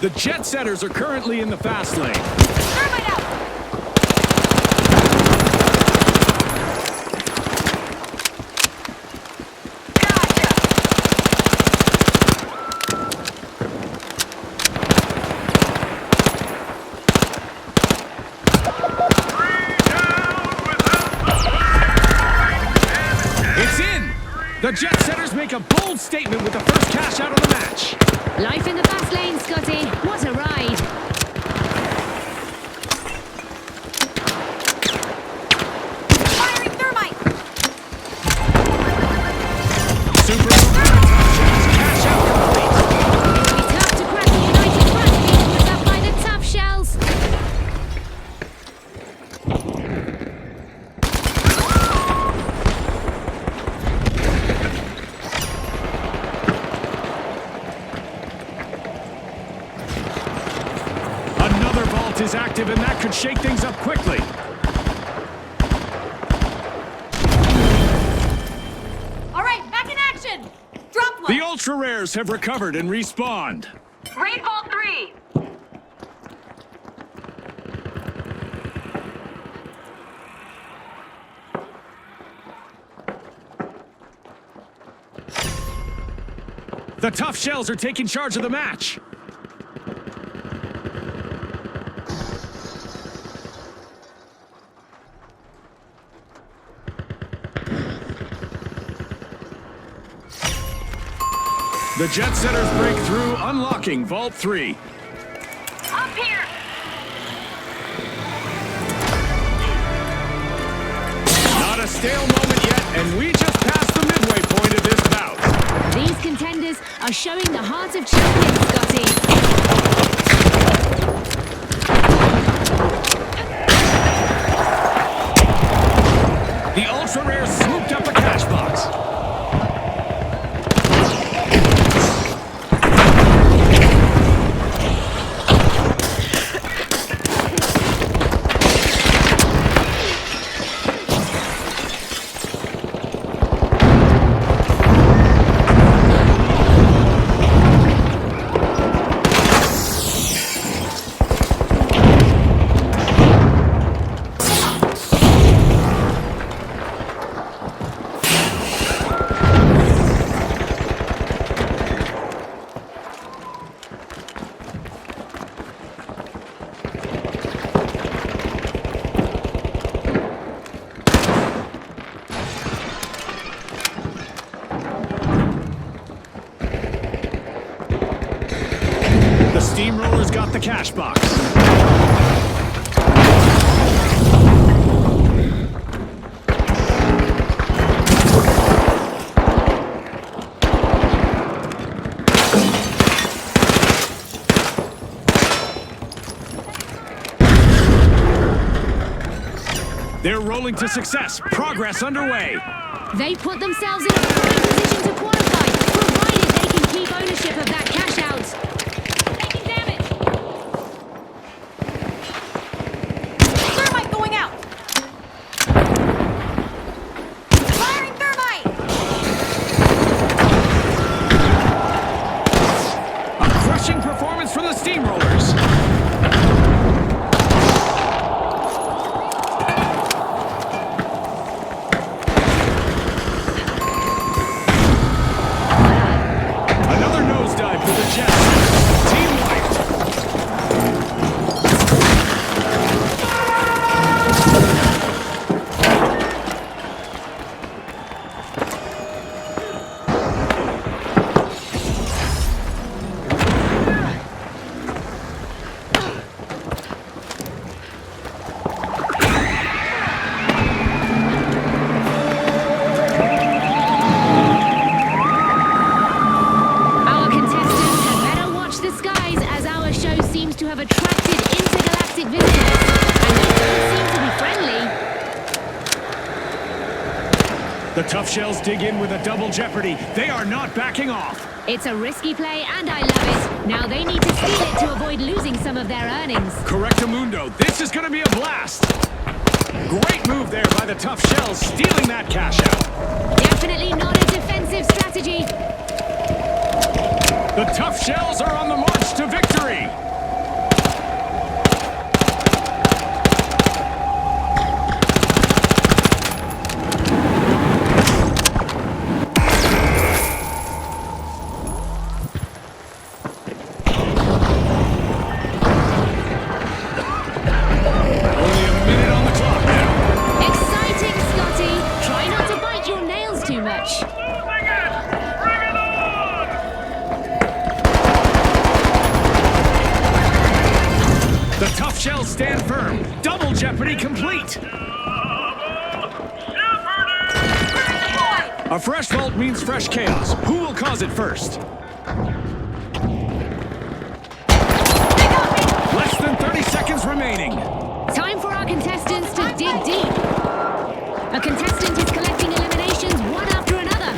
The Jet Setters are currently in the fast lane. Thermite out! It's in! The Jet Setters make a bold statement with the first cash out of the match. Life in the fast lane, Scotty. What a ride. Firing thermite! Super cash out complete. It'll be tough to crack the United Front being put up by the Tough Shells. Another vault is active and that could shake things up quickly. All right, back in action! Drop one! The Ultra Rares have recovered and respawned. Raid Vault 3. The Tough Shells are taking charge of the match. The Jet Setters break through, unlocking Vault 3. Up here. Not a stale moment yet, and we just passed the midway point of this bout. These contenders are showing the heart of champions, Scotty. The Ultra Rares swooped up a cash box. The Steamrollers got the cash box. They're rolling to success. Progress underway. They put themselves in a prime position to qualify, provided they can keep ownership of that cash out. Taking damage. Thermite going out. Firing thermite. A crushing performance from the Steamrollers. Another nosedive for the Jets. Team wiped. Our contestants had better watch the skies as our show seems to have attracted intergalactic visitors, and they don't seem to be friendly. The Tough Shells dig in with a double jeopardy. They are not backing off. It's a risky play, and I love it. Now they need to steal it to avoid losing some of their earnings. Correctamundo, this is going to be a blast. Great move there by the Tough Shells, stealing that cash out. Definitely not a defensive strategy. The Tough Shells are on the march to victory. Only a minute on the clock now. Exciting, Scotty. Try not to bite your nails too much. Losing it! Bring it on! The Tough Shells stand firm. Double jeopardy complete. A fresh vault means fresh chaos. Who will cause it first? Less than 30 seconds remaining. Time for our contestants to dig deep. A contestant is collecting eliminations one after another.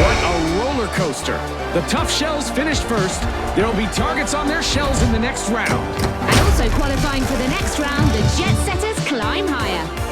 What a roller coaster. The Tough Shells finished first. There'll be targets on their shells in the next round. And also qualifying for the next round, the Jet Setters climb higher.